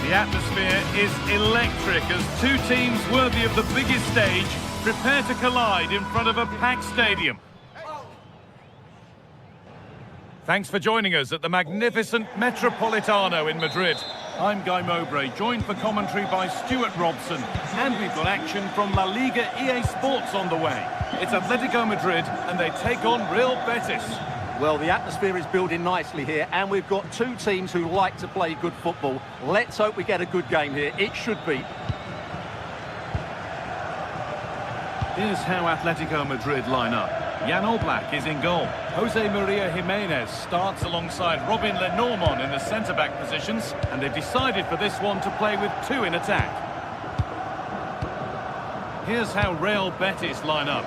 The atmosphere is electric as two teams worthy of the biggest stage prepare to collide in front of a packed stadium. Thanks for joining us at the magnificent Metropolitano in Madrid. I'm Guy Mowbray, joined for commentary by Stuart Robson. And we've got action from La Liga EA Sports on the way. It's Atletico Madrid and they take on Real Betis. Well, the atmosphere is building nicely here, and we've got two teams who like to play good football. Let's hope we get a good game here. It should be. Here's how Atletico Madrid line up. Jan Oblak is in goal. Jose Maria Jimenez starts alongside Robin Lenormand in the centre-back positions, and they've decided for this one to play with two in attack. Here's how Real Betis line up.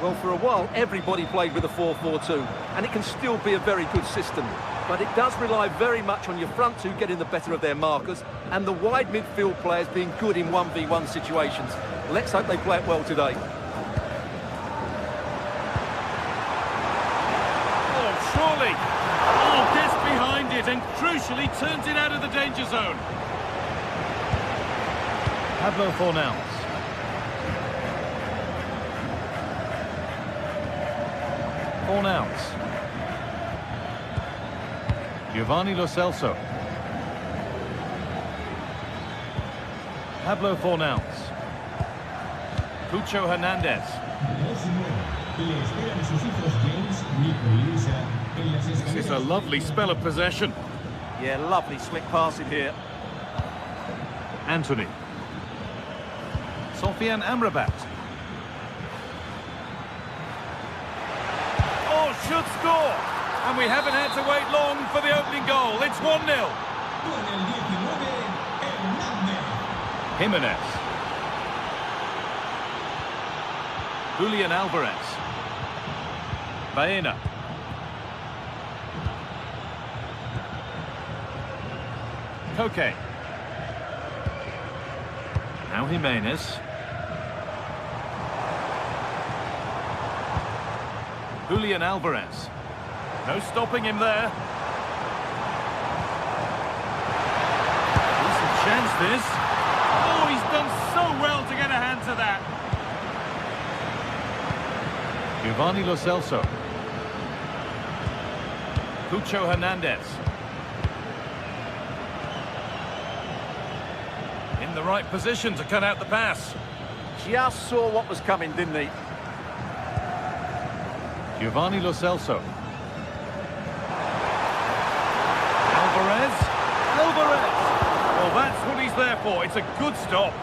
Well, for a while, everybody played with a 4-4-2, and it can still be a very good system. But it does rely very much on your front two getting the better of their markers, and the wide midfield players being good in 1v1 situations. Let's hope they play it well today. Oh, surely! Oh, gets behind it and crucially turns it out of the danger zone. Pablo Fornals. Fornals. Giovanni Lo Celso. Pablo Fornals. Pucho Hernandez. This is a lovely spell of possession. Yeah, lovely slick passing here. Anthony. Sofian Amrabat. Oh, should score! And we haven't had to wait long for the opening goal. It's 1-0. Jimenez. Julian Alvarez. Baena. Koke. Now Jimenez. Julian Alvarez. No stopping him there. Decent chance this. Oh, he's done so well to get a hand to that. Giovanni Lo Celso. Pucho Hernandez. In the right position to cut out the pass. Just saw what was coming, didn't he? Giovanni Lo Celso. Alvarez. Well, that's what he's there for. It's a good stop.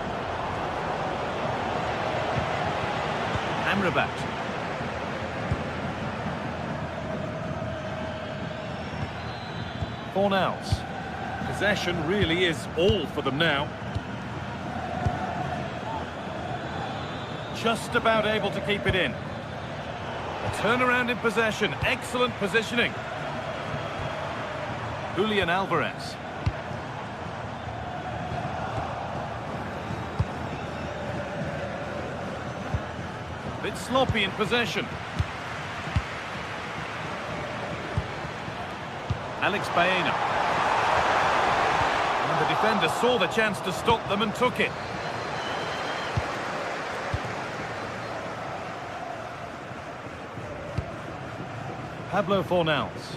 Amrabat. Fornals. Possession really is all for them now. Just about able to keep it in. A turnaround in possession. Excellent positioning. Julian Alvarez. Bit sloppy in possession. Alex Baena. And the defender saw the chance to stop them and took it. Pablo Fornals.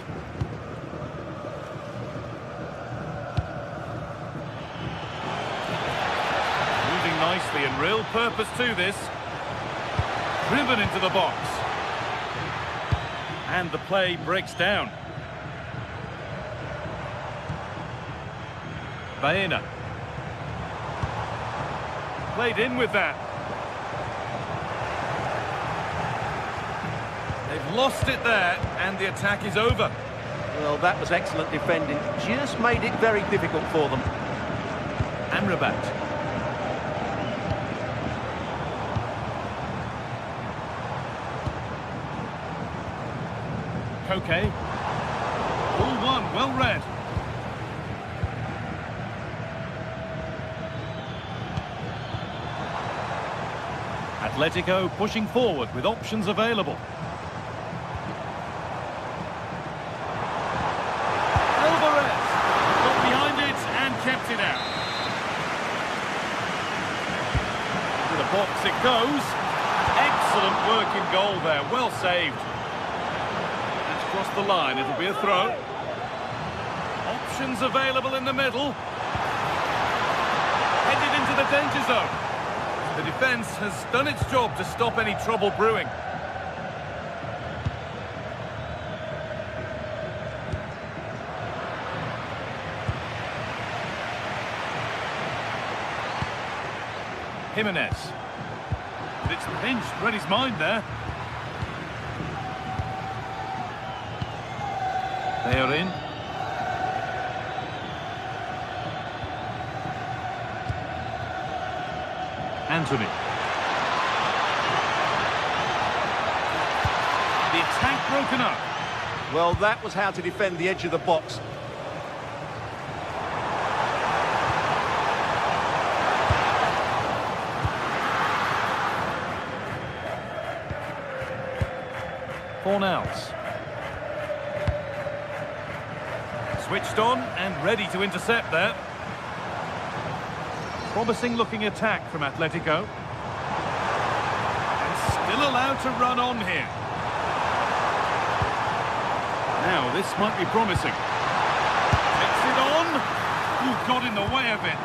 Moving nicely and real purpose to this. Driven into the box. And the play breaks down. Baena. Played in with that. They've lost it there, and the attack is over. Well, that was excellent defending. Just made it very difficult for them. Amrabat. Koke. Ball one, well read. Atletico pushing forward with options available. Alvarez got behind it and kept it out. box it goes. Excellent work in goal there, well saved. That's crossed the line, it'll be a throw. Options available in the middle. Headed into the danger zone. The defence has done its job to stop any trouble brewing. Jimenez. But it's pinched, read his mind there. They are in. Anthony. The attack broken up. Well, that was how to defend the edge of the box. Fornals. Switched on and ready to intercept there. Promising looking attack from Atletico. And still allowed to run on here. Now this might be promising. Takes it on. Ooh, got in the way of it.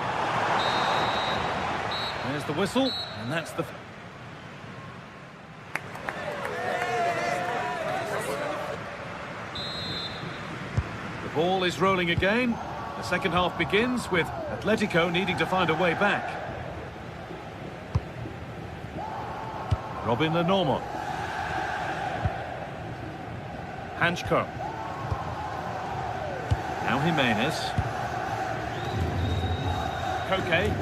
There's the whistle, and that's the... The ball is rolling again. The second half begins with Atletico needing to find a way back. Robin Lenormand. Hanchko. Now Jimenez. Koke.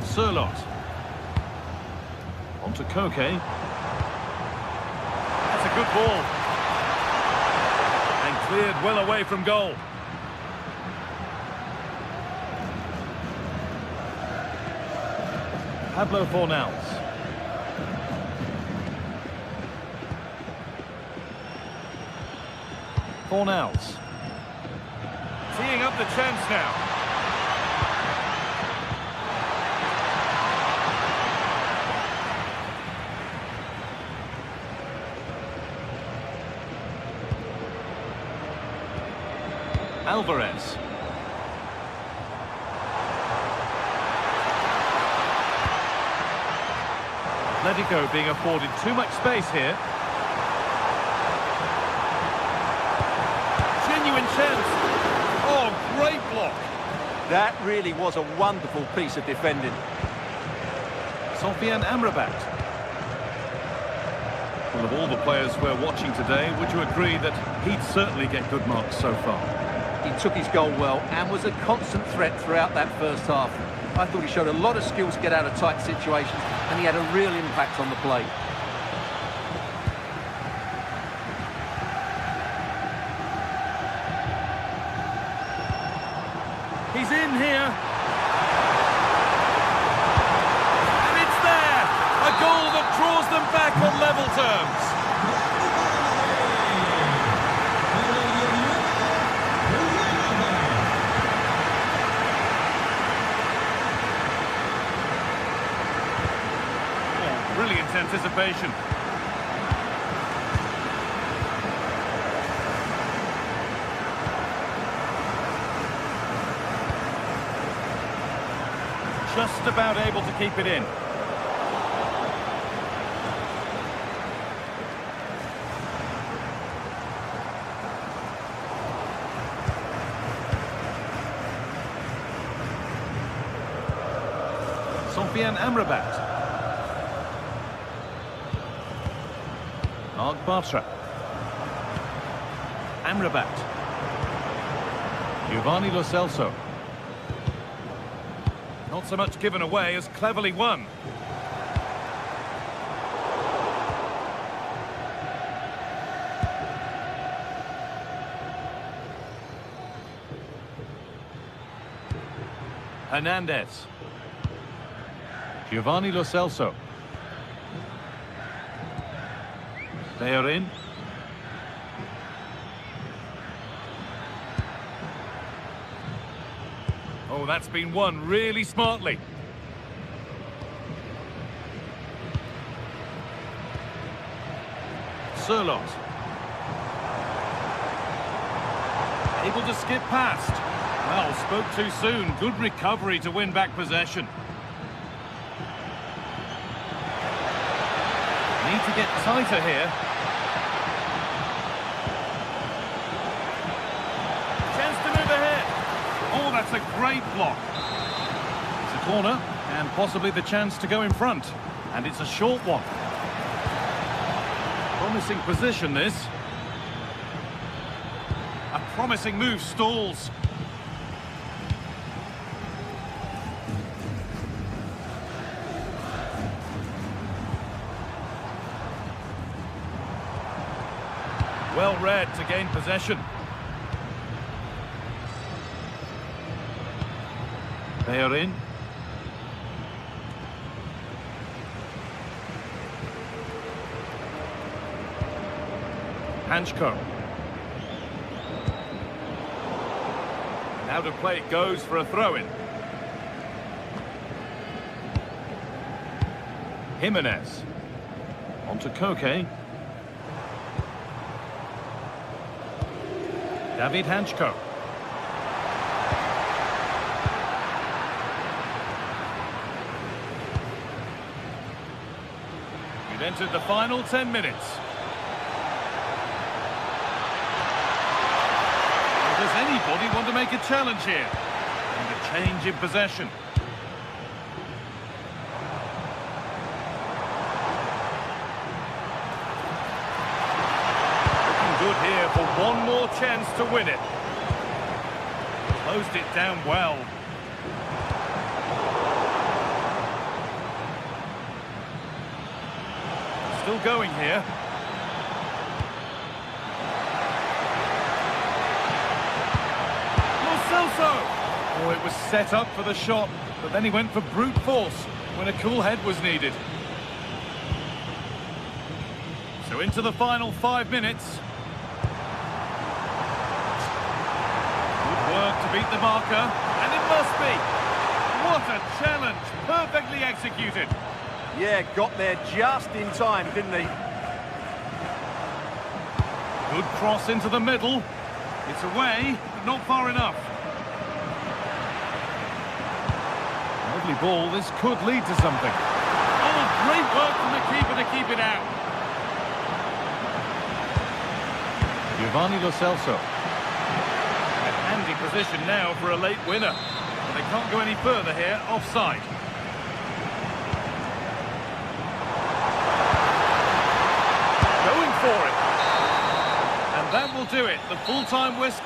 Surlot. On to Koke. That's a good ball. And cleared well away from goal. Pablo Fornals. Fornals. Teeing up the chance now. Alvarez. Atletico being afforded too much space here. Genuine chance. Oh, great block. That really was a wonderful piece of defending. Sofiane Amrabat. Well, of all the players we're watching today, would you agree that he'd certainly get good marks so far? He took his goal well and was a constant threat throughout that first half. I thought he showed a lot of skills to get out of tight situations, and he had a real impact on the play. He's in here. And it's there. A goal that draws them back on level terms. Brilliant anticipation. Just about able to keep it in. Sofiane Amrabat. Marc Bartra. Amrabat. Giovanni Lo Celso. Not so much given away as cleverly won. Hernandez. Giovanni Lo Celso. They are in. Oh, that's been won really smartly. Sørloth. Able to skip past. Well, spoke too soon. Good recovery to win back possession. Need to get tighter here. Chance to move ahead. Oh, that's a great block. It's a corner, and possibly the chance to go in front. And it's a short one. Promising position, this. A promising move stalls. Well read to gain possession. They are in. Hanchko. Out of play it goes for a throw-in. Jimenez. On to Koke. David Hanchko. We've entered the final 10 minutes. Does anybody want to make a challenge here? And a change in possession. Looking good here for one more chance to win it. Closed it down well. Still going here. Oh, it was set up for the shot, but then he went for brute force when a cool head was needed. So into the final 5 minutes. Good work to beat the marker, and it must be. What a challenge, perfectly executed. Yeah, got there just in time, didn't he? Good cross into the middle. It's away, but not far enough. Lovely ball, this could lead to something. Oh, great work from the keeper to keep it out. Giovanni Lo Celso. A handy position now for a late winner. But they can't go any further here, offside. Going for it. And that will do it. The full-time whistle.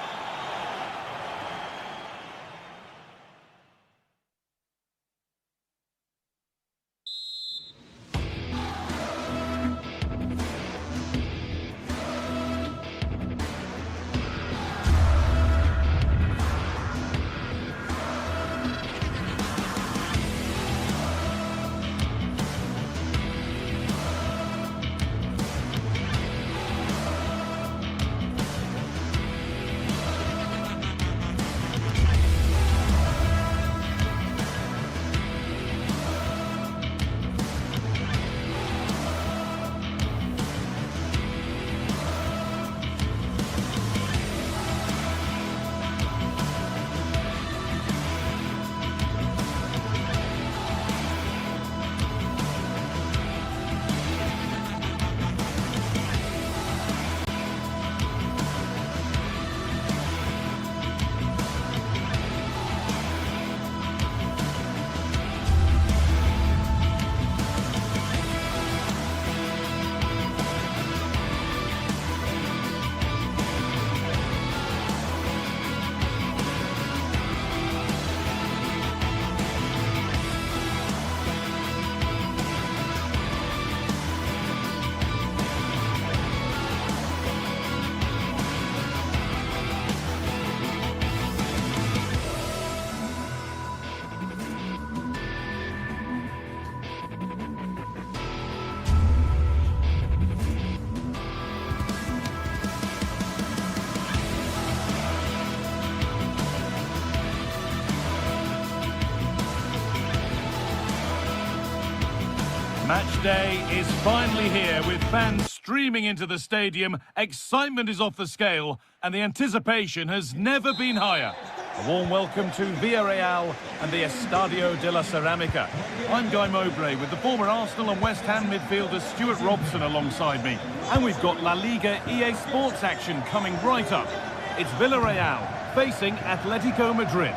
Match day is finally here with fans streaming into the stadium, excitement is off the scale, and the anticipation has never been higher. A warm welcome to Villarreal and the Estadio de la Ceramica. I'm Guy Mowbray with the former Arsenal and West Ham midfielder Stuart Robson alongside me. And we've got La Liga EA Sports action coming right up. It's Villarreal facing Atletico Madrid.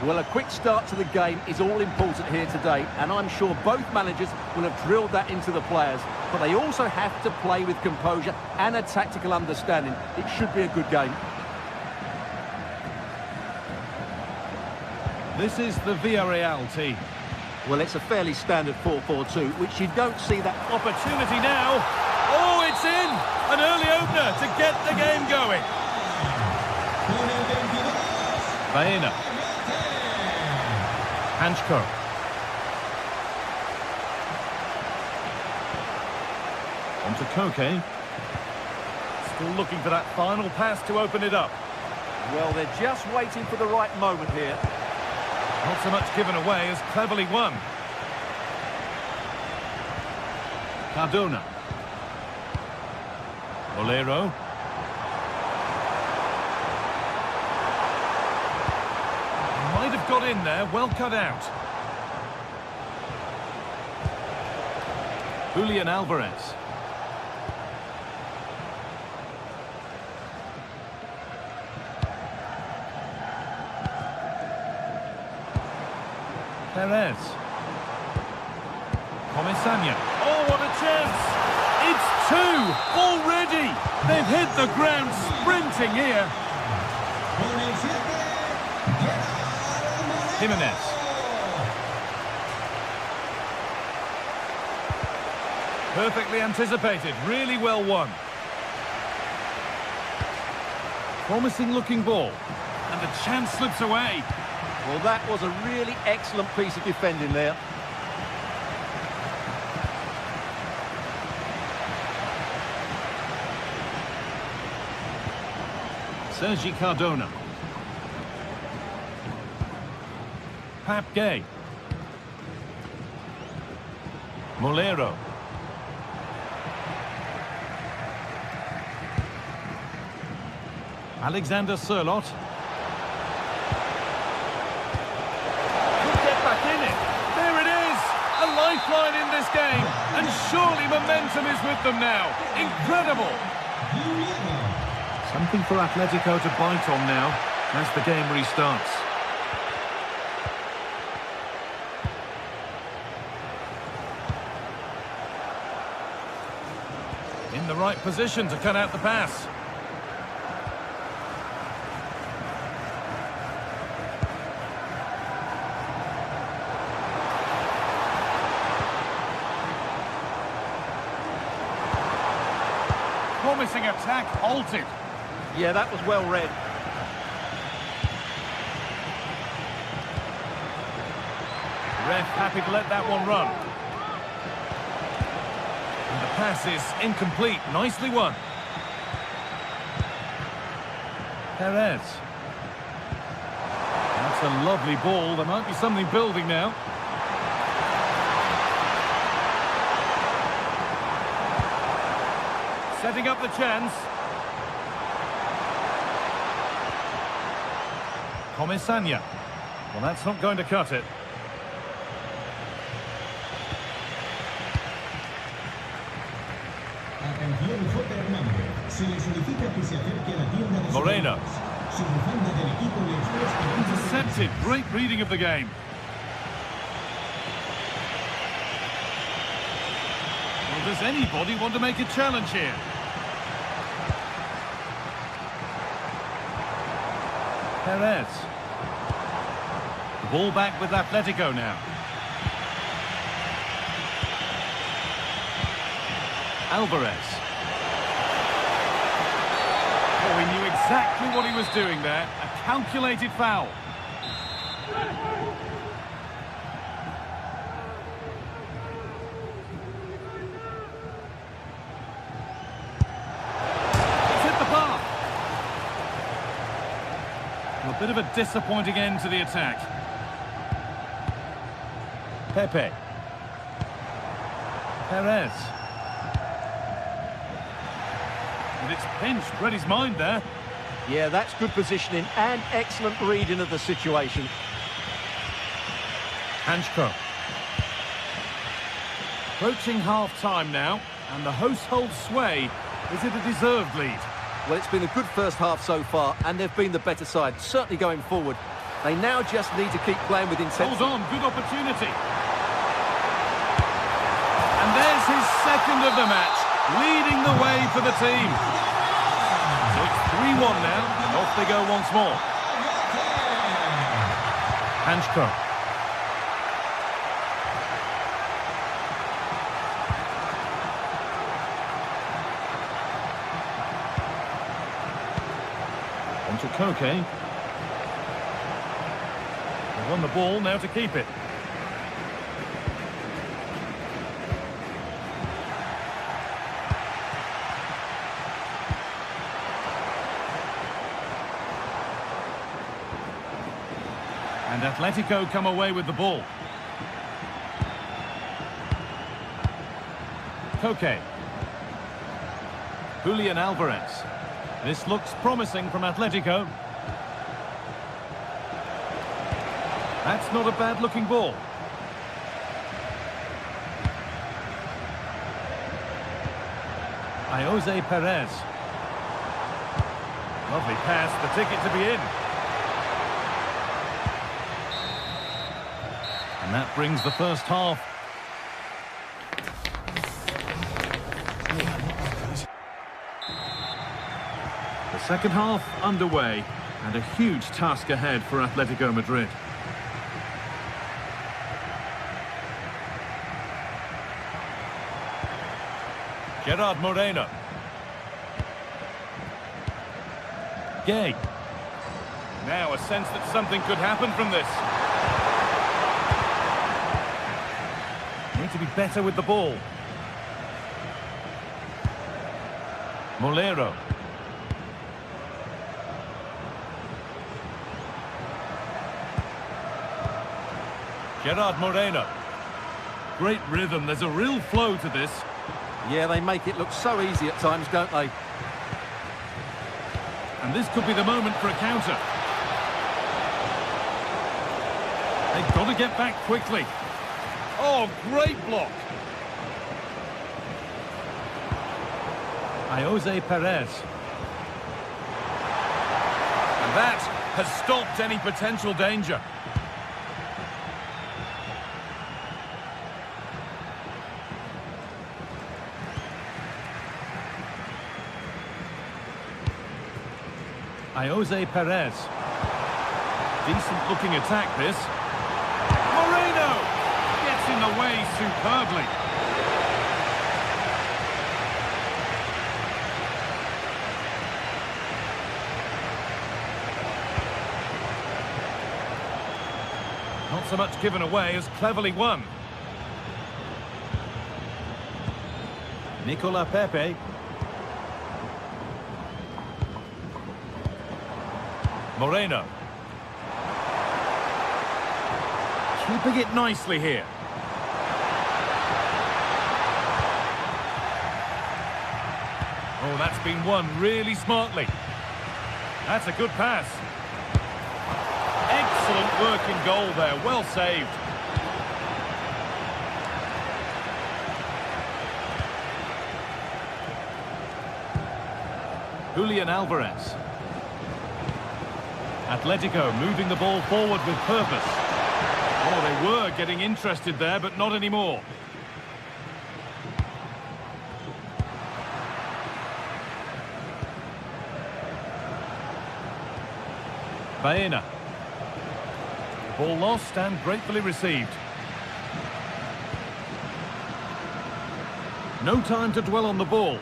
Well, a quick start to the game is all important here today, and I'm sure both managers will have drilled that into the players. But they also have to play with composure and a tactical understanding. It should be a good game. This is the Villarreal team. Well, it's a fairly standard 4-4-2, which you don't see that Opportunity now. Oh, it's in! An early opener to get the game going. Baena. Hanchko. On to Koke. Still looking for that final pass to open it up. Well, they're just waiting for the right moment here. Not so much given away as cleverly won. Cardona. Bolero. Might have got in there, well cut out. Julian Alvarez. Perez. Comisania. Oh, what a chance! It's two already! They've hit the ground sprinting here. Jimenez. Perfectly anticipated, really well won. Promising looking ball. And the chance slips away. Well, that was a really excellent piece of defending there. Sergi Cardona. Pap Gay. Molero. Alexander Sørloth. Could get back in it. There it is! A lifeline in this game. And surely momentum is with them now. Incredible! Something for Atletico to bite on now as the game restarts. In the right position to cut out the pass. Promising attack halted. Yeah, that was well read. Ref happy to let that one run. And the pass is incomplete. Nicely won. Perez. That's a lovely ball. There might be something building now. Setting up the chance. Comisania. Well, that's not going to cut it. Moreno. Intercepted. Great reading of the game. Well, does anybody want to make a challenge here? Perez. The ball back with Atletico now. Alvarez. Oh, he knew exactly what he was doing there. A calculated foul. A bit of a disappointing end to the attack. Pepe. Perez. And it's pinched, read his mind there. Yeah, that's good positioning and excellent reading of the situation. Hanchko. Approaching half-time now, and the hosts hold sway. Is it a deserved lead? Well, it's been a good first half so far, and they've been the better side, certainly going forward. They now just need to keep playing with intensity. Hold on, good opportunity. And there's his second of the match, leading the way for the team. So it's 3-1 now, and off they go once more. Hanchko. On to Koke. They've won the ball, now to keep it. And Atletico come away with the ball. Koke. Julian Alvarez. This looks promising from Atletico. That's not a bad-looking ball. Jose Perez. Lovely pass, the ticket to be in. And that brings the first half. The second half underway, and a huge task ahead for Atletico Madrid. Gerard Moreno. Gay. Now a sense that something could happen from this. Need to be better with the ball. Molero. Gerard Moreno. Great rhythm, there's a real flow to this. Yeah, they make it look so easy at times, don't they? And this could be the moment for a counter. They've got to get back quickly. Oh, great block. Jose Perez. And that has stopped any potential danger. Jose Perez. Decent looking attack this. Moreno gets in the way superbly. Not so much given away as cleverly won. Nicola Pepe. Moreno. Keeping it nicely here. Oh, that's been won really smartly. That's a good pass. Excellent work in goal there, well saved. Julian Alvarez. Atletico moving the ball forward with purpose. Oh, they were getting interested there, but not anymore. Baena. Ball lost and gratefully received. No time to dwell on the ball.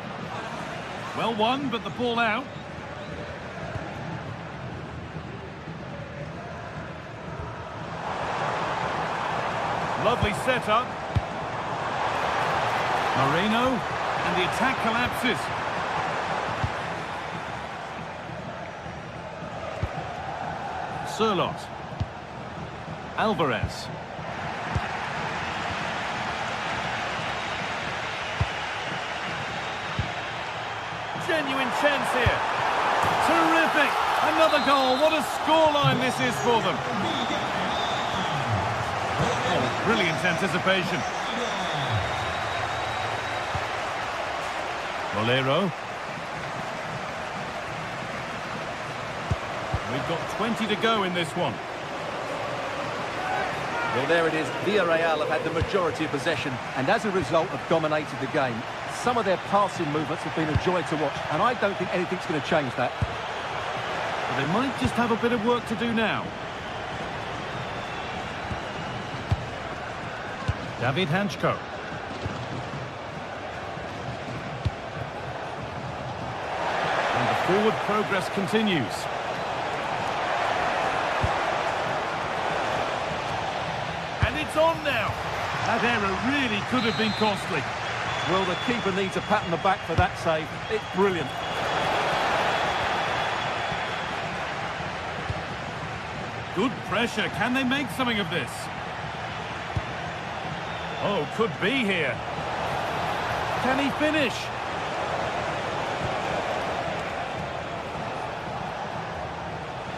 Well won, but the ball out. Lovely setup. Moreno, and the attack collapses. Surlot. Alvarez. genuine chance here. Terrific! Another goal. What a scoreline this is for them. Oh, brilliant anticipation. Molero. We've got 20 to go in this one. Well, there it is. Villarreal have had the majority of possession and as a result have dominated the game. Some of their passing movements have been a joy to watch and I don't think anything's going to change that. But they might just have a bit of work to do now. David Hanchko. And the forward progress continues. And it's on now. That error really could have been costly. Well, the keeper needs a pat on the back for that save. It's brilliant. Good pressure. Can they make something of this? Oh, could be here. Can he finish?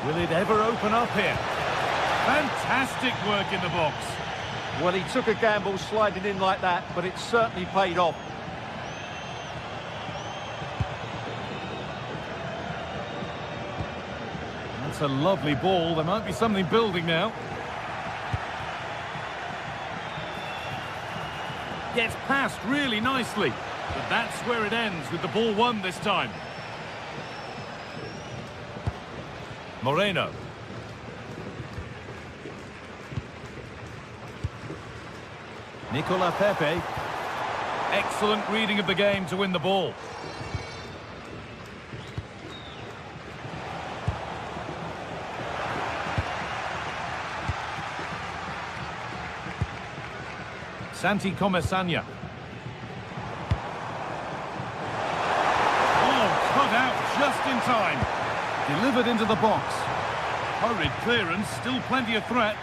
Will it ever open up here? Fantastic work in the box. Well, he took a gamble sliding in like that, but it certainly paid off. That's a lovely ball. There might be something building now. Gets past really nicely. But that's where it ends with the ball won this time. Moreno. Nicola Pepe. Excellent reading of the game to win the ball. Santi Comesania. Oh, cut out just in time. Delivered into the box. Hurried clearance, still plenty of threat.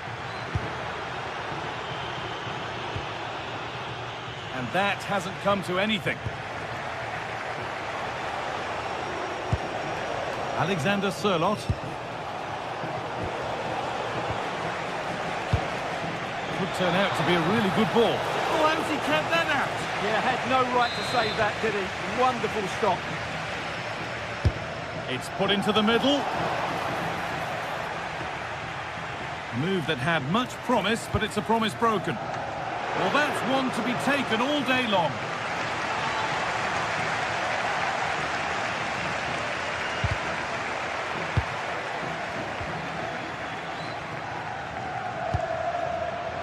And that hasn't come to anything. Alexander Sørloth. Could turn out to be a really good ball. Oh, how's he kept that out? Yeah, had no right to save that, did he? Wonderful stop. It's put into the middle. A move that had much promise, but it's a promise broken. Well, that's one to be taken all day long.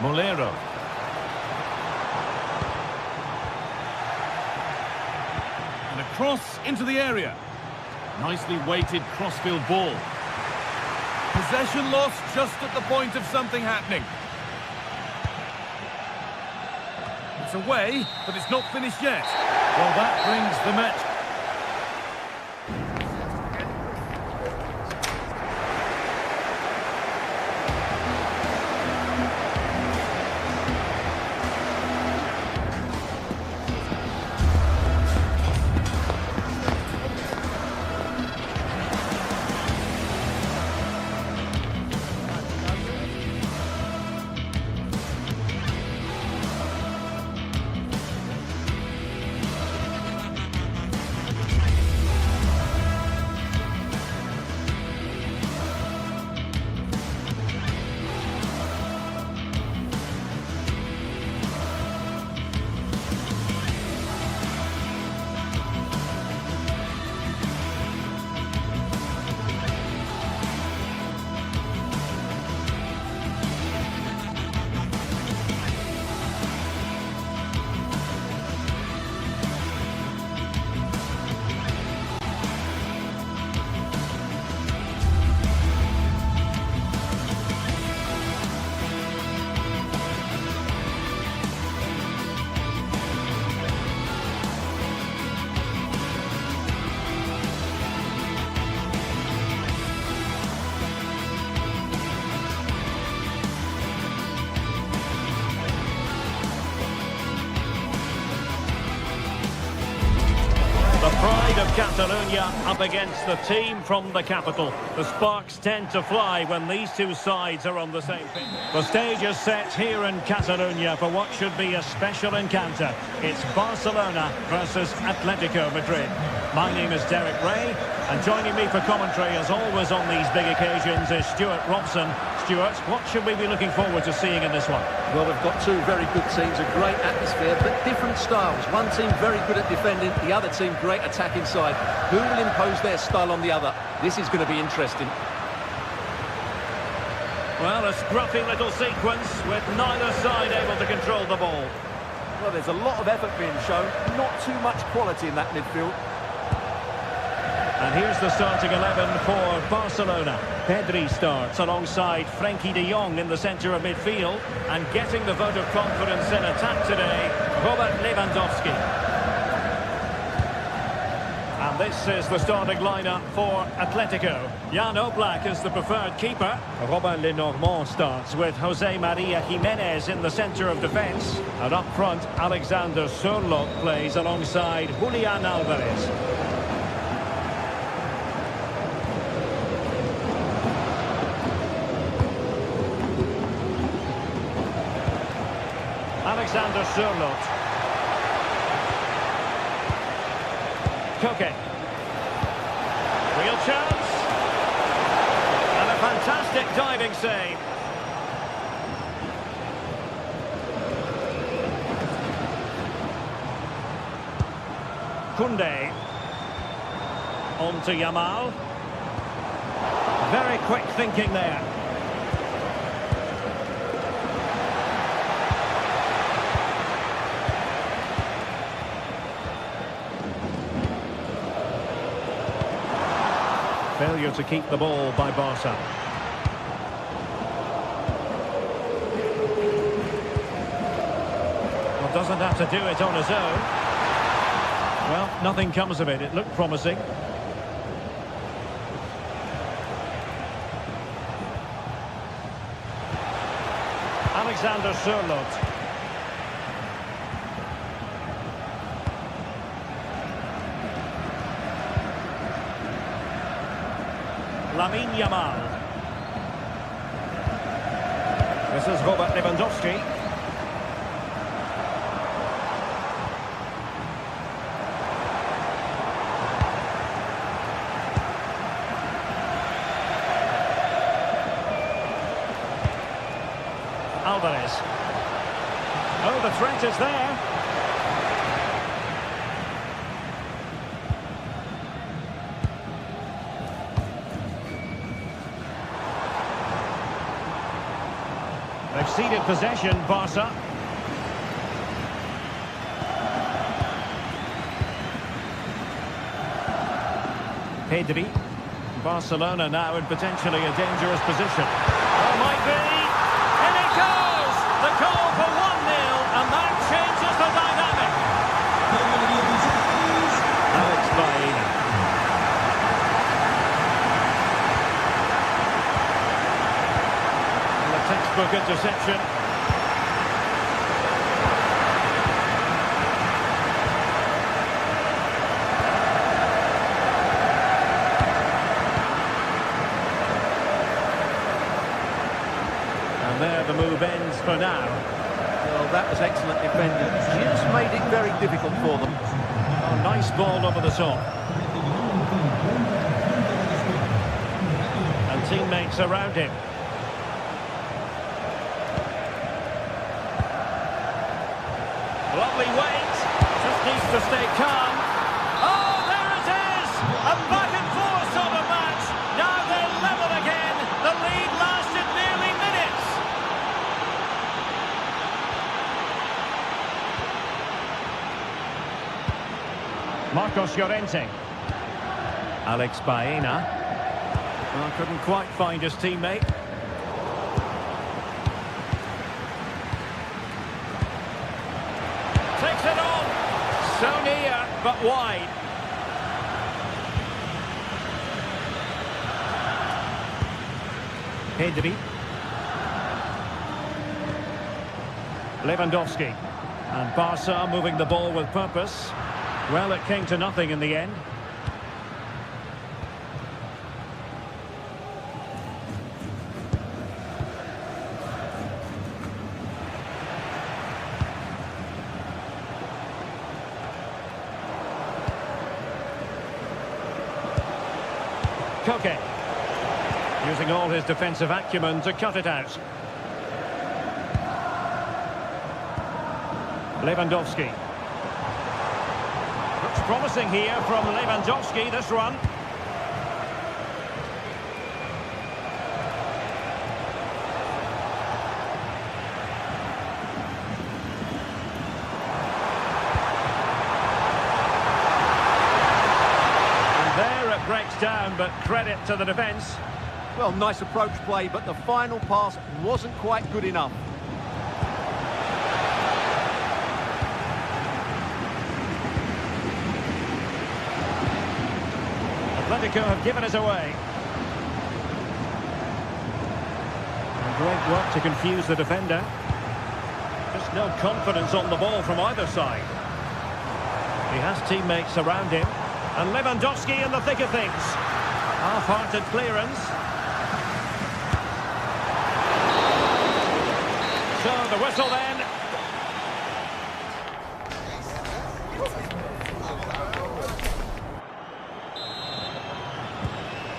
Molero. And a cross into the area. Nicely weighted crossfield ball. Possession lost just at the point of something happening. It's away, but it's not finished yet. Well, that brings the match. Catalonia up against the team from the capital. The sparks tend to fly when these two sides are on the same pitch. The stage is set here in Catalonia for what should be a special encounter. It's Barcelona versus Atletico Madrid. My name is Derek Ray, and joining me for commentary as always on these big occasions is Stuart Robson. Stuart, what should we be looking forward to seeing in this one? Well, we've got two very good teams, a great atmosphere, but different styles. One team very good at defending, the other team great attack inside. Who will impose their style on the other? This is going to be interesting. Well, a scruffy little sequence with neither side able to control the ball. Well, there's a lot of effort being shown, not too much quality in that midfield. And here's the starting 11 for Barcelona. Pedri starts alongside Frenkie de Jong in the centre of midfield. And getting the vote of confidence in attack today, Robert Lewandowski. And this is the starting lineup for Atletico. Jan Oblak is the preferred keeper. Robin Lenormand starts with Jose Maria Jimenez in the centre of defence. And up front, Alexander Sørloth plays alongside Julian Alvarez. Alexander Sørloth. Koke. Real chance. And a fantastic diving save. Koundé. On to Yamal. Very quick thinking there. Failure to keep the ball by Barca. Well, doesn't have to do it on his own. Well, nothing comes of it. It looked promising. Alexander Sørloth. Lamine Yamal. This is Robert Lewandowski. Alvarez. Oh, the threat is there. They've ceded possession, Barca. Pedri. Barcelona now in potentially a dangerous position. Oh, might be. In it goes! The goal for 1-0, and that changes the dynamic. Alex Baena. Textbook interception. And there the move ends for now. Well, that was excellent defending. Just made it very difficult for them. Oh, nice ball over the top. And teammates around him. Lovely weight, just needs to stay calm. Oh, there it is! A back and forth sort of match. Now they're level again. The lead lasted nearly minutes. Marcos Llorente. Alex Baena. Well, couldn't quite find his teammate. Takes it on. So near, but wide. Pedri. Lewandowski. And Barca moving the ball with purpose. Well, it came to nothing in the end. Koke. Using all his defensive acumen to cut it out. Lewandowski. Looks promising here from Lewandowski, this run. And there it breaks down, but credit to the defence. Well, nice approach play, but the final pass wasn't quite good enough. Atletico have given us away. And great work to confuse the defender. Just no confidence on the ball from either side. He has teammates around him. And Lewandowski in the thick of things. Half-hearted clearance. So the whistle then.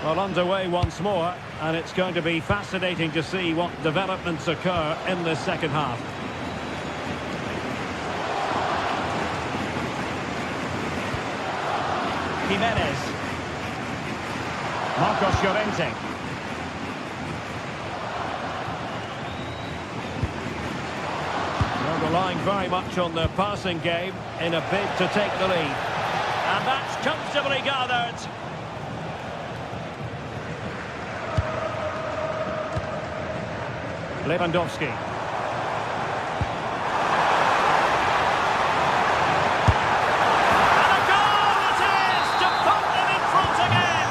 Well, underway once more, and it's going to be fascinating to see what developments occur in the second half. Jimenez. Marcos Llorente. Well, relying very much on the passing game in a bid to take the lead. And that's comfortably gathered. Lewandowski. And a goal it is to put them in front again.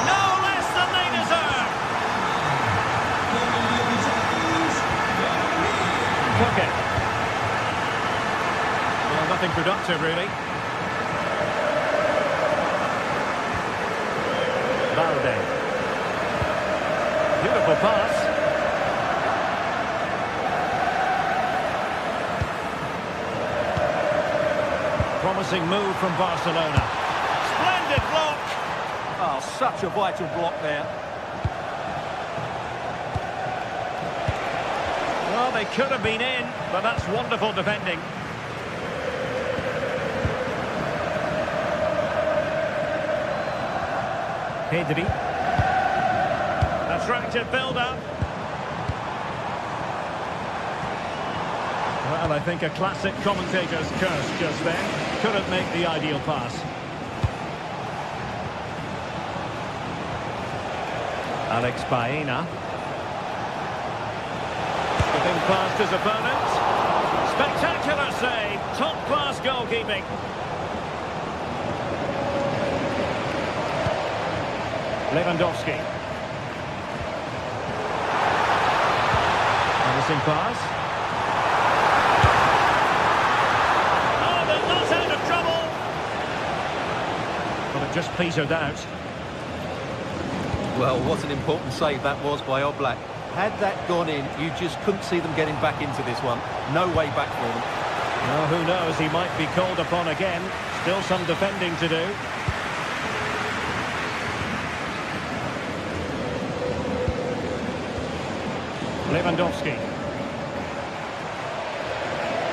No less than they deserve. Koke. Well, nothing productive, really. Valde. Beautiful pass. Promising move from Barcelona. Splendid block. Oh, such a vital block there. Well, they could have been in, but that's wonderful defending. Pedri. Attractive build-up. Well, I think a classic commentator's curse just then. Couldn't make the ideal pass. Alex Baena. Skipping past his opponent. Spectacular save. Top-class goalkeeping. Lewandowski. Missing pass. Just petered out. Well, what an important save that was by Oblak. Had that gone in, you just couldn't see them getting back into this one. No way back for them. Well, who knows, he might be called upon again. Still some defending to do. Lewandowski.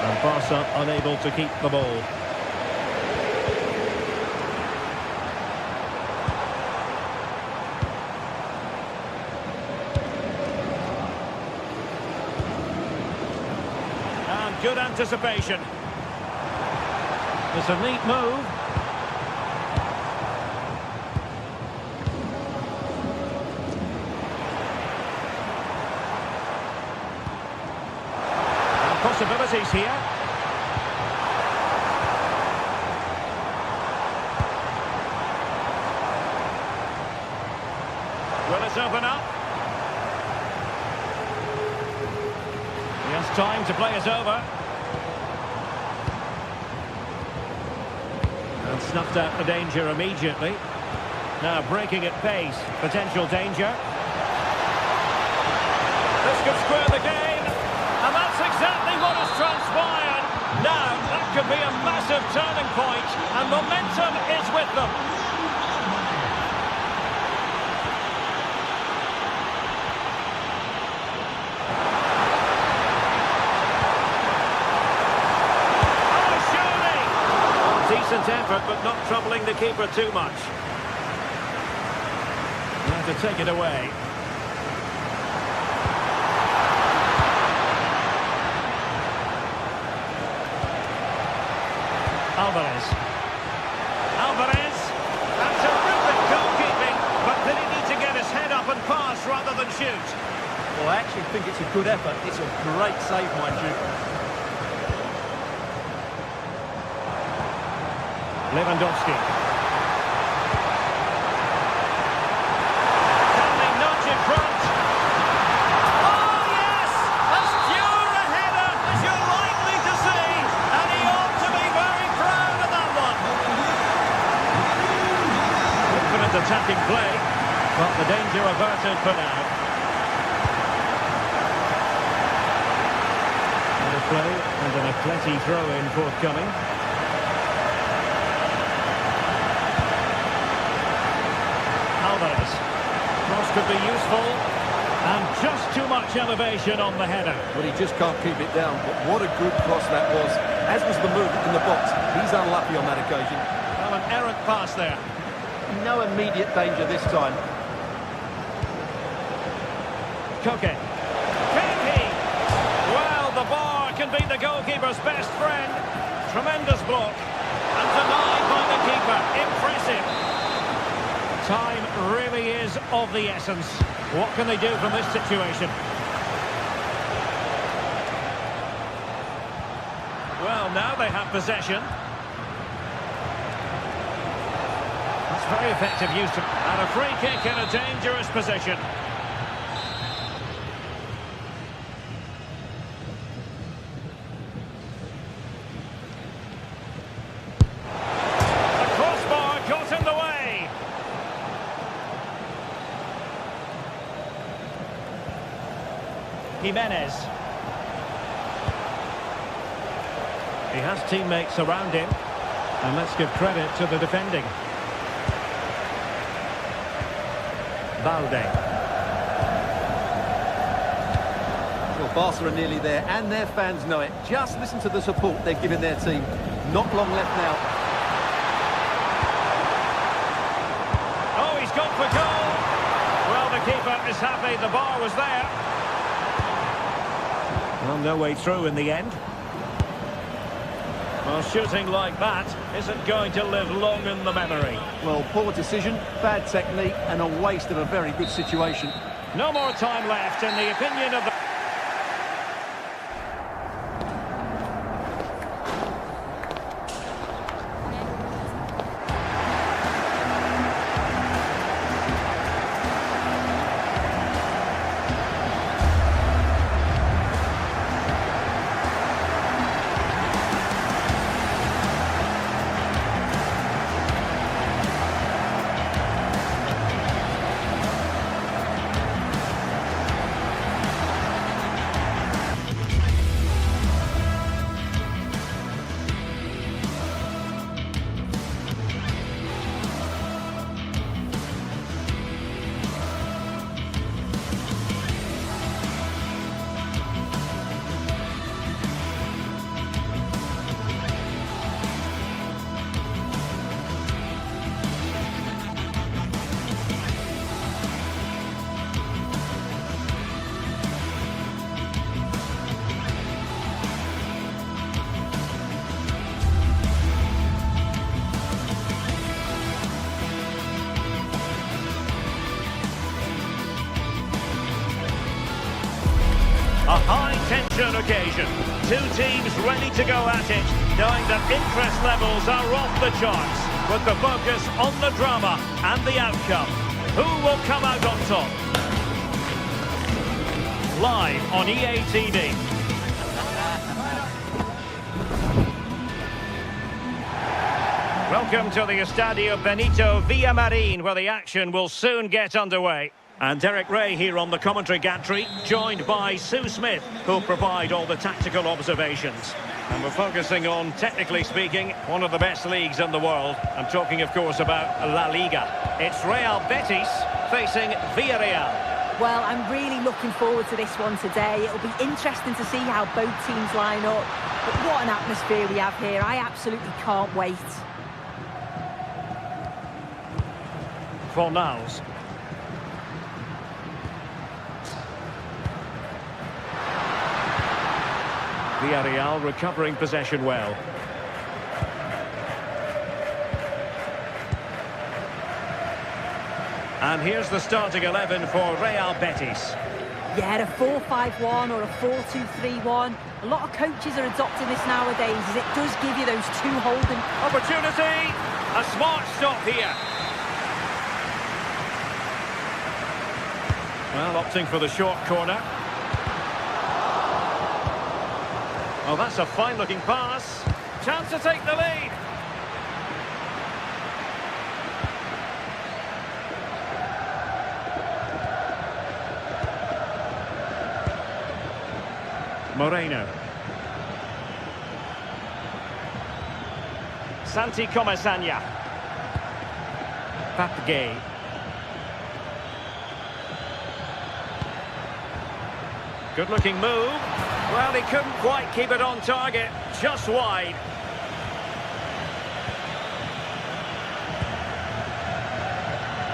And Barca unable to keep the ball. Good anticipation. It's a neat move. And possibilities here. Will it open up? He has time to play it over. And snuffed out the danger immediately. Now breaking at pace. Potential danger. This could square the game. And that's exactly what has transpired. Now, that could be a massive turning point. And momentum is with them. effort, but not troubling the keeper too much. Now to take it away. Alvarez. Alvarez. And terrific goalkeeping, but did he need to get his head up and pass rather than shoot? Well, I actually think it's a good effort. It's a great save, mind you. Lewandowski. Can they nudge in front? Oh, yes! As pure a header as you're likely to see, and he ought to be very proud of that one. Confident attacking play, but the danger averted for now. And a play and an Atleti throw-in forthcoming. Alvarez. Cross could be useful. And just too much elevation on the header. Well, he just can't keep it down. But what a good cross that was. As was the movement in the box. He's unlucky on that occasion. Well, an errant pass there. No immediate danger this time. Koke. Can he? Well, the bar can be the goalkeeper's best friend. Tremendous block. And denied by the keeper. Impressive. Time really is of the essence. What can they do from this situation? Well, now they have possession. That's very effective use of... And a free kick in a dangerous position. The crossbar got in the way. Jimenez. He has teammates around him. And let's give credit to the defending. Balde. Well, Barca are nearly there, and their fans know it. Just listen to the support they're giving their team. Not long left now. Oh, he's gone for goal. Well, the keeper is happy the bar was there. Well, no way through in the end. Well, shooting like that isn't going to live long in the memory. Well, poor decision, bad technique, and a waste of a very good situation. No more time left, in the opinion of the... A high-tension occasion. Two teams ready to go at it, knowing that interest levels are off the charts, with the focus on the drama and the outcome. Who will come out on top? Live on EA TV. Welcome to the Estadio Benito Villamarín, where the action will soon get underway. And Derek Ray here on the commentary gantry, joined by Sue Smith, who'll provide all the tactical observations. And we're focusing on, technically speaking, one of the best leagues in the world. I'm talking, of course, about La Liga. It's Real Betis facing Villarreal. Well, I'm really looking forward to this one today. It'll be interesting to see how both teams line up. But what an atmosphere we have here. I absolutely can't wait. Fornals. Villarreal recovering possession well. And here's the starting 11 for Real Betis. Yeah, a 4-5-1 or a 4-2-3-1. A lot of coaches are adopting this nowadays, as it does give you those two holding. Opportunity! A smart stop here. Well, opting for the short corner. Oh, that's a fine-looking pass. Chance to take the lead. Moreno. Santi Comasagna. Papgay. Good-looking move. Well, he couldn't quite keep it on target. Just wide.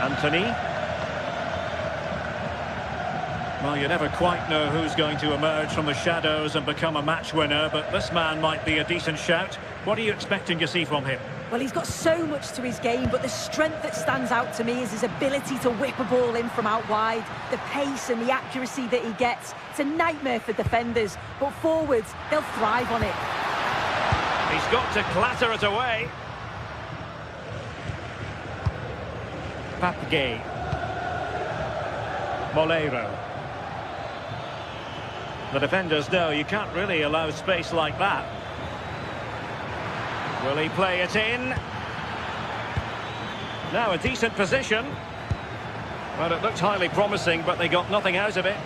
Anthony. Well, you never quite know who's going to emerge from the shadows and become a match winner, but this man might be a decent shout. What are you expecting to see from him? Well, he's got so much to his game, but the strength that stands out to me is his ability to whip a ball in from out wide. The pace and the accuracy that he gets. It's a nightmare for defenders, but forwards, they'll thrive on it. He's got to clatter it away. Papgay. Molero. The defenders know you can't really allow space like that. Will he play it in? Now a decent position. Well, it looked highly promising, but they got nothing out of it.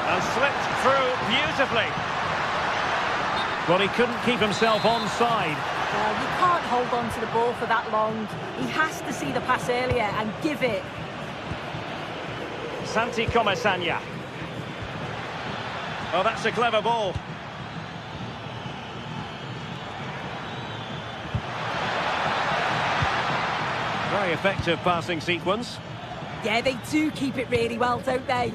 And slipped through beautifully. Well, he couldn't keep himself onside. Well, you can't hold on to the ball for that long. He has to see the pass earlier and give it. Santi Comasagna. Oh, that's a clever ball. Very effective passing sequence. Yeah, they do keep it really well, don't they?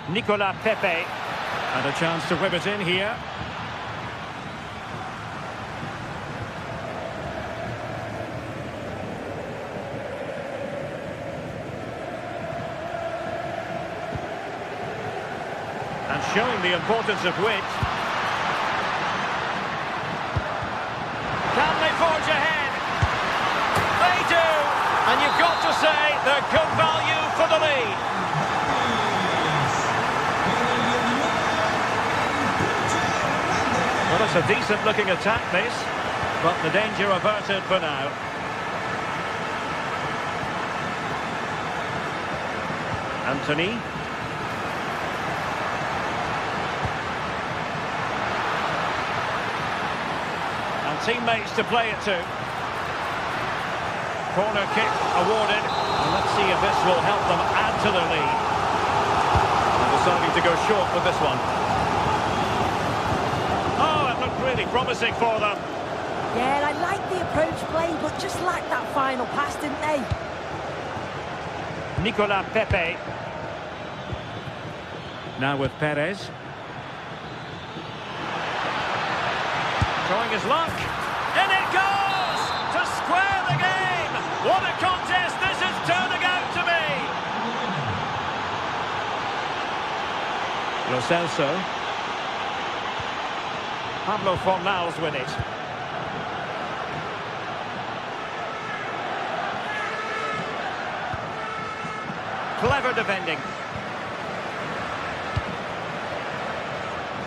Nicolas Pepe. And a chance to whip it in here. And showing the importance of width. Can they forge ahead? They do! And you've got to say they're good value for the lead. Well, it's a decent-looking attack, this. But the danger averted for now. Anthony. Teammates to play it to. Corner kick awarded. And let's see if this will help them add to their lead. They're deciding to go short with this one. Oh, it looked really promising for them. Yeah, I like the approach play, but just lacked that final pass, didn't they? Nicolas Pepe. Now with Perez. Throwing his luck. In it goes! To square the game! What a contest this is turning out to be! Lo Celso. Pablo Fornals with it. Clever defending.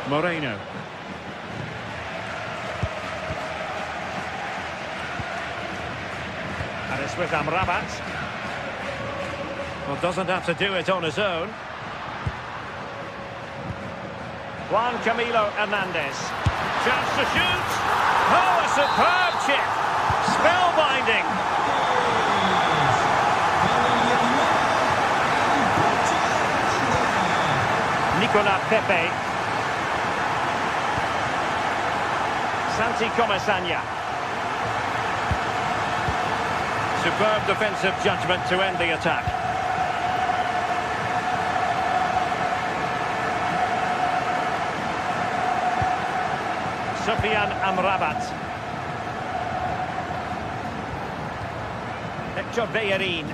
Moreno. And it's with Amrabat. Well, doesn't have to do it on his own. Juan Camilo Hernandez. Chance to shoot. Oh, a superb chip. Spellbinding. Nicolas Pepe. Santi Comesaña. Superb defensive judgment to end the attack. Sofian Amrabat. Hector Bellerin.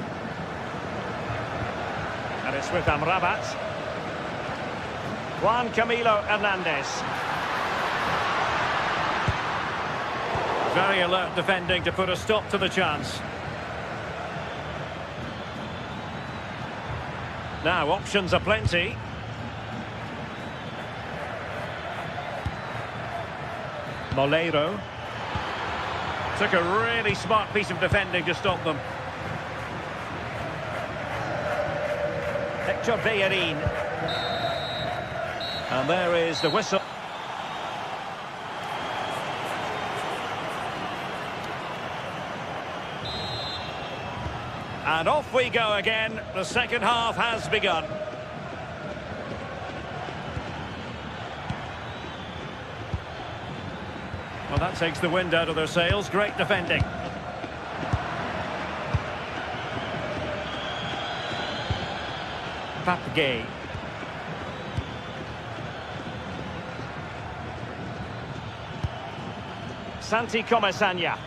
And it's with Amrabat. Juan Camilo Hernandez. Very alert defending to put a stop to the chance. Now, options are plenty. Moleiro. Took a really smart piece of defending to stop them. Hector Bellerin. And there is the whistle. And off we go again. The second half has begun. Well, that takes the wind out of their sails. Great defending. Papgay. Santi Comesaña.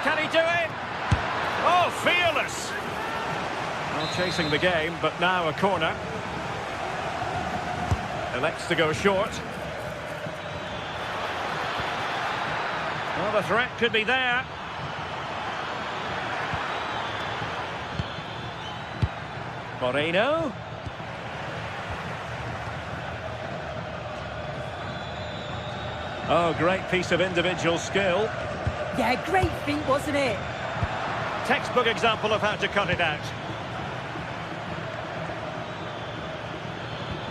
Can he do it? Oh, fearless! Well, chasing the game, but now a corner. Elects to go short. Well, the threat could be there. Moreno. Oh, great piece of individual skill. Yeah, great feat, wasn't it? Textbook example of how to cut it out.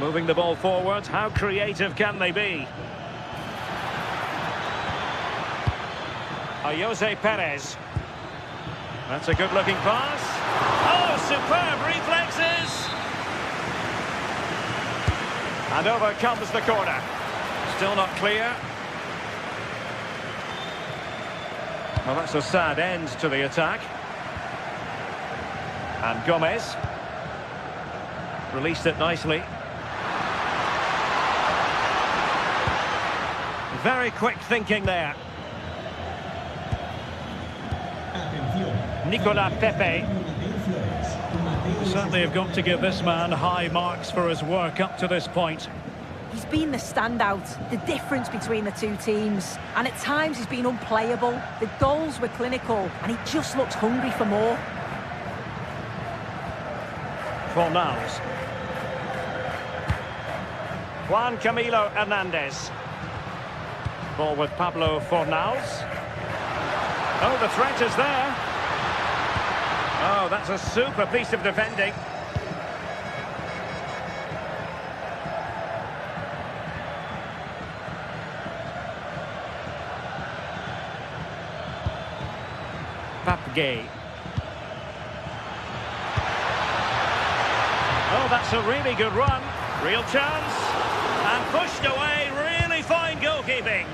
Moving the ball forward, how creative can they be? Jose Perez. That's a good-looking pass. Oh, superb reflexes! And over comes the corner. Still not clear. Well, that's a sad end to the attack. And Gomez released it nicely. Very quick thinking there. Nicolas Pepe. We certainly have got to give this man high marks for his work up to this point. He's been the standout, the difference between the two teams. And at times he's been unplayable. The goals were clinical and he just looks hungry for more. Fornals. Juan Camilo Hernandez. Ball with Pablo Fornals. Oh, the threat is there. Oh, that's a super piece of defending. Papgay. Oh, that's a really good run. Real chance. And pushed away. Really fine goalkeeping.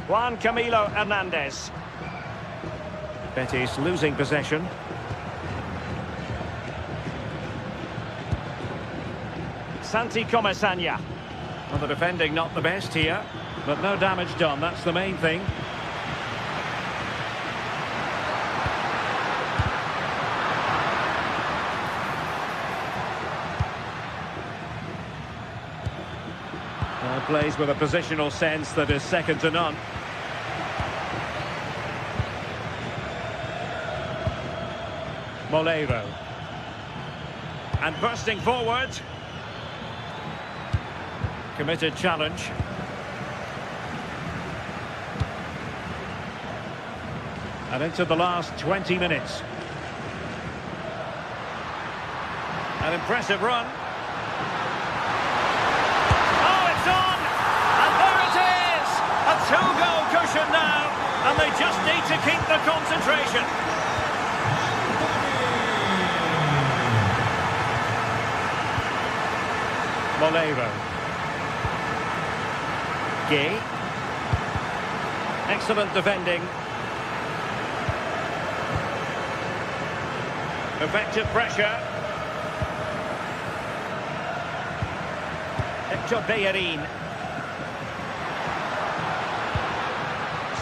Juan Camilo Hernandez. Betis losing possession. Santi Comesaña. Well, the defending not the best here, but no damage done. That's the main thing. Plays with a positional sense that is second to none. Moleiro. And bursting forward. Committed challenge. And into the last 20 minutes. An impressive run. Two-goal cushion now, and they just need to keep the concentration. Oleiro. Gay. Excellent defending. Effective pressure. Hector Bellerin.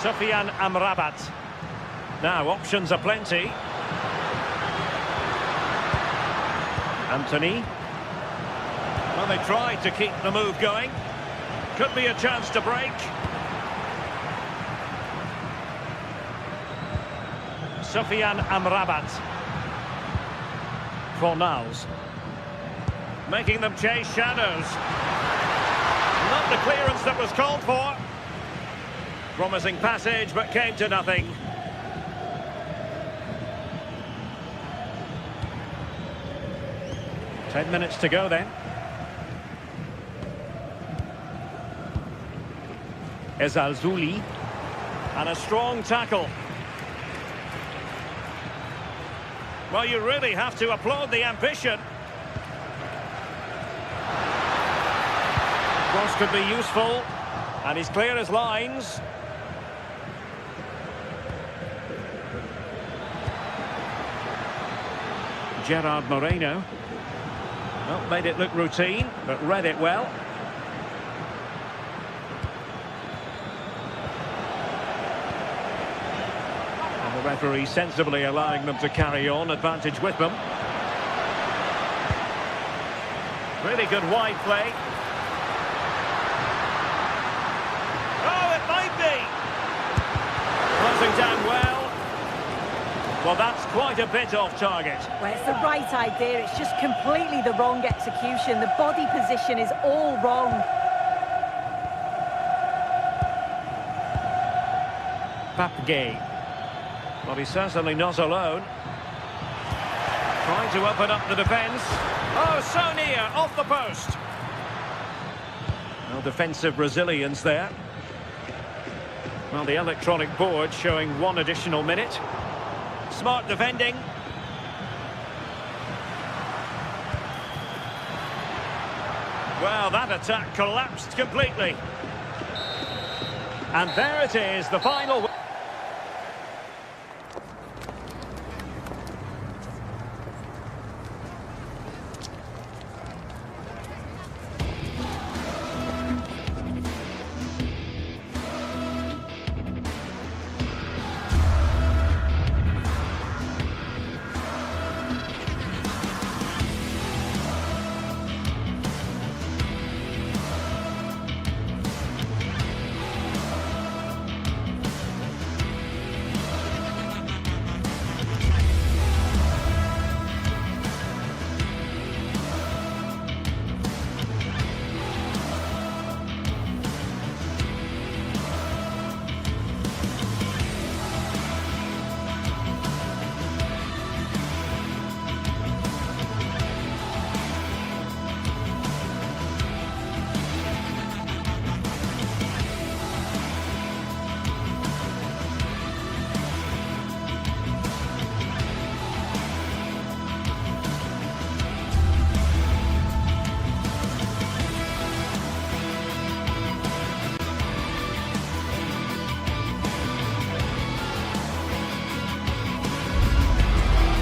Sofiane Amrabat. Now, options are plenty. Anthony. Well, they tried to keep the move going. Could be a chance to break. Sofiane Amrabat. Fornals. Making them chase shadows. Not the clearance that was called for. Promising passage, but came to nothing. Ten minutes to go then. Ezalzouli. And a strong tackle. Well, you really have to applaud the ambition. Cross could be useful. And he's clear as lines. Gerard Moreno. Well, made it look routine, but read it well. And the referee sensibly allowing them to carry on, advantage with them. Really good wide play. Oh, it might be! Closing down well. Well, that's quite a bit off target. Well, it's the right idea. It's just completely the wrong execution. The body position is all wrong. Pape Gay. Well, he's certainly not alone. Trying to open up the defence. Oh, so near, off the post. No defensive resilience there. Well, the electronic board showing one additional minute. Smart defending. Well, that attack collapsed completely. And there it is, the final.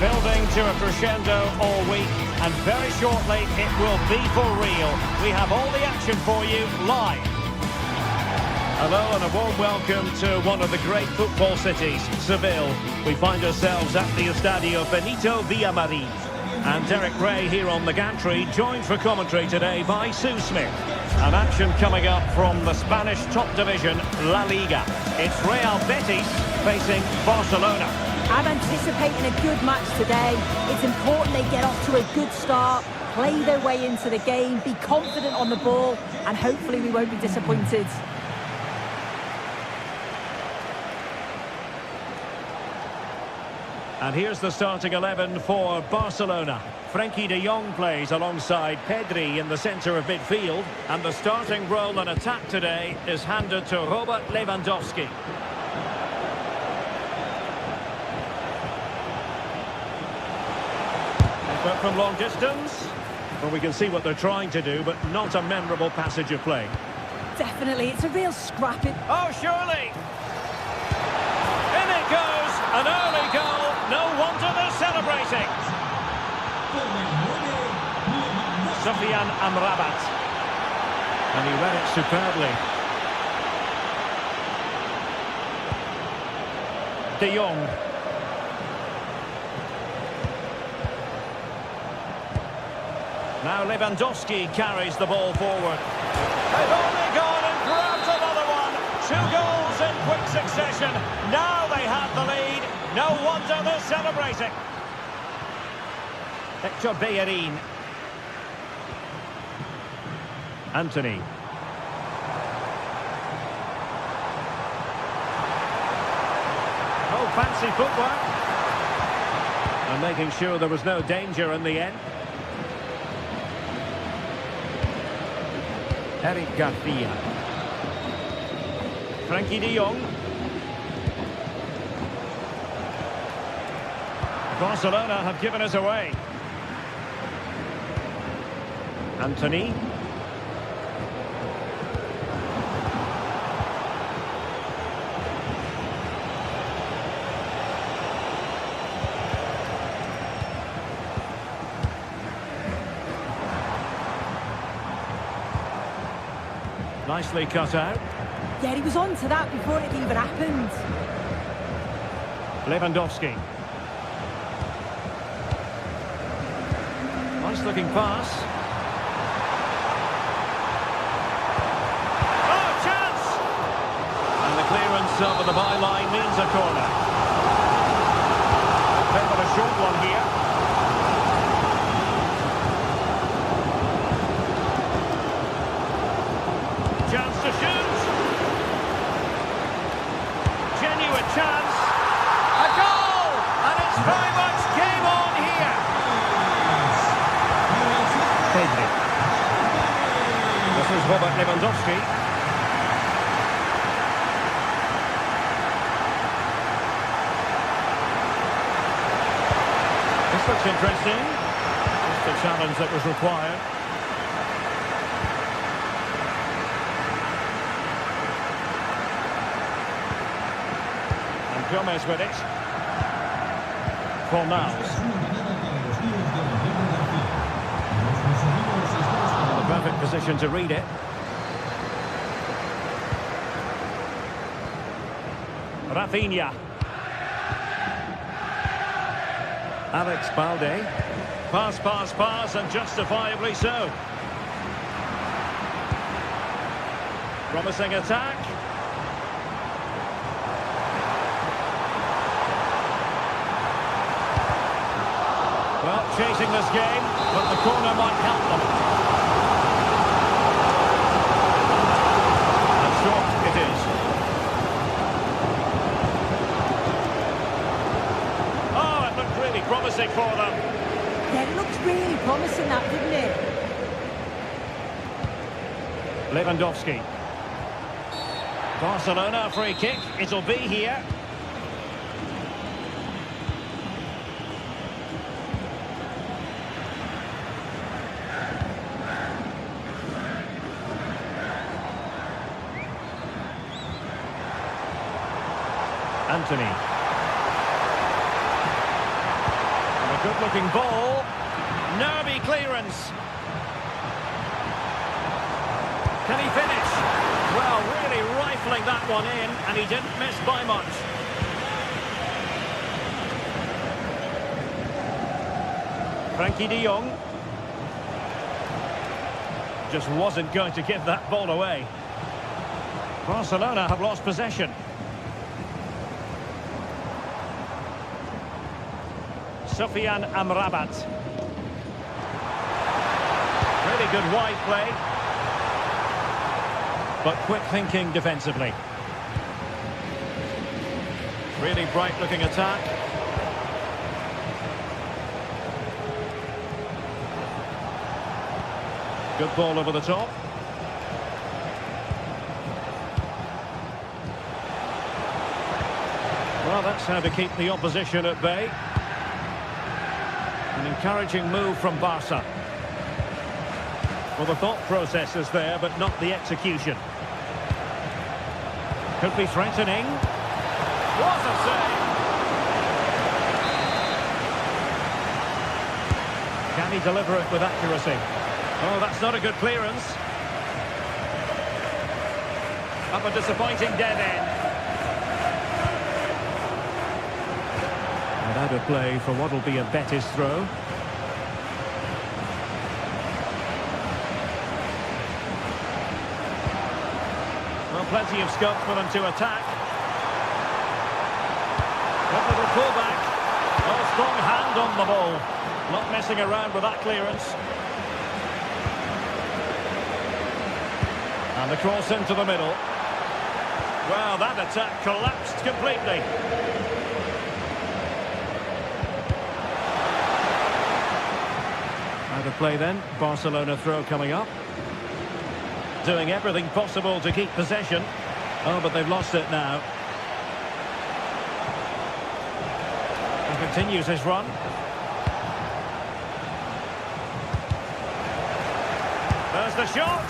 Building to a crescendo all week, and very shortly it will be for real. We have all the action for you live. Hello and a warm welcome to one of the great football cities, Seville. We find ourselves at the Estadio Benito Villamarín. And Derek Ray here on the gantry, joined for commentary today by Sue Smith. And action coming up from the Spanish top division, La Liga. It's Real Betis facing Barcelona. I'm anticipating a good match today. It's important they get off to a good start, play their way into the game, be confident on the ball, and hopefully we won't be disappointed. And here's the starting 11 for Barcelona. Frenkie de Jong plays alongside Pedri in the centre of midfield. And the starting role in attack today is handed to Robert Lewandowski. Effort from long distance. Well, we can see what they're trying to do, but not a memorable passage of play. Definitely, it's a real scrappy. Oh, surely! In it goes! An early goal! No wonder they're celebrating! Sufyan Amrabat. And he read it superbly. De Jong. Now Lewandowski carries the ball forward. They've only gone and grabbed another one. 2 goals in quick succession. Now they have the lead. No wonder they're celebrating. Hector Bellerin. Anthony. Oh, fancy footwork. And making sure there was no danger in the end. Eric Garcia. Frankie de Jong. Barcelona have given us away. Anthony. Nicely cut out. Yeah, he was on to that before it even happened. Lewandowski. Nice looking pass. Oh, chance! And the clearance over the byline means a corner. They've got a short one here. Chance to shoot. Genuine chance. A goal! And it's very much game on here. Pedri. This is Robert Lewandowski. This looks interesting. Just the challenge that was required. Gomez with it. Fornals. The perfect position to read it. Rafinha. Alex Balde. Pass, pass, pass, and justifiably so. Promising attack. Well, chasing this game, but the corner might help them. And short it is. Oh, it looked really promising for them. Yeah, it looked really promising, that, didn't it? Lewandowski. Barcelona free kick. It'll be here. Anthony. And a good-looking ball. Nervy clearance. Can he finish? Well, really rifling that one in, and he didn't miss by much. Frankie de Jong. Just wasn't going to give that ball away. Barcelona have lost possession. Sufyan Amrabat. Really good wide play. But quick thinking defensively. Really bright looking attack. Good ball over the top. Well, that's how to keep the opposition at bay. An encouraging move from Barca. Well, the thought process is there, but not the execution. Could be threatening. What a save! Can he deliver it with accuracy? Oh, that's not a good clearance. Up a disappointing dead end. And out of play for what will be a Betis throw. Well, plenty of scope for them to attack. Good little pullback. Oh, strong hand on the ball. Not messing around with that clearance. And the cross into the middle. Well, that attack collapsed completely. Out of play then. Barcelona throw coming up. Doing everything possible to keep possession. Oh, but they've lost it now. And continues his run. There's the shot.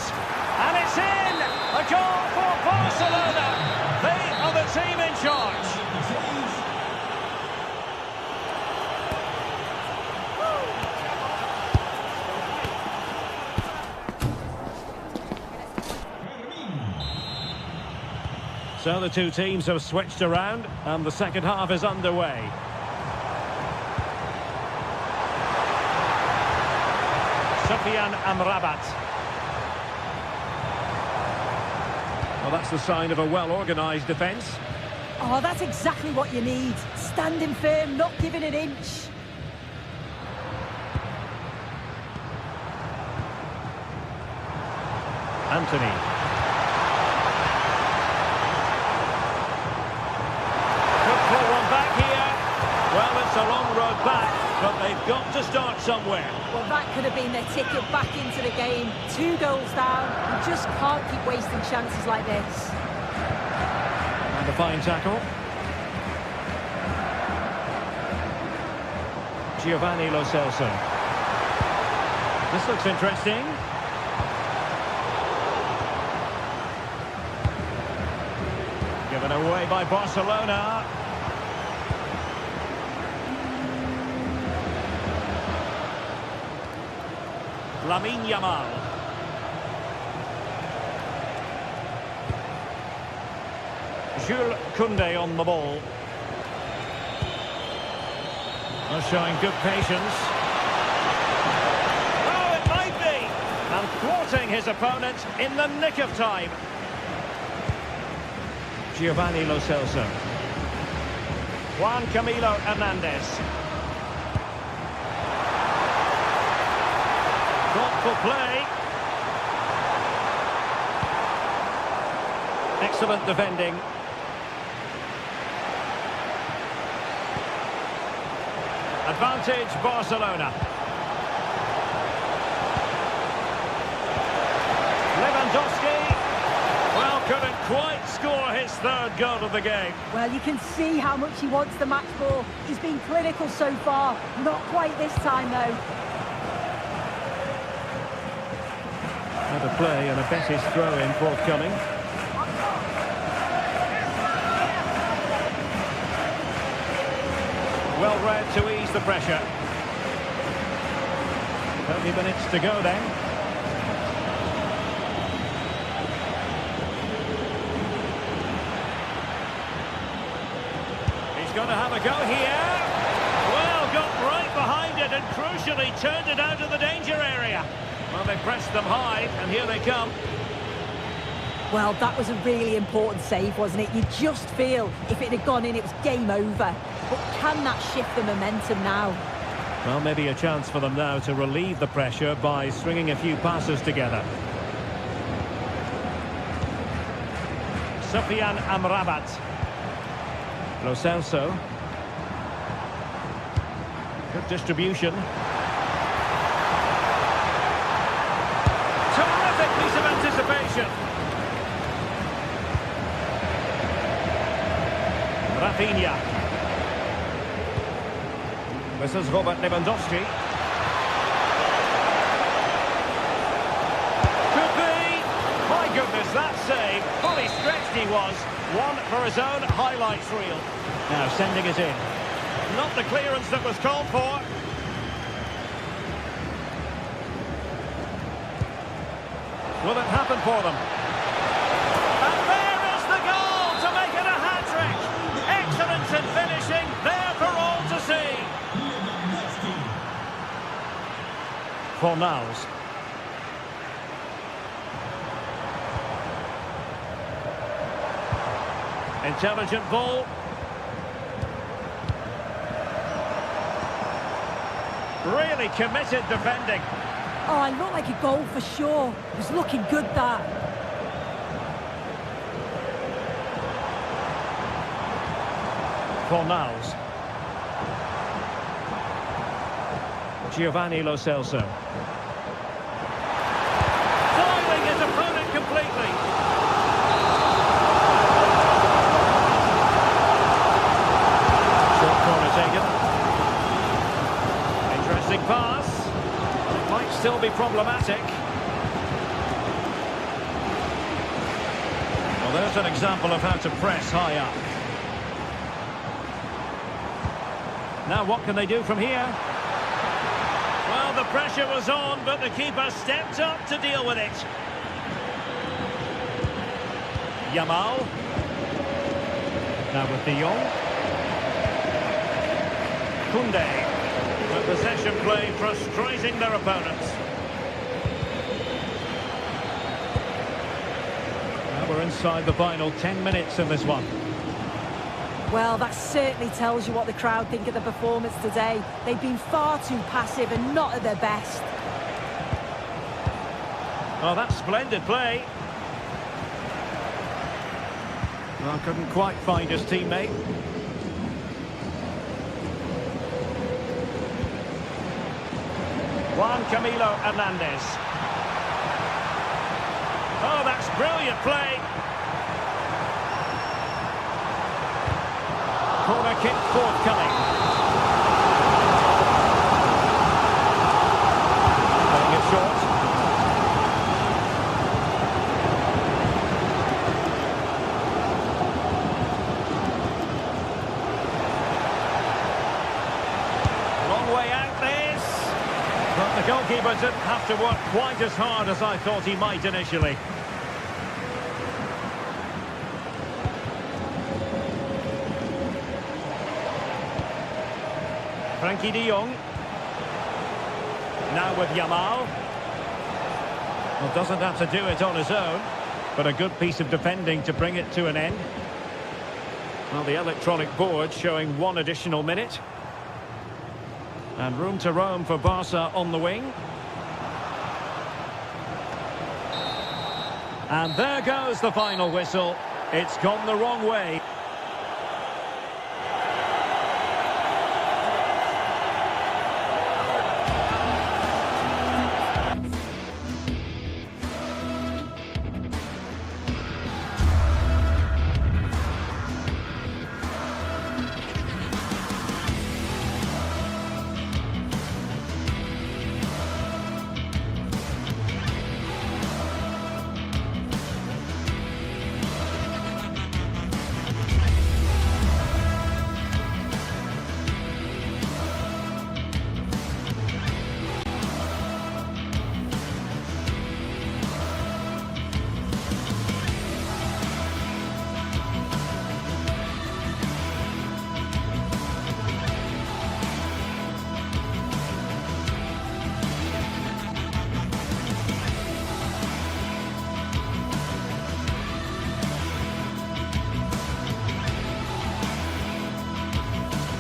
And it's in! A goal for Barcelona! They are the team in charge. So the two teams have switched around and the second half is underway. Sufyan Amrabat. Well, that's the sign of a well-organised defence. Oh, that's exactly what you need. Standing firm, not giving an inch. Anthony. Could pull one back here. Well, it's a long road back, but they've got to start somewhere. Well, that could have been their ticket back into the game. 2 goals down. You just can't keep wasting chances like this. And a fine tackle. Giovanni Lo Celso. This looks interesting. Given away by Barcelona. Lamine Yamal. Jules Koundé on the ball. Showing good patience. Oh, it might be! And thwarting his opponent in the nick of time. Giovanni Lo Celso. Juan Camilo Hernandez. Thoughtful play. Excellent defending. Advantage Barcelona. Lewandowski, well, couldn't quite score his third goal of the game. Well, you can see how much he wants the match ball. He's been clinical so far. Not quite this time, though. Out of play and a Betis throw-in forthcoming. Well read to ease the pressure. 30 minutes to go then. He's going to have a go here. Well, got right behind it and crucially turned it out of the danger area. Well, they pressed them high and here they come. Well, that was a really important save, wasn't it? You just feel if it had gone in, it was game over. But can that shift the momentum now? Well, maybe a chance for them now to relieve the pressure by stringing a few passes together. Sufyan Amrabat. Lo Celso. Good distribution. Terrific piece of anticipation. Rafinha. This is Robert Lewandowski. he was. One for his own highlights reel. Now sending it in. Not the clearance that was called for. Will it happen for them? And there is the goal to make it a hat-trick. Excellence in finishing, there for all to see. Fornals. Intelligent ball. Really committed defending. Oh, it looked like a goal for sure. It was looking good, that. Fornals. Giovanni Lo Celso. Foiling his opponent completely. Short corner taken. Interesting pass. It might still be problematic. Well, there's an example of how to press high up. Now what can they do from here? Well, the pressure was on, but the keeper stepped up to deal with it. Yamal. Now with De Jong. Koundé. The possession play frustrating their opponents. Now we're inside the final 10 minutes of this one. Well, that certainly tells you what the crowd think of the performance today. They've been far too passive and not at their best. Oh, that's splendid play. Well, couldn't quite find his teammate. Juan Camilo Hernandez. Oh, that's brilliant play. Corner kick forthcoming. Playing it short. Long way out this. But the goalkeeper didn't have to work quite as hard as I thought he might initially. Frankie de Jong. Now with Yamal. Well, doesn't have to do it on his own, but a good piece of defending to bring it to an end. Well, the electronic board showing one additional minute. And room to roam for Barca on the wing. And there goes the final whistle. It's gone the wrong way.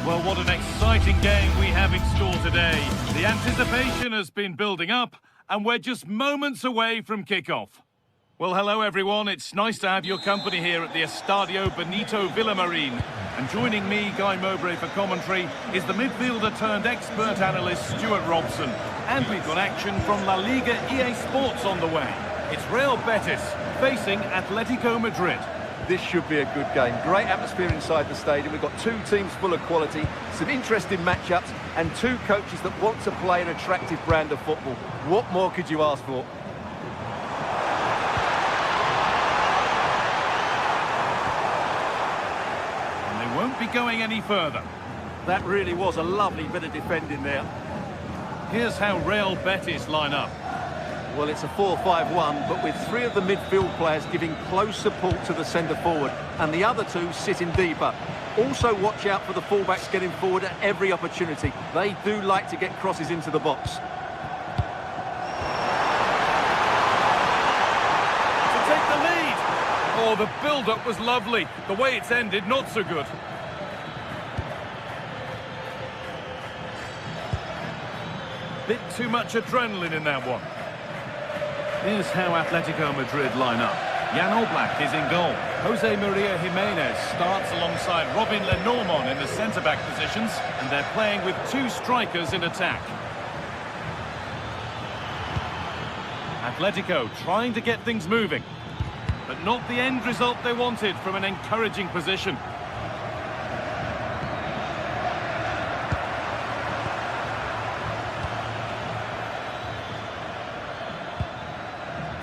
Well, what an exciting game we have in store today. The anticipation has been building up, and we're just moments away from kickoff. Well, hello everyone. It's nice to have your company here at the Estadio Benito Villamarin. And joining me, Guy Mowbray, for commentary is the midfielder turned expert analyst Stuart Robson. And we've got action from La Liga EA Sports on the way. It's Real Betis facing Atletico Madrid. This should be a good game. Great atmosphere inside the stadium. We've got two teams full of quality, some interesting matchups, and two coaches that want to play an attractive brand of football. What more could you ask for? won't be going any further. That really was a lovely bit of defending there. Here's how Real Betis line up. Well, it's a 4-5-1, but with three of the midfield players giving close support to the centre forward, and the other two sitting deeper. Also watch out for the fullbacks getting forward at every opportunity. They do like to get crosses into the box. To take the lead. Oh, the build-up was lovely. The way it's ended, not so good. Bit too much adrenaline in that one. Here's how Atletico Madrid line up. Jan Oblak is in goal. Jose Maria Jimenez starts alongside Robin Lenormand in the centre-back positions, and they're playing with two strikers in attack. Atletico trying to get things moving, but not the end result they wanted from an encouraging position.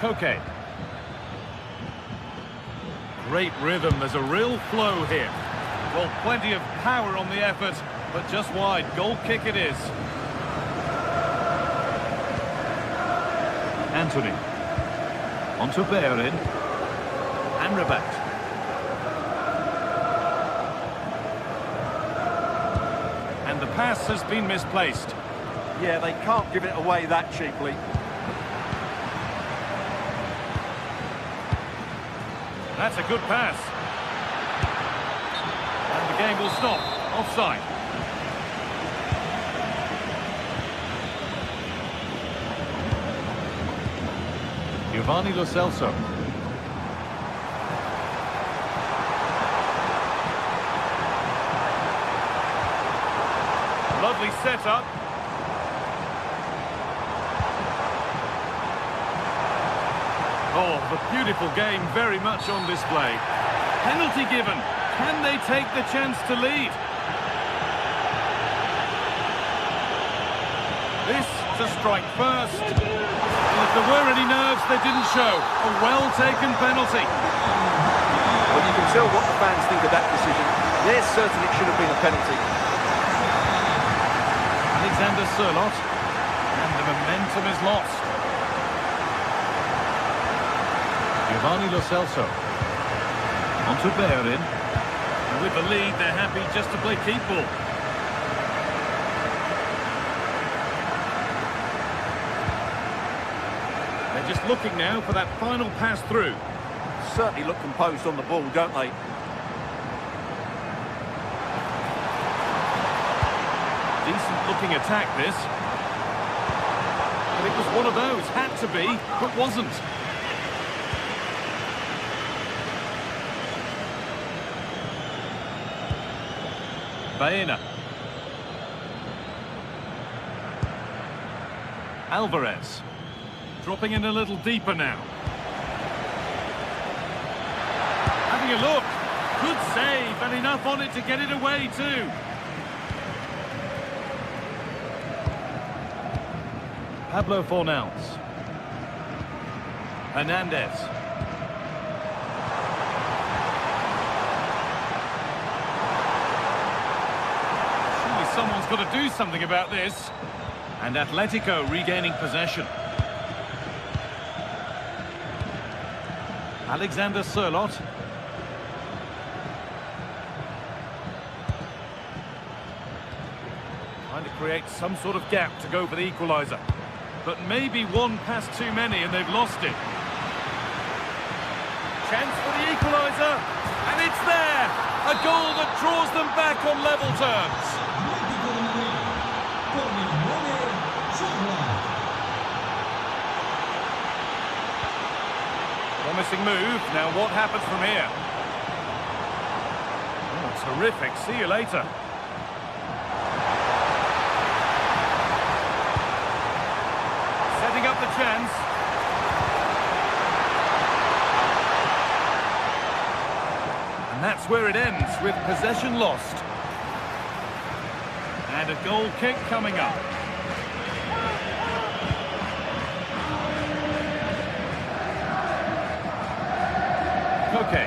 Koke. Great rhythm, there's a real flow here. Well, plenty of power on the effort, but just wide. Goal kick it is. Anthony. On to Bellerin. Amrabat. And the pass has been misplaced. Yeah, they can't give it away that cheaply. That's a good pass. And the game will stop. Offside. Giovanni Lo Celso. Lovely setup. Oh, the beautiful game very much on display. Penalty given. Can they take the chance to lead? This to strike first. And if there were any nerves, they didn't show. A well-taken penalty. Well, you can tell what the fans think of that decision. They're certain it should have been a penalty. Alexander Sørloth. And the momentum is lost. Giovanni Lo Celso. On to Bellerin. And with the lead, they're happy just to play keep ball. They're just looking now for that final pass through. Certainly look composed on the ball, don't they? Decent looking attack, this. But it was one of those. Had to be, but wasn't. Baena. Alvarez. Dropping in a little deeper now. Having a look. Good save, and enough on it to get it away too. Pablo Fornals. Hernandez. Someone's got to do something about this. And Atletico regaining possession. Alexander Sørloth. Trying to create some sort of gap to go for the equaliser. But maybe one pass too many and they've lost it. Chance for the equaliser. And it's there. A goal that draws them back on level terms. Promising move. Now what happens from here? Oh, terrific. See you later. Setting up the chance. And that's where it ends, with possession lost. And a goal kick coming up. Koke.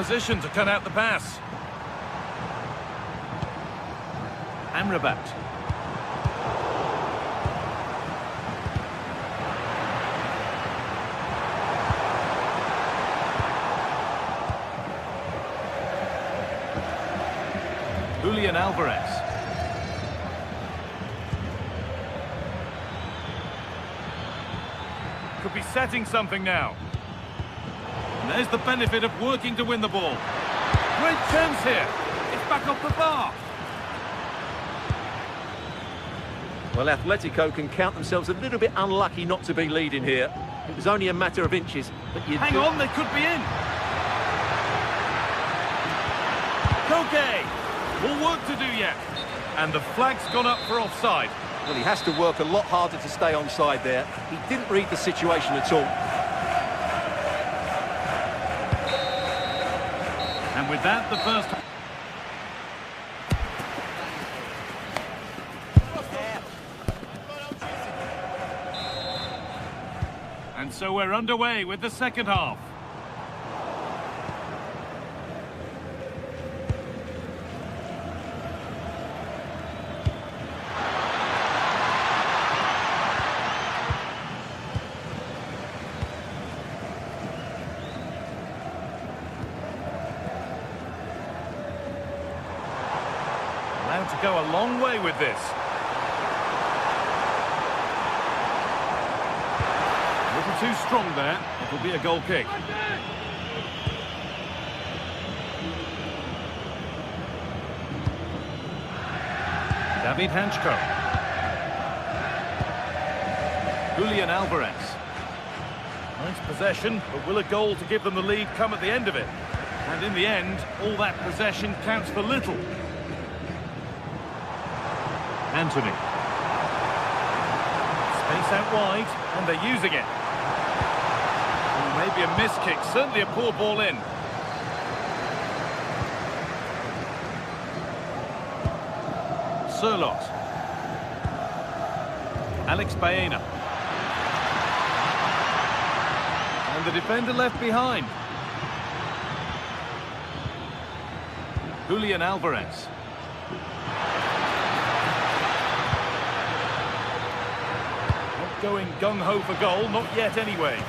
position to cut out the pass. Amrabat. Julian Alvarez. Could be setting something now. And there's the benefit of working to win the ball. Great chance here. It's back off the bar. Well, Atletico can count themselves a little bit unlucky not to be leading here. It was only a matter of inches, but you Hang on, they could be in. Koke. More work to do yet. And the flag's gone up for offside. Well, he has to work a lot harder to stay onside there. He didn't read the situation at all. And with that, the first... And so we're underway with the second half. Allowed to go a long way with this. A little too strong there. It'll be a goal kick. David Hanchko. Julian Alvarez. Nice possession, but will a goal to give them the lead come at the end of it? And in the end, all that possession counts for little. Anthony. Space out wide, and they're using it. Maybe a miss kick, certainly a poor ball in. Sirlot. Alex Baena. And the defender left behind. Julian Alvarez. Not going gung-ho for goal, not yet anyway.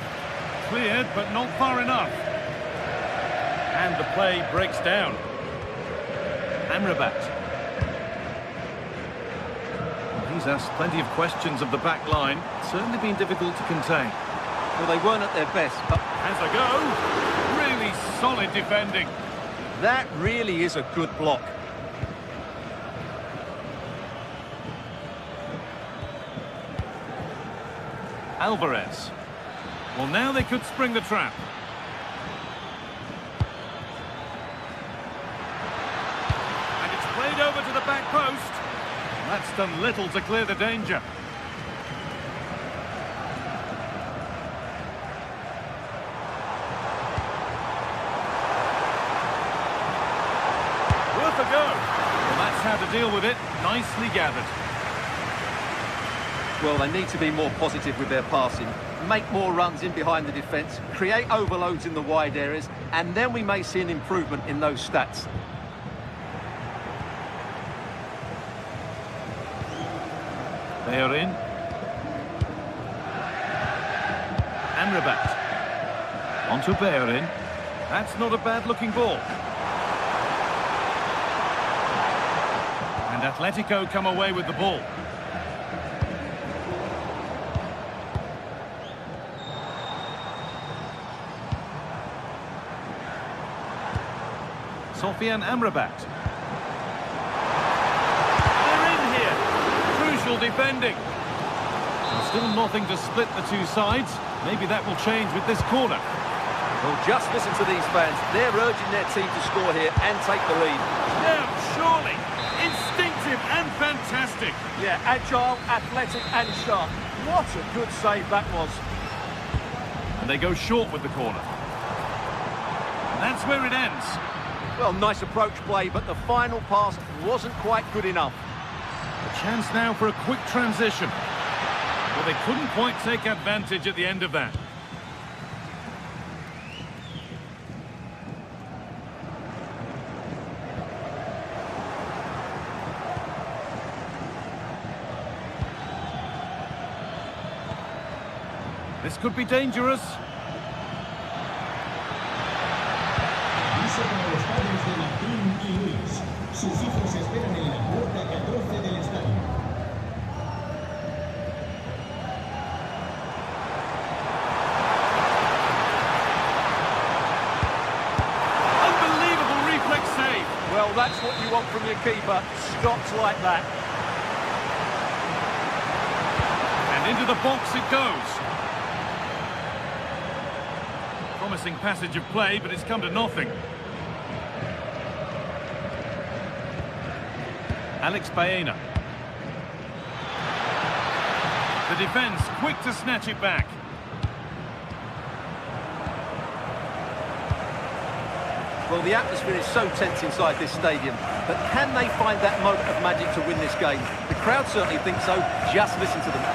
Cleared, but not far enough. And the play breaks down. Amrabat. He's asked plenty of questions of the back line. Certainly been difficult to contain. Well, they weren't at their best, but... Has a go. Really solid defending. That really is a good block. Alvarez. Well, now they could spring the trap. And it's played over to the back post. That's done little to clear the danger. Worth a go. Well, that's how to deal with it. Nicely gathered. Well, they need to be more positive with their passing. Make more runs in behind the defence, create overloads in the wide areas, and then we may see an improvement in those stats. They are in. Amrabat. On to Bellerin. That's not a bad-looking ball. And Atletico come away with the ball. Sofian Amrabat. They're in here. Crucial defending. And still nothing to split the two sides. Maybe that will change with this corner. Well, just listen to these fans. They're urging their team to score here and take the lead. Yeah, surely. Instinctive and fantastic. Yeah, agile, athletic and sharp. What a good save that was. And they go short with the corner. And that's where it ends. Well, nice approach play, but the final pass wasn't quite good enough. A chance now for a quick transition. Well, they couldn't quite take advantage at the end of that. This could be dangerous. Dice para los padres de Martín y Luis. Sus hijos esperan en la puerta 14 del estadio. Unbelievable reflex save. Well, that's what you want from your keeper. Stops like that. And into the box it goes. Promising passage of play, but it's come to nothing. Alex Baena. The defence quick to snatch it back. Well, the atmosphere is so tense inside this stadium, but can they find that moment of magic to win this game? The crowd certainly think so. Just listen to them.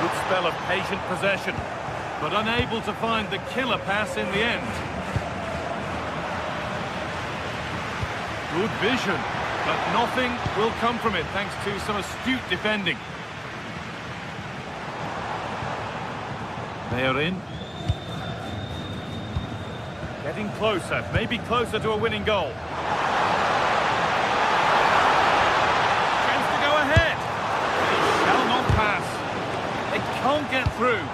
Good spell of patient possession, but unable to find the killer pass in the end. Good vision, but nothing will come from it thanks to some astute defending. They are in. Getting closer, maybe closer to a winning goal. Chance to go ahead. He shall not pass. They can't get through.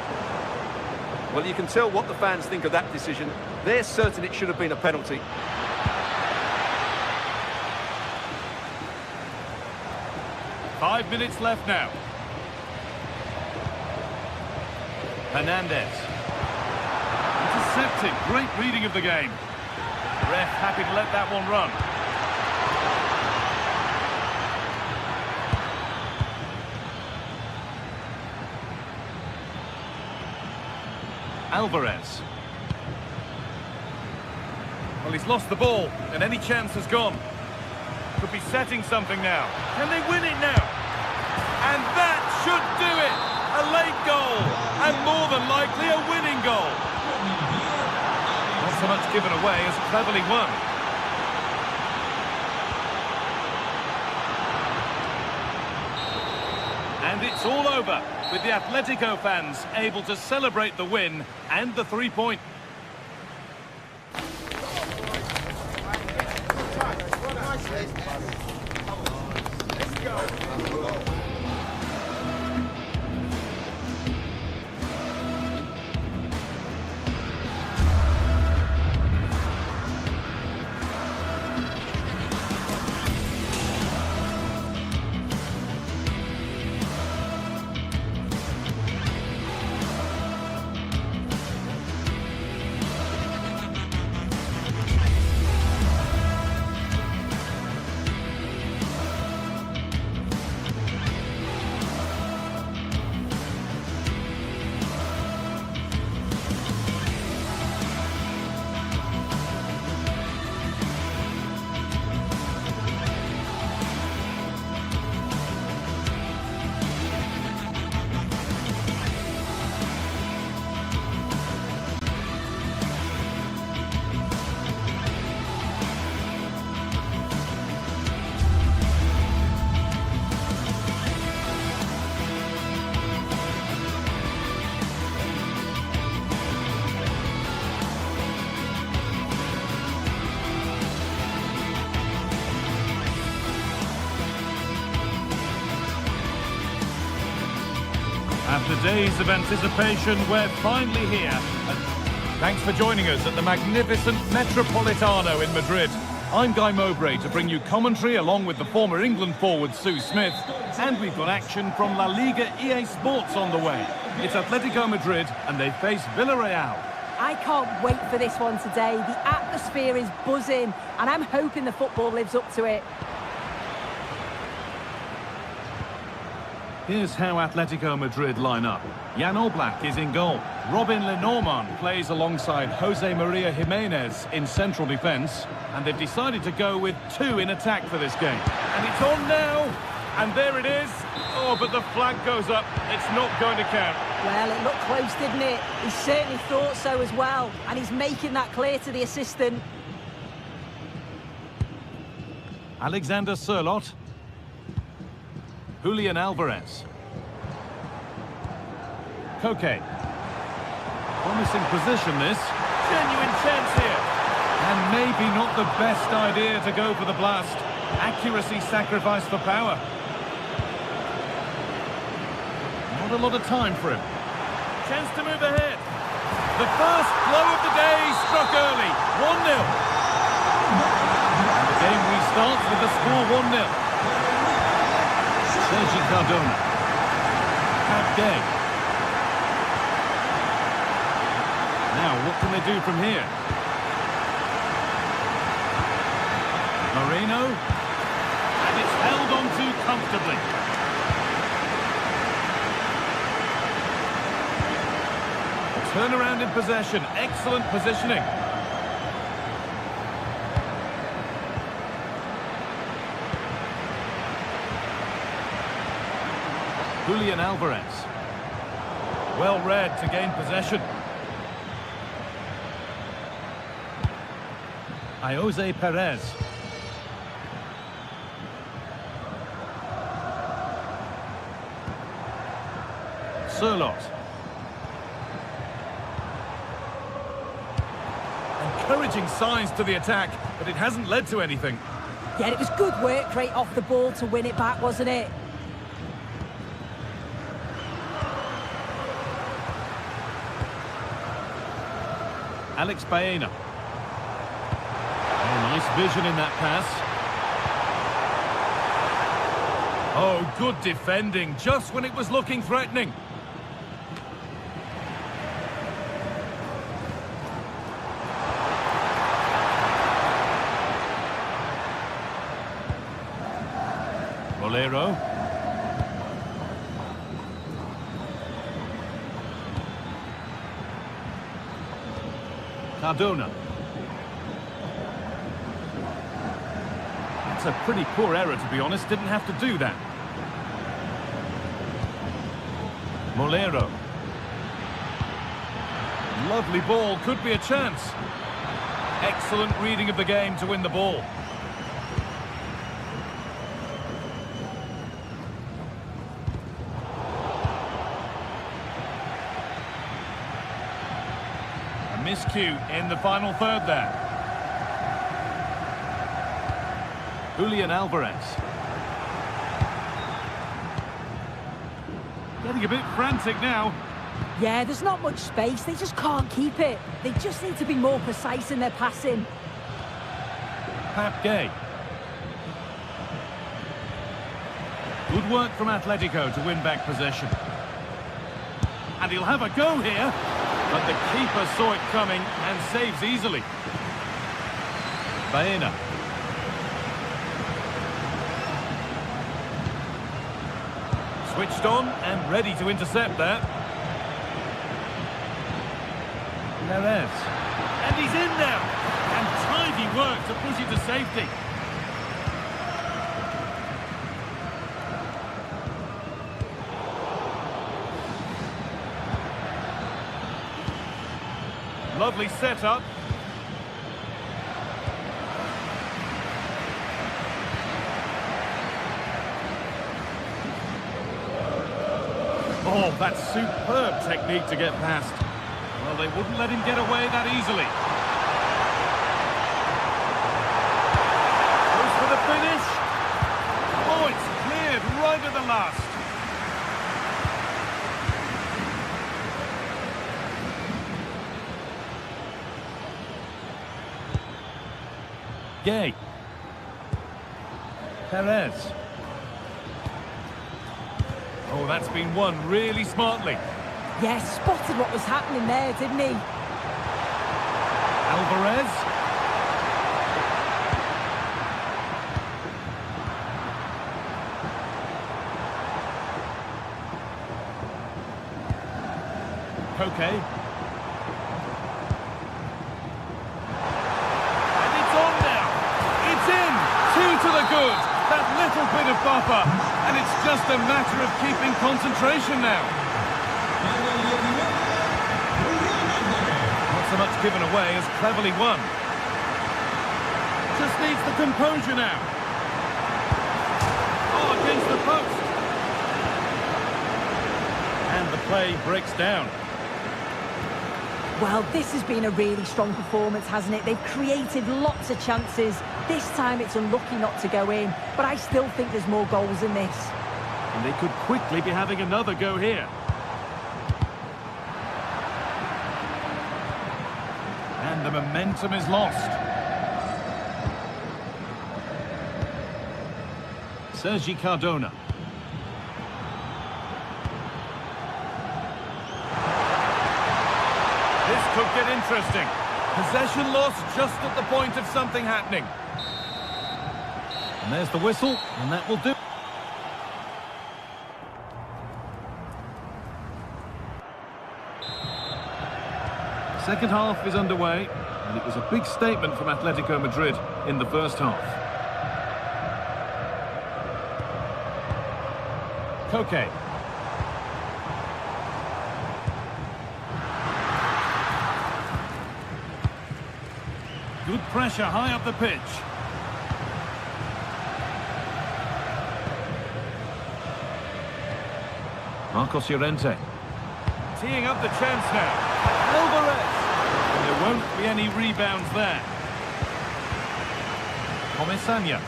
Well, you can tell what the fans think of that decision. They're certain it should have been a penalty. Five minutes left now. Hernandez. Intercepted. Great reading of the game. Ref happy to let that one run. Alvarez. Well, he's lost the ball, and any chance has gone. Could be setting something now. Can they win it now? And that should do it! A late goal, and more than likely a winning goal. Not so much given away as cleverly won. And it's all over, with the Atletico fans able to celebrate the win and the 3-point. After days of anticipation, we're finally here. And thanks for joining us at the magnificent Metropolitano in Madrid. I'm Guy Mowbray to bring you commentary along with the former England forward Sue Smith. And we've got action from La Liga GTSports on the way. It's Atletico Madrid and they face Villarreal. I can't wait for this one today. The atmosphere is buzzing and I'm hoping the football lives up to it. Here's how Atletico Madrid line up. Jan Oblak is in goal. Robin Lenormand plays alongside Jose Maria Jimenez in central defence. And they've decided to go with two in attack for this game. And it's on now. And there it is. Oh, but the flag goes up. It's not going to count. Well, it looked close, didn't it? He certainly thought so as well. And he's making that clear to the assistant. Alexander Sørloth. Julian Alvarez. Koke. Promising position, this. Genuine chance here. And maybe not the best idea to go for the blast. Accuracy sacrificed for power. Not a lot of time for him. Chance to move ahead. The first blow of the day struck early. 1-0. And the game restarts with the score 1-0. Sergi Cardona. Gay. Now, what can they do from here? Moreno. And it's held on to comfortably. Turnaround in possession. Excellent positioning. Julian Alvarez. Well read to gain possession. Jose Perez. Surlot. Encouraging signs to the attack, but it hasn't led to anything. Yeah, it was good work right off the ball to win it back, wasn't it? Alex Baena. Oh, nice vision in that pass. Oh, good defending, just when it was looking threatening. Bolero. Cardona. That's a pretty poor error, to be honest. Didn't have to do that. Molero. Lovely ball. Could be a chance. Excellent reading of the game to win the ball. Miscue in the final third there. Julian Alvarez. Getting a bit frantic now. Yeah, there's not much space. They just can't keep it. They just need to be more precise in their passing. Pap Gay. Good work from Atletico to win back possession. And he'll have a go here. But the keeper saw it coming and saves easily. Baena. Switched on and ready to intercept there. Perez. And he's in now. And tidy work to push it to safety. Lovely setup. Oh, that's superb technique to get past. Well, they wouldn't let him get away that easily. Goes for the finish. Oh, it's cleared right at the last. Gay. Perez. Oh, that's been won really smartly. Yeah, spotted what was happening there, didn't he? Alvarez. Koke. To the good, that little bit of buffer, and it's just a matter of keeping concentration now. Not so much given away as cleverly won. Just needs the composure now. Oh, against the post. And the play breaks down. Well, this has been a really strong performance, hasn't it? They've created lots of chances. This time it's unlucky not to go in, but I still think there's more goals in this. And they could quickly be having another go here. And the momentum is lost. Sergi Cardona. This could get interesting. Possession lost just at the point of something happening. And there's the whistle, and that will do. Second half is underway, and it was a big statement from Atletico Madrid in the first half. Koke. Good pressure high up the pitch. Marcos Llorente. Teeing up the chance now. Alvarez. And there won't be any rebounds there. Comesaña.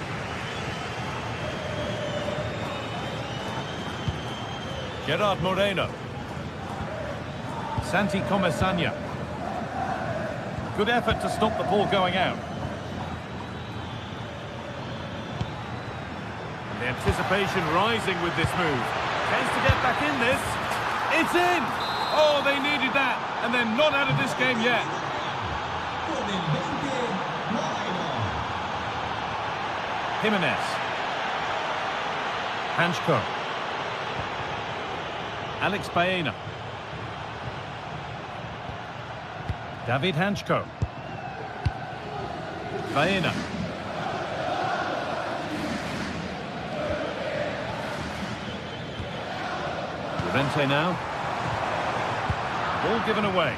Gerard Moreno. Santi Comesaña. Good effort to stop the ball going out. The anticipation rising with this move. Chance to get back in this. It's in! Oh, they needed that, and they're not out of this game yet. Jimenez. Hanchko. Alex Baena. David Hanchko. Baena. Llorente now. Ball given away.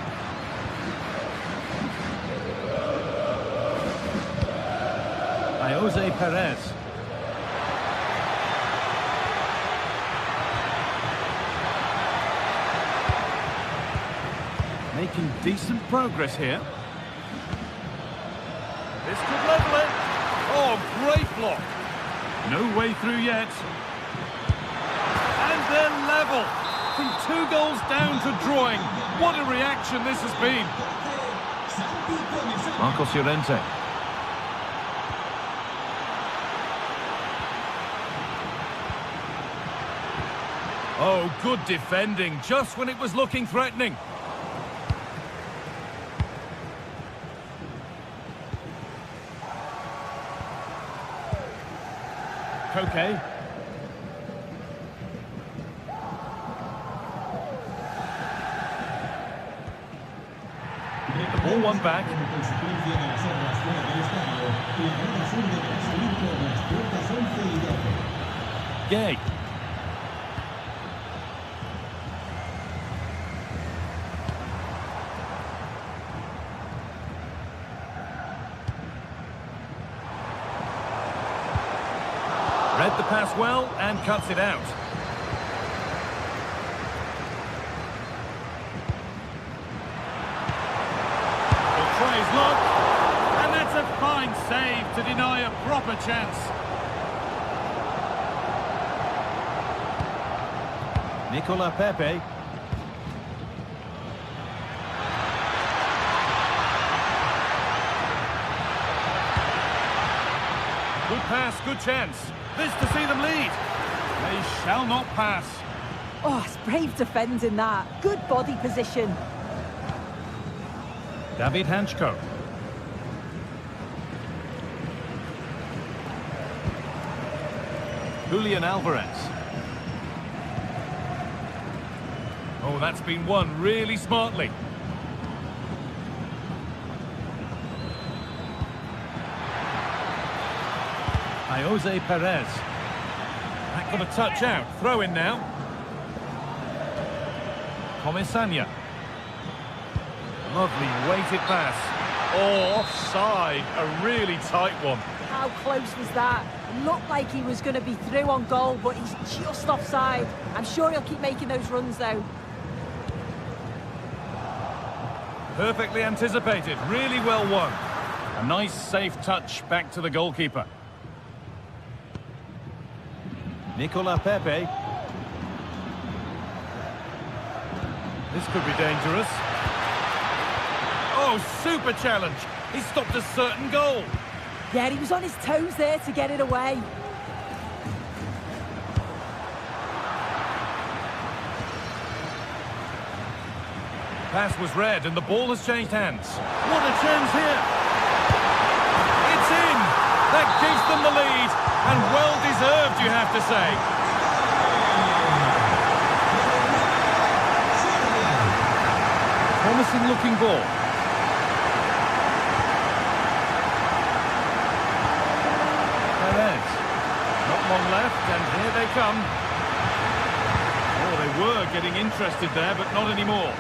By Jose Perez. Making decent progress here. This could level it. Oh, great block. No way through yet. And they're level. From 2 goals down to drawing. What a reaction this has been. Marcos Llorente. Oh, good defending, just when it was looking threatening. Koke. The ball won back. Gay. Read the pass well and cuts it out. He'll try his luck, and that's a fine save to deny a proper chance. Nicola Pepe. Good pass, good chance. This to see them lead. They shall not pass. Oh, it's brave defending that. Good body position. David Hanchko. Julian Alvarez. Oh, that's been won really smartly. By Jose Perez. That got a touch out. Throw in now. Comesaña. Lovely weighted pass. Oh, offside. A really tight one. How close was that? Looked like he was going to be through on goal, but he's just offside. I'm sure he'll keep making those runs, though. Perfectly anticipated, really well won. A nice, safe touch back to the goalkeeper. Nicola Pepe. This could be dangerous. Oh, super challenge. He stopped a certain goal. Yeah, he was on his toes there to get it away. Pass was read and the ball has changed hands. What a chance here. It's in. That gives them the lead. And well deserved, you have to say. Promising looking ball. Perez. Not long left, and here they come. Oh, they were getting interested there, but not anymore.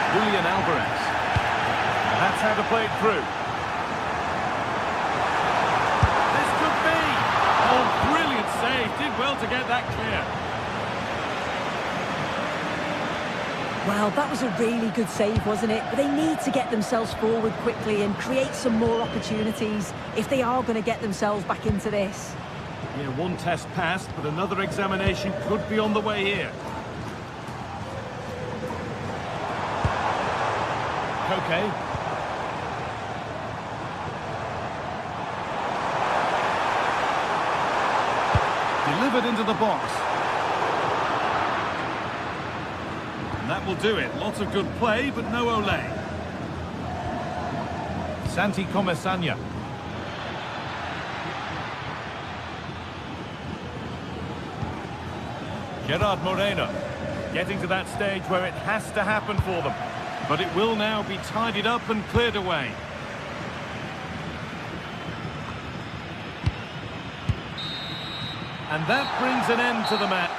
Julian Alvarez. That's how to play it through. This could be. Oh, brilliant save. Did well to get that clear. Well, that was a really good save, wasn't it? But they need to get themselves forward quickly and create some more opportunities if they are going to get themselves back into this. Yeah, one test passed, but another examination could be on the way here. Okay. Delivered into the box. And that will do it. Lots of good play, but no Olé. Santi Comesanya. Gerard Moreno. Getting to that stage where it has to happen for them. But it will now be tidied up and cleared away. And that brings an end to the match.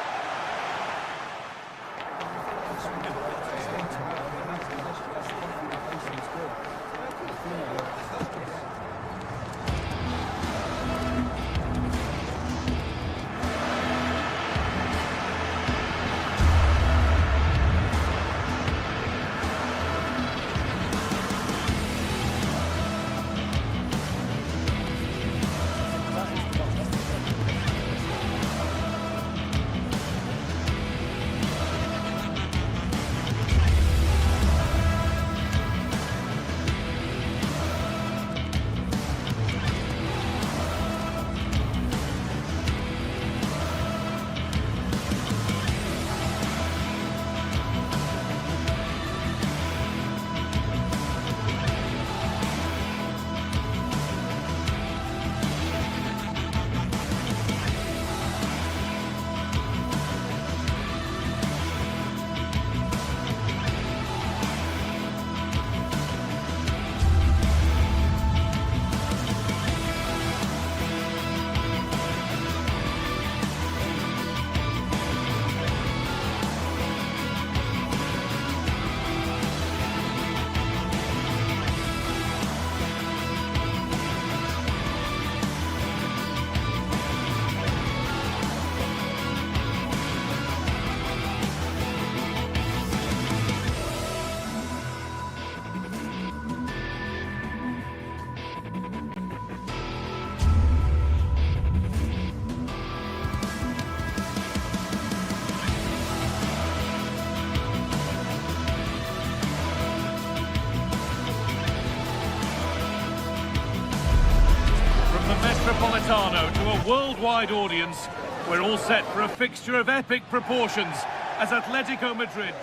Metropolitano to a worldwide audience. We're all set for a fixture of epic proportions as Atletico Madrid.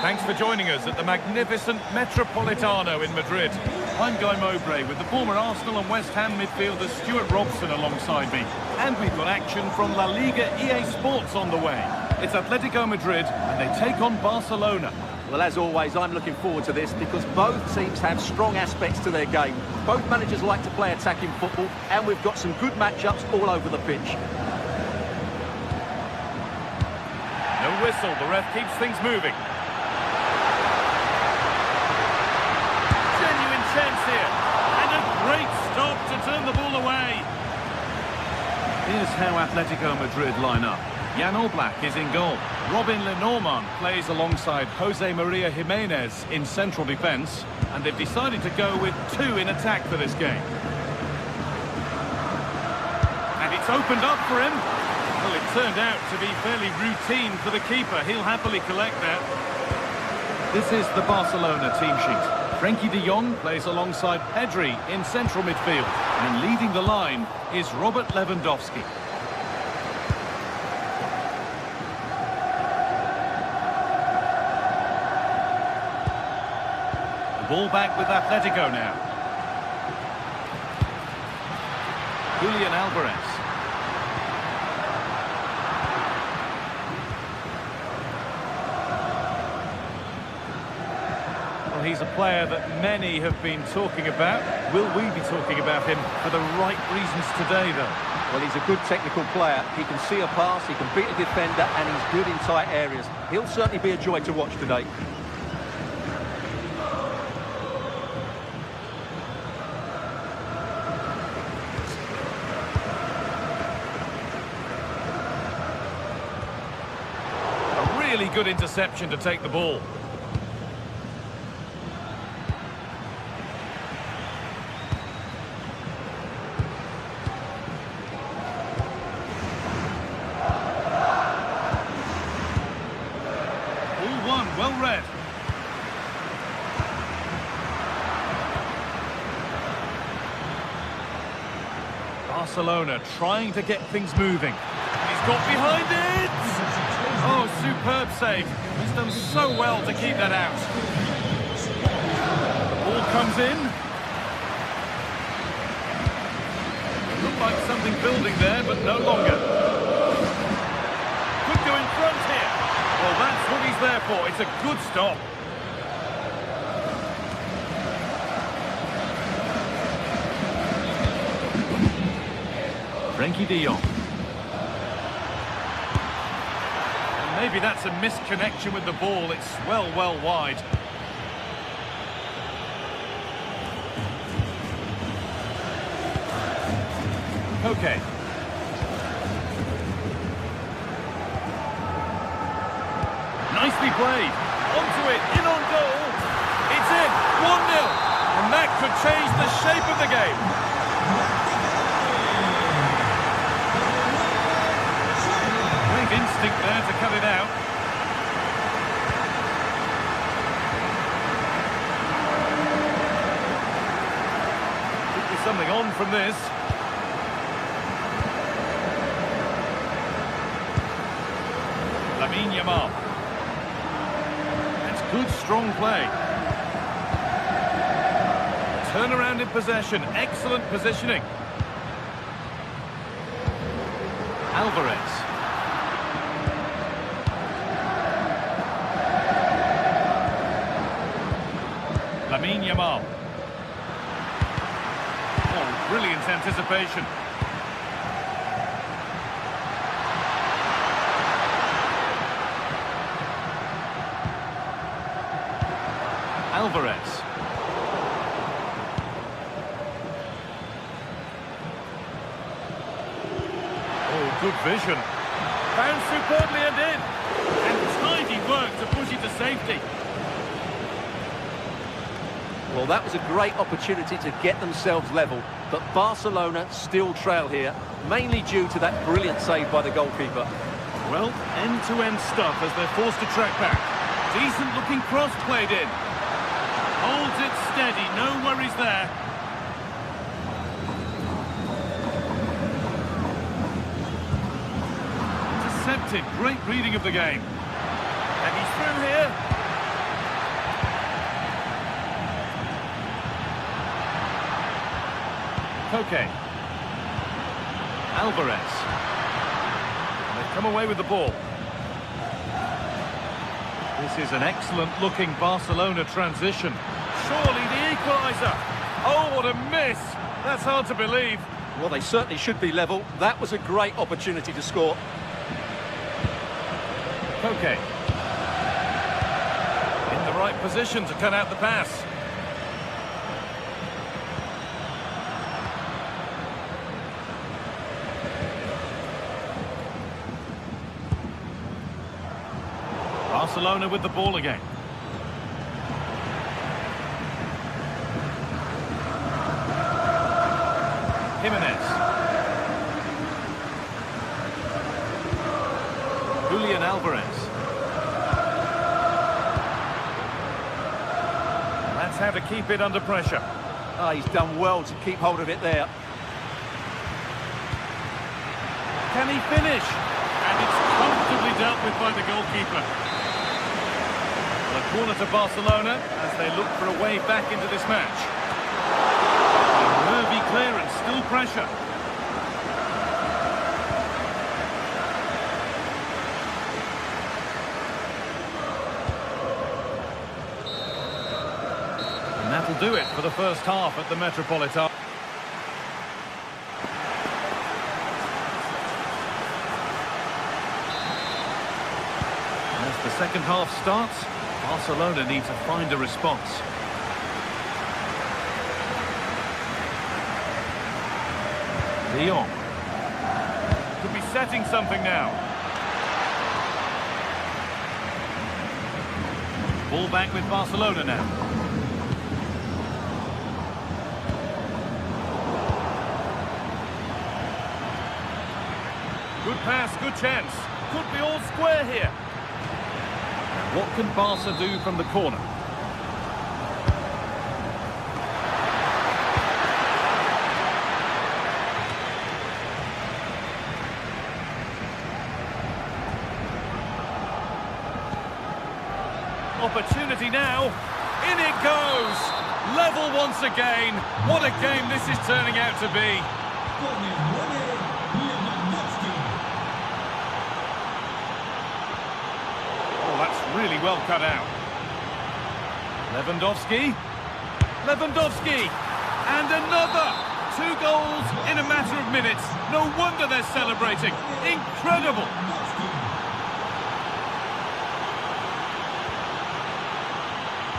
Thanks for joining us at the magnificent Metropolitano in Madrid. I'm Guy Mowbray with the former Arsenal and West Ham midfielder Stuart Robson alongside me. And we've got action from La Liga GTSports on the way. It's Atletico Madrid and they take on Barcelona. Well, as always, I'm looking forward to this because both teams have strong aspects to their game. Both managers like to play attacking football, and we've got some good matchups all over the pitch. No whistle, the ref keeps things moving. Genuine chance here, and a great stop to turn the ball away. Here's how Atletico Madrid line up. Jan Oblak is in goal. Robin Lenormand plays alongside Jose Maria Jimenez in central defence, and they've decided to go with two in attack for this game. And it's opened up for him. Well, it turned out to be fairly routine for the keeper. He'll happily collect that. This is the Barcelona team sheet. Frenkie de Jong plays alongside Pedri in central midfield, and leading the line is Robert Lewandowski. Ball back with Atletico now. Julian Alvarez. Well, he's a player that many have been talking about. Will we be talking about him for the right reasons today, though? Well, he's a good technical player. He can see a pass, he can beat a defender, and he's good in tight areas. He'll certainly be a joy to watch today. Really good interception to take the ball. Ball one, well read. Barcelona trying to get things moving. He's got behind it! Oh, superb save. He's done so well to keep that out. The ball comes in. Looked like something building there, but no longer. Could go in front here. Well, that's what he's there for. It's a good stop. Frenkie de Jong. Maybe that's a misconnection with the ball. It's well wide. Okay. Nicely played. Onto it, in on goal. It's in, 1-0. And that could change the shape of the game. Instinct there to cut it out. Could be something on from this. Lamine Yamal. That's good, strong play. Turnaround in possession, excellent positioning. Alvarez. Lamine Yamal. Oh, brilliant anticipation. Alvarez. Oh, good vision. Found superbly and in. And tidy work to push it to safety. Well, that was a great opportunity to get themselves level, but Barcelona still trail here, mainly due to that brilliant save by the goalkeeper. Well, end-to-end stuff as they're forced to track back. Decent-looking cross played in. Holds it steady, no worries there. Intercepted, great reading of the game. And he's through here. Koke. Alvarez. And they've come away with the ball. This is an excellent-looking Barcelona transition. Surely the equaliser. Oh, what a miss. That's hard to believe. Well, they certainly should be level. That was a great opportunity to score. Koke. In the right position to cut out the pass. Barcelona with the ball again. Jimenez. Julian Alvarez. That's how to keep it under pressure. Ah, he's done well to keep hold of it there. Can he finish? And it's comfortably dealt with by the goalkeeper. Well, a corner to Barcelona as they look for a way back into this match. A nervy clearance, still pressure. And that'll do it for the first half at the Metropolitano. As the second half starts, Barcelona need to find a response. De Jong. Could be setting something now. Ball back with Barcelona now. Good pass, good chance. Could be all square here. What can Barca do from the corner? Opportunity now. In it goes. Level once again. What a game this is turning out to be. Oh, that's really well cut out. Lewandowski. Lewandowski. And another. 2 goals in a matter of minutes. No wonder they're celebrating. Incredible.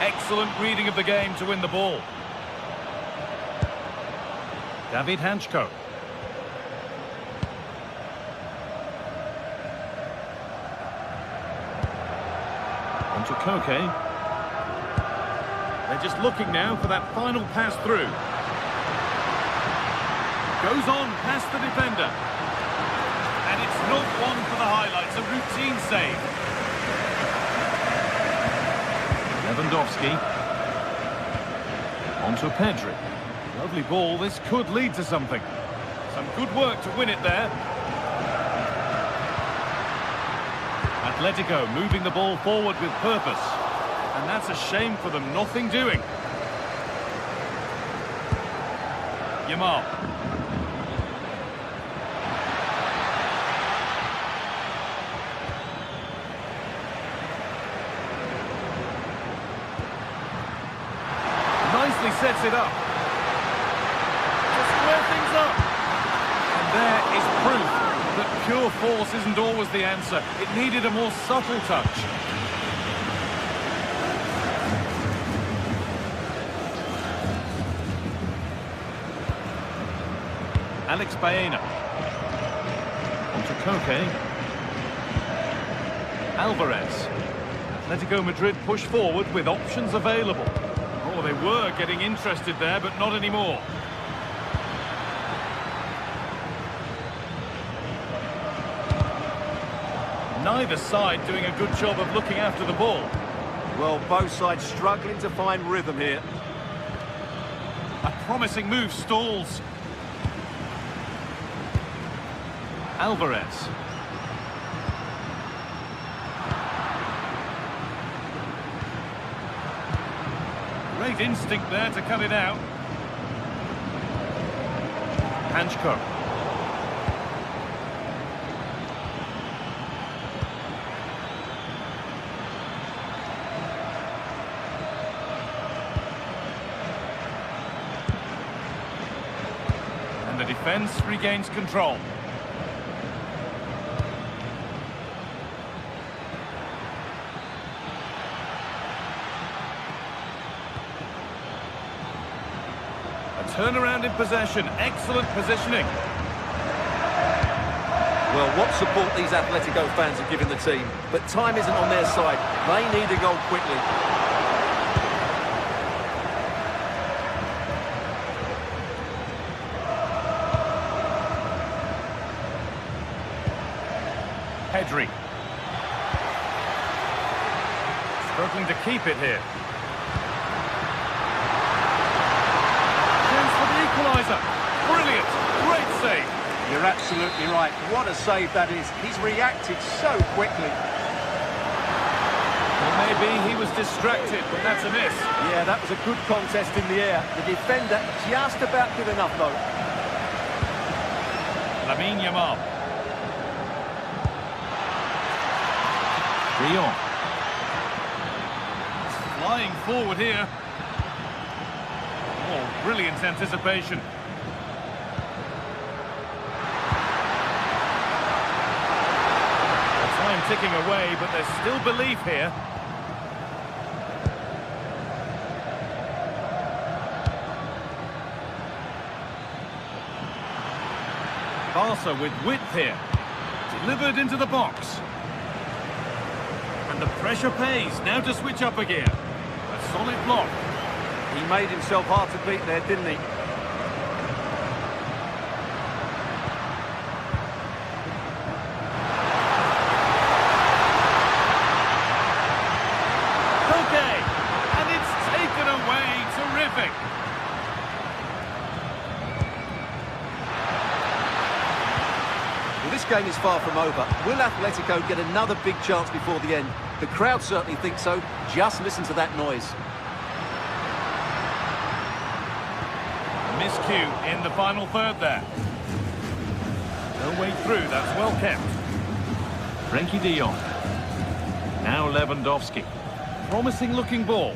Excellent reading of the game to win the ball. David Hanchko. On to Koke. They're just looking now for that final pass through. Goes on past the defender. And it's not one for the highlights, a routine save. Lewandowski. On to Pedri. Lovely ball, this could lead to something. Some good work to win it there. Atletico moving the ball forward with purpose. And that's a shame for them, nothing doing. Yamal. Nicely sets it up. To square things up. And there is proof that pure force isn't always the answer. It needed a more subtle touch. Alex Baena. On to Koke. Alvarez. Atletico Madrid push forward with options available. Oh, they were getting interested there, but not anymore. Neither side doing a good job of looking after the ball. Well, both sides struggling to find rhythm here. A promising move stalls. Alvarez. Great instinct there to cut it out. Hanchko. And the defence regains control. Turnaround in possession, excellent positioning. Well, what support these Atletico fans are giving the team. But time isn't on their side. They need a goal quickly. Pedri. Struggling to keep it here. Chance for the equaliser. Brilliant. Great save. You're absolutely right. What a save that is. He's reacted so quickly. Well, maybe he was distracted, but that's a miss. Yeah, that was a good contest in the air. The defender just about good enough, though. Lamine Yamal. De Jong. Flying forward here. Oh, brilliant anticipation. Time ticking away, but there's still belief here. Barca with width here. Delivered into the box. And the pressure pays. Now to switch up a gear. A solid block. He made himself hard to beat there, didn't he? Okay, and it's taken away. Terrific. Well, this game is far from over. Will Atletico get another big chance before the end? The crowd certainly think so. Just listen to that noise. Miscue in the final third there. No way through, that's well kept. Frenkie de Jong. Now Lewandowski. Promising looking ball.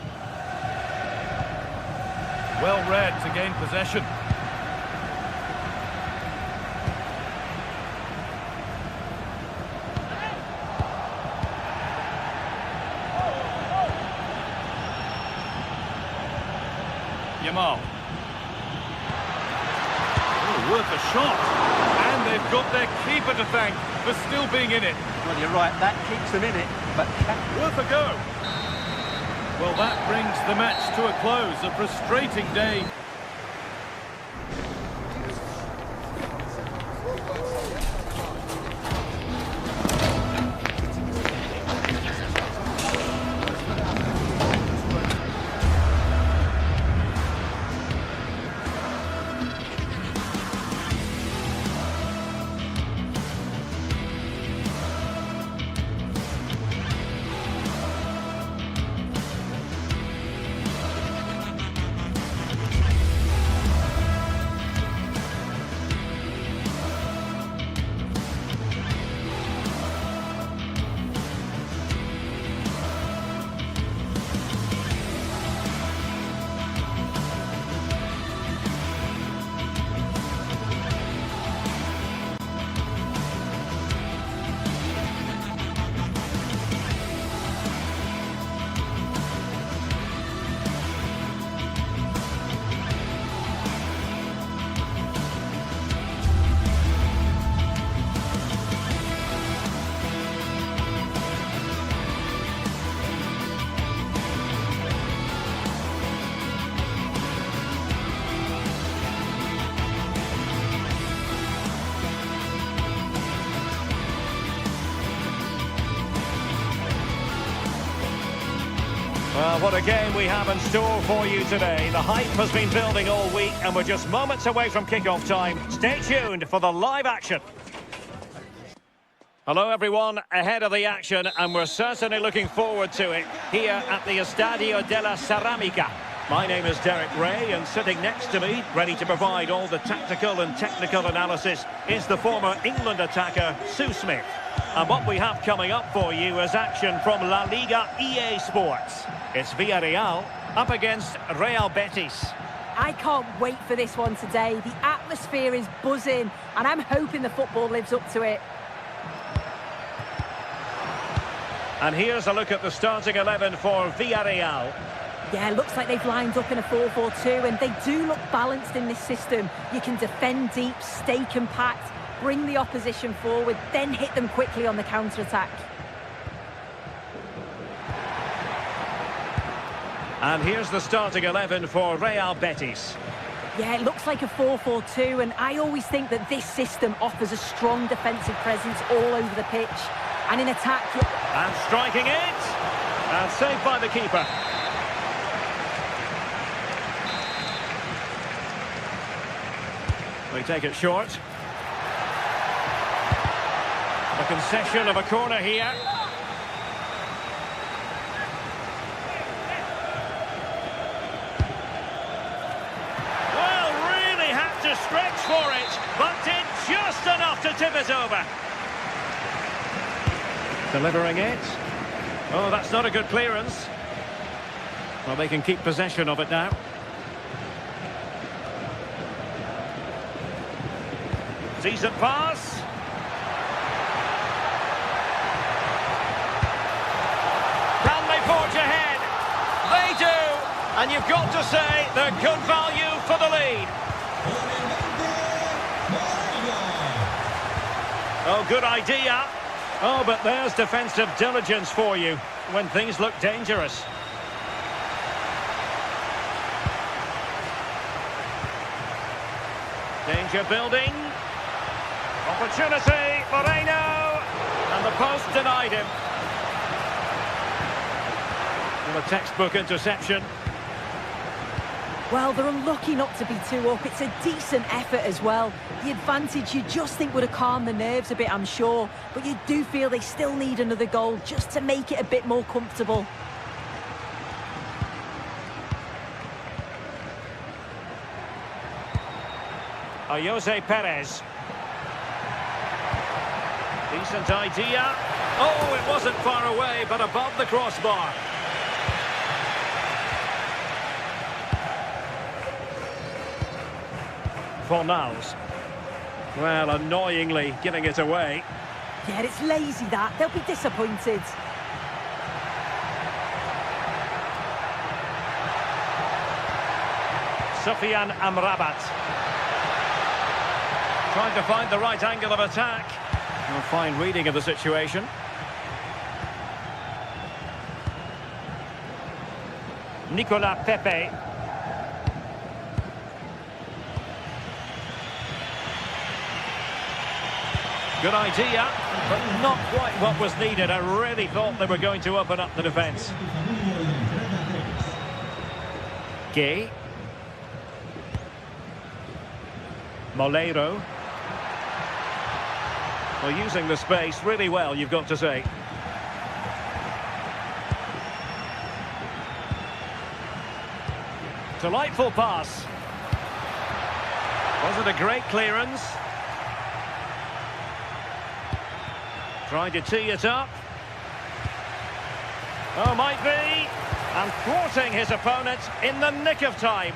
Well read to gain possession. Yamal. Oh, worth a shot. And they've got their keeper to thank for still being in it. Well, you're right, that keeps them in it, but Worth a go. Well, that brings the match to a close. A frustrating day. Well, what a game we have in store for you today. The hype has been building all week and we're just moments away from kickoff time. Stay tuned for the live action. Hello everyone, ahead of the action, and we're certainly looking forward to it here at the Estadio de la Ceramica. My name is Derek Ray, and sitting next to me, ready to provide all the tactical and technical analysis, is the former England attacker, Sue Smith. And what we have coming up for you is action from La Liga EA Sports. It's Villarreal up against Real Betis. I can't wait for this one today. The atmosphere is buzzing, and I'm hoping the football lives up to it. And here's a look at the starting 11 for Villarreal. Yeah, looks like they've lined up in a 4-4-2, and they do look balanced in this system. You can defend deep, stay compact, bring the opposition forward, then hit them quickly on the counter-attack. And here's the starting 11 for Real Betis. Yeah, it looks like a 4-4-2, and I always think that this system offers a strong defensive presence all over the pitch. And in attack... And striking it! And saved by the keeper. They take it short. The concession of a corner here. Well, really had to stretch for it, but did just enough to tip it over. Delivering it. Oh, that's not a good clearance. Well, they can keep possession of it now. Decent pass. Can they forge ahead? They do. And you've got to say they're good value for the lead. Oh, good idea. Oh, but there's defensive diligence for you when things look dangerous. Danger building. Opportunity, Moreno, and the post denied him. And a textbook interception. Well, they're unlucky not to be 2 up. It's a decent effort as well. The advantage you just think would have calmed the nerves a bit, I'm sure. But you do feel they still need another goal just to make it a bit more comfortable. Jose Perez. Decent idea. Oh, it wasn't far away, but above the crossbar. Fornals. Well, annoyingly giving it away. Yeah, it's lazy that. They'll be disappointed. Sufyan Amrabat. Trying to find the right angle of attack. A fine reading of the situation. Nicolas Pepe. Good idea, but not quite what was needed. I really thought they were going to open up the defence. Gay. Molero. Well, using the space really well, you've got to say. Delightful pass. Was it a great clearance? Trying to tee it up. Oh, might be. And thwarting his opponent in the nick of time.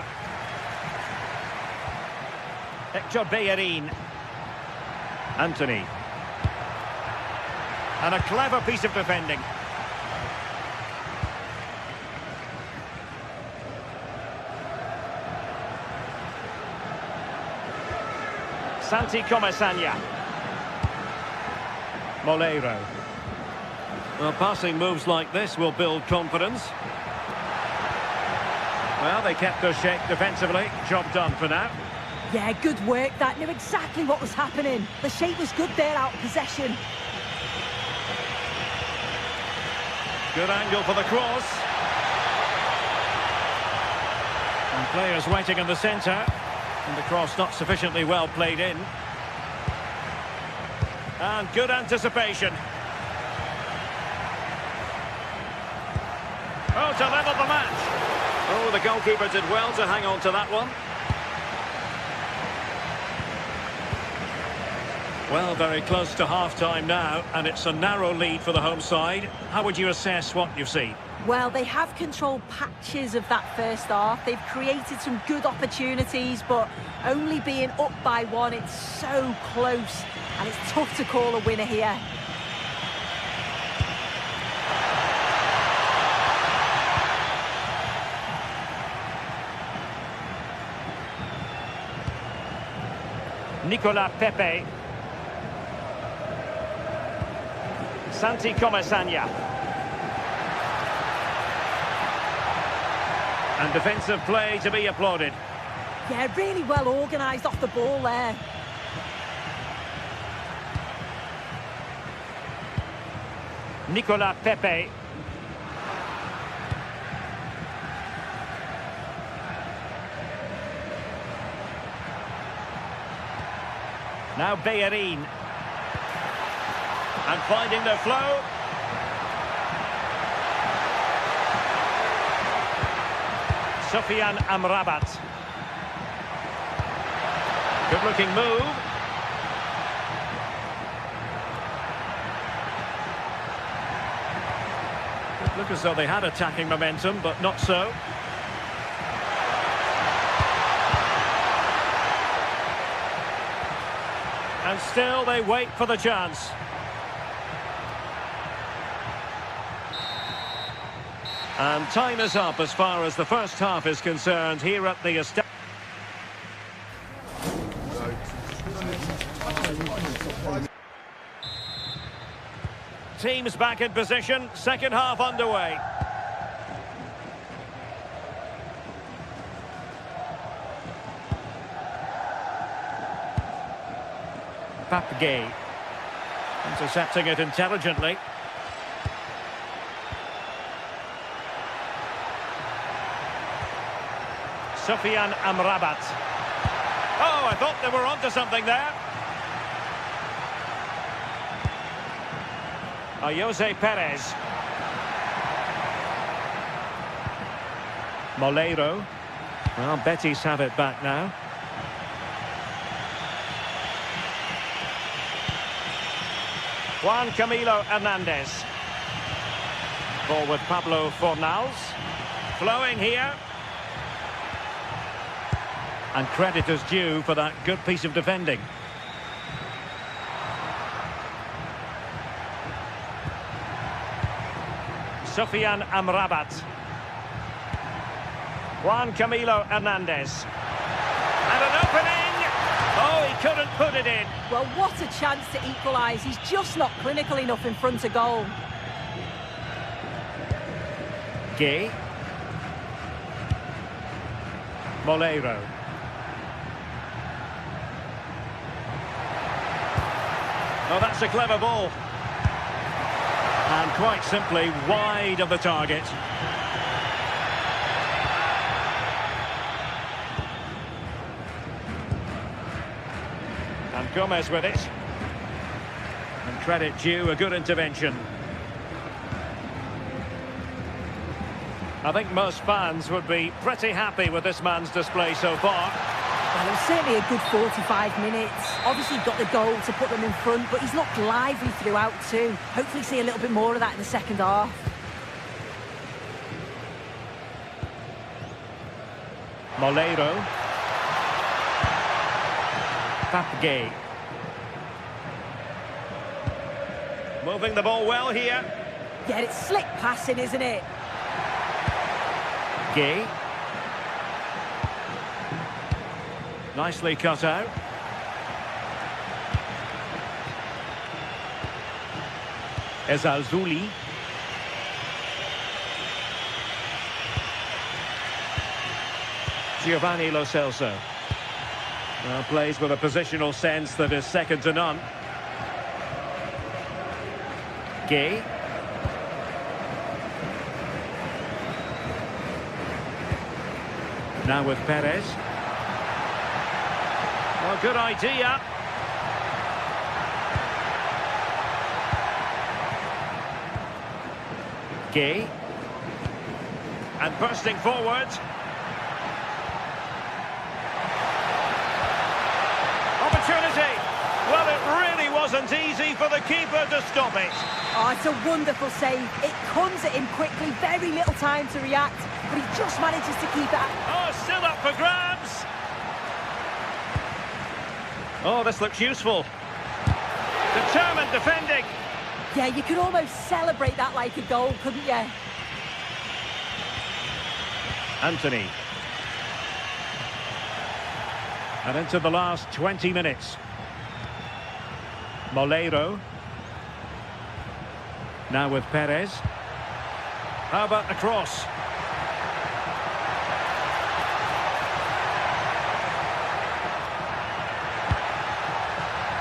Hector Bellerin. Anthony. And a clever piece of defending. Santi Comesaña. Molero. Well, passing moves like this will build confidence. Well, they kept their shape defensively. Job done for now. Yeah, good work. That knew exactly what was happening. The shape was good there out of possession. Good angle for the cross. And players waiting in the centre. And the cross not sufficiently well played in. And good anticipation. Oh, to level the match. Oh, the goalkeeper did well to hang on to that one. Well, very close to half-time now, and it's a narrow lead for the home side. How would you assess what you've seen? Well, they have controlled patches of that first half. They've created some good opportunities, but only being up by 1, it's so close, and it's tough to call a winner here. Nicolas Pepe. Santi Comesaña. And defensive play to be applauded. Yeah, really well organised off the ball there. Nicolas Pepe. Now Bellerin. And finding the flow. Sofiane Amrabat. Good looking move. It looked as though they had attacking momentum, but not so. And still they wait for the chance. And time is up as far as the first half is concerned here at the estate. Teams back in position, second half underway. Papgay intercepting it intelligently. Sofiane Amrabat. Oh, I thought they were onto something there. Jose Perez. Moleiro. Well, Betis have it back now. Juan Camilo Hernandez. Ball with Pablo Fornals. Flowing here. And credit is due for that good piece of defending. Sofiane Amrabat. Juan Camilo Hernandez. And an opening! Oh, he couldn't put it in. Well, what a chance to equalise. He's just not clinical enough in front of goal. Gay. Moleiro. Oh, that's a clever ball. And quite simply wide of the target. And Gomez with it. And credit due, a good intervention. I think most fans would be pretty happy with this man's display so far. Well, it was certainly a good 45 minutes. Obviously got the goal to put them in front, but he's looked lively throughout too. Hopefully see a little bit more of that in the second half. Moleiro. Papgay. Moving the ball well here. Yeah, it's slick passing, isn't it? Gay. Nicely cut out. Ezalzouli. Giovanni Lo Celso. Well, plays with a positional sense that is second to none. Gay. Now with Perez. Well, good idea. Gay. And bursting forward. Opportunity. Well, it really wasn't easy for the keeper to stop it. Oh, it's a wonderful save. It comes at him quickly, very little time to react, but he just manages to keep it out. Oh, still up for grabs. Oh, this looks useful. Determined defending. Yeah, you could almost celebrate that like a goal, couldn't you? Anthony. And into the last 20 minutes. Moleiro. Now with Perez. How about the cross?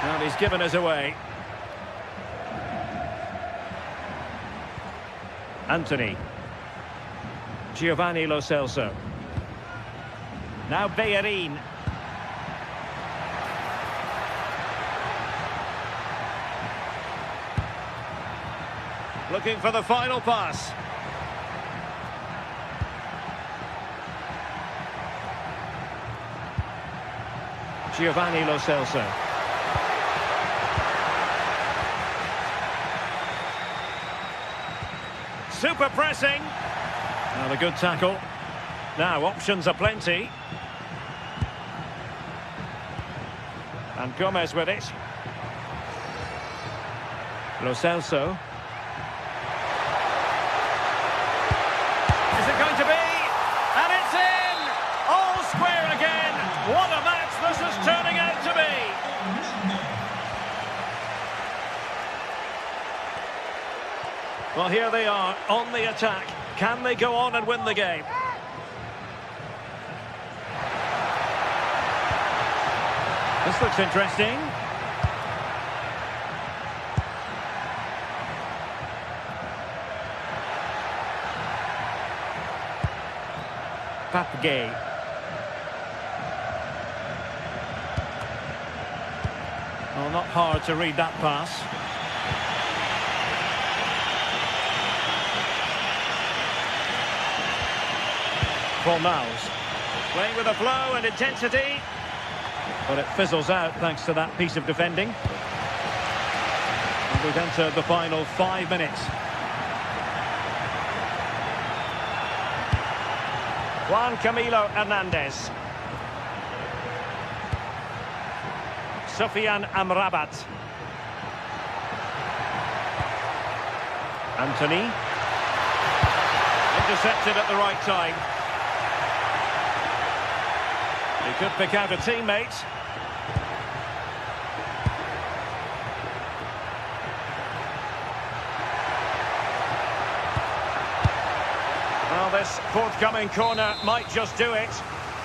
And he's given us away. Anthony. Giovanni Lo Celso. Now Bellerin. Looking for the final pass. Giovanni Lo Celso. Super pressing. Now a good tackle. Now options are plenty. And Gomez with it. Lo Celso. Is it going to be? And it's in! All square again. What a match this is turning out to be. Well, here they are on the attack. Can they go on and win the game? This looks interesting. Papgay. Well, not hard to read that pass. Fornals. Playing with a flow and intensity. But it fizzles out thanks to that piece of defending. And we've entered the final 5 minutes. Juan Camilo Hernandez. Sofian Amrabat. Anthony. Intercepted at the right time. He could pick out a teammate. Well, this forthcoming corner might just do it.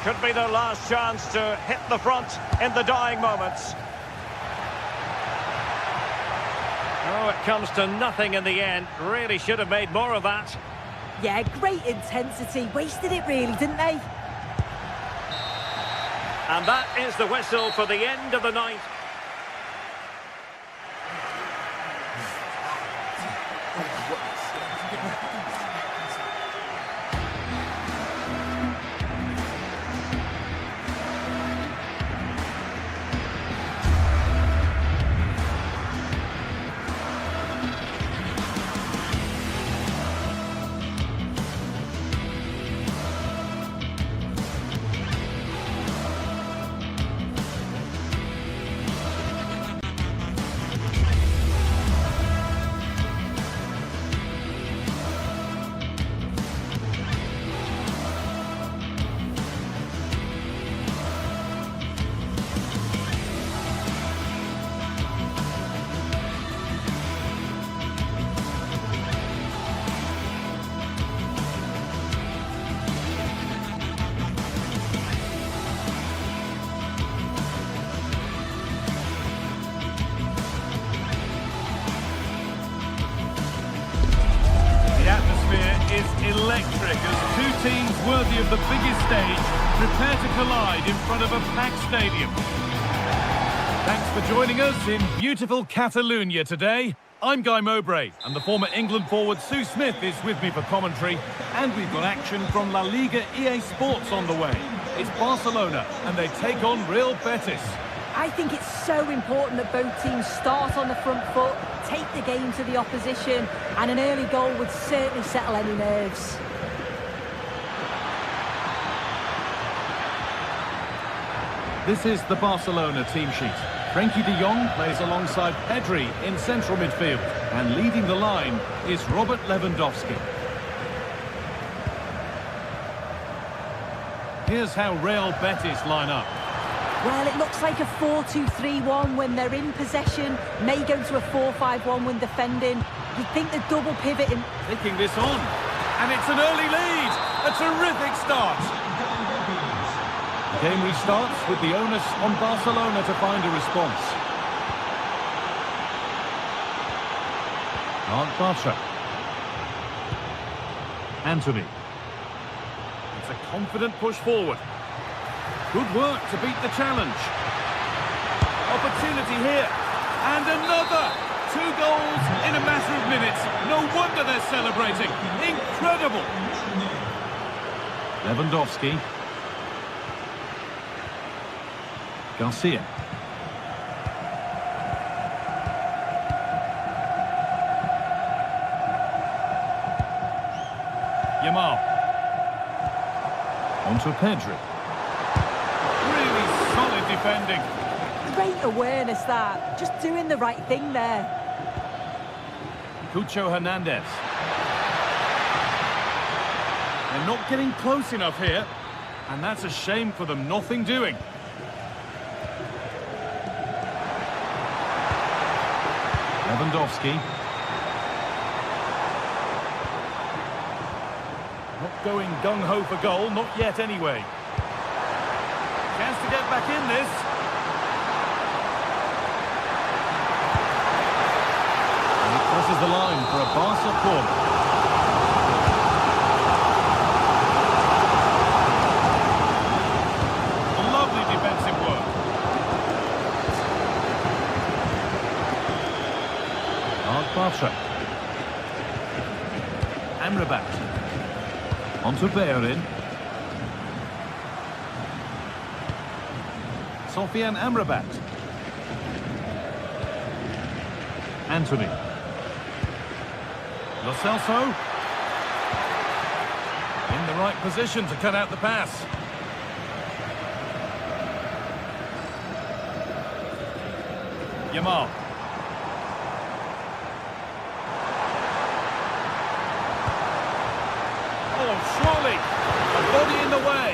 Could be their last chance to hit the front in the dying moments. Oh, it comes to nothing in the end. Really should have made more of that. Yeah, great intensity. Wasted it really, didn't they? And that is the whistle for the end of the ninth. Is electric as two teams worthy of the biggest stage prepare to collide in front of a packed stadium. Thanks for joining us in beautiful Catalonia today. I'm Guy Mowbray, and the former England forward Sue Smith is with me for commentary. And we've got action from La Liga GTSports on the way. It's Barcelona, and they take on Real Betis. I think it's so important that both teams start on the front foot, take the game to the opposition, and an early goal would certainly settle any nerves. This is the Barcelona team sheet. Frenkie de Jong plays alongside Pedri in central midfield, and leading the line is Robert Lewandowski. Here's how Real Betis line up. Well, it looks like a 4-2-3-1 when they're in possession, may go to a 4-5-1 when defending. You'd think the double pivot in... Taking this on. And it's an early lead. A terrific start. The game restarts with the onus on Barcelona to find a response. Marc Bartra. Anthony. It's a confident push forward. Good work to beat the challenge. Opportunity here. And another. 2 goals in a matter of minutes. No wonder they're celebrating. Incredible. Lewandowski. Garcia. Yamal. On to Pedri. Really solid defending. Great awareness, that. Just doing the right thing there. Cucho Hernandez. They're not getting close enough here. And that's a shame for them. Nothing doing. Lewandowski. Not going gung-ho for goal, not yet anyway. Chance to get back in this. And he crosses the line for a Barca corner. Lovely defensive work. Marc Bartra. Amrabat. On to Bellerin. Sofian Amrabat. Anthony. Lo Celso. In the right position to cut out the pass. Yamal. Surely, a body in the way.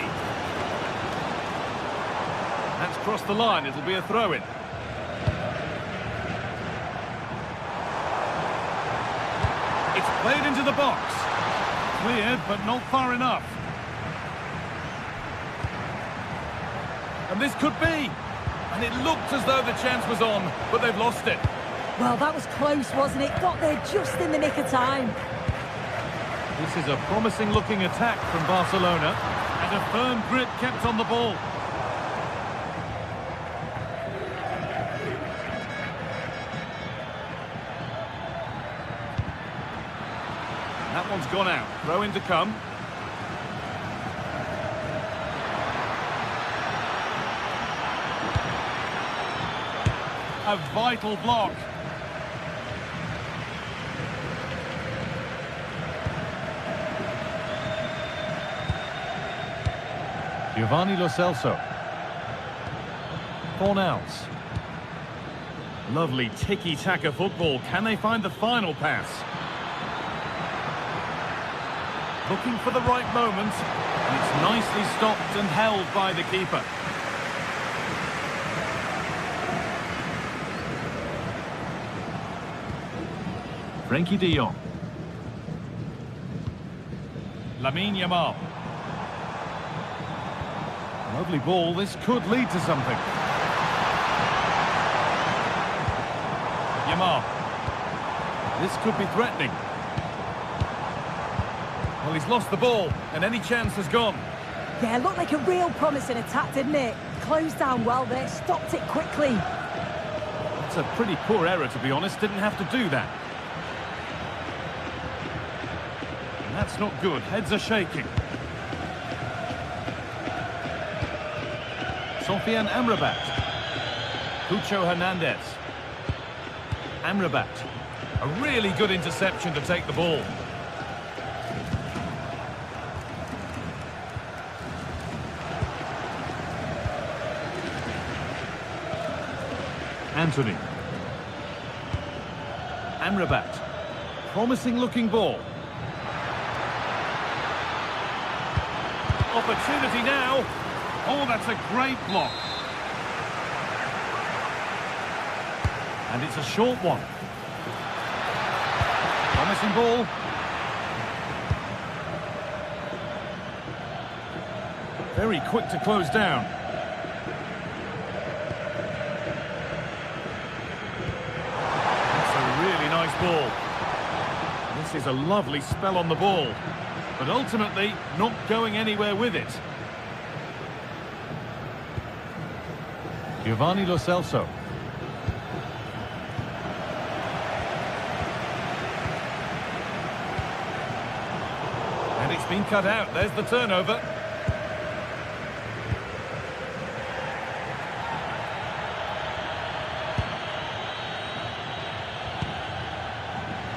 That's crossed the line, it'll be a throw-in. It's played into the box. Cleared, but not far enough. And this could be. And it looked as though the chance was on, but they've lost it. Well, that was close, wasn't it? Got there just in the nick of time. This is a promising-looking attack from Barcelona, and a firm grip kept on the ball. That one's gone out. Throw in to come. A vital block. Giovanni Lo Celso. Fornals. Lovely tiki-taka football. Can they find the final pass? Looking for the right moment. And it's nicely stopped and held by the keeper. Frenkie de Jong. Lamine Yamal. Lovely ball, this could lead to something. Yamal. This could be threatening. Well, he's lost the ball, and any chance has gone. Yeah, looked like a real promising attack, didn't it? Closed down well there, stopped it quickly. That's a pretty poor error, to be honest. Didn't have to do that. And that's not good. Heads are shaking. Sofian Amrabat. Cucho Hernandez. Amrabat. A really good interception to take the ball. Anthony. Amrabat. Promising looking ball. Opportunity now. Oh, that's a great block. And it's a short one. crossing ball. Very quick to close down. That's a really nice ball. This is a lovely spell on the ball, but ultimately not going anywhere with it. Giovanni Lo Celso. And it's been cut out. There's the turnover.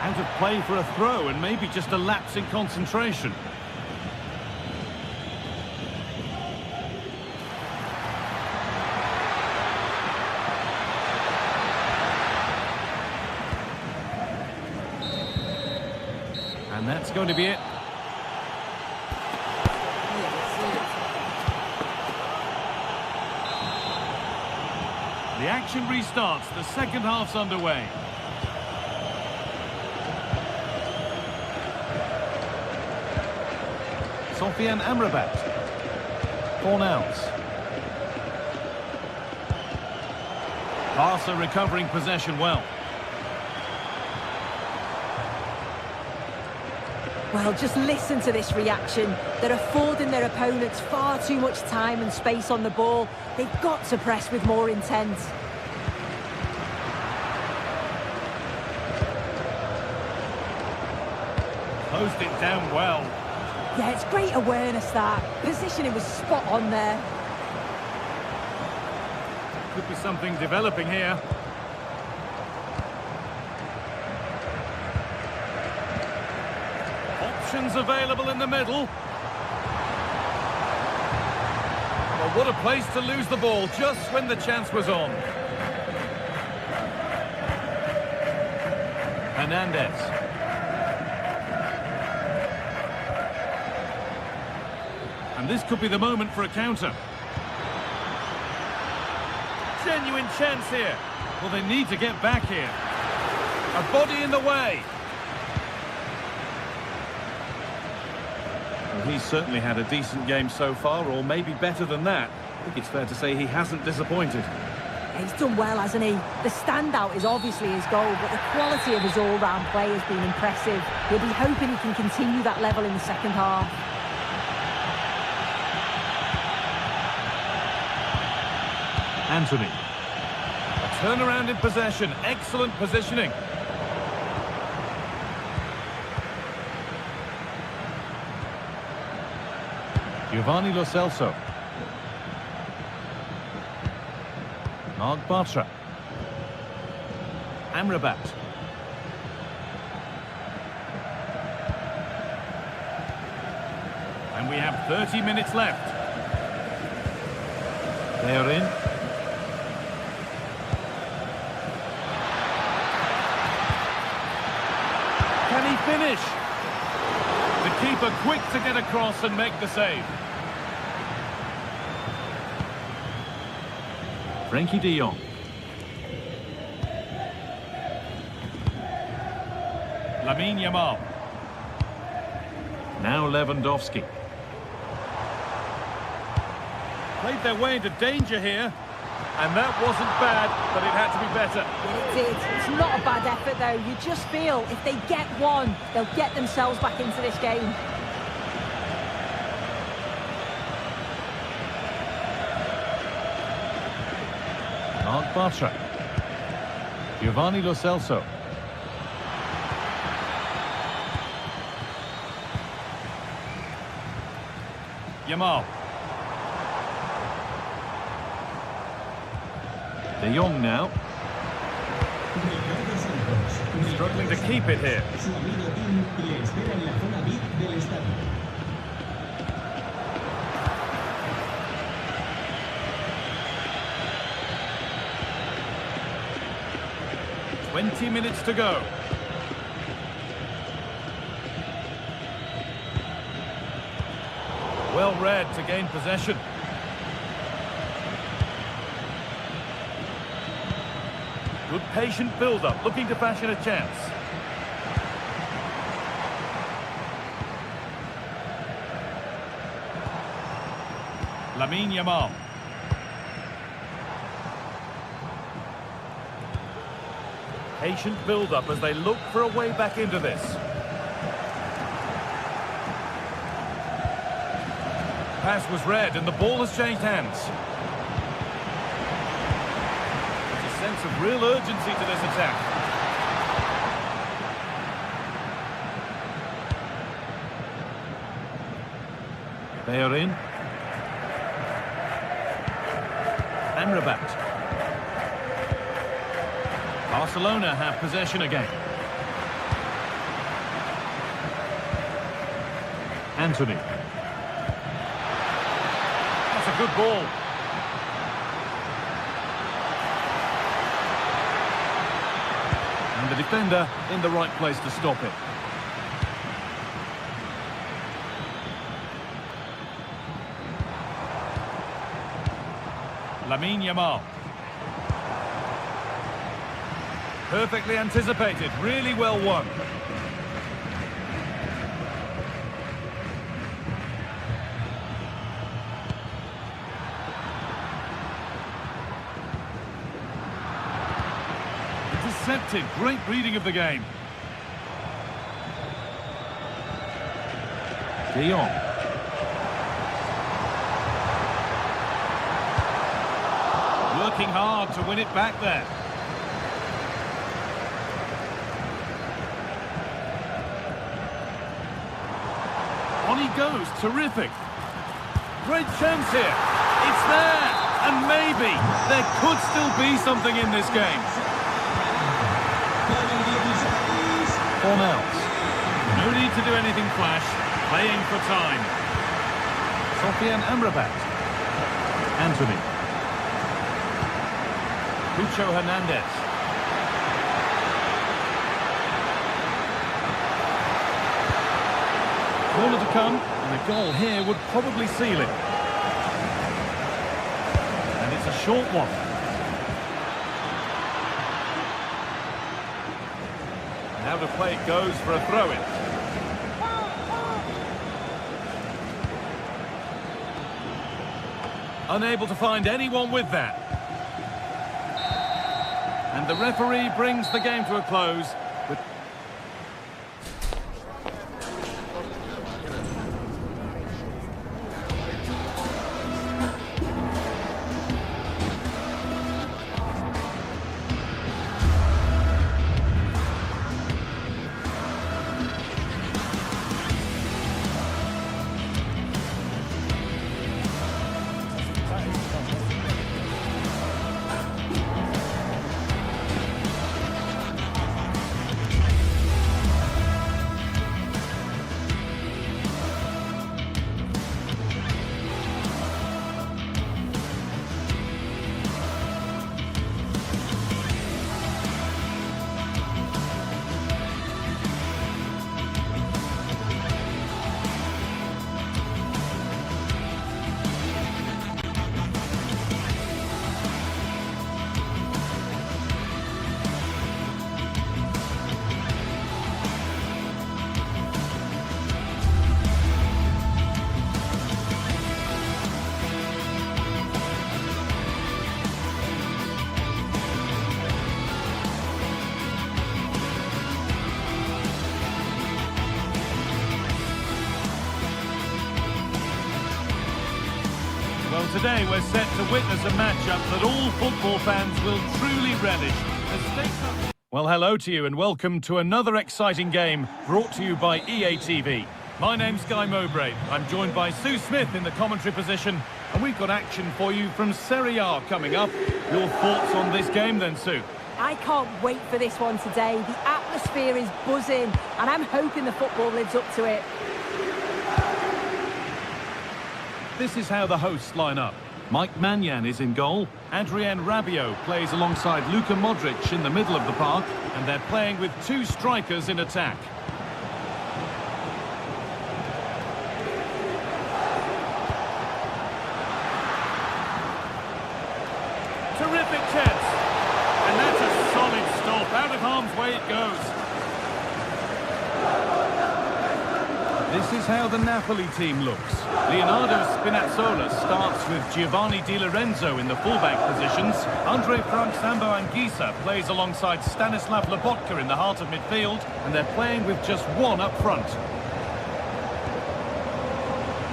Out of play for a throw, and maybe just a lapse in concentration. And that's going to be it. The action restarts. The second half's underway. Sofian Amrabat. Cornels. Barca recovering possession well. Well, just listen to this reaction. They're affording their opponents far too much time and space on the ball. They've got to press with more intent. Closed it down well. Yeah, it's great awareness, that. Positioning was spot on there. Could be something developing here. Options available in the middle. Well, what a place to lose the ball just when the chance was on. Hernandez. And this could be the moment for a counter. Genuine chance here. Well, they need to get back here. A body in the way. Well, he's certainly had a decent game so far, or maybe better than that. I think it's fair to say he hasn't disappointed. He's done well, hasn't he? The standout is obviously his goal, but the quality of his all-round play has been impressive. He'll be hoping he can continue that level in the second half. Anthony. A turnaround in possession. Excellent positioning. Giovanni Lo Celso. Marc Bartra. Amrabat. And we have 30 minutes left. They are in. Can he finish? The keeper quick to get across and make the save. Frenkie de Jong. Lamine Yamal. Now Lewandowski. Played their way into danger here. And that wasn't bad, but it had to be better. It did. It's not a bad effort, though. You just feel if they get one, they'll get themselves back into this game. Marc Bartra. Giovanni Lo Celso. Yamal. De Jong now. Struggling to keep it here. Su amigo Tim le espera en la zona VIP del estadio. "20 minutes to go. Well read to gain possession. Good patient build-up, looking to fashion a chance. Lamine Yamal. Patient build-up as they look for a way back into this. Pass was read and the ball has changed hands. There's a sense of real urgency to this attack. They are in. Amrabat. Barcelona have possession again. Anthony. That's a good ball. And the defender in the right place to stop it. Lamine Yamal. Perfectly anticipated, really well won. Intercepted, great reading of the game. De Jong. Working hard to win it back there. On he goes, terrific. Great chance here. It's there, and maybe there could still be something in this game. Cornels. No need to do anything flash, playing for time. Sofian Amrabat. Anthony. Lucho Hernandez. Corner to come, and a goal here would probably seal it. And it's a short one. Now the play goes for a throw-in. Unable to find anyone with that. And the referee brings the game to a close. Well, today we're set to witness a matchup that all football fans will truly relish. The stakes are... Well, hello to you and welcome to another exciting game brought to you by EA TV. My name's Guy Mowbray. I'm joined by Sue Smith in the commentary position, and we've got action for you from Serie A coming up. Your thoughts on this game then, Sue? I can't wait for this one today. The atmosphere is buzzing, and I'm hoping the football lives up to it. This is how the hosts line up. Mike Maignan is in goal. Adrien Rabiot plays alongside Luka Modric in the middle of the park, and they're playing with two strikers in attack. Terrific chance. And that's a solid stop. Out of harm's way it goes. This is how the Napoli team looks. Leonardo Spinazzola starts with Giovanni Di Lorenzo in the fullback positions. Andre Frank Sambo Anguissa plays alongside Stanislav Lobotka in the heart of midfield, and they're playing with just one up front.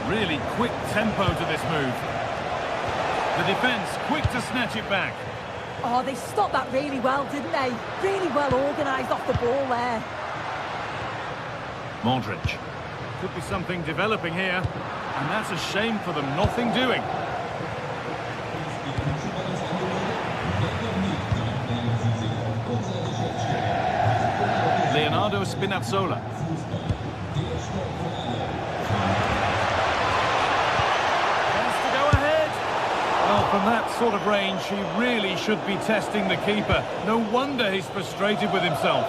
Really quick tempo to this move. The defence quick to snatch it back. Oh, they stopped that really well, didn't they? Really well organised off the ball there. Modric. Could be something developing here. And that's a shame for them. Nothing doing. Leonardo Spinazzola. Well, from that sort of range, he really should be testing the keeper. No wonder he's frustrated with himself.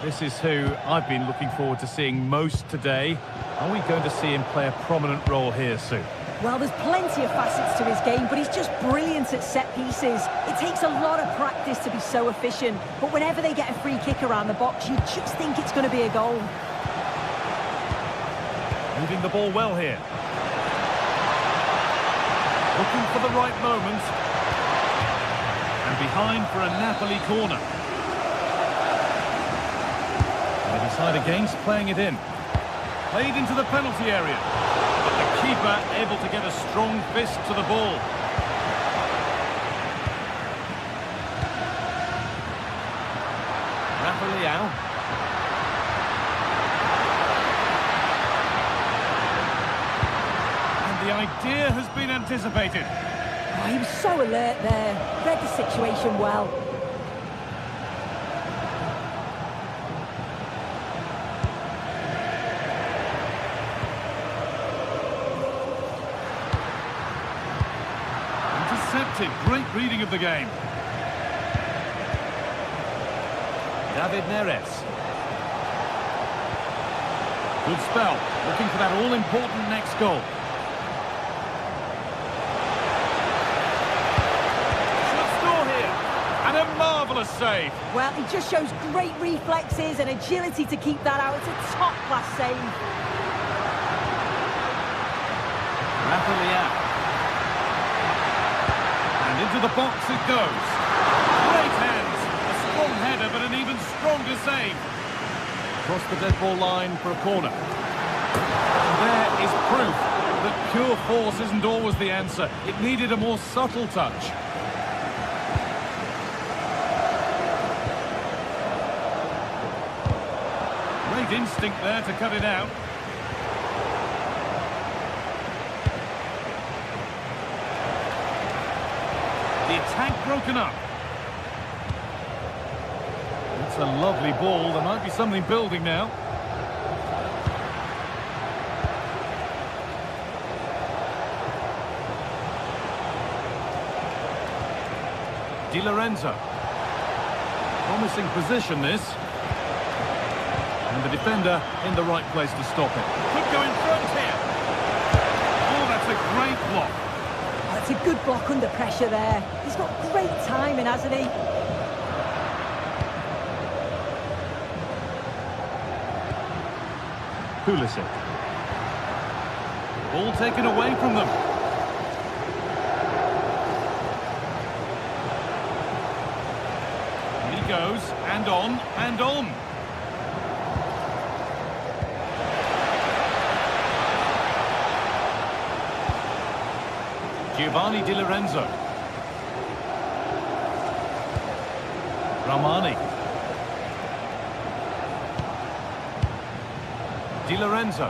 This is who I've been looking forward to seeing most today. Are we going to see him play a prominent role here soon? Well, there's plenty of facets to his game, but he's just brilliant at set pieces. It takes a lot of practice to be so efficient, but whenever they get a free kick around the box, you just think it's going to be a goal. Moving the ball well here. Looking for the right moment. And behind for a Napoli corner. They decide against playing it in. Played into the penalty area. But the keeper able to get a strong fist to the ball. Rafael. The idea has been anticipated. Oh, he was so alert there. Read the situation well. Intercepted. Great reading of the game. David Neres. Good spell. Looking for that all-important next goal. And a marvellous save. Well, he just shows great reflexes and agility to keep that out. It's a top-class save. Rafael. And into the box it goes. Great hands. A strong header, but an even stronger save. Across the dead ball line for a corner. And there is proof that pure force isn't always the answer. It needed a more subtle touch. Great instinct there to cut it out. The attack broken up. It's a lovely ball. There might be something building now. Di Lorenzo. Promising position this. And the defender in the right place to stop it. Could go in front here. Oh, that's a great block. Oh, it's a good block under pressure there. He's got great timing, hasn't he? Pulisic. Ball taken away from them. And he goes, and on, and on. Giovanni Di Lorenzo. Ramani. Di Lorenzo.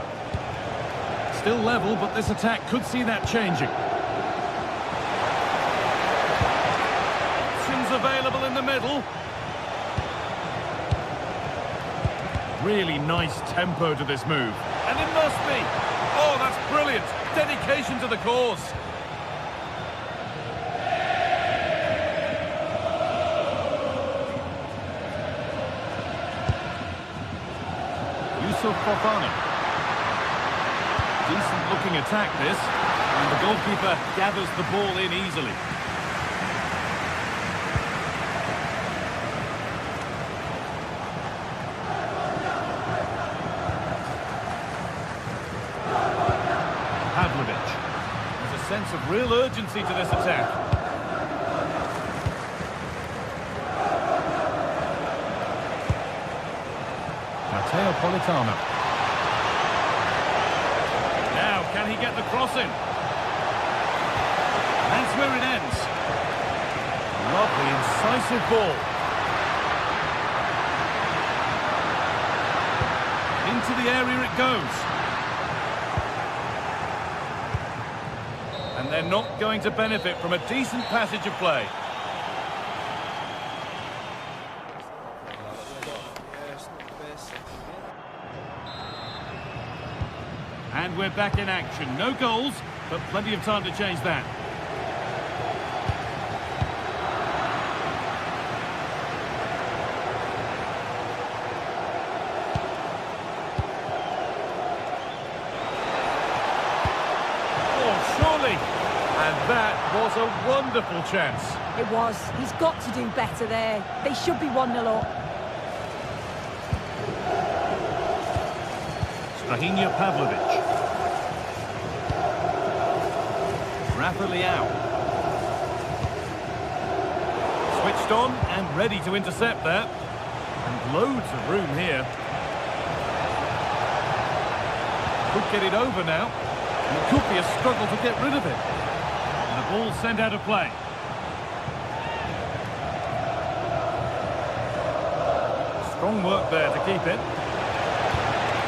Still level, but this attack could see that changing. Options available in the middle. Really nice tempo to this move. And it must be. Oh, that's brilliant. Dedication to the cause. Fofana. Decent looking attack this, and the goalkeeper gathers the ball in easily. real urgency to this attack. Politano. Now, can he get the cross in? That's where it ends. Lovely, incisive ball. Into the area it goes. And they're not going to benefit from a decent passage of play. And we're back in action. No goals, but plenty of time to change that. Oh, surely! And that was a wonderful chance. It was. He's got to do better there. They should be 1-0 up. Strahinja Pavlovic. Rafa Leao. Switched on and ready to intercept there. And loads of room here. Could get it over now. And it could be a struggle to get rid of it. And the ball sent out of play. Strong work there to keep it.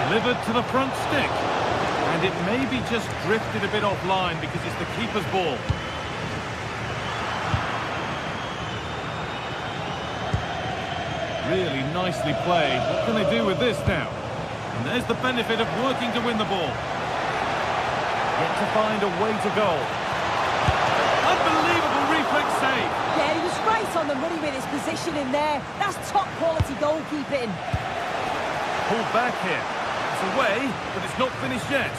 Delivered to the front stick. And it maybe just drifted a bit offline because it's the keeper's ball. Really nicely played. What can they do with this now? And there's the benefit of working to win the ball. Yet to find a way to goal. Unbelievable reflex save. Yeah, he was right on the money with his position in there. That's top quality goalkeeping. Pulled back here. It's away, but it's not finished yet.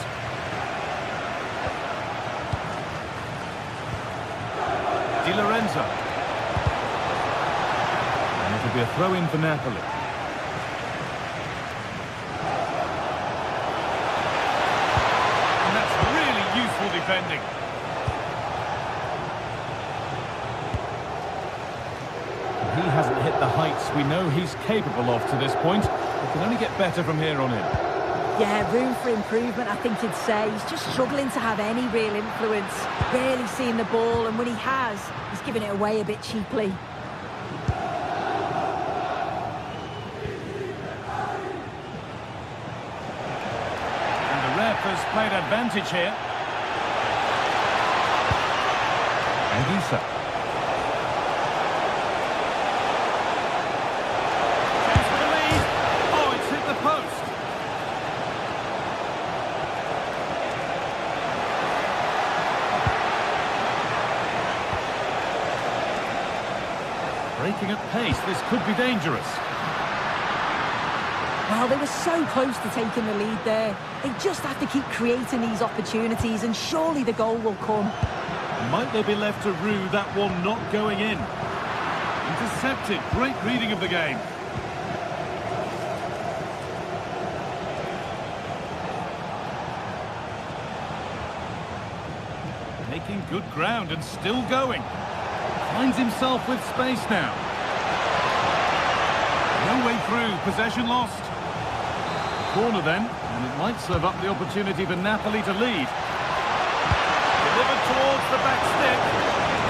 Di Lorenzo. And it'll be a throw-in for Napoli. And that's really useful defending. He hasn't hit the heights we know he's capable of to this point. It can only get better from here on in. Yeah, room for improvement, I think he'd say. He's just struggling to have any real influence. Barely seeing the ball, and when he has, he's giving it away a bit cheaply. And the ref has played advantage here. Anguissa. Chance for the lead. Oh, it's hit the post. Breaking at pace, this could be dangerous. Well, they were so close to taking the lead there. They just have to keep creating these opportunities, and surely the goal will come. Might they be left to rue that one not going in? Intercepted, great reading of the game. Making good ground and still going. Finds himself with space now. No way through, possession lost. Corner then, and it might serve up the opportunity for Napoli to lead. Delivered towards the back stick.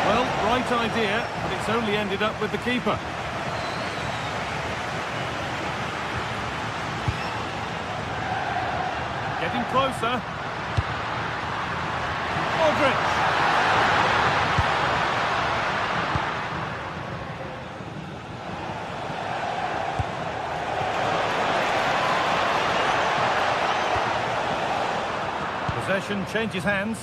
Well, right idea, but it's only ended up with the keeper. Getting closer. Modric. Possession changes hands.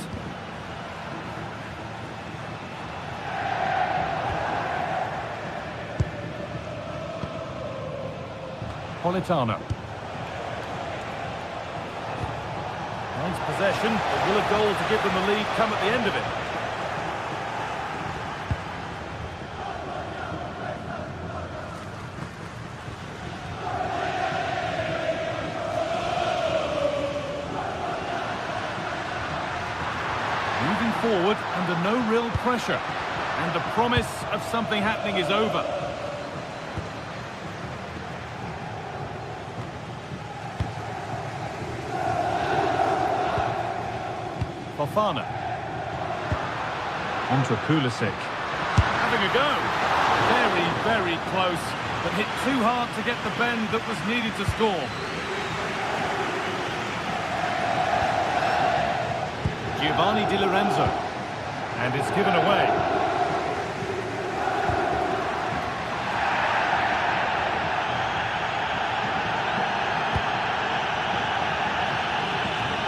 Politano. Nice possession, but will a goal to give them the lead come at the end of it? Moving forward, and under no real pressure. And the promise of something happening is over. Fofana. On to Pulisic. Having a go. Very, very close, but hit too hard to get the bend that was needed to score. Giovanni Di Lorenzo. And it's given away.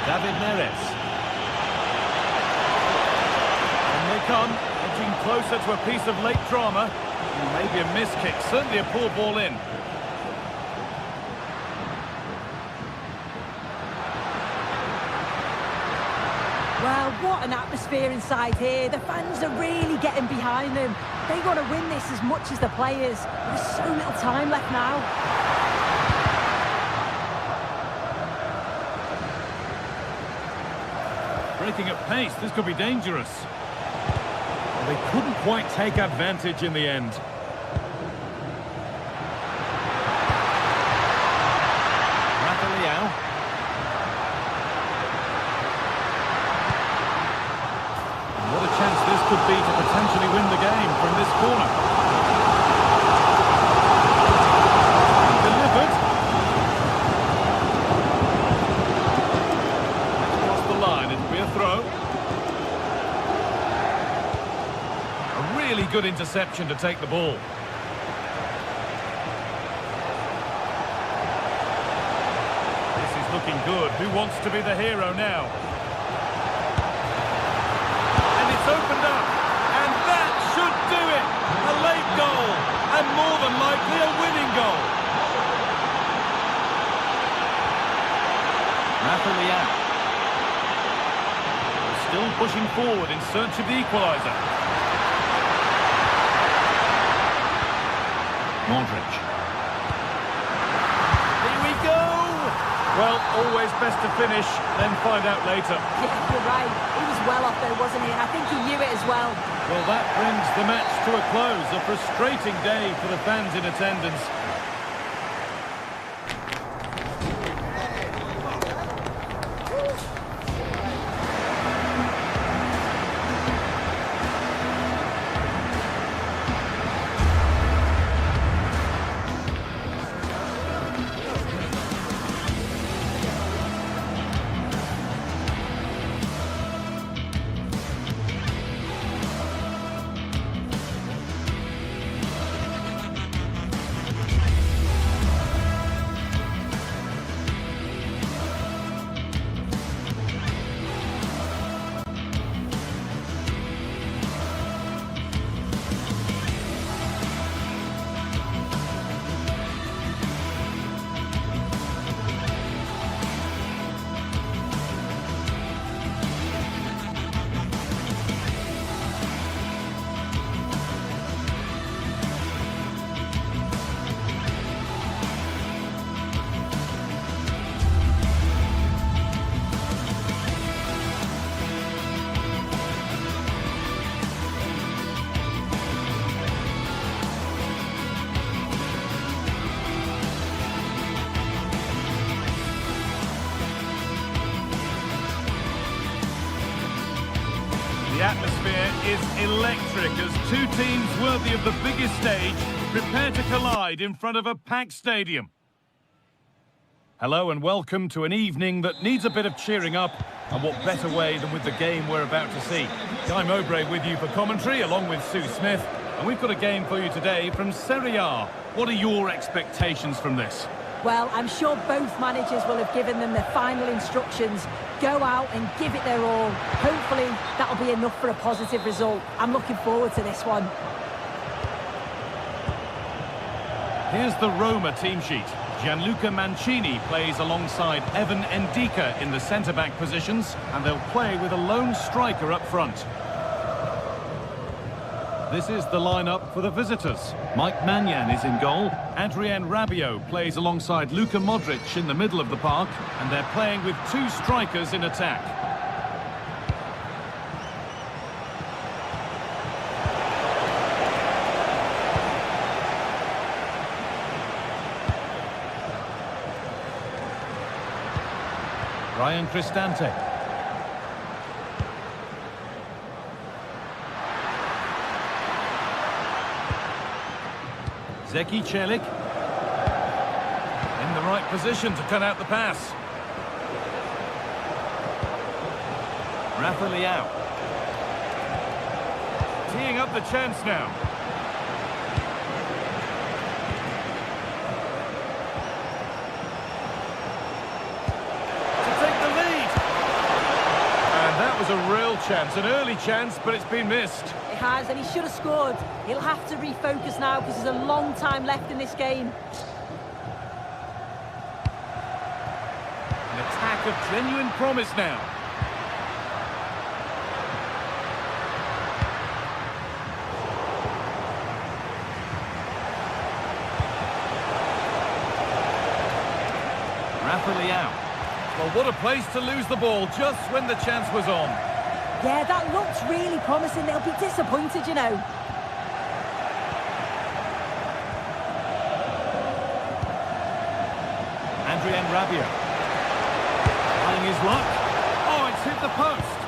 David Neres. Come, edging closer to a piece of late drama. Maybe a miss kick, certainly a poor ball in. Well, what an atmosphere inside here. The fans are really getting behind them. They want to win this as much as the players. There's so little time left now. Breaking at pace, this could be dangerous. They couldn't quite take advantage in the end. Rafael. What a chance this could be to potentially win the game from this corner. Delivered. Across the line, it'll be a throw. Really good interception to take the ball. This is looking good. Who wants to be the hero now? And it's opened up. And that should do it. A late goal. And more than likely a winning goal. Rafael. Still pushing forward in search of the equaliser. Modric. Here we go! Well, always best to finish, then find out later. Yeah, you're right. He was well off there, wasn't he? And I think he knew it as well. Well, that brings the match to a close. A frustrating day for the fans in attendance. The atmosphere is electric as two teams worthy of the biggest stage prepare to collide in front of a packed stadium. Hello and welcome to an evening that needs a bit of cheering up, and what better way than with the game we're about to see. Guy Mowbray with you for commentary along with Sue Smith, and we've got a game for you today from Serie A. What are your expectations from this? Well, I'm sure both managers will have given them their final instructions. Go out and give it their all. Hopefully, that'll be enough for a positive result. I'm looking forward to this one. Here's the Roma team sheet. Gianluca Mancini plays alongside Evan Ndika in the centre-back positions, and they'll play with a lone striker up front. This is the lineup for the visitors. Mike Mannion is in goal. Adrien Rabiot plays alongside Luka Modric in the middle of the park, and they're playing with two strikers in attack. Ryan Cristante. Zeki Celik. In the right position to cut out the pass. Rafa Leao. Teeing up the chance now. To take the lead. And that was a real chance, an early chance, but it's been missed. It has, and he should have scored. He'll have to refocus now because there's a long time left in this game. An attack of genuine promise now. Rafa Leao. Well, what a place to lose the ball just when the chance was on. Yeah, that looks really promising. They'll be disappointed, you know. Adrien Rabiot. Trying his luck. Oh, it's hit the post.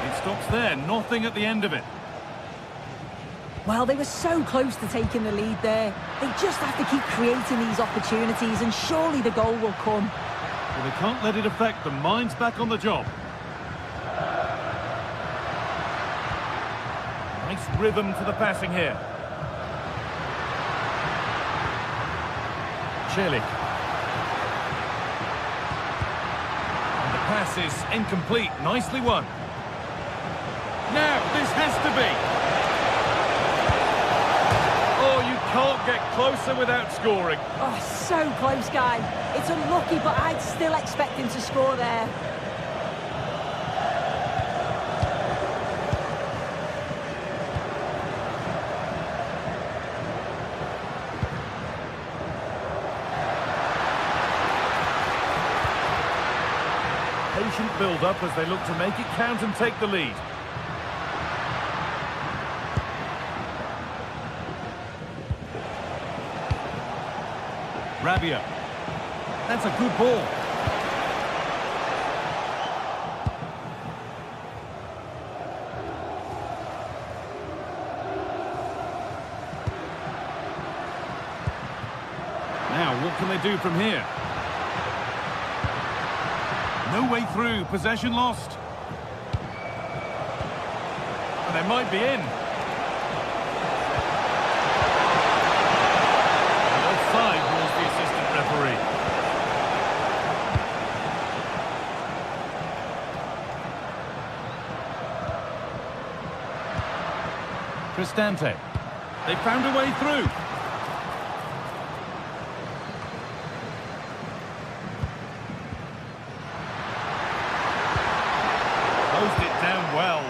It stops there, nothing at the end of it. Well, they were so close to taking the lead there. They just have to keep creating these opportunities, and surely the goal will come. Well, they can't let it affect them. Mind's back on the job. Nice rhythm to the passing here. Celik. And the pass is incomplete. Nicely won. Now, this has to be. Oh, you can't get closer without scoring. Oh, so close, Guy. It's unlucky, but I'd still expect him to score there. Patient build-up as they look to make it count and take the lead. Rabiot. That's a good ball. Now, what can they do from here? No way through. Possession lost. And they might be in. Offside was the assistant referee. Cristante. They found a way through. Closed it down well.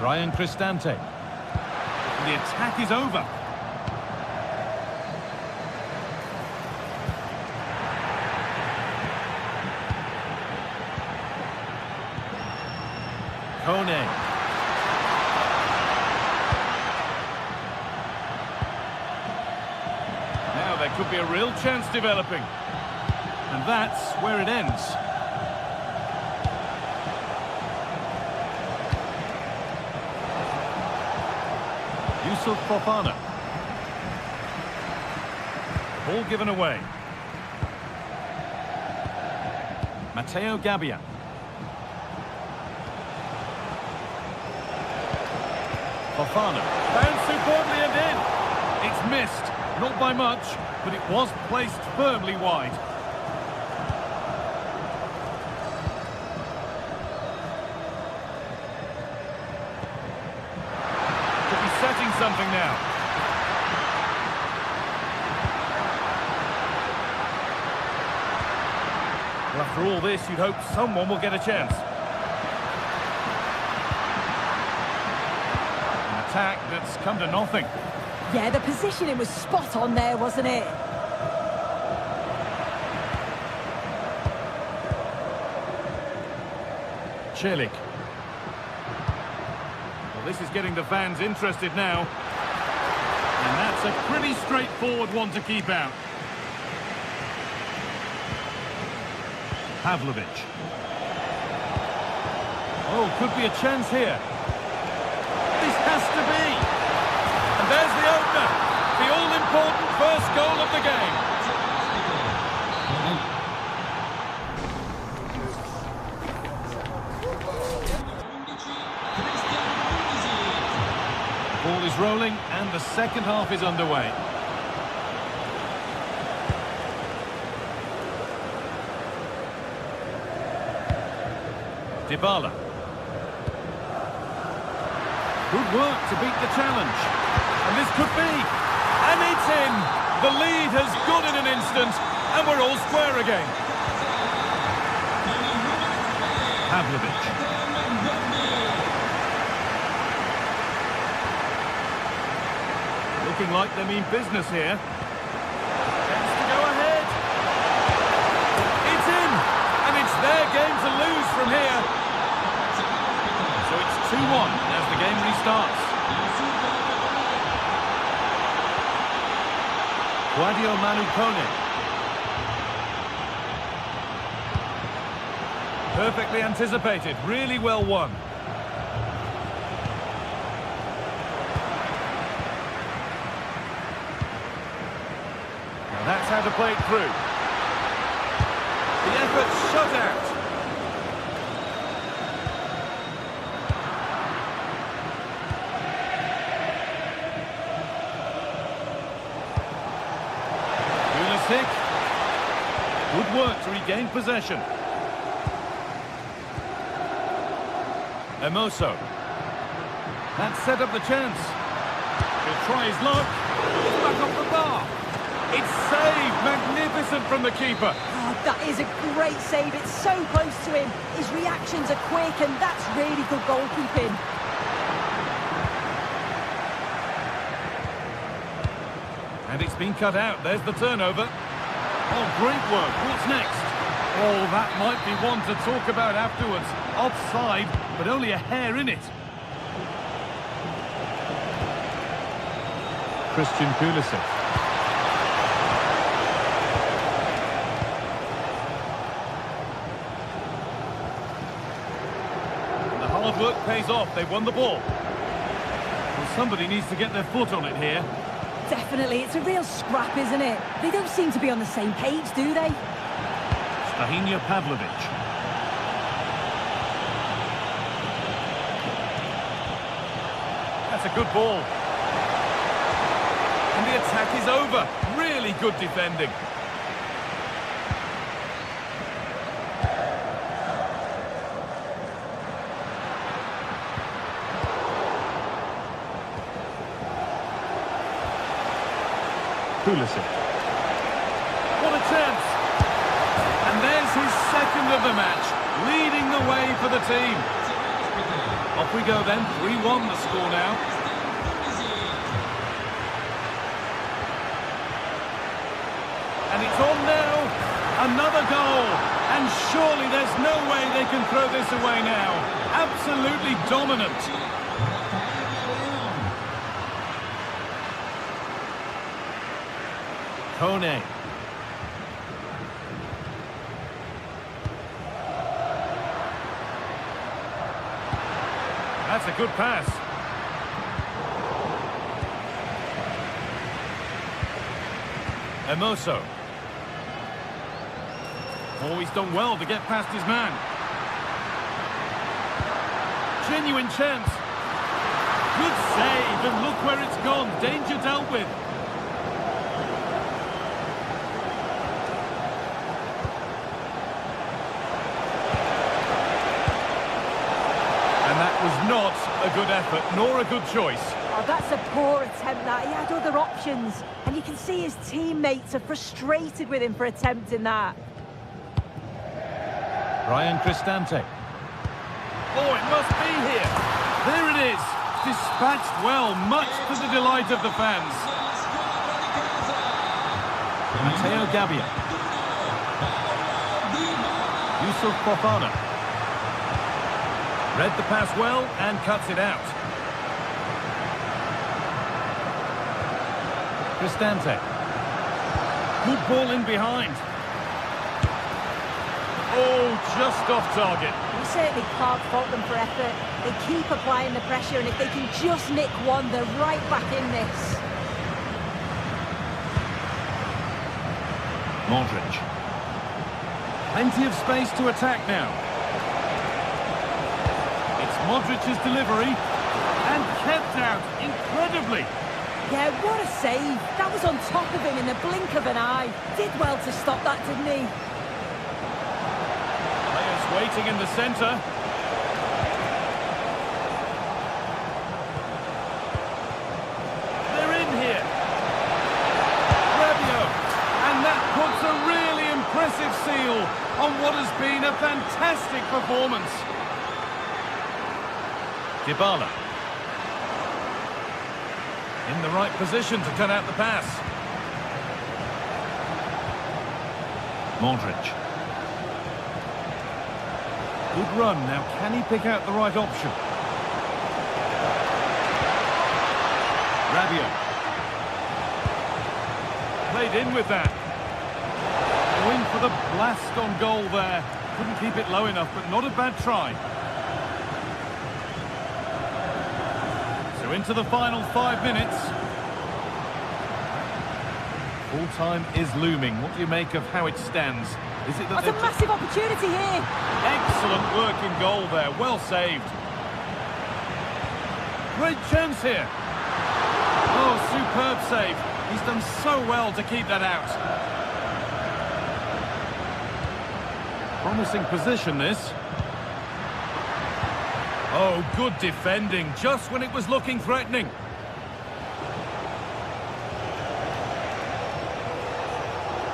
Ryan Cristante. The attack is over. Kone. Now there could be a real chance developing. And that's where it ends. Yusuf Fofana. Ball given away. Matteo Gabbia. Fofana. Found superbly and in. It's missed. Not by much, but it was placed firmly wide. Could be setting something now. Well, after all this, you'd hope someone will get a chance. An attack that's come to nothing. Yeah, the positioning was spot on there, wasn't it? Celik. Well, this is getting the fans interested now. And that's a pretty straightforward one to keep out. Pavlovic. Oh, could be a chance here. This has to be. And there's the opener. The all-important first goal of the game. The ball is rolling and the second half is underway. Dybala. Good work to beat the challenge. And this could be. And it's in. The lead has gone in an instant. And we're all square again. Pavlovic. Looking like they mean business here. Chance to go ahead. It's in. And it's their game to lose from here. So it's 2-1 as the game restarts. Guadio Manu Kone. Perfectly anticipated, really well won. Now that's how to play it through. The effort shut out. Good work to regain possession. Hermoso. That set up the chance. He'll try his luck. It's back off the bar. It's saved. Magnificent from the keeper. Oh, that is a great save. It's so close to him. His reactions are quick and that's really good goalkeeping. And it's been cut out. There's the turnover. Oh, great work. What's next? Oh, that might be one to talk about afterwards. Offside, but only a hair in it. Christian Pulisic. And the hard work pays off. They've won the ball. Well, somebody needs to get their foot on it here. Definitely, it's a real scrap, isn't it? They don't seem to be on the same page, do they? Stahinja Pavlovic. That's a good ball. And the attack is over. Really good defending. Pulisic. What a chance! And there's his second of the match, leading the way for the team. Off we go then, 3-1 the score now. And it's on now, another goal. And surely there's no way they can throw this away now. Absolutely dominant. Kone. That's a good pass. Hermoso. Oh, he's done well to get past his man. Genuine chance. Good save, and look where it's gone. Danger dealt with. And that was not a good effort, nor a good choice. Oh, that's a poor attempt, that. He had other options. And you can see his teammates are frustrated with him for attempting that. Ryan Cristante. Oh, it must be here. There it is. Dispatched well, much to the delight of the fans. Matteo Gabbia. Yusuf Fofana. Read the pass well and cuts it out. Cristante. Good ball in behind. Oh, just off target. You certainly can't fault them for effort. They keep applying the pressure, and if they can just nick one, they're right back in this. Modric. Plenty of space to attack now. It's Modric's delivery. And kept out, incredibly. Yeah, what a save. That was on top of him in the blink of an eye. Did well to stop that, didn't he? Players waiting in the centre. They're in here. Rabiot. And that puts a really impressive seal on what has been a fantastic performance. Dybala. In the right position to cut out the pass. Modric. Good run. Now, can he pick out the right option? Rabiot. Played in with that. Going for the blast on goal there. Couldn't keep it low enough, but not a bad try. So into the final 5 minutes. Full time is looming. What do you make of how it stands? Is it that That's a massive opportunity here. Excellent work in goal there. Well saved. Great chance here. Oh, superb save. He's done so well to keep that out. Promising position, this. Oh, good defending, just when it was looking threatening.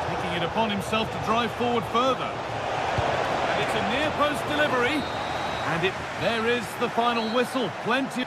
Taking it upon himself to drive forward further. And it's a near-post delivery. And there is the final whistle. Plenty.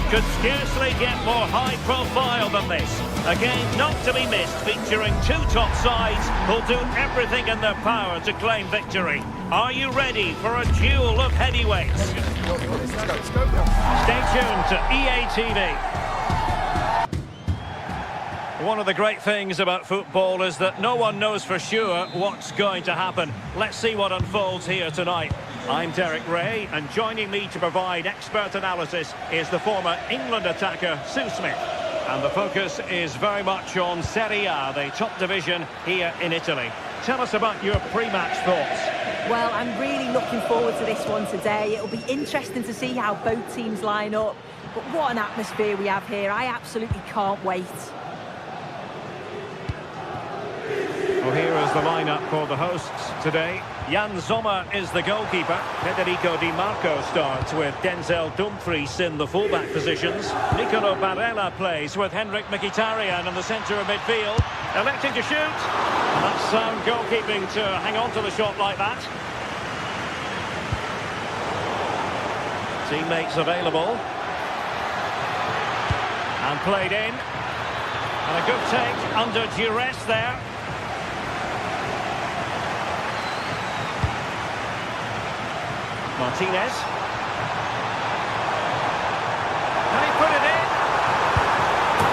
Could scarcely get more high profile than this. A game not to be missed, featuring two top sides who'll do everything in their power to claim victory. Are you ready for a duel of heavyweights? Stay tuned to EA TV. One of the great things about football is that no one knows for sure what's going to happen. Let's see what unfolds here tonight. I'm Derek Ray, and joining me to provide expert analysis is the former England attacker, Sue Smith. And the focus is very much on Serie A, the top division here in Italy. Tell us about your pre-match thoughts. Well, I'm really looking forward to this one today. It'll be interesting to see how both teams line up. But what an atmosphere we have here. I absolutely can't wait. Well, here is the lineup for the hosts today. Jan Sommer is the goalkeeper. Federico Di Marco starts with Denzel Dumfries in the fullback positions. Nicolo Barella plays with Henrik Mkhitaryan in the centre of midfield. Electing to shoot. And that's sound goalkeeping to hang on to the shot like that. Teammates available. And played in. And a good take under duress there. Martinez. And he put it in.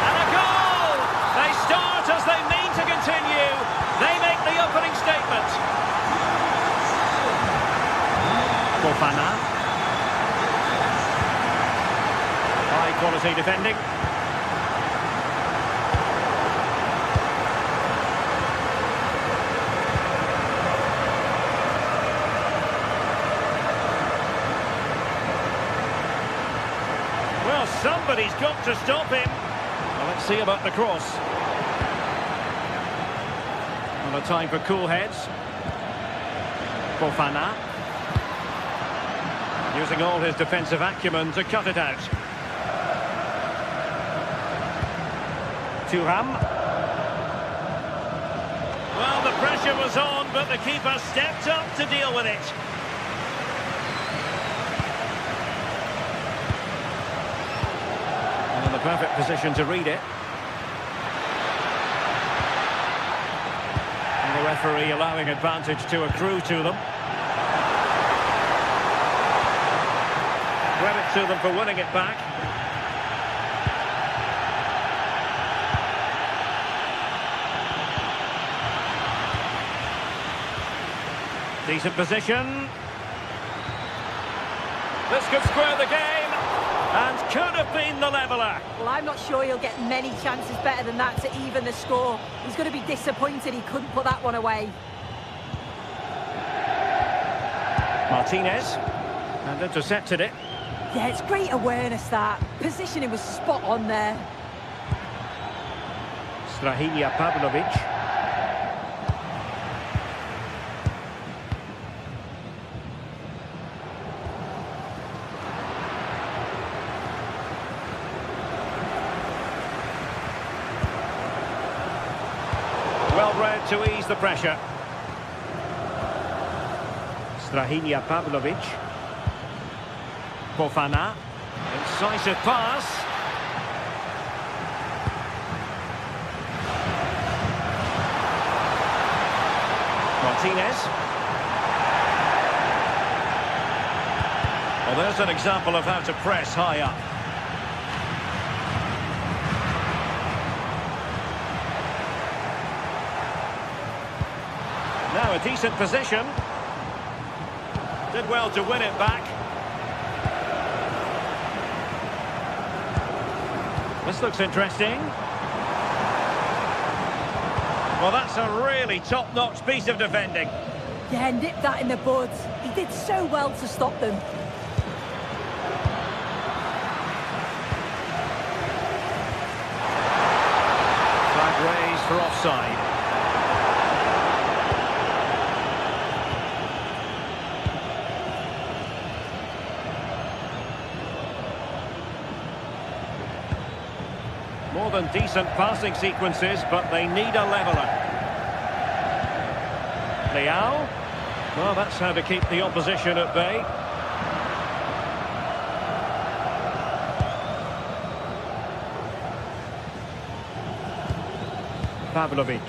And a goal! They start as they mean to continue. They make the opening statement. Fofana. High quality defending. Well, somebody's got to stop him. Well, let's see about the cross. Well, a time for cool heads. Fofana. Using all his defensive acumen to cut it out. Thuram. Well, the pressure was on, but the keeper stepped up to deal with it. And in the perfect position to read it. And the referee allowing advantage to accrue to them. Credit to them for winning it back. Decent position. This could square the game and could have been the leveller. Well, I'm not sure he'll get many chances better than that to even the score. He's going to be disappointed he couldn't put that one away. Martinez. And intercepted it. Yeah, it's great awareness, that. Positioning was spot on there. Strahinja Pavlovic. Well read to ease the pressure. Strahinja Pavlovic. Fofana. Incisive pass. Martinez. Well, there's an example of how to press high up. Now a decent position. Did well to win it back. This looks interesting. Well, that's a really top-notch piece of defending. Yeah, nipped that in the bud. He did so well to stop them. Flag raised for offside. More than decent passing sequences, but they need a leveller. Leao. Well, that's how to keep the opposition at bay. Pavlovic.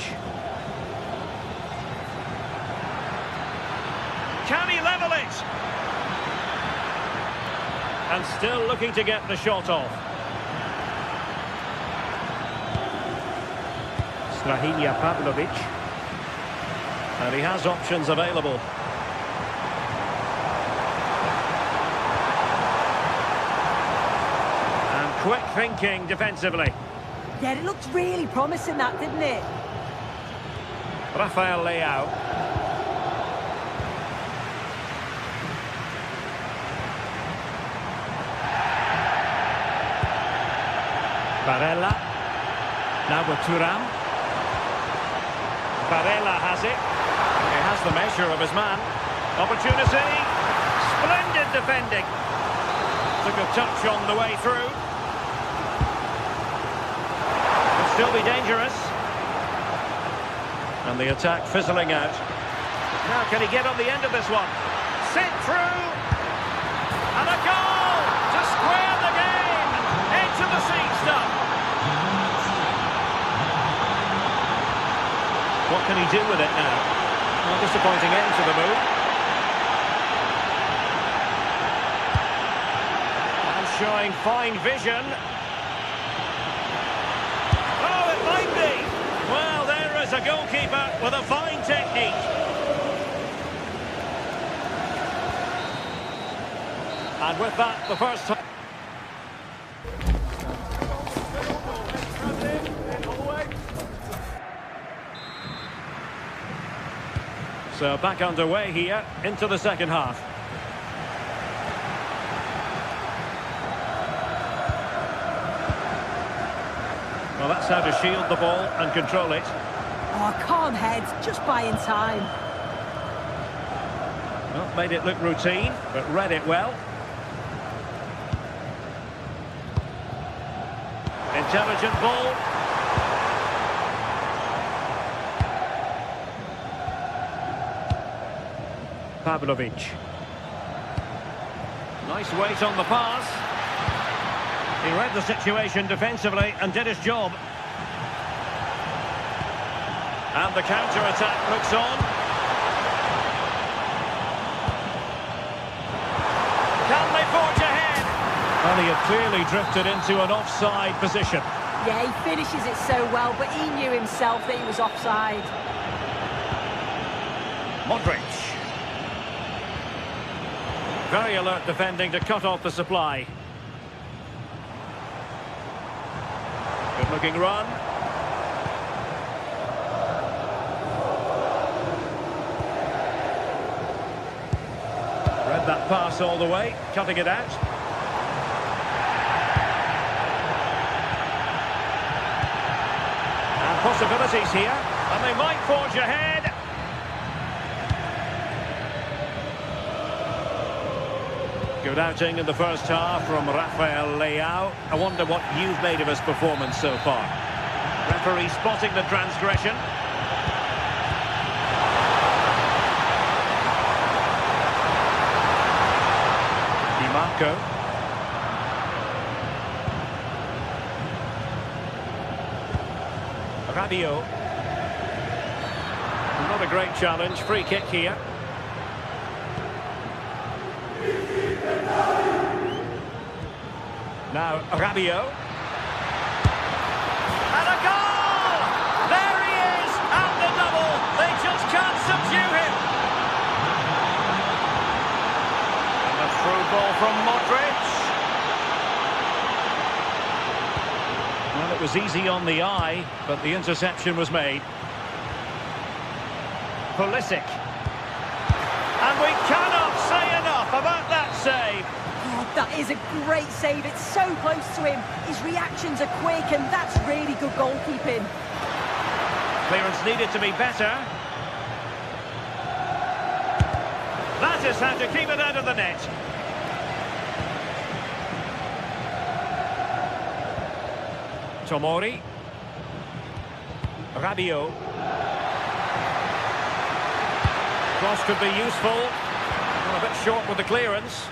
Can he level it? And still looking to get the shot off. Strahinja Pavlovic. And he has options available. And quick thinking defensively. Yeah, it looked really promising, that, didn't it? Rafael Leao. Barella. Now with Thuram. Barella has it. He has the measure of his man. Opportunity. Splendid defending. Took a touch on the way through. Could still be dangerous. And the attack fizzling out. Now can he get on the end of this one? Sent through. And a goal to square the game. Edge of the seat stuff. What can he do with it now? Well, disappointing end to the move. showing fine vision. Oh, it might be. Well, there is a goalkeeper with a fine technique. And with that, the first time. So back underway here into the second half. Well, that's how to shield the ball and control it. Oh, calm head, just buying time. Well, made it look routine, but read it well. Intelligent ball. Pavlovic. Nice weight on the pass. He read the situation defensively and did his job. And the counter-attack looks on. Can they forge ahead? Well, he had clearly drifted into an offside position. Yeah, he finishes it so well, but he knew himself that he was offside. Modric. Very alert defending to cut off the supply. Good looking run. Read that pass all the way, cutting it out. And possibilities here, and they might forge ahead. Good outing in the first half from Rafael Leao. I wonder what you've made of his performance so far. Referee spotting the transgression. Di Marco. Rabiot. Not a great challenge. Free kick here. Now, Rabiot. And a goal! There he is! And the double! They just can't subdue him! And a through ball from Modric. Well, it was easy on the eye, but the interception was made. Pulisic. And we cannot say enough about that save. Oh, that is a great save. It's so close to him. His reactions are quick, and that's really good goalkeeping. Clearance needed to be better. That is how to keep it out of the net. Tomori. Rabiot. Cross could be useful. Well, a bit short with the clearance.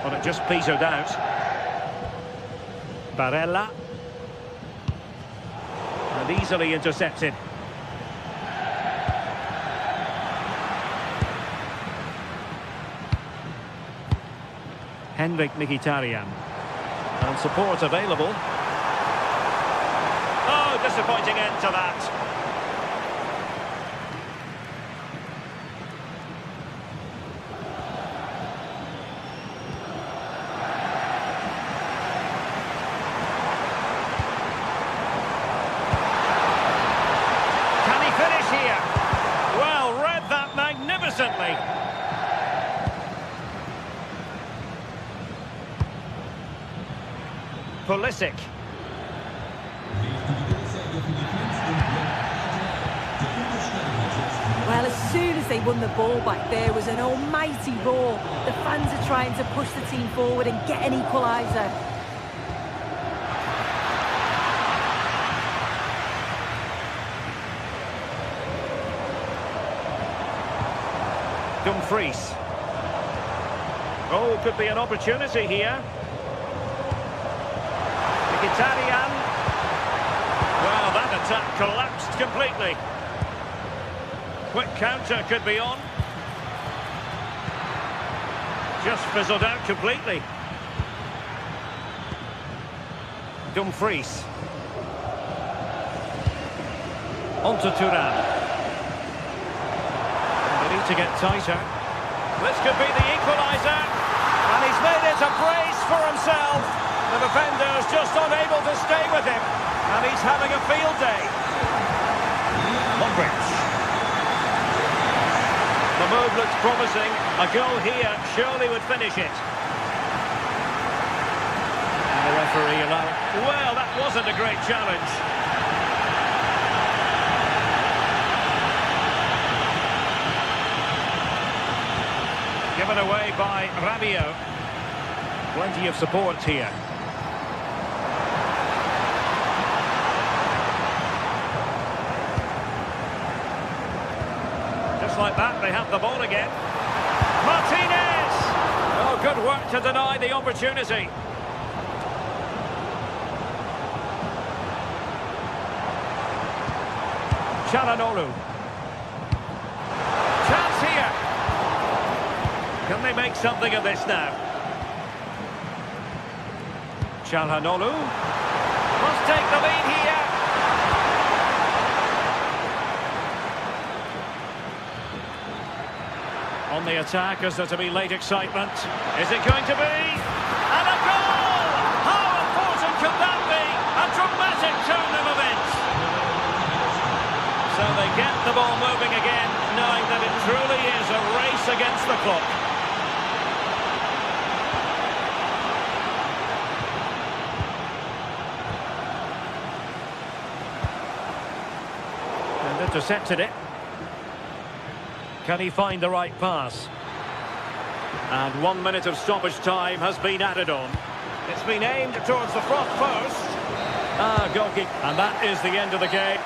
But it just petered out. Barella. And easily intercepted. Henrik Mkhitaryan. And support available. Oh, disappointing end to that. Magnificently. Pulisic. Well, as soon as they won the ball back, there was an almighty roar. The fans are trying to push the team forward and get an equaliser. Dumfries. Oh, could be an opportunity here. Mkhitaryan. Well, that attack collapsed completely. Quick counter could be on. Just fizzled out completely. Dumfries. On to Thuram. They need to get tighter. This could be the equaliser. And he's made it a brace for himself. The defender's just unable to stay with him. And he's having a field day. Modric. The move looks promising. A goal here surely would finish it. And the referee allowed... Well, that wasn't a great challenge. Given away by Rabiot. Plenty of support here. Just like that, they have the ball again. Martinez! Oh, good work to deny the opportunity. Çalhanoğlu. Chance here. Can they make something of this now? Çalhanoğlu must take the lead here. On the attack, is there to be late excitement? Is it going to be? And a goal! How important could that be? A dramatic turn of events. So they get the ball moving again, knowing that it truly is a race against the clock. Intercepted it. Can he find the right pass? And 1 minute of stoppage time has been added on. It's been aimed towards the front post. Goal kick. And that is the end of the game.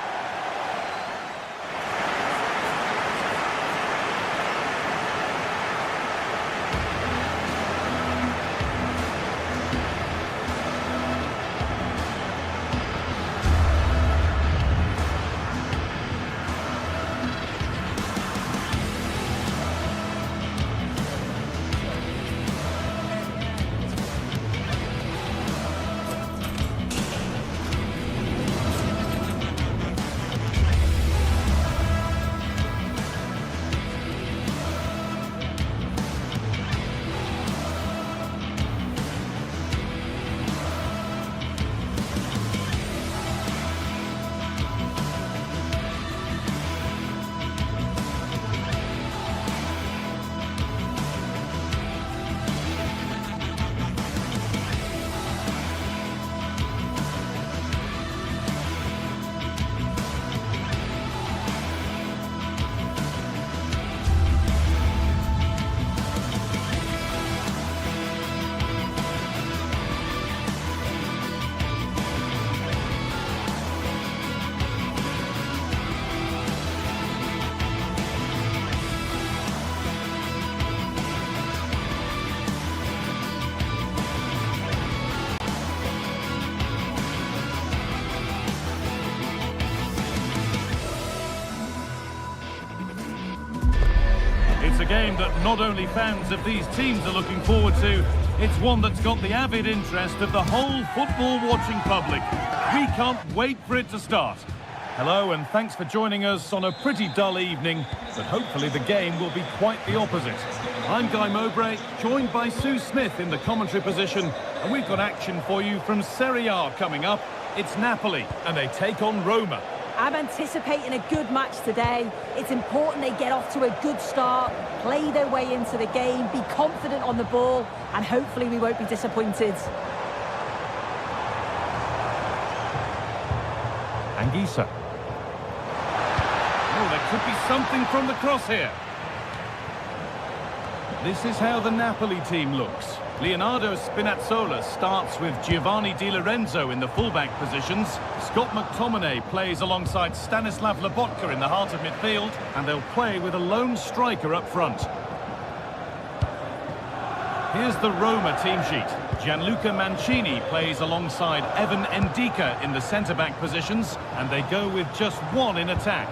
It's a game that not only fans of these teams are looking forward to, it's one that's got the avid interest of the whole football-watching public. We can't wait for it to start. Hello, and thanks for joining us on a pretty dull evening, but hopefully the game will be quite the opposite. I'm Guy Mowbray, joined by Sue Smith in the commentary position, and we've got action for you from Serie A coming up. It's Napoli, and they take on Roma. I'm anticipating a good match today. It's important they get off to a good start, play their way into the game, be confident on the ball, and hopefully we won't be disappointed. Anguissa. Oh, there could be something from the cross here. This is how the Napoli team looks. Leonardo Spinazzola starts with Giovanni Di Lorenzo in the fullback positions. Scott McTominay plays alongside Stanislav Lobotka in the heart of midfield, and they'll play with a lone striker up front. Here's the Roma team sheet. Gianluca Mancini plays alongside Evan Ndika in the centre-back positions, and they go with just one in attack.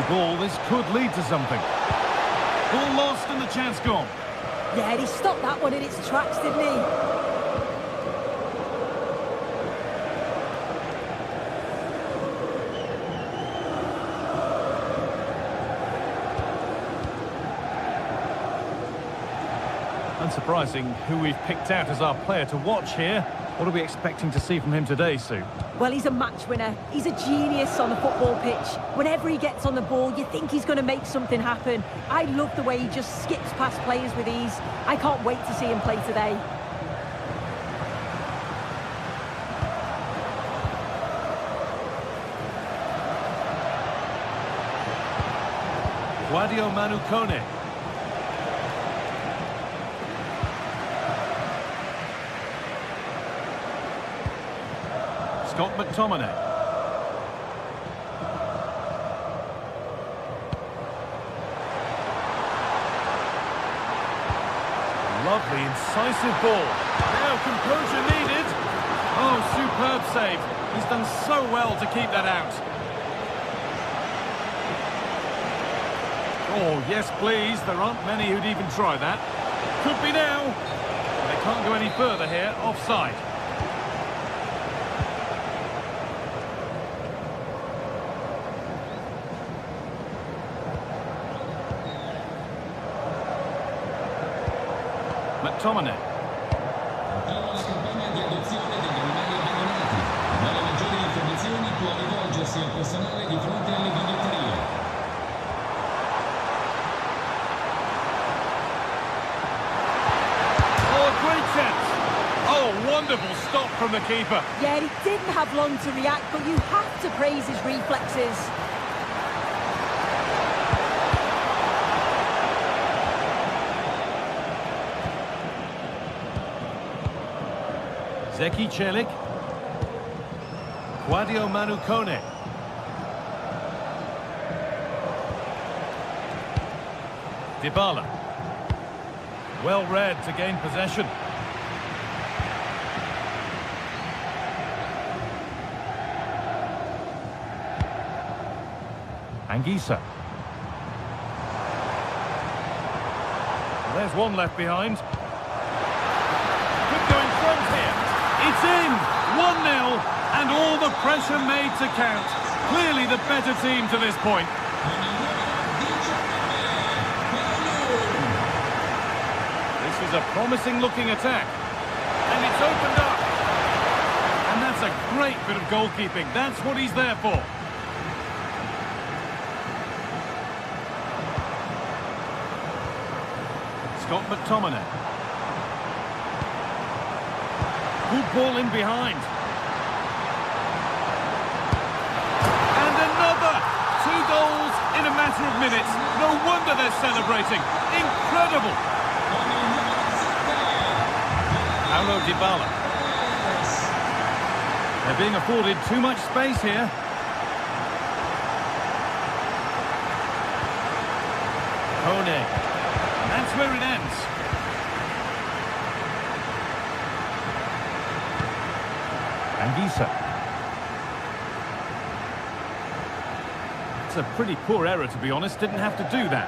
Ball, this could lead to something. Ball lost and the chance gone. Yeah, he stopped that one in its tracks, didn't he? Unsurprising who we've picked out as our player to watch here. What are we expecting to see from him today, Sue? Well, he's a match winner. He's a genius on the football pitch. Whenever he gets on the ball, you think he's going to make something happen. I love the way he just skips past players with ease. I can't wait to see him play today. Guadio Manu Kone. Scott McTominay. Lovely, incisive ball. Now composure needed. Oh, superb save. He's done so well to keep that out. Oh, yes, please. There aren't many who'd even try that. Could be now. They can't go any further here. Offside. McTominay. Continua la campagna di adozione degli animali abbandonati. Per maggiori informazioni può rivolgersi al personale di fronte alle biglietterie. Oh, great chance. Oh, wonderful stop from the keeper. Yeah, he didn't have long to react, but you have to praise his reflexes. Zeki Celik. Guadio Manu Kone. Dybala. Well read to gain possession. Anguissa. There's one left behind. Could go in front here. It's in! 1-0, and all the pressure made to count. Clearly the better team to this point. This is a promising-looking attack. And it's opened up. And that's a great bit of goalkeeping. That's what he's there for. Scott McTominay. Good ball in behind. And another! 2 goals in a matter of minutes. No wonder they're celebrating. Incredible! Paulo Dybala. They're being afforded too much space here. Kone. That's where it ends. Anguissa. It's a pretty poor error, to be honest. Didn't have to do that.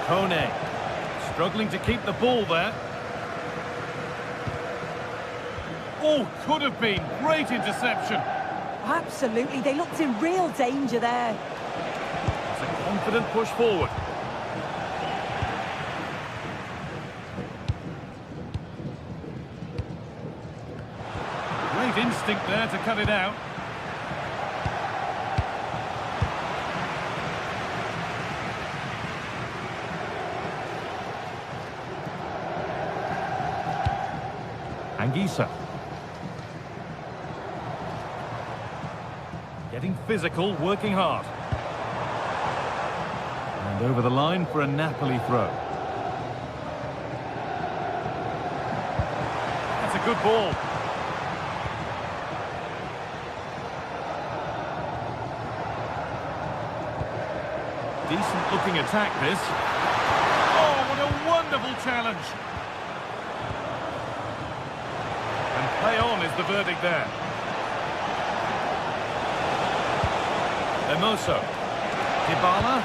Kone. Struggling to keep the ball there. Oh, could have been. Great interception. Absolutely, they looked in real danger there. It's a confident push forward. Great instinct there to cut it out. Anguissa. Getting physical, working hard. And over the line for a Napoli throw. That's a good ball. Decent looking attack, this. Oh, what a wonderful challenge. And play on is the verdict there. Hermoso. Dybala.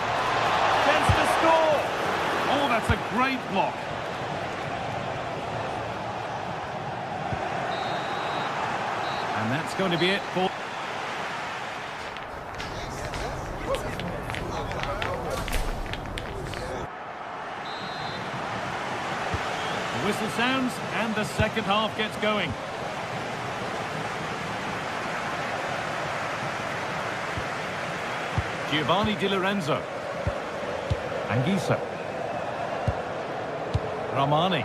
Chance to score! Oh, that's a great block. And that's going to be it for... The whistle sounds and the second half gets going. Giovanni Di Lorenzo. Anguissa. Ramani.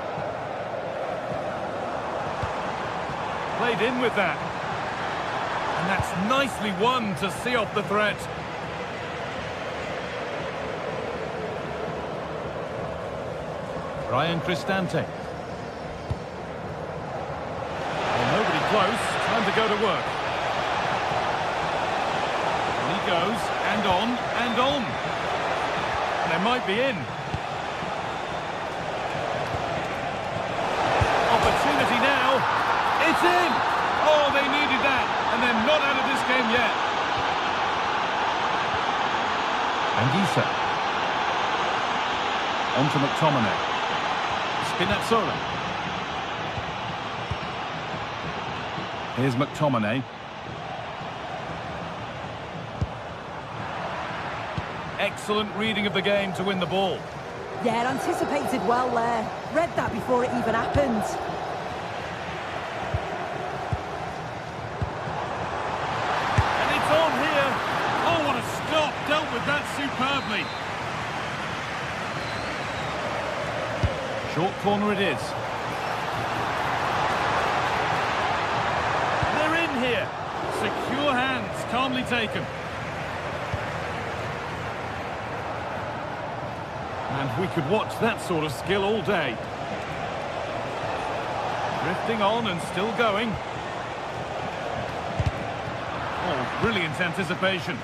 Played in with that. And that's nicely won to see off the threat. Ryan Cristante. Well, nobody close. Time to go to work. And he goes, and on, and on. They might be in. Opportunity now. It's in! Oh, they needed that. And they're not out of this game yet. Anguissa. On to McTominay. Spinazzola. Here's McTominay. Excellent reading of the game to win the ball. Yeah, anticipated well there. Read that before it even happened. And it's on here. Oh, what a stop. Dealt with that superbly. Short corner it is. They're in here. Secure hands, calmly taken. And we could watch that sort of skill all day. Drifting on and still going. Oh, brilliant anticipation.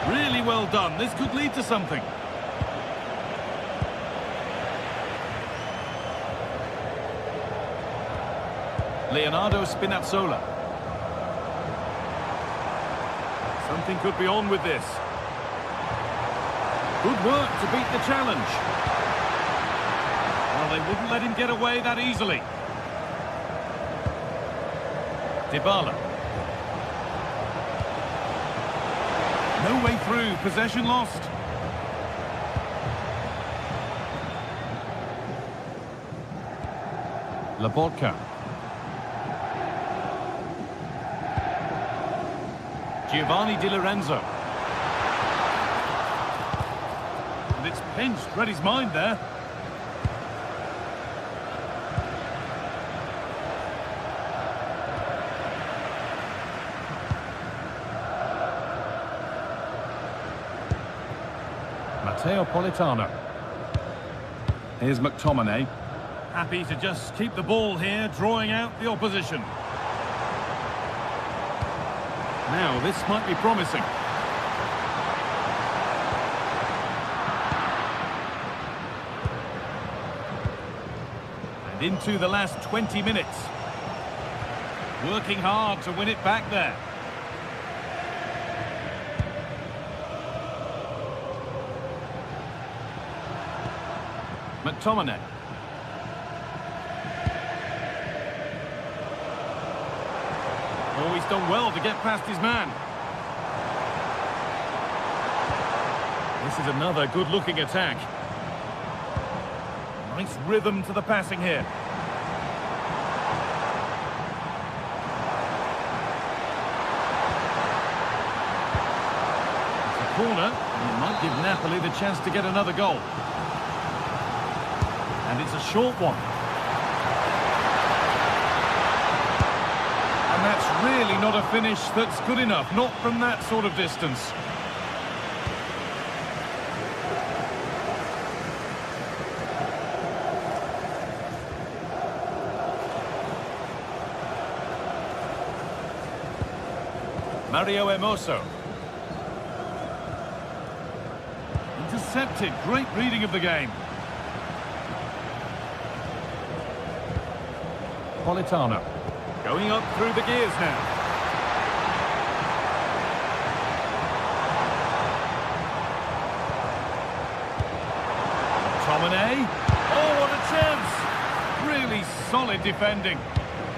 Really well done. This could lead to something. Leonardo Spinazzola. Something could be on with this. Good work to beat the challenge. Well, they wouldn't let him get away that easily. Dybala. No way through, possession lost. Laborca. Giovanni Di Lorenzo. And it's pinched, read his mind there. Matteo Politano. Here's McTominay. Happy to just keep the ball here, drawing out the opposition. Now, this might be promising. And into the last 20 minutes. Working hard to win it back there. McTominay. Oh, he's done well to get past his man. This is another good-looking attack. Nice rhythm to the passing here. It's a corner, and it might give Napoli the chance to get another goal. And it's a short one. And that's really not a finish that's good enough, not from that sort of distance. Mario Hermoso. intercepted. Great reading of the game. Politano. Going up through the gears now. McTominay. Oh, what a chance! Really solid defending.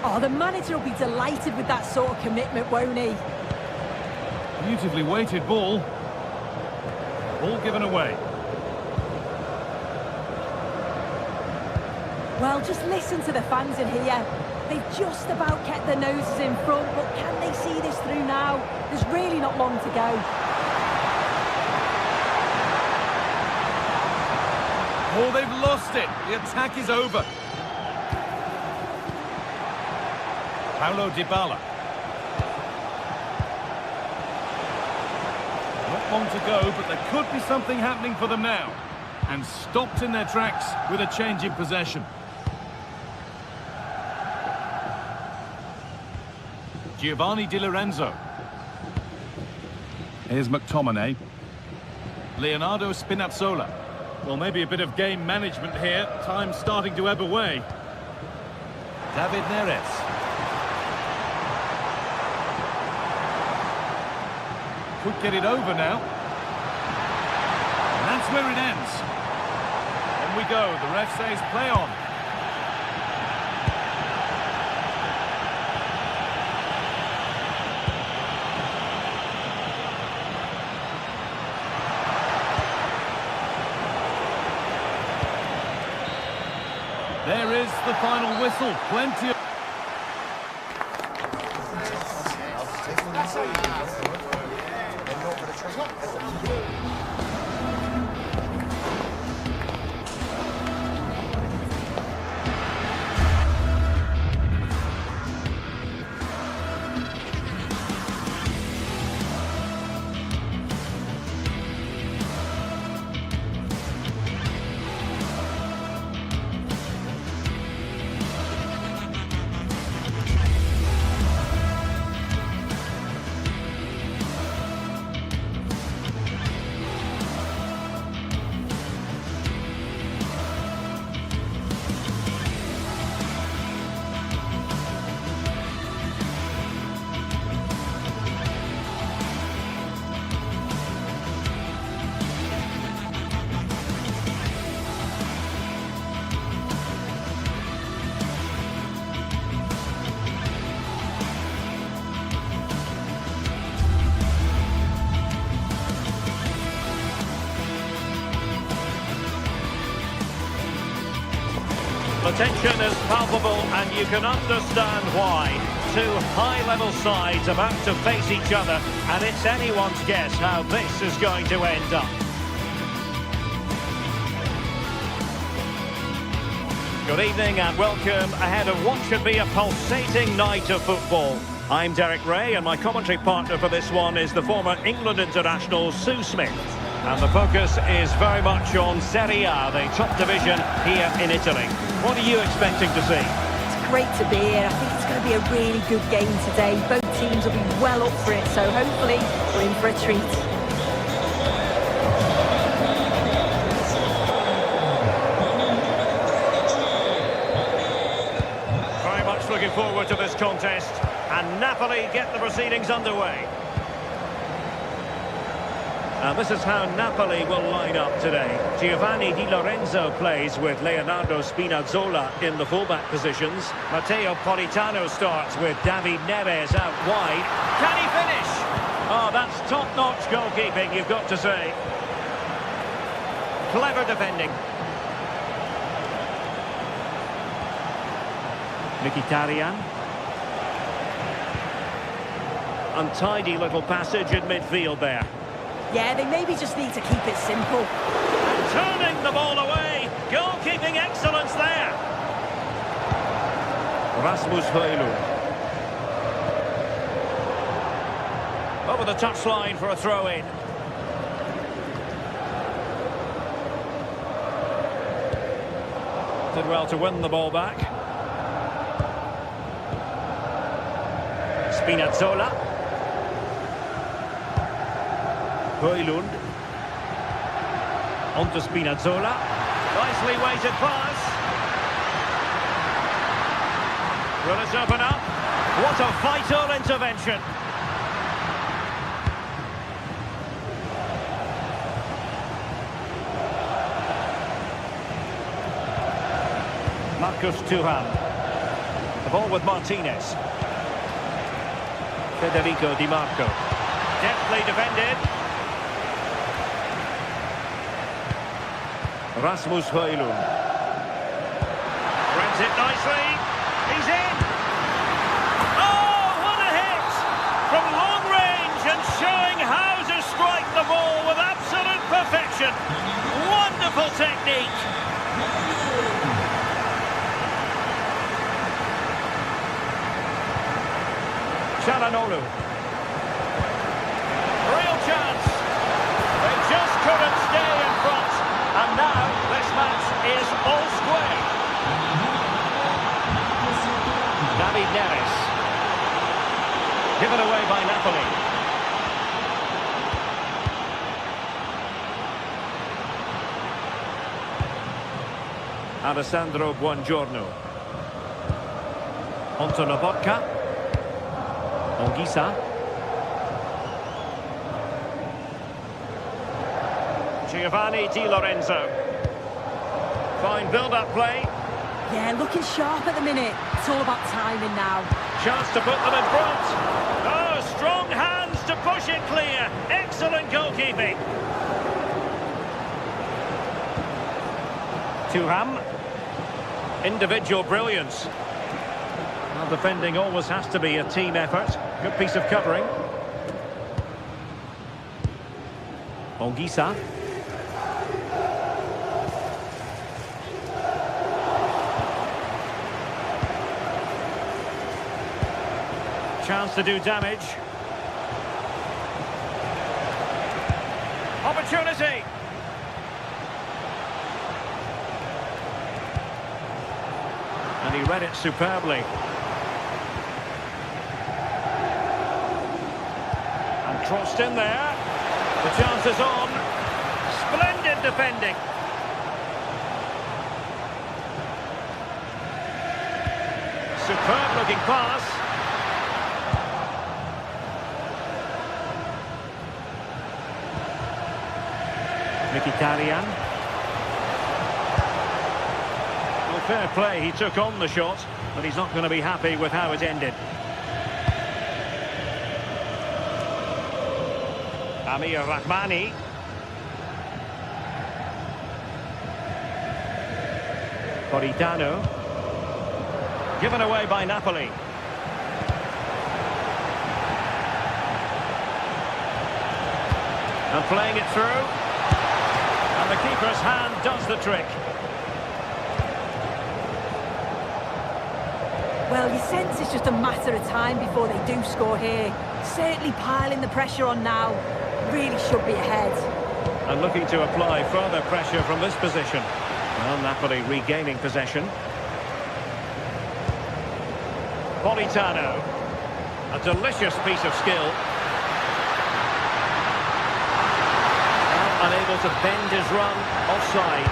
Oh, the manager will be delighted with that sort of commitment, won't he? Beautifully weighted ball. Ball given away. Well, just listen to the fans in here. They've just about kept their noses in front, but can they see this through now? There's really not long to go. Oh, they've lost it. The attack is over. Paulo Dybala. Not long to go, but there could be something happening for them now. And stopped in their tracks with a change in possession. Giovanni Di Lorenzo. Here's McTominay. Leonardo Spinazzola. Well, maybe a bit of game management here. Time starting to ebb away. David Neres. Could get it over now. And that's where it ends. On we go. The ref says play on. There is the final whistle. Plenty of... The tension is palpable and you can understand why. Two high-level sides about to face each other, and it's anyone's guess how this is going to end up. Good evening and welcome ahead of what should be a pulsating night of football. I'm Derek Ray and my commentary partner for this one is the former England international Sue Smith. And the focus is very much on Serie A, the top division here in Italy. What are you expecting to see? It's great to be here. I think it's going to be a really good game today. Both teams will be well up for it, so hopefully we're in for a treat. Very much looking forward to this contest. And Napoli get the proceedings underway. And this is how Napoli will line up today. Giovanni Di Lorenzo plays with Leonardo Spinazzola in the fullback positions. Matteo Politano starts with David Neres out wide. Can he finish? Oh, that's top-notch goalkeeping, you've got to say. Clever defending. Mkhitaryan. Untidy little passage in midfield there. Yeah, they maybe just need to keep it simple. And turning the ball away. Goalkeeping excellence there. Rasmus Højlund. Over the touchline for a throw-in. Did well to win the ball back. Spinazzola. Højlund. On to Spinazzola. Nicely weighted pass. Will it open up? What a vital intervention. Marcus Thuram. The ball with Martinez. Federico Di Marco. Deftly defended. Rasmus Højlund. Runs it nicely. He's in. Oh, what a hit! From long range and showing how to strike the ball with absolute perfection. Wonderful technique. Çalhanoğlu. Real chance. They just couldn't stay in front. And now this match is all square. David Neres. Given away by Napoli. Alessandro Buongiorno. Onto Lobotka. Ongisa. Giovanni Di Lorenzo. Fine build-up play. Yeah, looking sharp at the minute. It's all about timing now. Chance to put them in front. Oh, strong hands to push it clear. Excellent goalkeeping. Thuram. Individual brilliance. Well, defending always has to be a team effort. Good piece of covering. Ongisa. Chance to do damage. Opportunity. And he read it superbly. And crossed in there. The chance is on. Splendid defending. Superb looking pass. Mkhitaryan. Well, fair play, he took on the shot, but he's not going to be happy with how it ended. Amir Rahmani. Politano. Given away by Napoli. And playing it through. And the keeper's hand does the trick. Well, you sense it's just a matter of time before they do score here. Certainly piling the pressure on now. Really should be ahead. And looking to apply further pressure from this position. Well, Napoli regaining possession. Politano. A delicious piece of skill. Unable to bend his run, offside.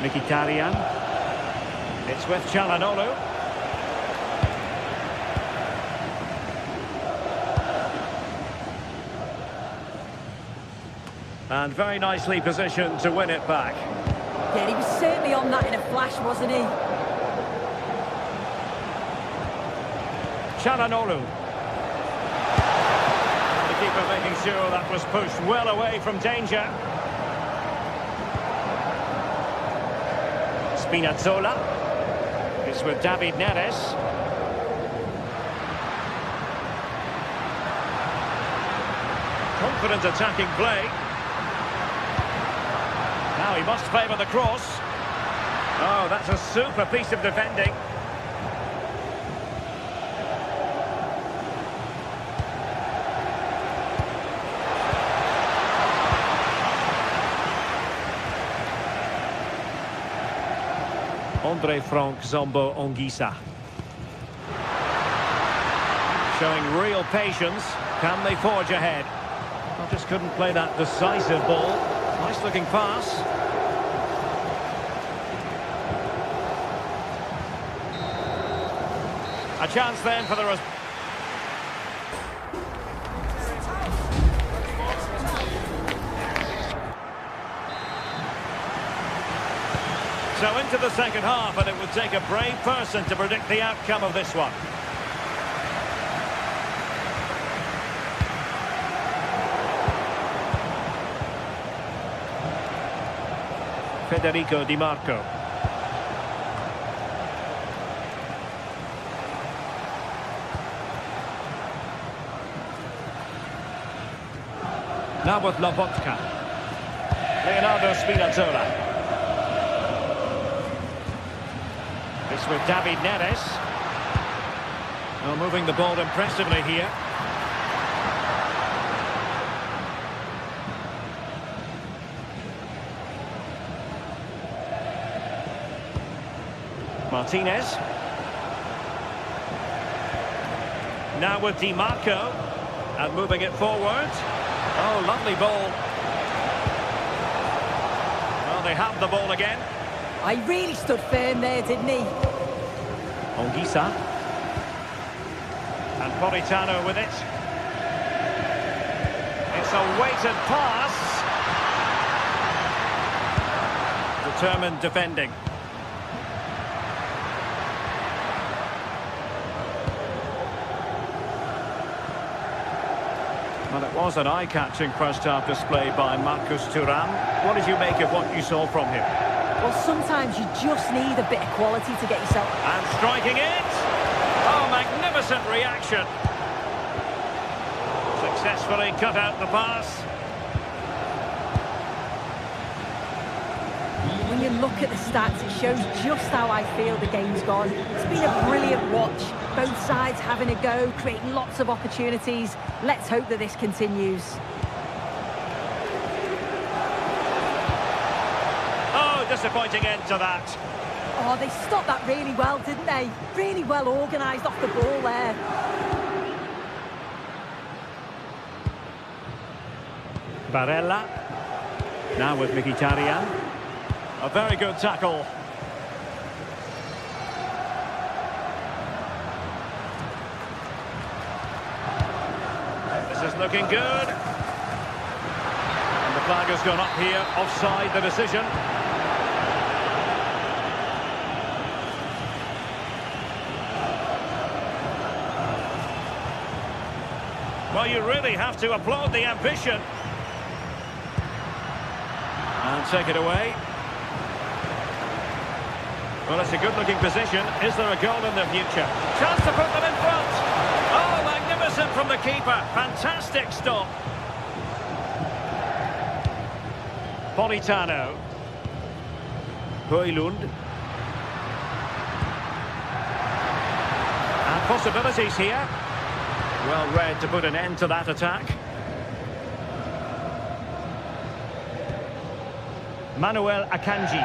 Mkhitaryan. It's with Çalhanoğlu. And very nicely positioned to win it back. Yeah, he was certainly on that in a flash, wasn't he? Çalhanoğlu. Keeper making sure that was pushed well away from danger. Spinazzola. It's with David Neres. Confident attacking play. Now he must favour the cross. Oh, that's a super piece of defending. Andre Frank Zombo Ongisa. showing real patience. Can they forge ahead? Well, just couldn't play that decisive ball. Nice looking pass. A chance then for the... So into the second half, and it would take a brave person to predict the outcome of this one. Federico Di Marco. Now with Lobotka. Leonardo Spinazzola. This with David Neres. Well, moving the ball impressively here. Martinez. Now with Di Marco. And moving it forward. Oh, lovely ball. Well, they have the ball again. I really stood firm there, didn't he? Onguisa. And Politano with it. It's a weighted pass. Determined defending. Well, it was an eye-catching first-half display by Marcus Thuram. What did you make of what you saw from him? Well, sometimes you just need a bit of quality to get yourself... And striking it! Oh, magnificent reaction. Successfully cut out the pass. When you look at the stats, it shows just how I feel the game's gone. It's been a brilliant watch. Both sides having a go, creating lots of opportunities. Let's hope that this continues. Disappointing end to that. Oh, they stopped that really well, didn't they? Really well organised off the ball there. Barella. Now with Mkhitaryan. A very good tackle. This is looking good. And the flag has gone up here. Offside the decision. Well, you really have to applaud the ambition. And take it away. Well, it's a good-looking position. Is there a goal in the future? Chance to put them in front. Oh, magnificent from the keeper. Fantastic stop. Politano. Højlund. And possibilities here. Well read to put an end to that attack. Manuel Akanji.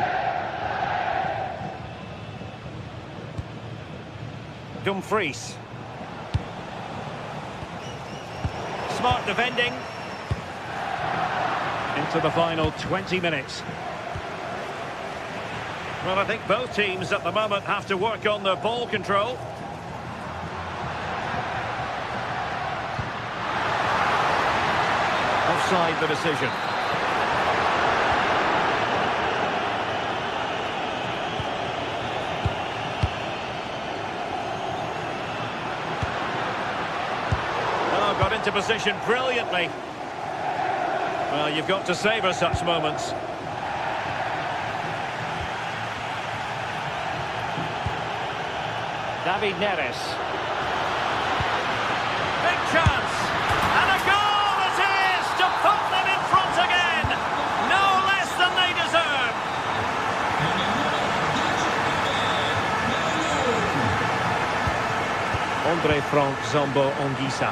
Dumfries. Smart defending. Into the final 20 minutes. Well, I think both teams at the moment have to work on their ball control. Offside the decision. Oh, got into position brilliantly. Well, you've got to savour such moments. David Neres. Big chance. And a goal it is to put them in front again. No less than they deserve. Andre Frank Zambo Onguisa.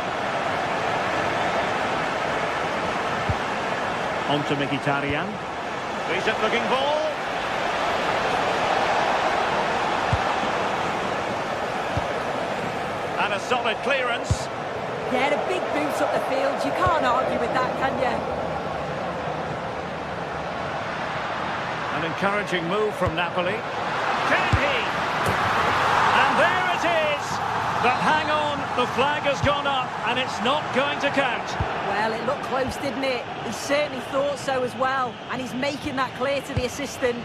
On to Mkhitaryan. Decent looking ball. And a solid clearance. Yeah, a big boot up the field. You can't argue with that, can you? An encouraging move from Napoli. Can he? And there it is! But hang on, the flag has gone up and it's not going to count. Well, it looked close, didn't it? He certainly thought so as well. And he's making that clear to the assistant.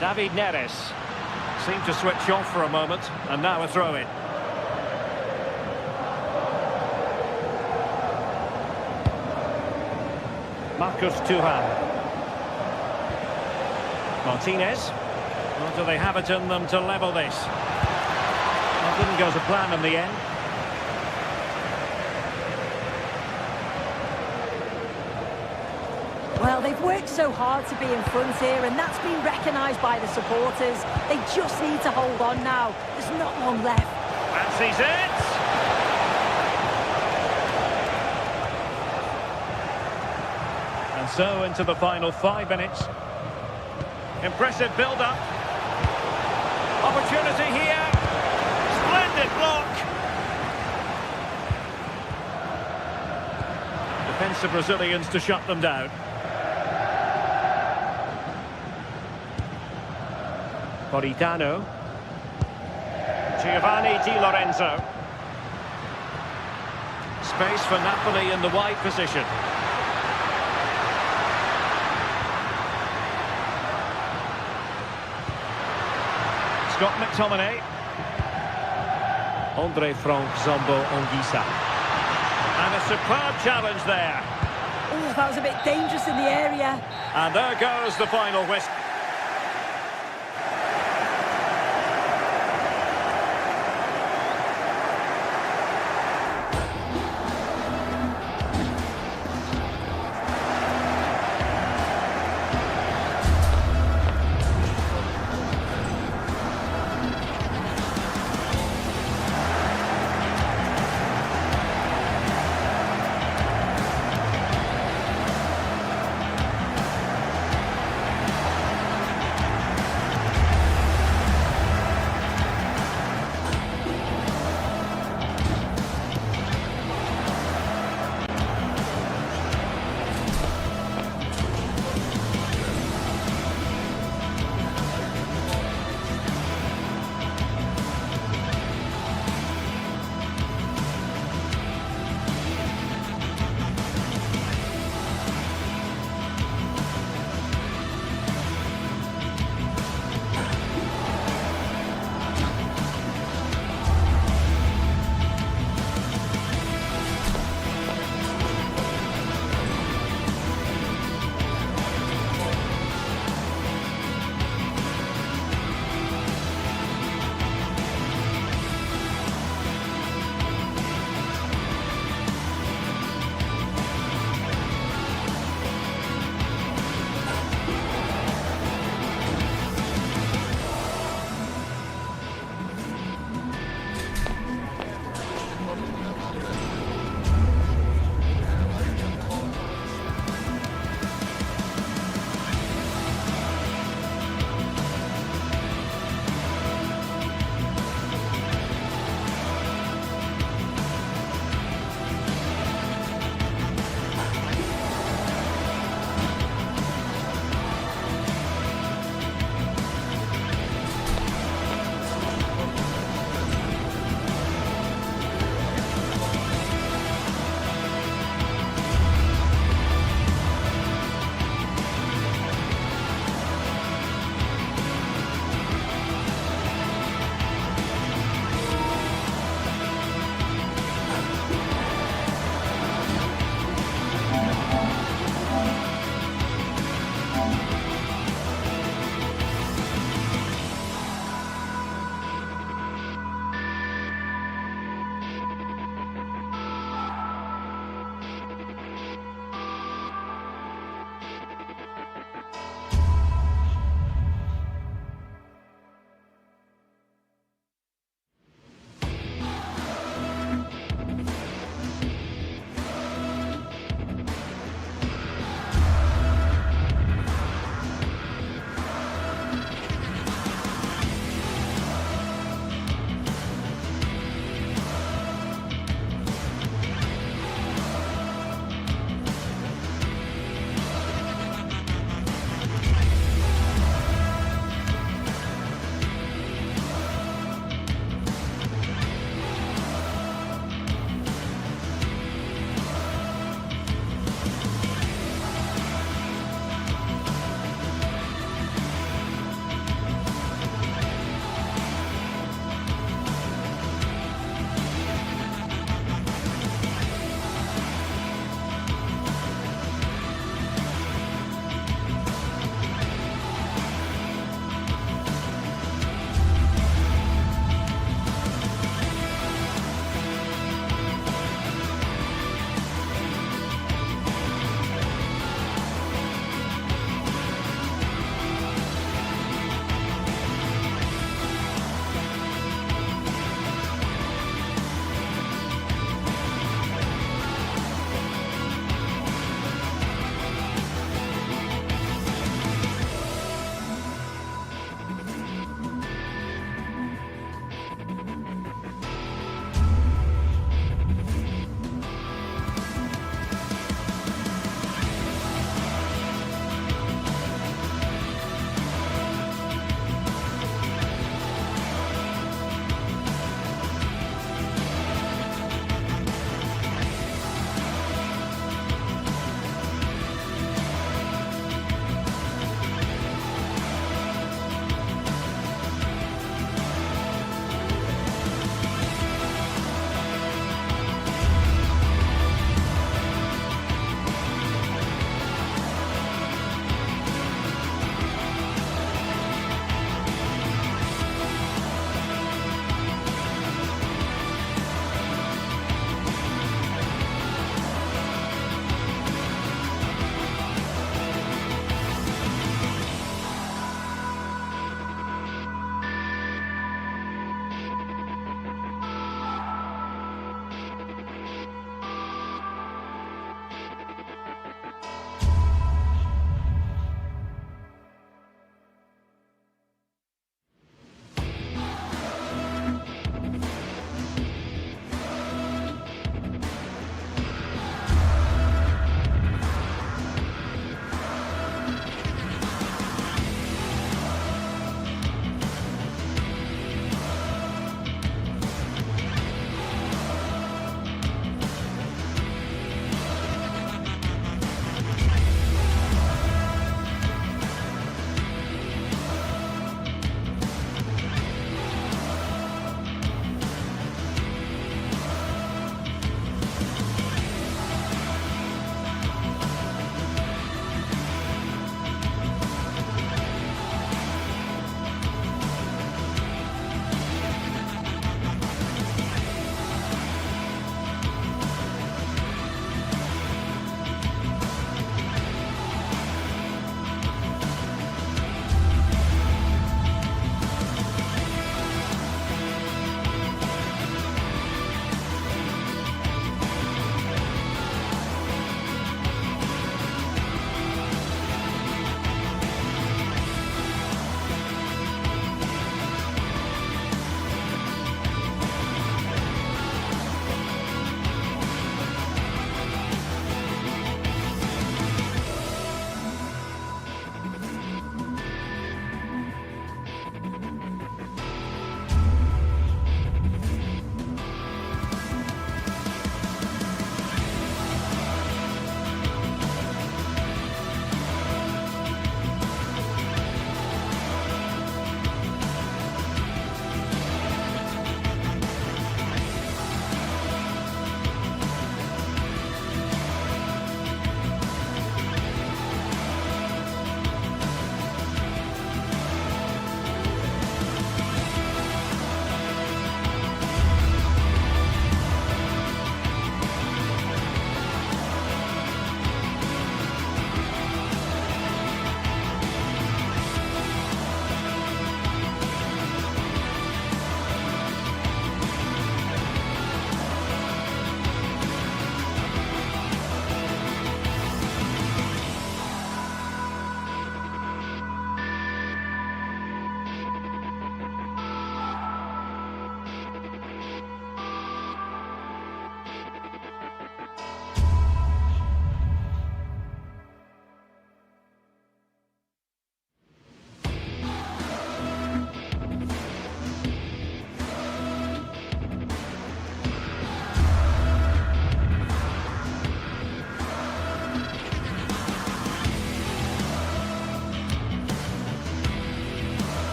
David Neres seemed to switch off for a moment, and now a throw-in. Marcus Thuram. Martinez. Well, do they have it in them to level this? Well, didn't go to plan in the end. Well, they've worked so hard to be in front here, and that's been recognised by the supporters. They just need to hold on now. There's not long left. Fancies it! And so into the final 5 minutes. Impressive build-up. Opportunity here. Splendid block. Defensive Brazilians to shut them down. Politano. Giovanni Di Lorenzo. Space for Napoli in the wide position. Scott McTominay. Andre Frank Zombo Anguissa. And a superb challenge there. Oh, that was a bit dangerous in the area. And there goes the final whistle.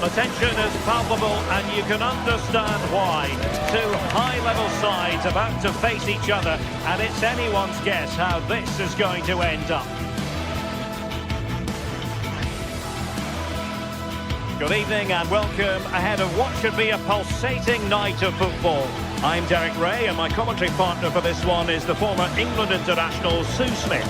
The tension is palpable and you can understand why. Two high-level sides about to face each other, and it's anyone's guess how this is going to end up. Good evening and welcome ahead of what should be a pulsating night of football. I'm Derek Ray and my commentary partner for this one is the former England international Sue Smith.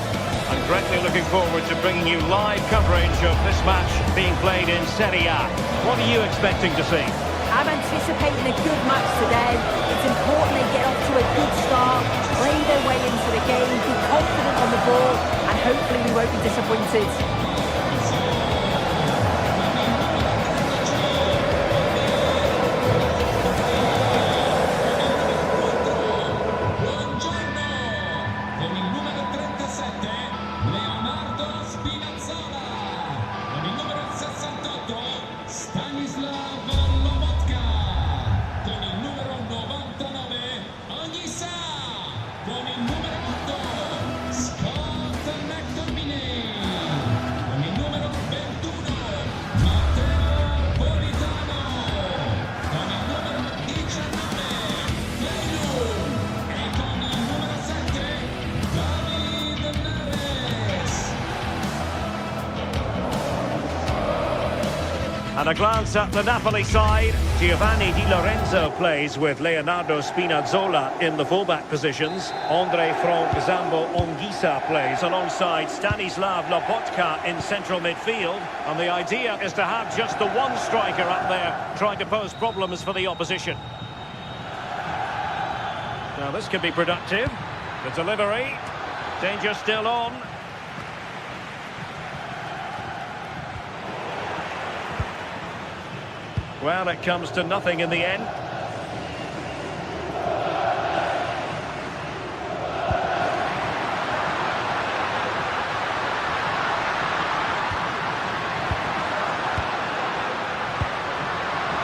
I'm greatly looking forward to bringing you live coverage of this match being played in Serie A. What are you expecting to see? I'm anticipating a good match today. It's important they get off to a good start, play their way into the game, be confident on the ball, and hopefully we won't be disappointed. And a glance at the Napoli side. Giovanni Di Lorenzo plays with Leonardo Spinazzola in the fullback positions. Andre Frank Zambo Anguissa plays alongside Stanislav Lobotka in central midfield. And the idea is to have just the one striker up there trying to pose problems for the opposition. Now this could be productive. The delivery. Danger still on. Well, it comes to nothing in the end.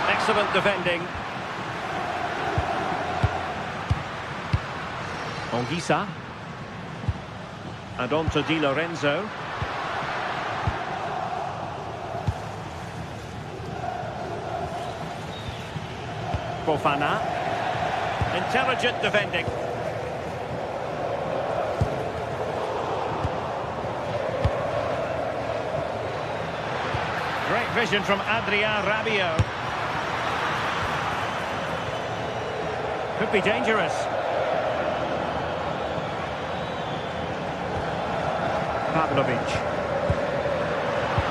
Excellent defending. Anguissa. And on to Di Lorenzo. Fofana. Intelligent defending. Great vision from Adrien Rabiot. Could be dangerous. Pavlovic.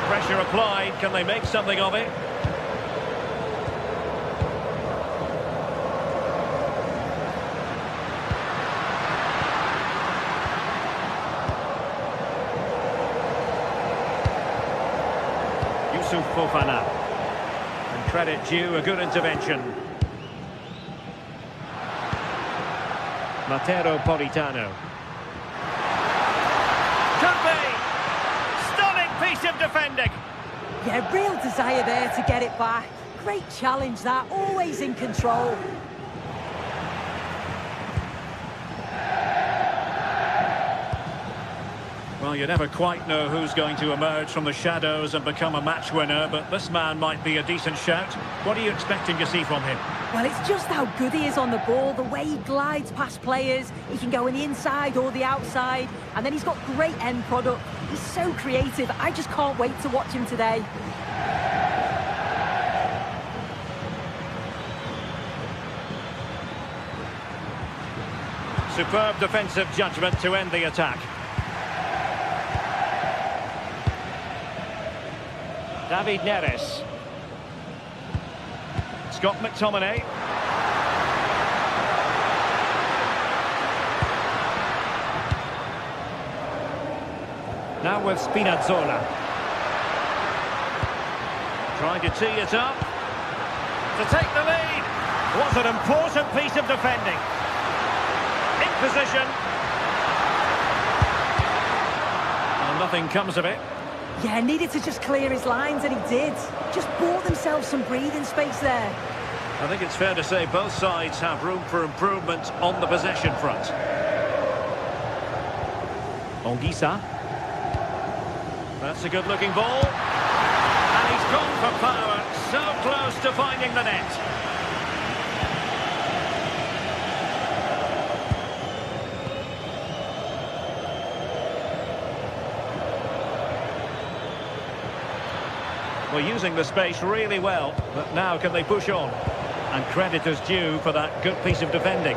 Pressure applied. Can they make something of it? Fofana. And credit due, a good intervention. Matteo Politano. Could be! Stunning piece of defending! Yeah, real desire there to get it back. Great challenge that, always in control. Well, you never quite know who's going to emerge from the shadows and become a match winner, but this man might be a decent shout. What are you expecting to see from him? Well, it's just how good he is on the ball, the way he glides past players. He can go on the inside or the outside, and then he's got great end product. He's so creative. I just can't wait to watch him today. Superb defensive judgment to end the attack. David Neres. Scott McTominay. Now with Spinazzola. Trying to tee it up. To take the lead. What an important piece of defending. In position. And nothing comes of it. Yeah, needed to just clear his lines, and he did. Just bought themselves some breathing space there. I think it's fair to say both sides have room for improvement on the possession front. Anguissa. That's a good-looking ball. And he's gone for power. So close to finding the net. Well, using the space really well, but now can they push on? And credit is due for that good piece of defending.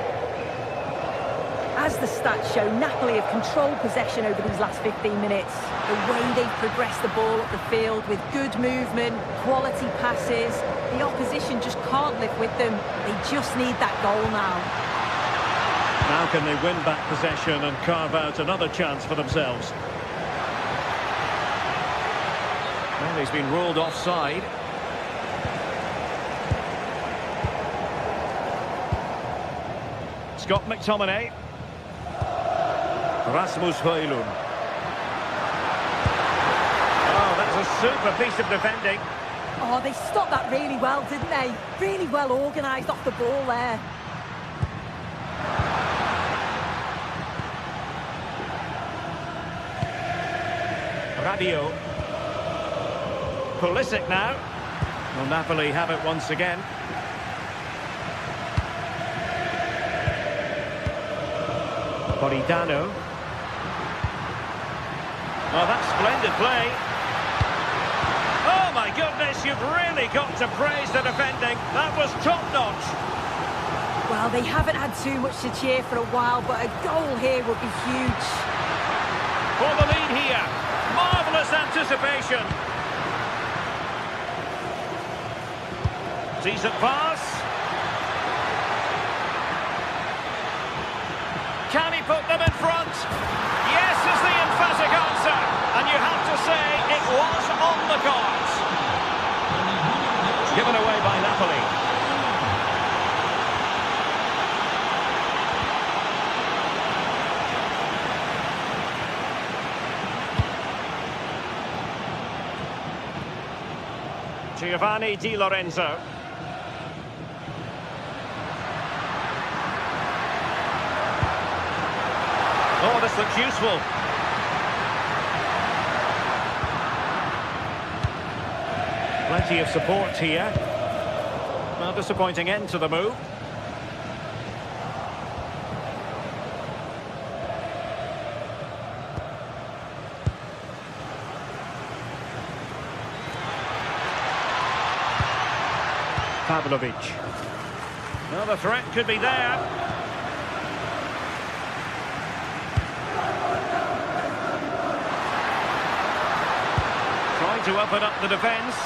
As the stats show, Napoli have controlled possession over these last 15 minutes. The way they've progressed the ball up the field with good movement, quality passes, the opposition just can't live with them. They just need that goal now. Now can they win back possession and carve out another chance for themselves? Well, he's been ruled offside. Scott McTominay. Rasmus Højlund. Oh, that's a super piece of defending. Oh, they stopped that really well, didn't they? Really well organised off the ball there. Radio. Pulisic now. Will Napoli have it once again? Politano. Oh, that's splendid play. Oh, my goodness, you've really got to praise the defending. That was top-notch. Well, they haven't had too much to cheer for a while, but a goal here would be huge. For the lead here. Marvellous anticipation. Decent pass. Can he put them in front? Yes is the emphatic answer. And you have to say it was on the cards. Given away by Napoli. Giovanni Di Lorenzo. Oh, this looks useful. Plenty of support here. Well, disappointing end to the move. Pavlovic. Well, the threat could be there. Trying to open up the defence.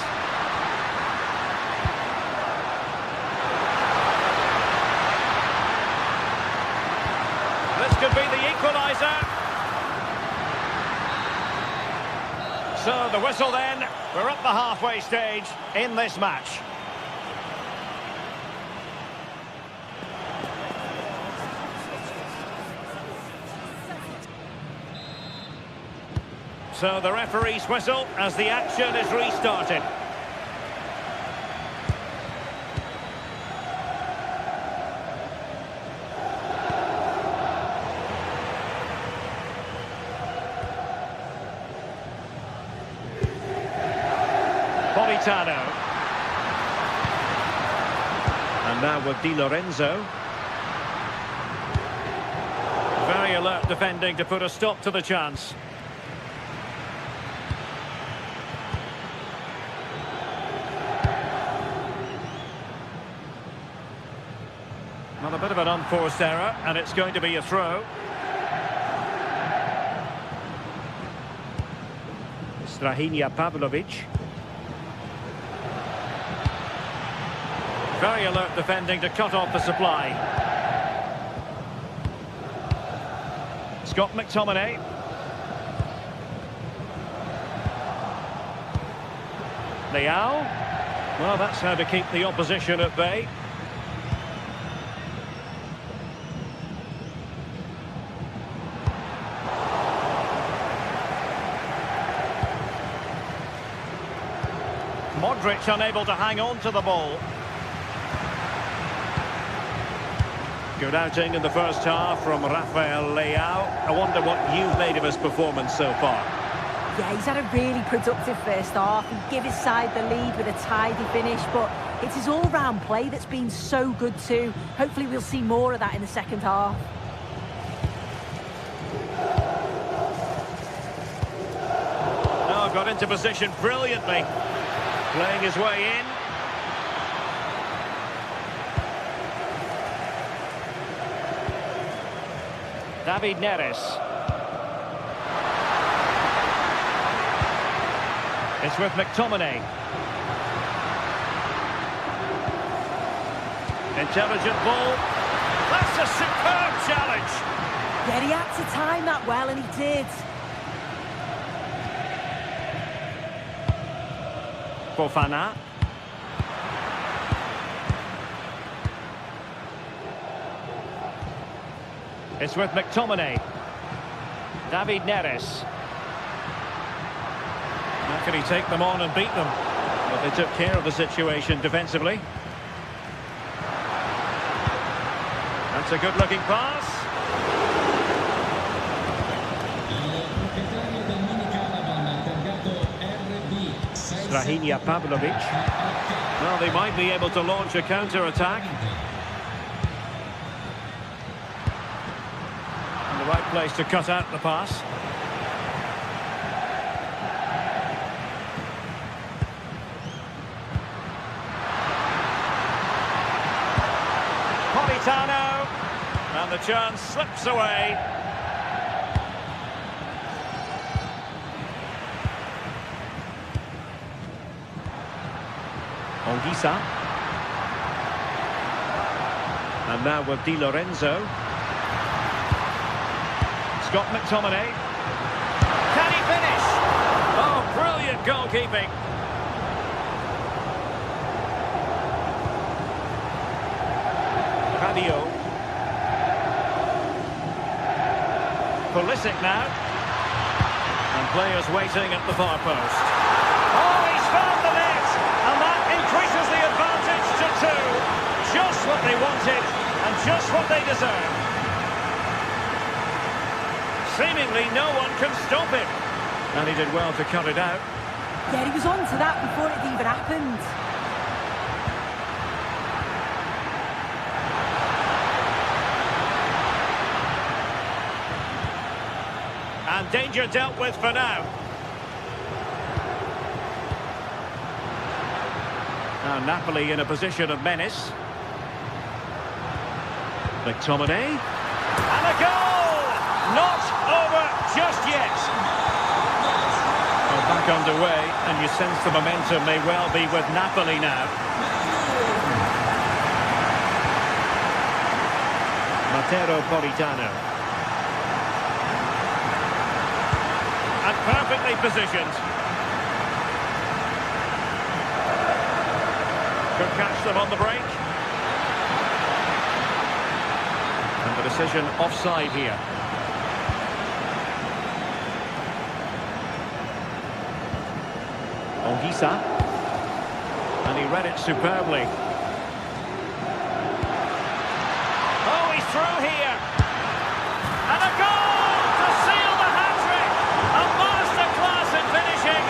This could be the equaliser. So the whistle then. We're at the halfway stage in this match. So the referee's whistle as the action is restarted. Politano. And now with Di Lorenzo. Very alert defending to put a stop to the chance. Well, a bit of an unforced error, and it's going to be a throw. Strahinja Pavlovic. Very alert defending to cut off the supply. Scott McTominay. Leao. Well, that's how to keep the opposition at bay. Modric unable to hang on to the ball. Good outing in the first half from Rafael Leao. I wonder what you've made of his performance so far. Yeah, he's had a really productive first half. He gave his side the lead with a tidy finish, but it's his all-round play that's been so good too. Hopefully we'll see more of that in the second half. Oh, got into position brilliantly. Playing his way in. David Neres. It's with McTominay. Intelligent ball. That's a superb challenge. Yeah, he had to time that well, and he did. Fofana. It's with McTominay. David Neres. How can he take them on and beat them? But they took care of the situation defensively. That's a good-looking pass. Strahinja Pavlovic. Well, they might be able to launch a counter-attack. And the right place to cut out the pass. Politano. And the chance slips away. Onguisa. And now with Di Lorenzo. Scott McTominay. Can he finish? Oh, brilliant goalkeeping. Rabiot. Pulisic now. And players waiting at the far post. Oh, he's found the net! And that increases the advantage to 2. Just what they wanted, and just what they deserve. Seemingly no one can stop him. And he did well to cut it out. Yeah, he was on to that before it even happened. And danger dealt with for now. Now Napoli in a position of menace. McTominay. And a goal! Not over just yet. Well, back underway, and you sense the momentum may well be with Napoli now. Matteo Politano. And perfectly positioned. Could catch them on the break. And the decision offside here. Onguisa. And he read it superbly. Oh, he's through here. And a goal to seal the hat-trick. A masterclass in finishing.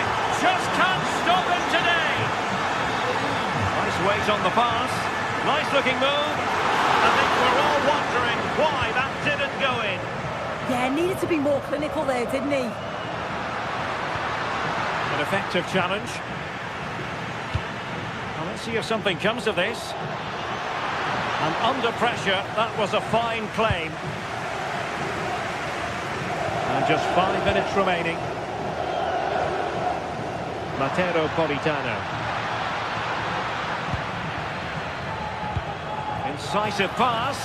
Just can't stop him today. Nice weight on the pass. Nice looking move. I think we're all wondering why that didn't go in. Yeah, needed to be more clinical there, didn't he? An effective challenge. Well, let's see if something comes of this. And under pressure, that was a fine claim. And just 5 minutes remaining. Matteo Politano. Incisive pass.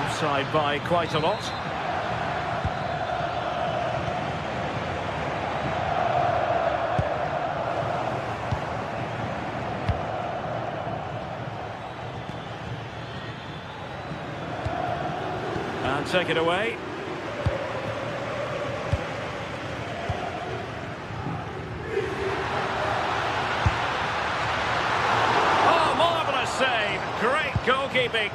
Offside by quite a lot. And take it away. Save. Great goalkeeping.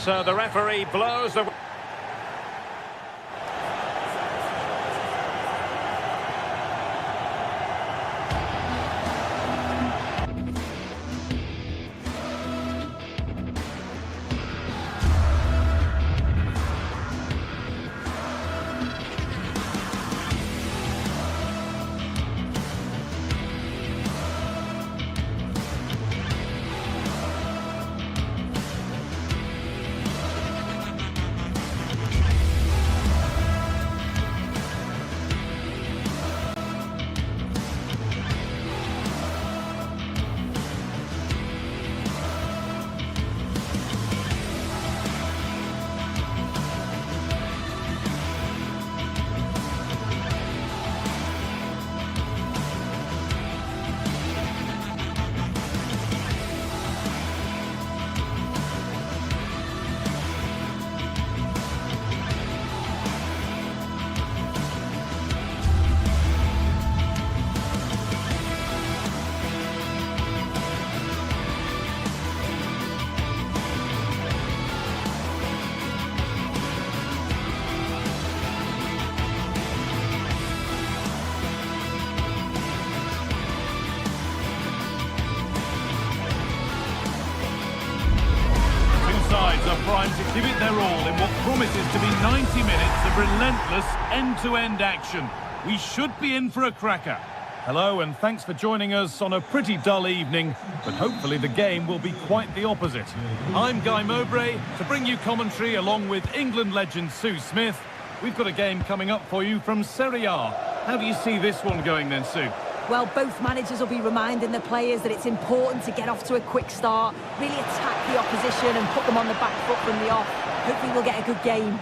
So the referee blows the... Sides are primed to give it their all in what promises to be 90 minutes of relentless end-to-end action. We should be in for a cracker. Hello and thanks for joining us on a pretty dull evening, but hopefully the game will be quite the opposite. I'm Guy Mowbray to bring you commentary along with England legend Sue Smith. We've got a game coming up for you from Serie A. How do you see this one going then, Sue? Well, both managers will be reminding the players that it's important to get off to a quick start, really attack the opposition and put them on the back foot from the off. Hopefully we'll get a good game.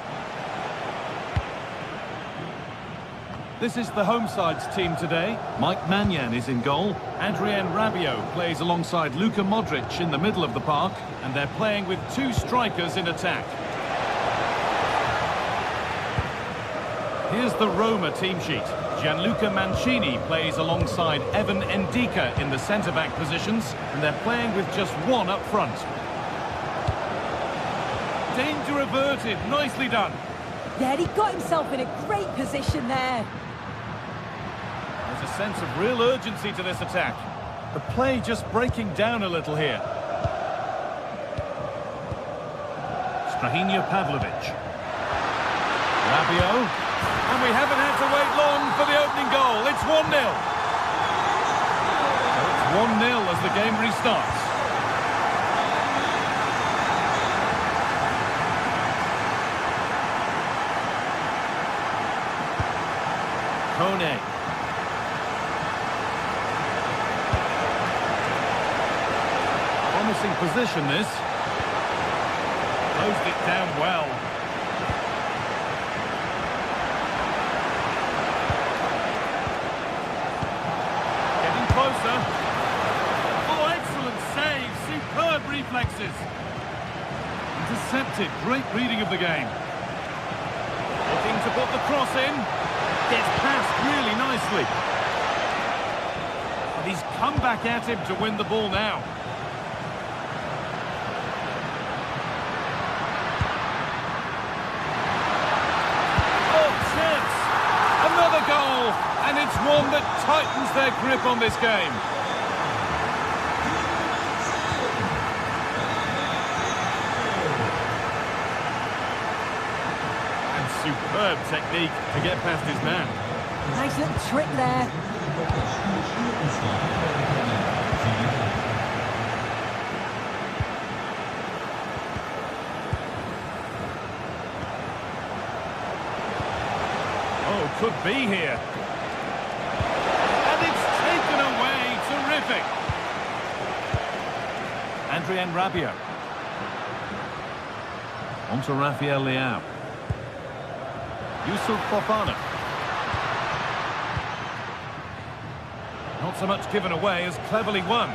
This is the home side's team today. Mike Mannion is in goal. Adrien Rabiot plays alongside Luka Modric in the middle of the park, and they're playing with two strikers in attack. Here's the Roma team sheet. Gianluca Mancini plays alongside Evan Ndika in the centre-back positions, and they're playing with just one up front. Danger averted, nicely done. Yeah, he got himself in a great position there. There's a sense of real urgency to this attack. The play just breaking down a little here. Strahinja Pavlovic. Rabiot. And we haven't had to wait long for the opening goal. It's 1-0. So it's 1-0 as the game restarts. Kone. Promising position, this. Closed it down well. Closer. Oh, excellent save. Superb reflexes. Intercepted. Great reading of the game. Looking to put the cross in. Gets past really nicely. And he's come back at him to win the ball now. Oh, chance. Another goal. And it's one that tightens their grip on this game. And superb technique to get past his man. Nice little trick there. Oh, could be here. Terrific. Adrien Rabiot. On to Rafael Leao. Yusuf Fofana. Not so much given away as cleverly won.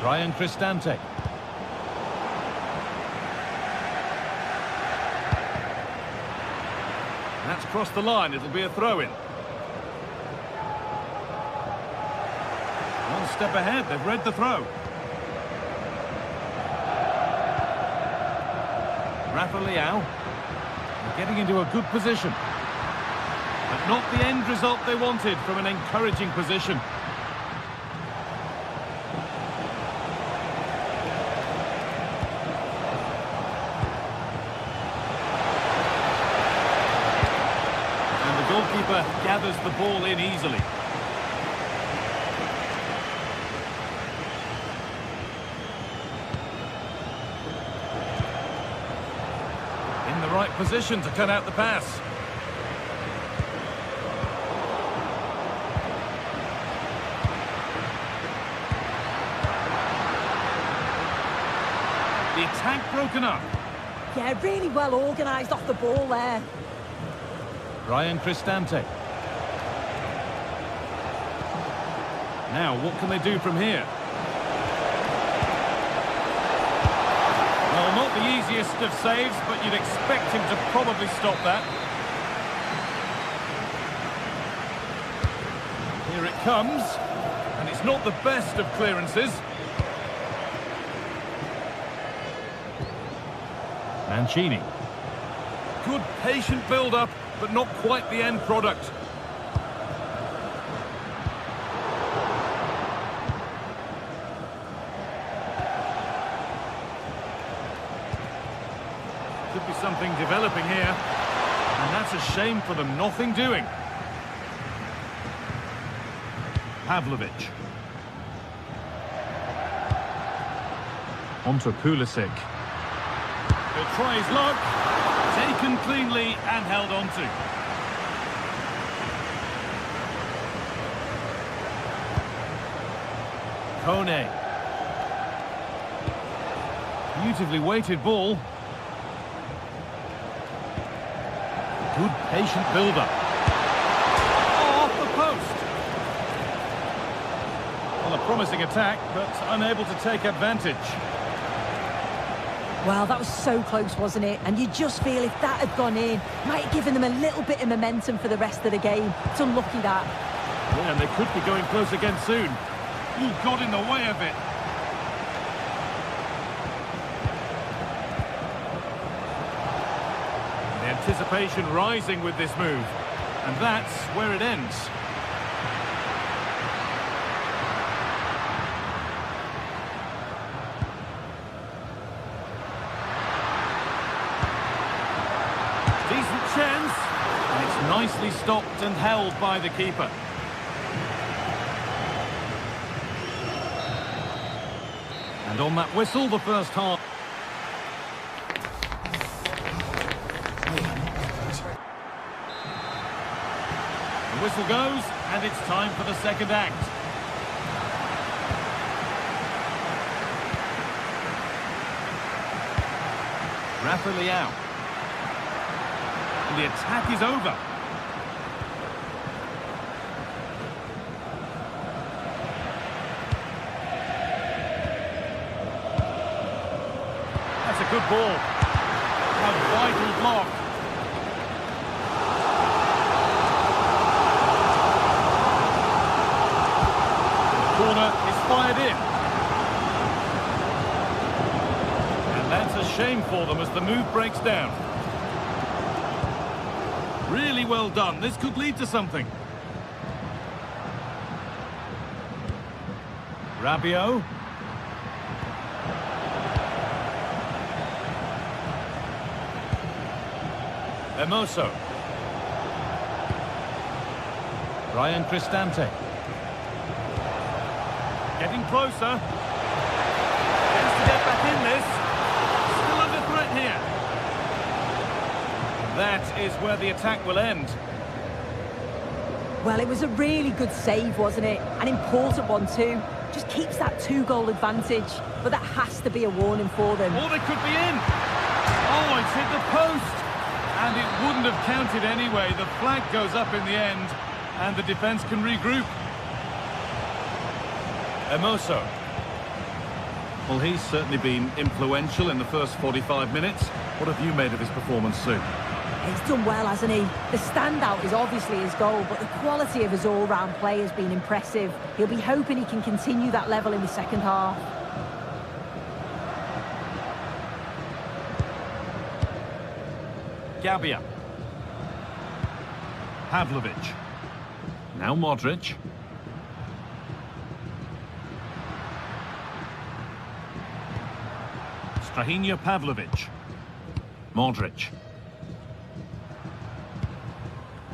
Ryan Cristante. That's crossed the line. It'll be a throw-in. One step ahead. They've read the throw. Rafa Leao. They're getting into a good position. But not the end result they wanted from an encouraging position. And the goalkeeper gathers the ball in easily. In the right position to cut out the pass. The attack broken up. Yeah, really well organised off the ball there. Ryan Cristante. Now, what can they do from here? Well, not the easiest of saves, but you'd expect him to probably stop that. Here it comes. And it's not the best of clearances. Mancini. Good patient build-up, but not quite the end product. Could be something developing here. And that's a shame for them, nothing doing. Pavlovic. On to Pulisic. He'll try his luck. Taken cleanly and held on to. Kone. Beautifully weighted ball. Good patient build-up. Oh, off the post. Well, a promising attack, but unable to take advantage. Well, that was so close, wasn't it? And you just feel if that had gone in, might have given them a little bit of momentum for the rest of the game. It's unlucky that. Yeah, and they could be going close again soon. Ooh, got in the way of it. The anticipation rising with this move. And that's where it ends. Decent chance, and it's nicely stopped and held by the keeper. And on that whistle, the first half. The whistle goes, and it's time for the second act. Rafa Leao. The attack is over. That's a good ball. A vital block. The corner is fired in. And that's a shame for them as the move breaks down. Really well done. This could lead to something. Rabiot. Hermoso. Ryan Cristante. Getting closer. Has to get back in this. Still under threat here. That is where the attack will end. Well, it was a really good save, wasn't it? An important one too. Just keeps that 2-goal advantage. But that has to be a warning for them. Or they could be in. Oh, it's hit the post. And it wouldn't have counted anyway. The flag goes up in the end. And the defence can regroup. Hermoso. Well, he's certainly been influential in the first 45 minutes. What have you made of his performance, Sue? He's done well, hasn't he? The standout is obviously his goal, but the quality of his all-round play has been impressive. He'll be hoping he can continue that level in the second half. Gabia. Pavlovic. Now Modric. Strahinja Pavlovic. Modric.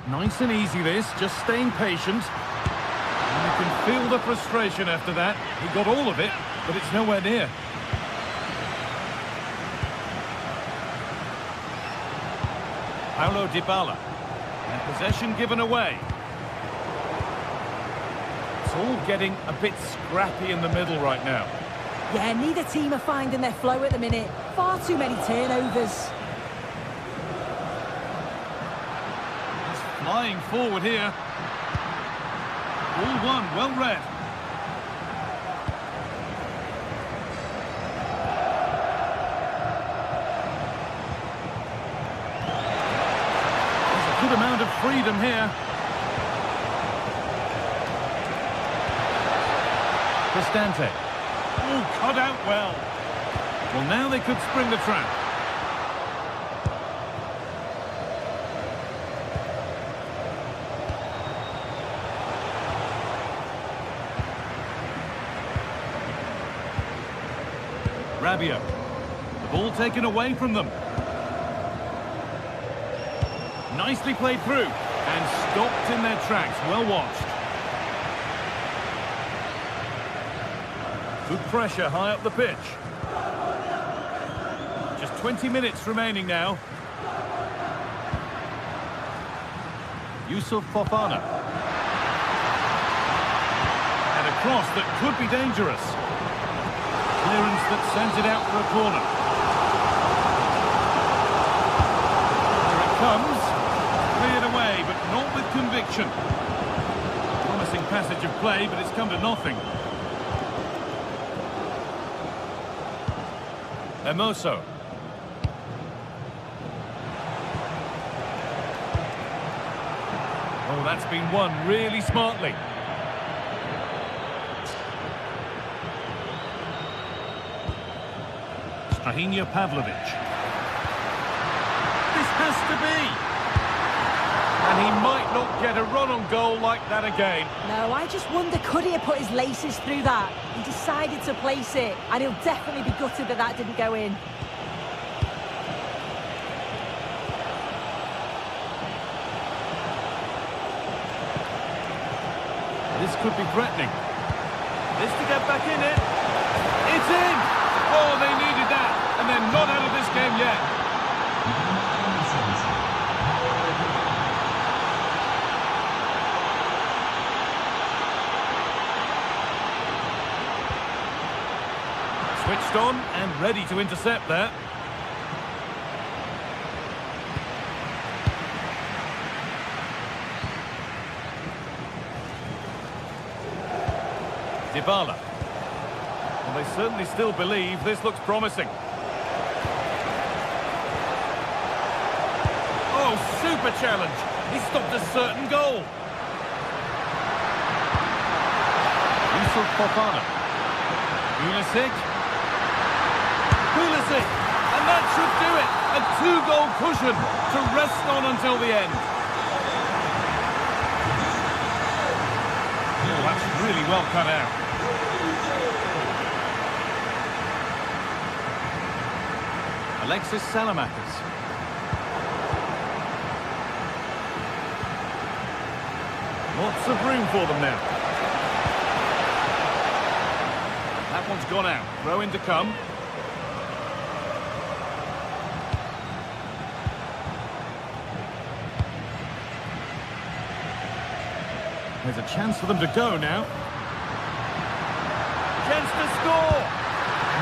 Nice and easy this, just staying patient. And you can feel the frustration after that. He got all of it, but it's nowhere near. Paulo Dybala. And possession given away. It's all getting a bit scrappy in the middle right now. Yeah, neither team are finding their flow at the minute. Far too many turnovers. He's flying forward here. All one, well read. There's a good amount of freedom here. Cristante. Oh, cut out well. Well, now they could spring the trap. Rabiot. The ball taken away from them. Nicely played through and stopped in their tracks. Well watched. Good pressure high up the pitch. Just 20 minutes remaining now. Yusuf Fofana. And a cross that could be dangerous. Clearance that sends it out for a corner. Here it comes. Cleared away, but not with conviction. Promising passage of play, but it's come to nothing. Hermoso. Oh, that's been won really smartly. Strahinja Pavlovic. This has to be. And he might not get a run on goal like that again. No, I just wonder, could he have put his laces through that? He decided to place it, and he'll definitely be gutted that that didn't go in. This could be threatening. This to get back in it. It's in! Oh, they needed that, and they're not out of this game yet. Switched on and ready to intercept there. Dybala. Well, they certainly still believe this looks promising. Oh, super challenge. He stopped a certain goal. Yusuf Fofana. Pulisic, and that should do it. A two-goal cushion to rest on until the end. Oh, that's really well cut out. Alexis Salamakis. Lots of room for them now. That one's gone out. Throw in to come. There's a chance for them to go now. Chance to score!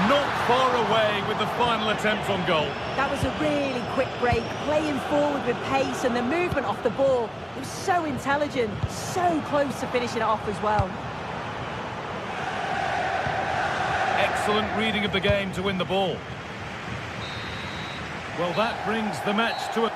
Not far away with the final attempt on goal. That was a really quick break, playing forward with pace, and the movement off the ball. It was so intelligent, so close to finishing it off as well. Excellent reading of the game to win the ball. Well, that brings the match to a...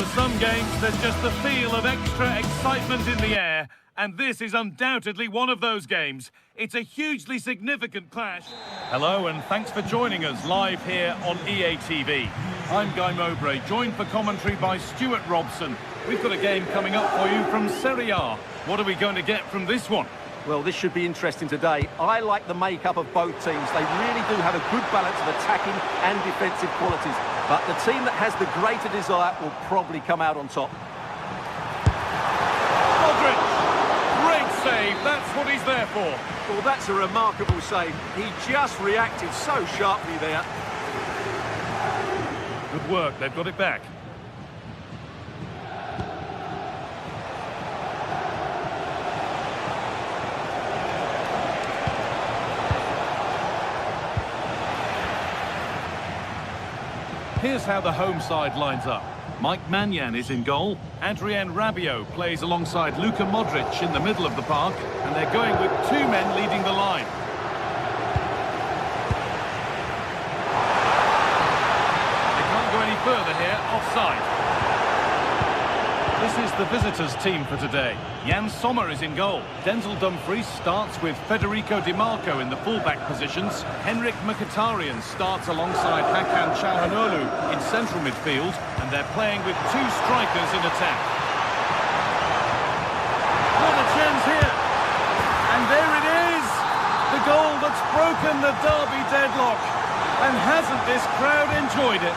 For some games, there's just the feel of extra excitement in the air, and this is undoubtedly one of those games. It's a hugely significant clash. Hello, and thanks for joining us live here on EA TV. I'm Guy Mowbray, joined for commentary by Stuart Robson. We've got a game coming up for you from Serie A. What are we going to get from this one? Well, this should be interesting today. I like the makeup of both teams. They really do have a good balance of attacking and defensive qualities. But the team that has the greater desire will probably come out on top. Modric! Great save, that's what he's there for. Well, that's a remarkable save. He just reacted so sharply there. Good work, they've got it back. Here's how the home side lines up. Mike Maignan is in goal. Adrien Rabiot plays alongside Luka Modric in the middle of the park. And they're going with two men leading the line. They can't go any further here, offside. This is the visitors' team for today. Jan Sommer is in goal. Denzel Dumfries starts with Federico Di Marco in the fullback positions. Henrik Mkhitaryan starts alongside Hakan Çalhanoğlu in central midfield, and they're playing with two strikers in attack. What a chance here! And there it is! The goal that's broken the derby deadlock. And hasn't this crowd enjoyed it?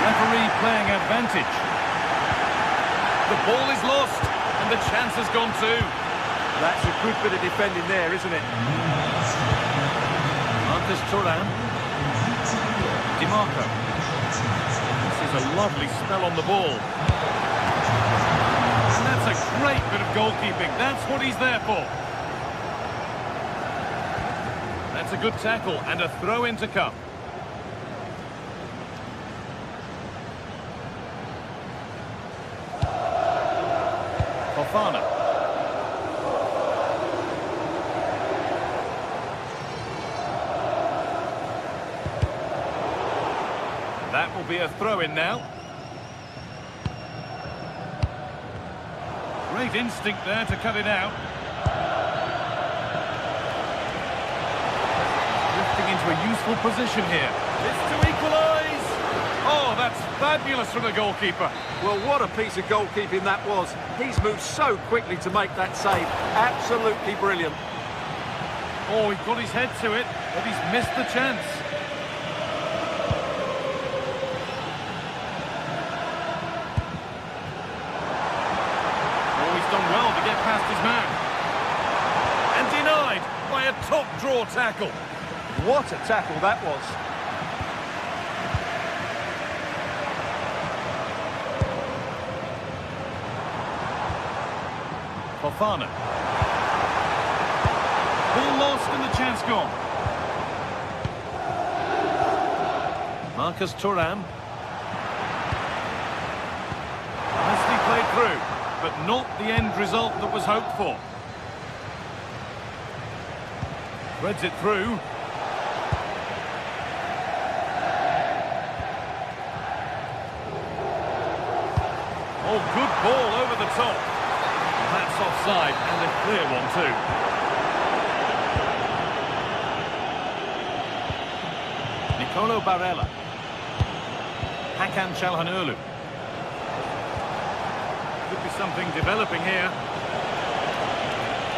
Referee playing advantage. The ball is lost, and the chance has gone too. That's a good bit of defending there, isn't it? Marcus Thuram. Di Marco. This is a lovely spell on the ball. And that's a great bit of goalkeeping. That's what he's there for. That's a good tackle, and a throw-in to come. Fofana. That will be a throw-in now. Great instinct there to cut it out. Drifting into a useful position here. It's to equalise. Oh, that's fabulous from the goalkeeper. Well, what a piece of goalkeeping that was. He's moved so quickly to make that save. Absolutely brilliant. Oh, he got his head to it, but he's missed the chance. Oh, he's done well to get past his man. And denied by a top-draw tackle. What a tackle that was. Fofana. Ball lost and the chance gone. Marcus Thuram. Nicely played through, but not the end result that was hoped for. Threads it through. Oh, good ball over the top. That's offside, and a clear one too. Nicolo Barella. Hakan Çalhanoğlu. Could be something developing here.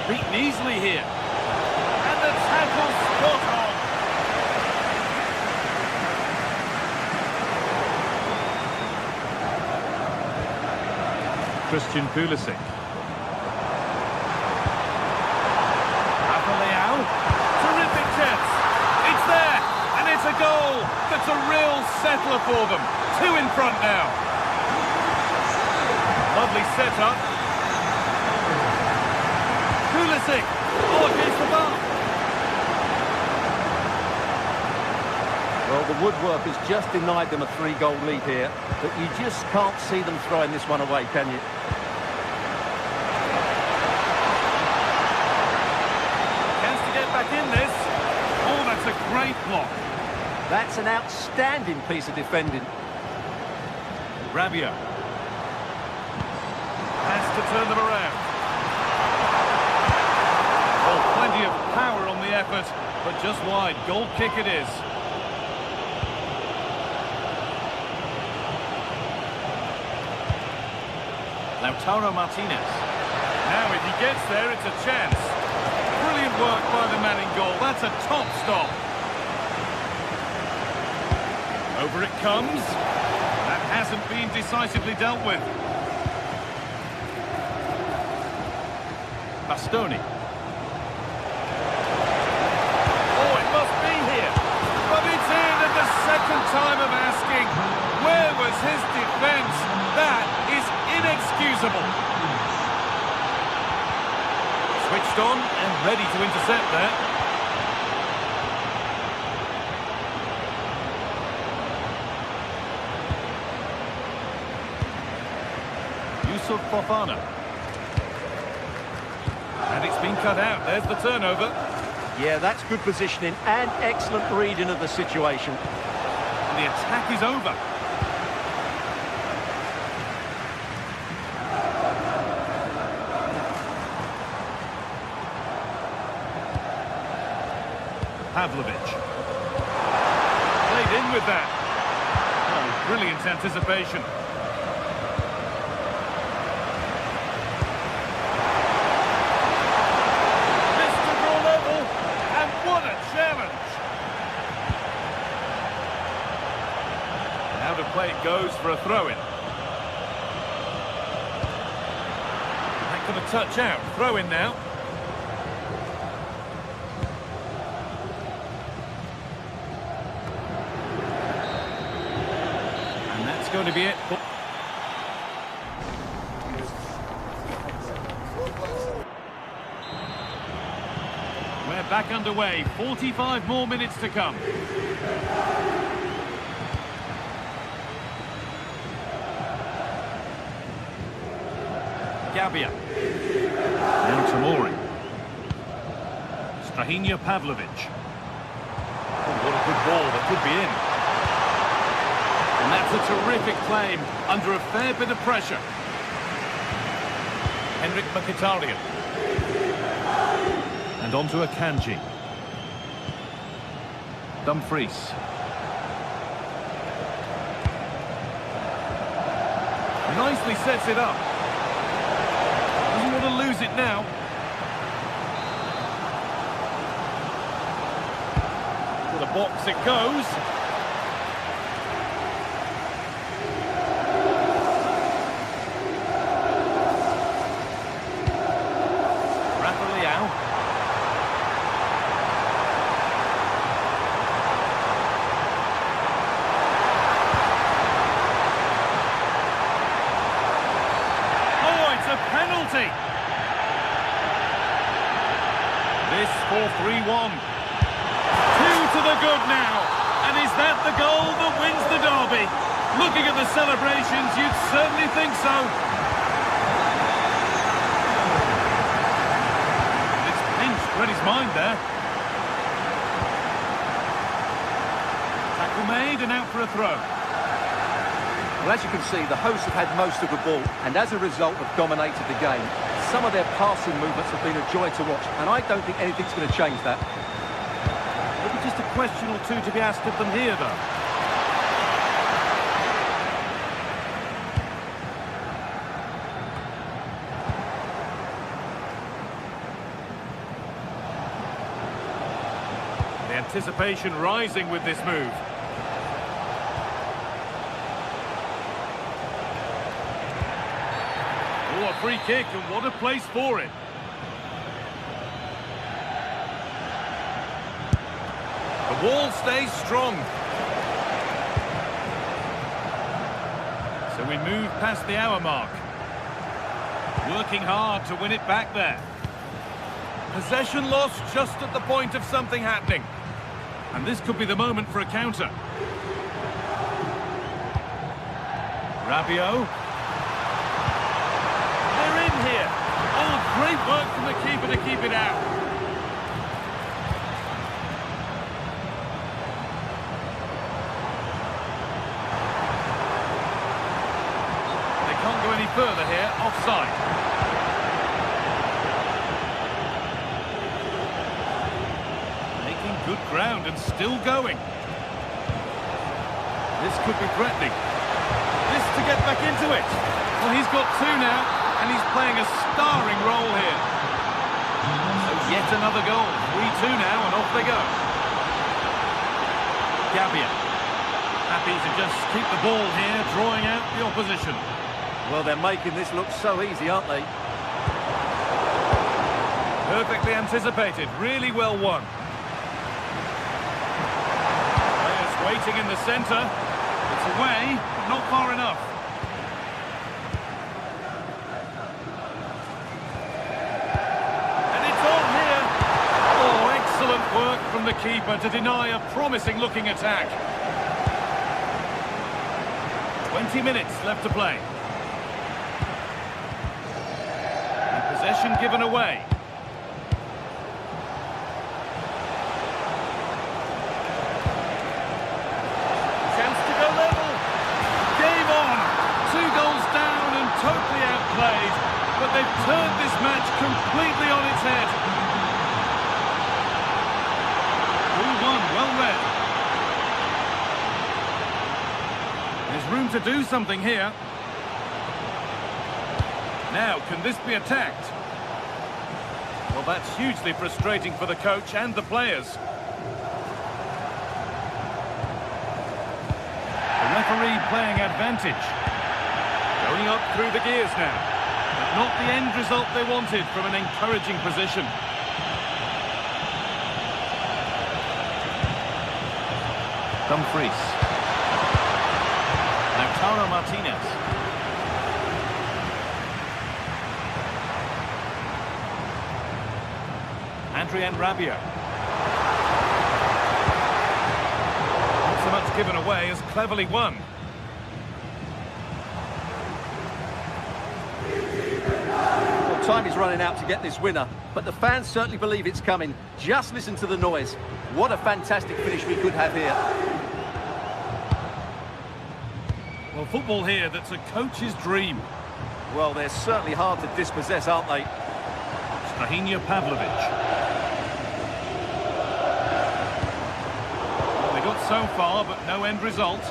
Beaten easily here. And the tackle spot on. Christian Pulisic. Terrific chance. It's there, and it's a goal. That's a real settler for them. Two in front now. Lovely setup. Pulisic. Oh, against the bar. Well, the woodwork has just denied them a 3-goal lead here, but you just can't see them throwing this one away, can you? Chance to get back in this. Oh, that's a great block. That's an outstanding piece of defending. Rabiot has to turn them around. Oh, plenty of power on the effort, but just wide. Goal kick it is. Lautaro Martinez. Now if he gets there, it's a chance. Brilliant work by the man in goal. That's a top stop. Over it comes. That hasn't been decisively dealt with. Bastoni. Oh, it must be here. But it's in at the second time of asking. Where was his defence? That is inexcusable. Switched on and ready to intercept there. Yusuf Fofana. And it's been cut out. There's the turnover. Yeah, that's good positioning and excellent reading of the situation. And the attack is over. Pavlovic. Played in with that. Oh, brilliant anticipation. Mr. Draw level, and what a challenge. Now the play goes for a throw-in. That could have touched out. Throw-in now. Going to be it. We're back underway. 45 more minutes to come. Gabia. Now Tamori. Strahinja Pavlovic. Oh, what a good ball that could be in. And that's a terrific claim under a fair bit of pressure. Henrik Mkhitaryan. And on to Akanji. Dumfries. Nicely sets it up. Doesn't want to lose it now. To the box it goes. Penalty. This for 3-1. 2 to the good now. And is that the goal that wins the derby? Looking at the celebrations, you'd certainly think so. It's pinched Reddy's mind there. Tackle made and out for a throw. Well, as you can see, the hosts have had most of the ball, and as a result have dominated the game. Some of their passing movements have been a joy to watch, and I don't think anything's going to change that. Maybe just a question or two to be asked of them here, though. The anticipation rising with this move. Oh, a free kick, and what a place for it. The wall stays strong. So we move past the hour mark. Working hard to win it back there. Possession lost just at the point of something happening. And this could be the moment for a counter. Rabiot. They're in here. Oh, great work from the keeper to keep it out. further here, offside. Making good ground and still going. This could be threatening. This to get back into it. Well, he's got two now, and he's playing a starring role here. So yet another goal. 3-2 now, and off they go. Gabia. Happy to just keep the ball here, drawing out the opposition. Well, they're making this look so easy, aren't they? Perfectly anticipated, really well won. Players waiting in the centre. It's away, but not far enough. And it's on here. Oh, excellent work from the keeper to deny a promising-looking attack. 20 minutes left to play. And possession given away. Chance to go level. Game on. 2 goals down and totally outplayed. But they've turned this match completely on its head. 3-1, well read. There's room to do something here. Now, can this be attacked? Well, that's hugely frustrating for the coach and the players. The referee playing advantage. Going up through the gears now. But not the end result they wanted from an encouraging position. Dumfries. Lautaro Martinez. Adrian Rabiot. Not so much given away as cleverly won. Well, time is running out to get this winner, but the fans certainly believe it's coming. Just listen to the noise. What a fantastic finish we could have here. Well, football here, that's a coach's dream. Well, they're certainly hard to dispossess, aren't they? Strahinja Pavlovic. Well, they got so far, but no end result.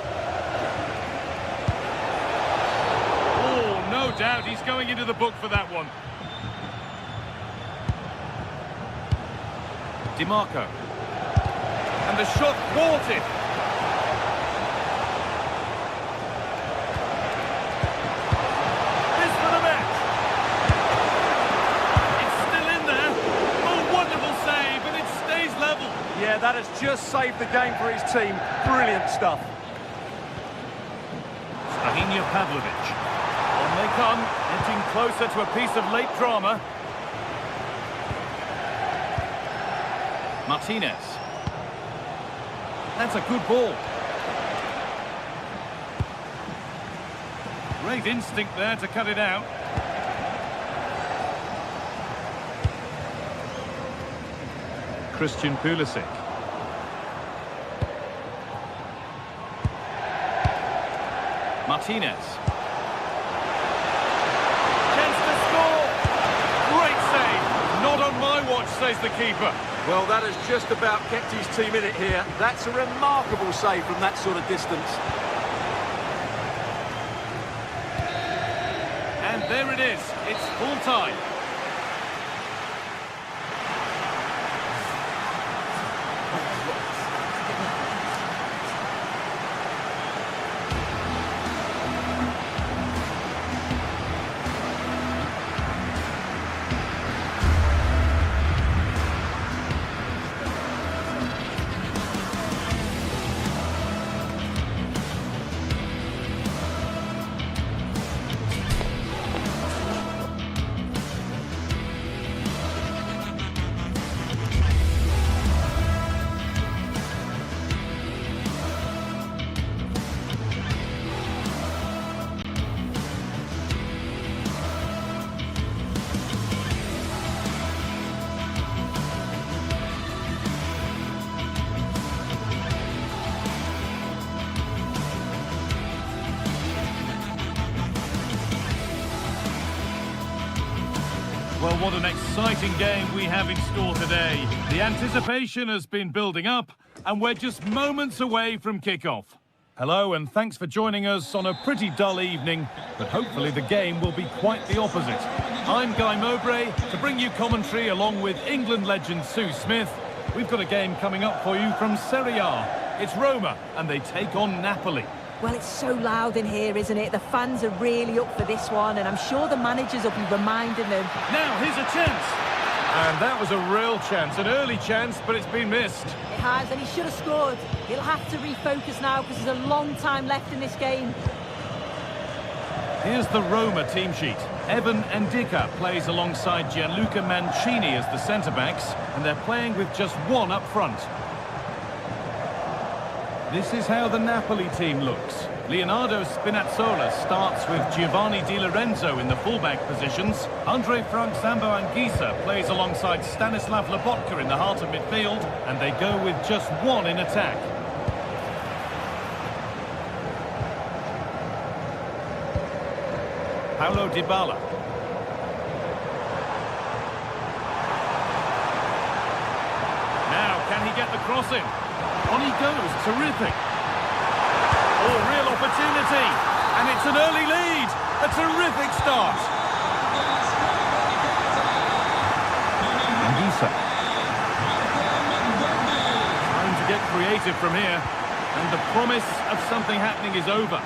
Oh, no doubt he's going into the book for that one. DiMarco. And the shot thwarted. Yeah, that has just saved the game for his team. Brilliant stuff. Strahinja Pavlovic. On they come, inching closer to a piece of late drama. Martinez. That's a good ball. Great instinct there to cut it out. Christian Pulisic. Martinez. Chance to score! Great save! Not on my watch, says the keeper. Well, that has just about kept his team in it here. That's a remarkable save from that sort of distance. And there it is. It's full time. Well, what an exciting game we have in store today. The anticipation has been building up, and we're just moments away from kick-off. Hello, and thanks for joining us on a pretty dull evening, but hopefully the game will be quite the opposite. I'm Guy Mowbray to bring you commentary along with England legend Sue Smith. We've got a game coming up for you from Serie A. It's Roma, and they take on Napoli. Well, it's so loud in here, isn't it? The fans are really up for this one, and I'm sure the managers will be reminding them. Now, here's a chance. And that was a real chance, an early chance, but it's been missed. It has, and he should have scored. He'll have to refocus now because there's a long time left in this game. Here's the Roma team sheet. Evan Ndicka plays alongside Gianluca Mancini as the centre-backs, and they're playing with just one up front. This is how the Napoli team looks. Leonardo Spinazzola starts with Giovanni Di Lorenzo in the fullback positions. Andre Frank Zambo Anguissa plays alongside Stanislav Lobotka in the heart of midfield, and they go with just one in attack. Paulo Dybala. Now, can he get the cross in? On he goes, terrific. Oh, real opportunity. And it's an early lead. A terrific start. Anguissa. Trying to get creative from here. And the promise of something happening is over.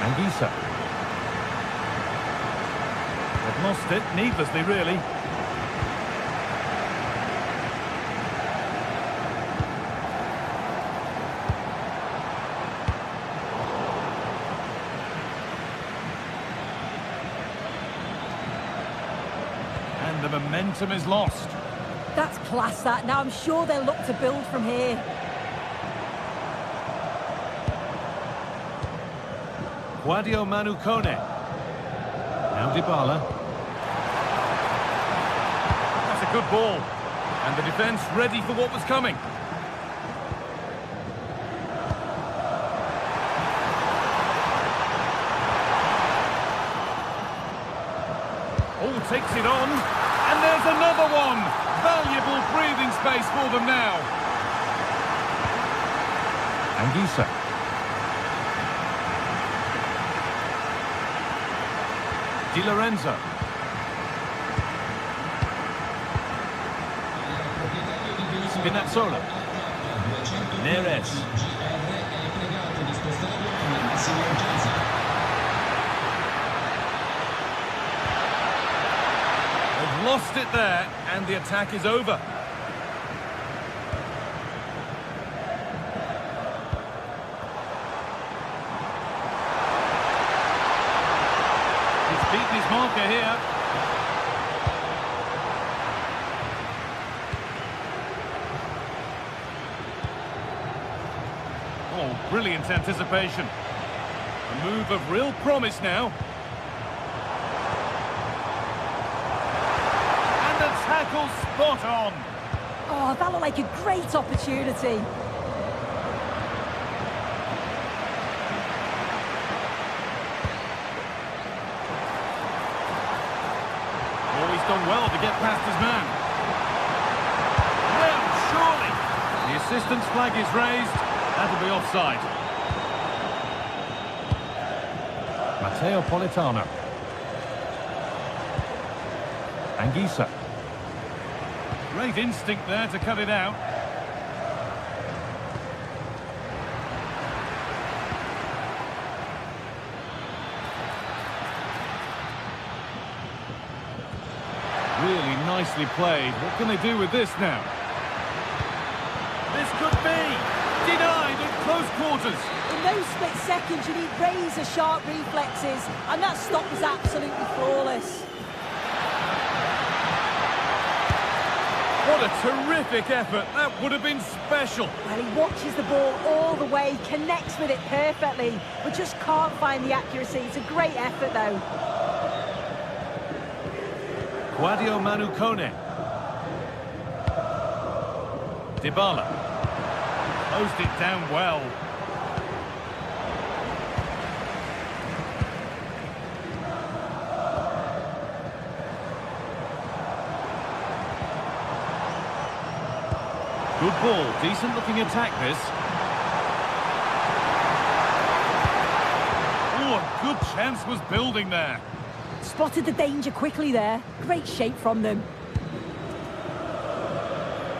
Anguissa. They've lost it, needlessly, really. And the momentum is lost. That's class, that. Now I'm sure they'll look to build from here. Guadio Manu Kone. Now Dybala. That's a good ball. And the defence ready for what was coming. Oh, takes it on. And there's another one. Valuable breathing space for them now. Anguissa. Di Lorenzo. Spinazzola. Neres. They've lost it there, and the attack is over. He's beaten his marker here. Oh, brilliant anticipation. A move of real promise now. And the tackle spot on. Oh, that looked like a great opportunity. Oh, he's done well to get past his man. Well, surely. The assistant's flag is raised. That'll be offside. Matteo Politano. Anguissa. Great instinct there to cut it out. Really nicely played. What can they do with this now? This could be denied at close quarters. In those split seconds, you need razor-sharp reflexes, and that stop was absolutely flawless. What a terrific effort. That would have been special. Well, he watches the ball all the way, connects with it perfectly, but just can't find the accuracy. It's a great effort, though. Guadio Manu Kone. Dybala. Closed it down well. Good ball, decent looking attack this. Oh, a good chance was building there. Spotted the danger quickly there. Great shape from them.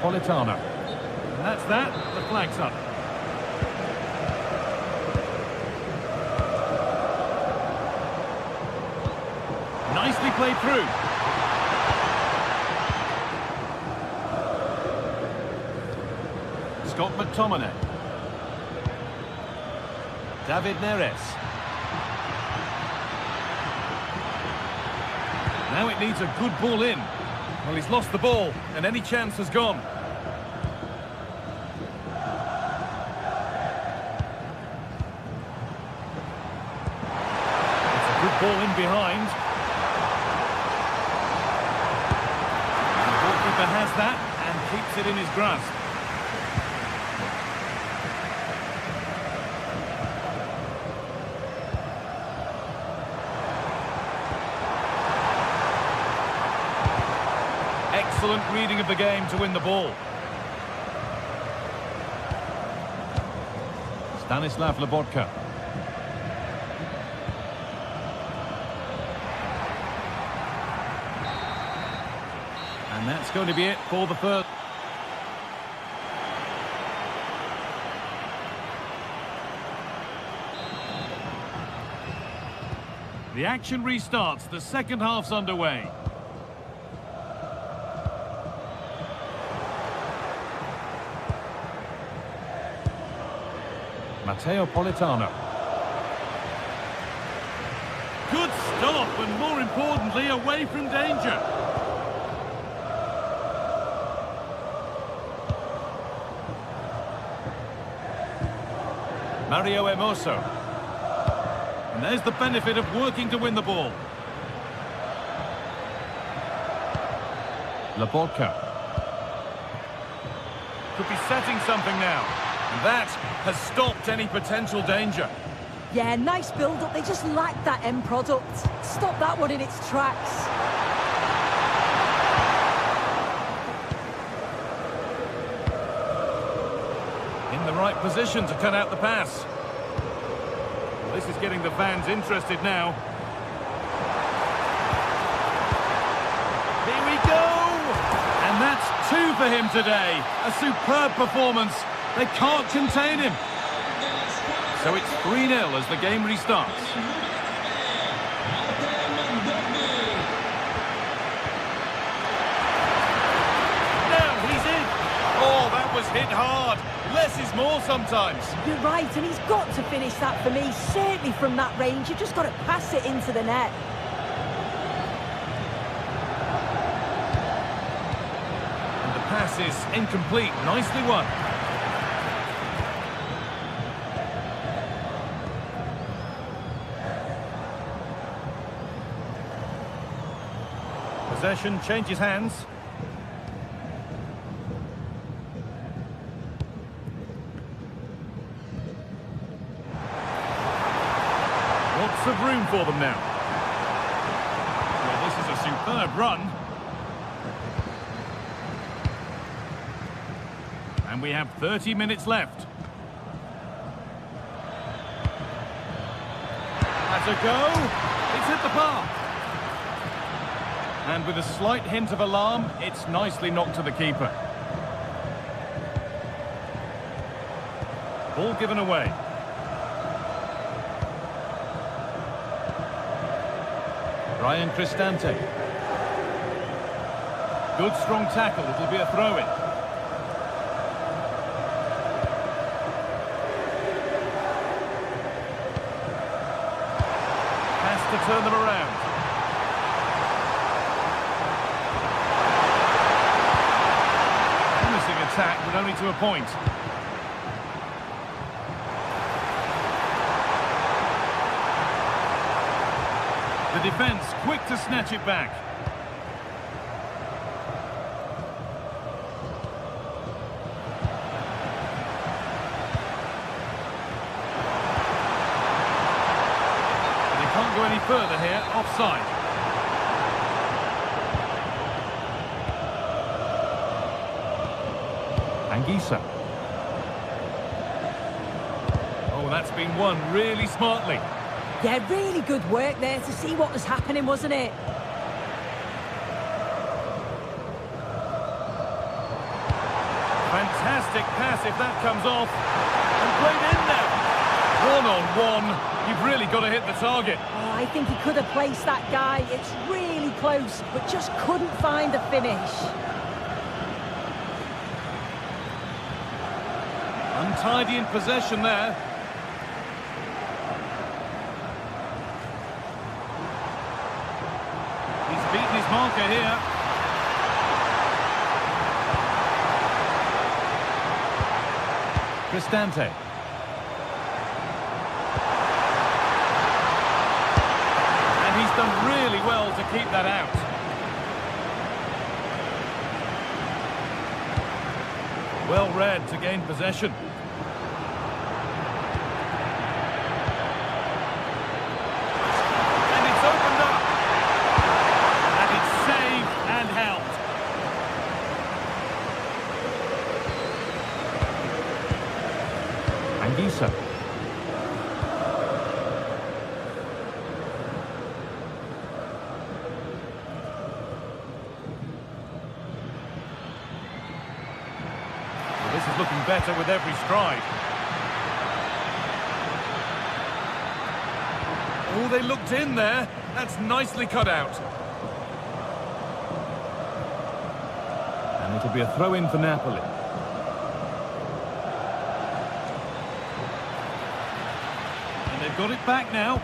Politano. And that's that, the flag's up. Nicely played through. Scott McTominay. David Neres. Now it needs a good ball in. Well, he's lost the ball, and any chance has gone. It's a good ball in behind. And the goalkeeper has that and keeps it in his grasp. Excellent reading of the game to win the ball. Stanislav Lobotka. And that's going to be it for the first. The action restarts. The second half's underway. Matteo Politano. Good stop, and more importantly, away from danger. Mario Hermoso. And there's the benefit of working to win the ball. Lobotka. Could be setting something now. And that has stopped any potential danger. Yeah, nice build-up. They just lacked that end product. Stop that one in its tracks. In the right position to cut out the pass. Well, this is getting the fans interested now. Here we go! And that's 2 for him today. A superb performance. They can't contain him. So it's 3-0 as the game restarts. Now he's in. Oh, that was hit hard. Less is more sometimes. You're right, and he's got to finish that for me. Certainly from that range, you've just got to pass it into the net. And the pass is incomplete. Nicely won. Possession changes hands. Lots of room for them now. Well, this is a superb run. And we have 30 minutes left. That's a go. It's hit the park. And with a slight hint of alarm, it's nicely knocked to the keeper. Ball given away. Ryan Cristante. Good strong tackle, it'll be a throw-in. Has to turn them around. Attack, but only to a point. The defence quick to snatch it back. They can't go any further here, offside. Anguissa. Oh, that's been won really smartly. Yeah, really good work there to see what was happening, wasn't it? Fantastic pass if that comes off. And played in there. One-on-one. You've really got to hit the target. Oh, I think he could have placed that guy. It's really close, but just couldn't find the finish. Untidy in possession there. He's beaten his marker here. Cristante. And he's done really well to keep that out. Well read to gain possession. And it's opened up. And it's saved and helped. Anguissa. Well, this is looking better with every stride. Oh, they looked in there. That's nicely cut out. And it'll be a throw-in for Napoli. And they've got it back now.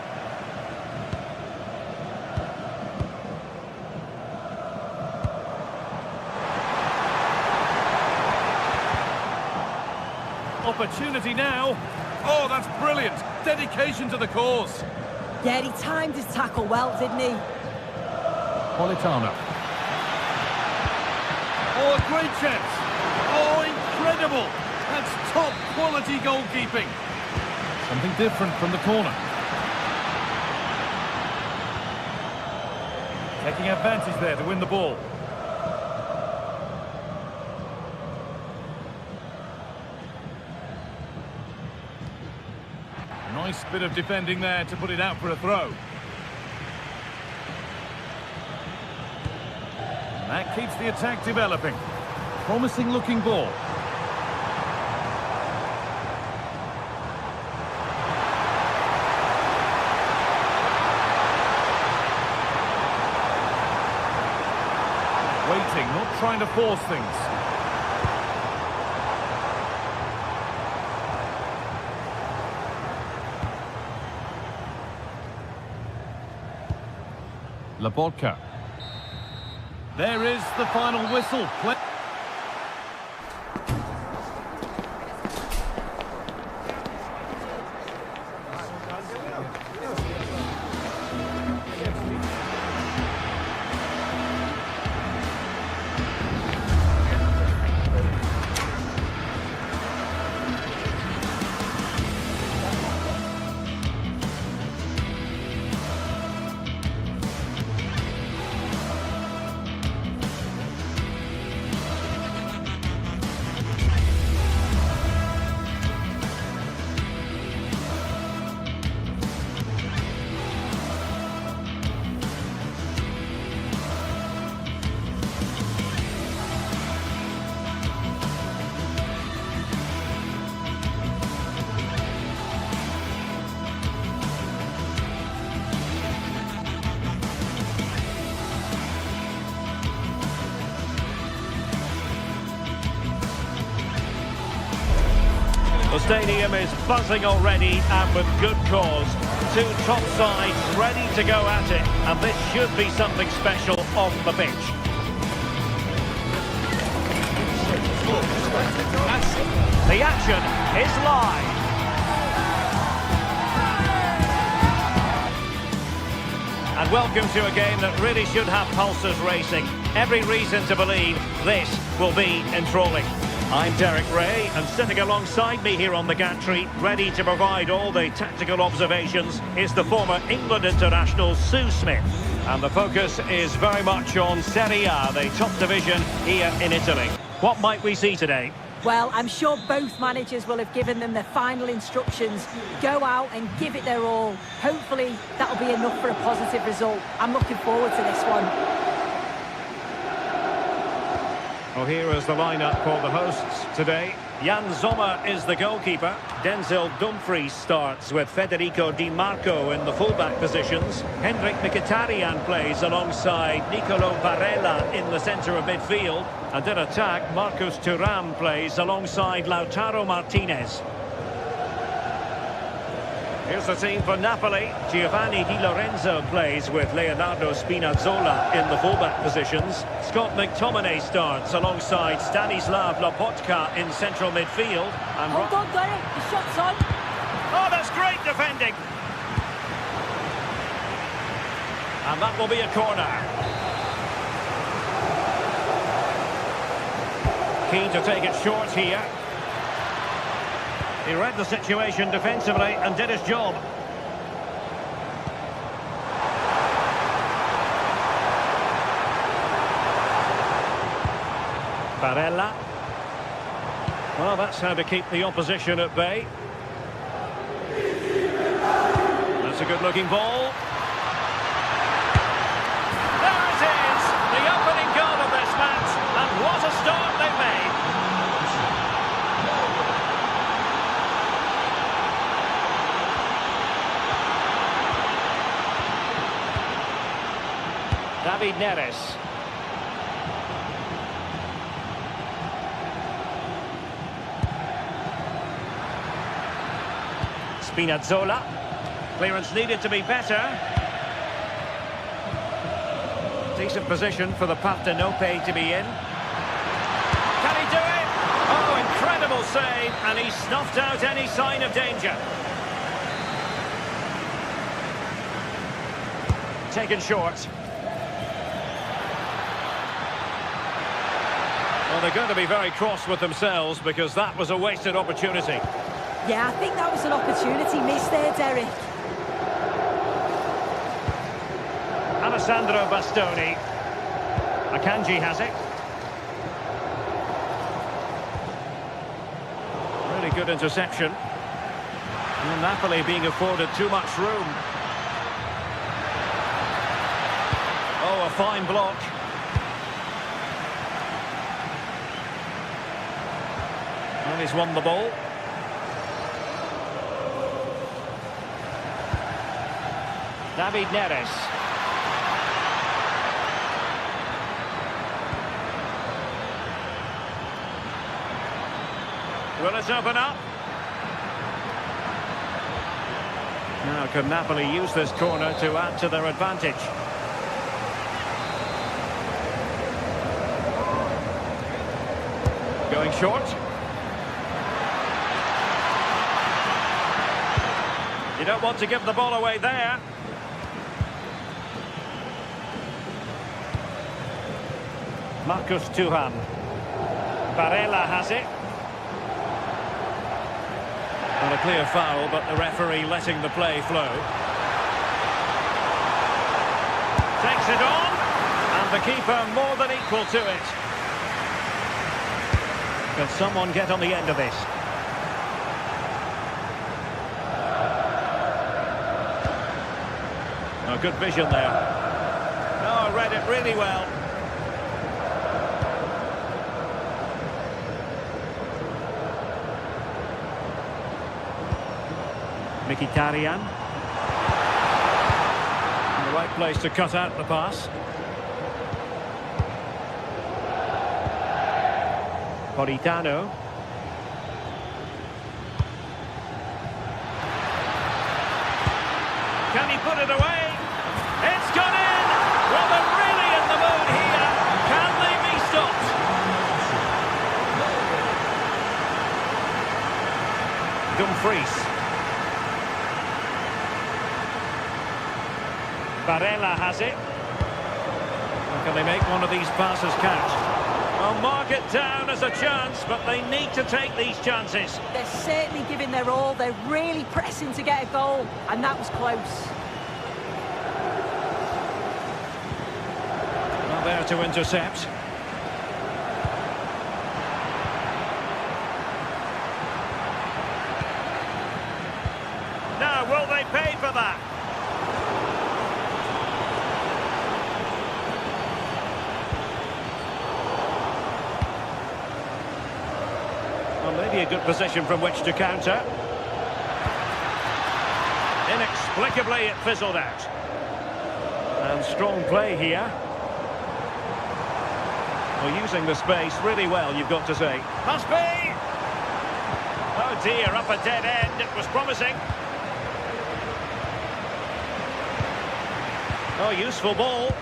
Opportunity now. Oh, that's brilliant. Dedication to the cause. Yeah, he timed his tackle well, didn't he? Politano. Oh, a great chance. Oh, incredible. That's top quality goalkeeping. Something different from the corner. Taking advantage there to win the ball. Nice bit of defending there to put it out for a throw. And that keeps the attack developing. Promising looking ball. Waiting, not trying to force things. Labotka. There is the final whistle. The stadium is buzzing already, and with good cause. Two top sides ready to go at it, and this should be something special on the pitch. The action is live. And welcome to a game that really should have pulses racing. Every reason to believe this will be enthralling. I'm Derek Ray, and sitting alongside me here on the gantry, ready to provide all the tactical observations, is the former England international Sue Smith. And the focus is very much on Serie A, the top division here in Italy. What might we see today? Well, I'm sure both managers will have given them their final instructions. Go out and give it their all. Hopefully, that'll be enough for a positive result. I'm looking forward to this one. Well, here is the lineup for the hosts today. Jan Sommer is the goalkeeper. Denzel Dumfries starts with Federico Di Marco in the fullback positions. Hendrik Mkhitaryan plays alongside Nicolo Barella in the centre of midfield. And in attack, Marcus Thuram plays alongside Lautaro Martinez. Here's the team for Napoli. Giovanni Di Lorenzo plays with Leonardo Spinazzola in the fullback positions. Scott McTominay starts alongside Stanislav Lobotka in central midfield. And Hold on, Derek. The shot's on. oh, that's great defending. And that will be a corner. Keen to take it short here. He read the situation defensively and did his job. Barella. Well, that's how to keep the opposition at bay. That's a good-looking ball. There it is! The opening goal of this match. And what a start they've made. David Neres. Spinazzola. Clearance needed to be better. Decent position for the Partenope to be in. Can he do it? Oh, incredible save, and he snuffed out any sign of danger. Taken short. Well, they're going to be very cross with themselves because that was a wasted opportunity. Yeah, I think that was an opportunity missed there, Derek. Alessandro Bastoni. Akanji has it. Really good interception. And Napoli being afforded too much room. Oh, a fine block. And he's won the ball. David Neres. Will it open up? Now can Napoli use this corner to add to their advantage? Going short. You don't want to give the ball away there. Marcus Thuram. Barella has it. Not a clear foul, but the referee letting the play flow. Takes it on, and the keeper more than equal to it. Can someone get on the end of this? Oh, good vision there. Oh, read it really well. Mkhitaryan. In the right place to cut out the pass. Politano. Can he put it away? It's gone in! Well, they're really in the mood here. Can they be stopped? Dumfries. Barella has it. Can they make one of these passes count? Well, mark it down as a chance, but they need to take these chances. They're certainly giving their all. They're really pressing to get a goal, and that was close. Not there to intercept. Maybe a good position from which to counter. Inexplicably, it fizzled out. And strong play here. Well, using the space really well, you've got to say. Must be! Oh dear, up a dead end. It was promising. Oh, useful ball.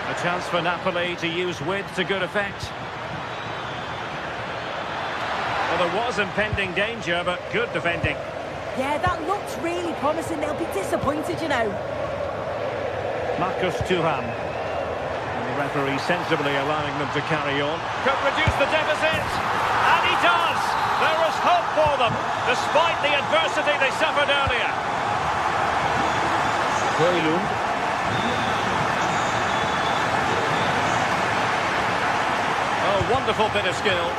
A chance for Napoli to use width to good effect. Well, there was impending danger, but good defending. Yeah, that looked really promising. They'll be disappointed, you know. Marcus Thuram. And the referee sensibly allowing them to carry on. Could reduce the deficit. And he does! There is hope for them, despite the adversity they suffered earlier. Højlund. Oh, wonderful bit of skill.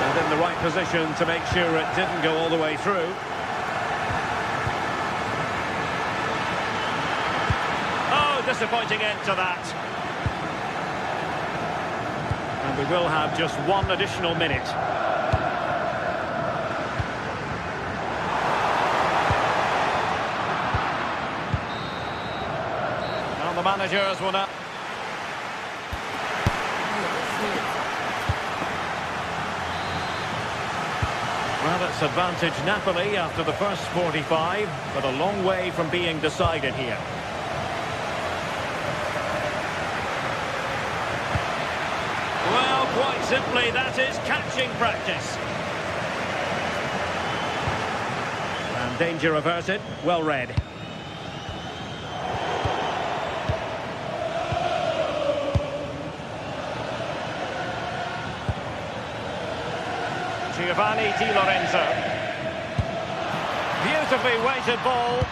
And in the right position to make sure it didn't go all the way through. Oh, disappointing end to that. And we will have just one additional minute. And the managers will now... Well, it's advantage Napoli after the first 45, but a long way from being decided here. Well, quite simply, that is catching practice. And danger averted, well read. Giovanni Di Lorenzo. Beautifully weighted ball.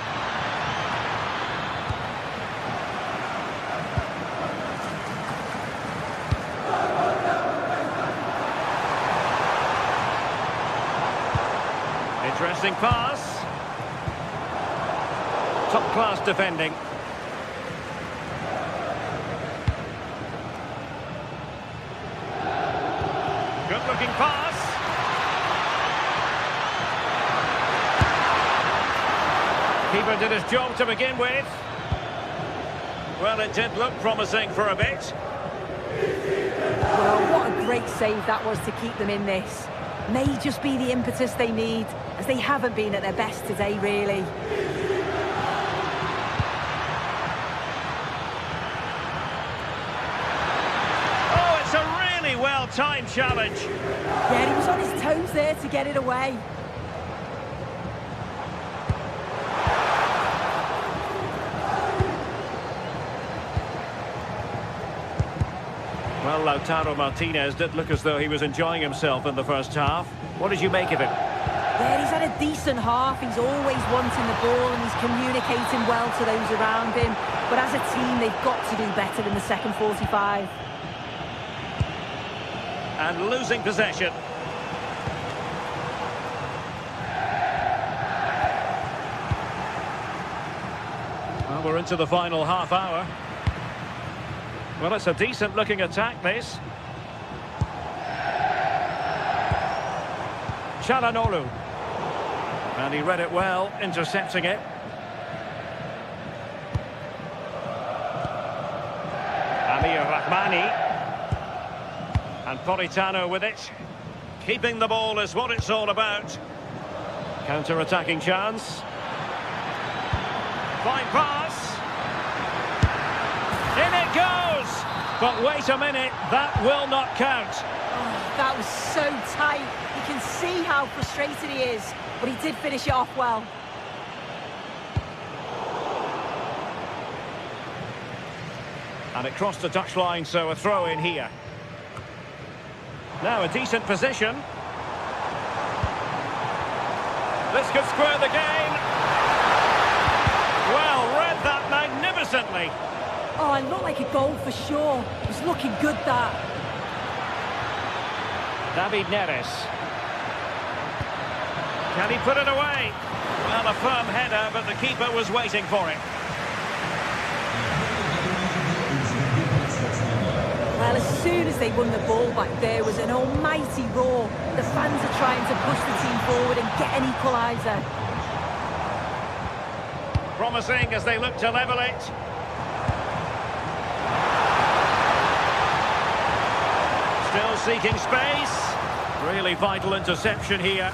Interesting pass. Top-class defending. Good-looking pass. Keeper did his job to begin with. Well, it did look promising for a bit. Well, what a great save that was to keep them in this. May just be the impetus they need, as they haven't been at their best today, really. Oh, it's a really well-timed challenge. Yeah, he was on his toes there to get it away. Well, Lautaro Martinez did look as though he was enjoying himself in the first half. What did you make of it? Yeah, he's had a decent half. He's always wanting the ball and he's communicating well to those around him. But as a team, they've got to do better in the second 45. And losing possession. Well, we're into the final half hour. Well, it's a decent-looking attack, this. Çalhanoğlu. And he read it well, intercepting it. Amir Rahmani. And Politano with it. Keeping the ball is what it's all about. Counter-attacking chance. Fine pass. In it goes! But wait a minute, that will not count. Oh, that was so tight. You can see how frustrated he is, but he did finish it off well. And it crossed the touchline, so a throw in here. Now a decent position. This could square the game. Well, read that magnificently. Oh, it looked like a goal for sure. It was looking good, that. David Neres. Can he put it away? Well, a firm header, but the keeper was waiting for it. Well, as soon as they won the ball back, there was an almighty roar. The fans are trying to push the team forward and get an equaliser. Promising as they look to level it. Still seeking space. Really vital interception here.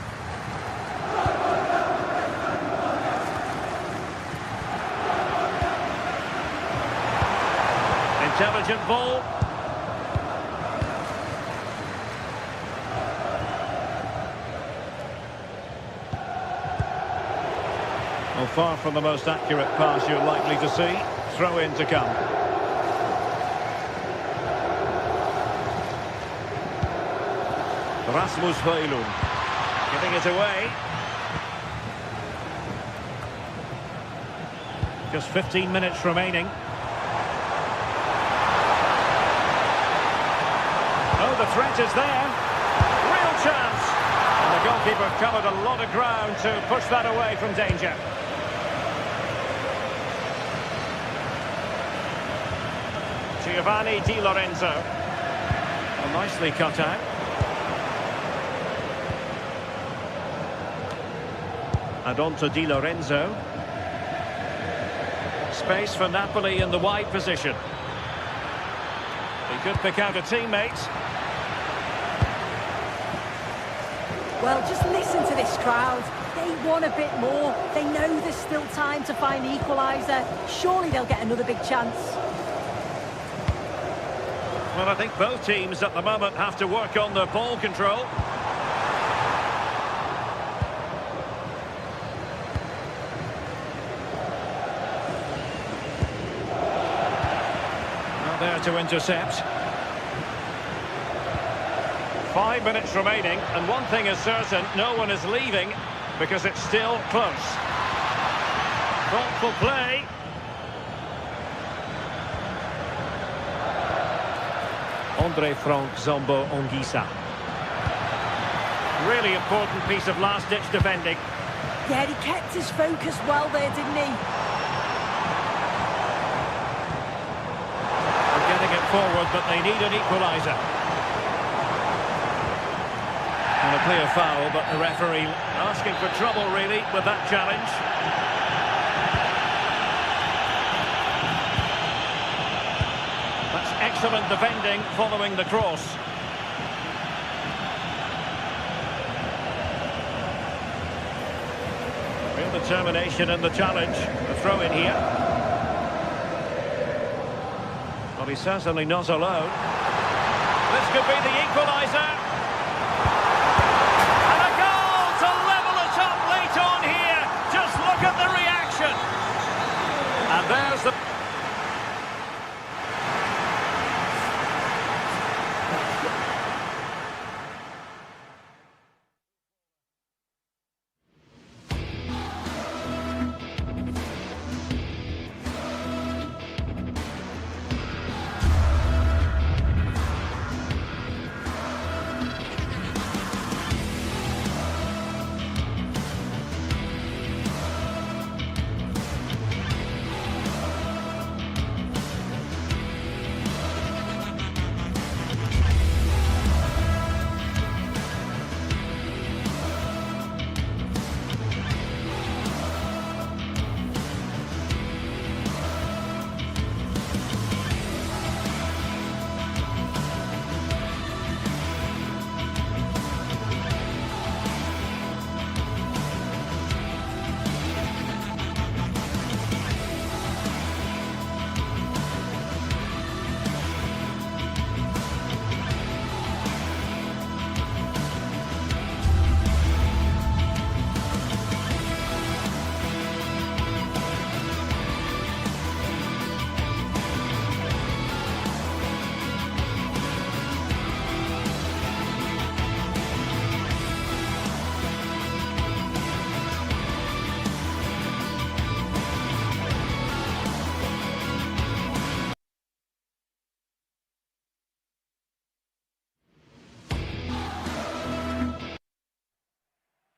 Intelligent ball. Well, far from the most accurate pass you're likely to see. Throw in to come. Rasmus Højlund giving it away. Just 15 minutes remaining. Oh, the threat is there. Real chance. And the goalkeeper covered a lot of ground to push that away from danger. Giovanni Di Lorenzo. Well, nicely cut out. And on to Di Lorenzo. Space for Napoli in the wide position. He could pick out a teammate. Well, just listen to this crowd. They want a bit more. They know there's still time to find the equaliser. Surely they'll get another big chance. Well, I think both teams at the moment have to work on the ball control. Now there to intercept. 5 minutes remaining, and one thing is certain, no one is leaving because it's still close. Thoughtful play. Andre Frank Zombo Ongisa. Really important piece of last-ditch defending. Yeah, he kept his focus well there, didn't he? They're getting it forward, but they need an equaliser. And a clear foul, but the referee asking for trouble, really, with that challenge. That's excellent defending following the cross. Real determination in the challenge. The throw in here. Well, he's certainly not alone. This could be the equaliser. And a goal to level it up late on here. Just look at the reaction. And there's the...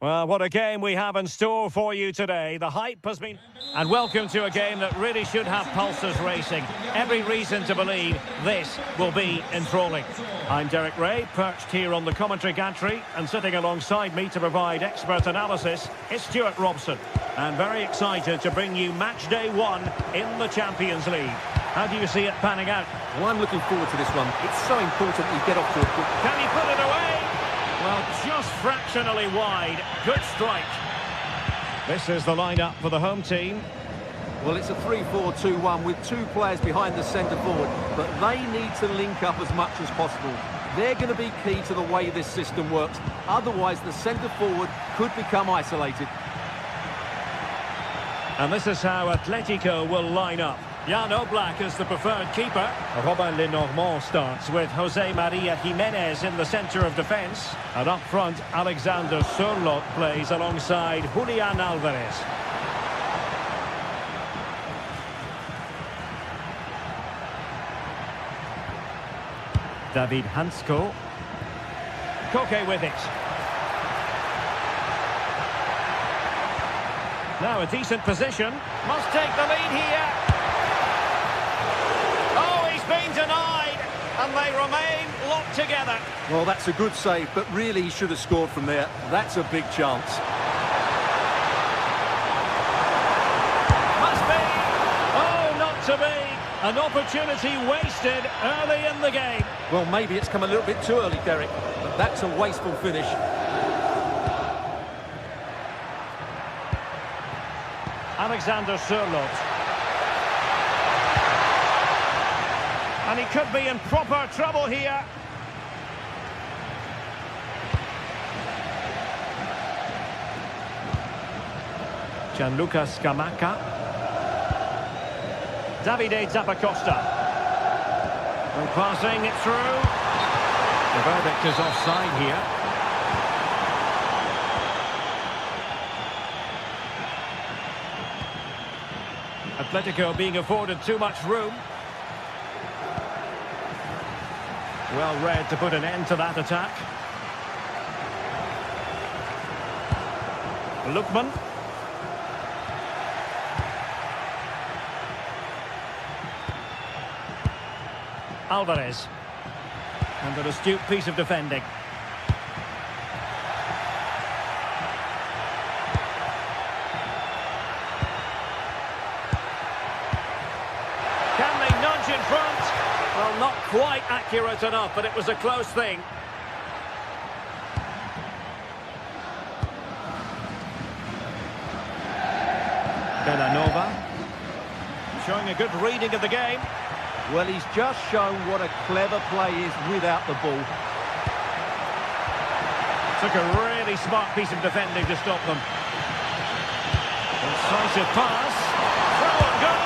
Well, what a game we have in store for you today. The hype has been... And welcome to a game that really should have pulses racing. Every reason to believe this will be enthralling. I'm Derek Ray, perched here on the commentary gantry, and sitting alongside me to provide expert analysis is Stuart Robson. And very excited to bring you match day 1 in the Champions League. How do you see it panning out? Well, I'm looking forward to this one. It's so important that you get off to a good... Can he put it away? Well, just fractionally wide. Good strike. This is the lineup for the home team. Well, it's a 3-4-2-1 with 2 players behind the centre forward, but they need to link up as much as possible. They're going to be key to the way this system works. Otherwise, the centre forward could become isolated. And this is how Atletico will line up. Jan Oblak is the preferred keeper. Robin Lenormand starts with Jose Maria Jimenez in the centre of defence. And up front, Alexander Sørloth plays alongside Julian Alvarez. David Hansko. Koke with it. Now a decent position. Must take the lead here. Been denied, and they remain locked together. Well, that's a good save, but really he should have scored from there. That's a big chance. Must be. Oh, not to be. An opportunity wasted early in the game. Well, maybe it's come a little bit too early, Derek, but that's a wasteful finish. Alexander Sørloth. And he could be in proper trouble here. Gianluca Scamacca. Davide Zappacosta. And passing it through. The verdict is offside here. Atletico being afforded too much room. Well read to put an end to that attack. Lookman. Alvarez. And an astute piece of defending. Can they nudge in front? Well, not quite accurate enough, but it was a close thing. Bellanova. Showing a good reading of the game. Well, he's just shown what a clever play is without the ball. Took a really smart piece of defending to stop them. Incisive pass. Throw and goal.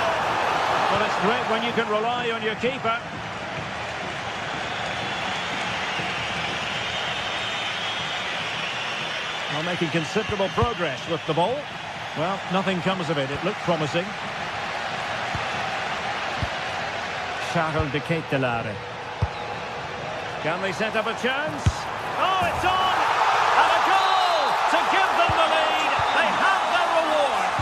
Well, it's great when you can rely on your keeper. Well, making considerable progress with the ball. Well, nothing comes of it. It looked promising. Charles de Ketelaere. Can they set up a chance? Oh, it's on! And a goal to give them the lead. They have their reward.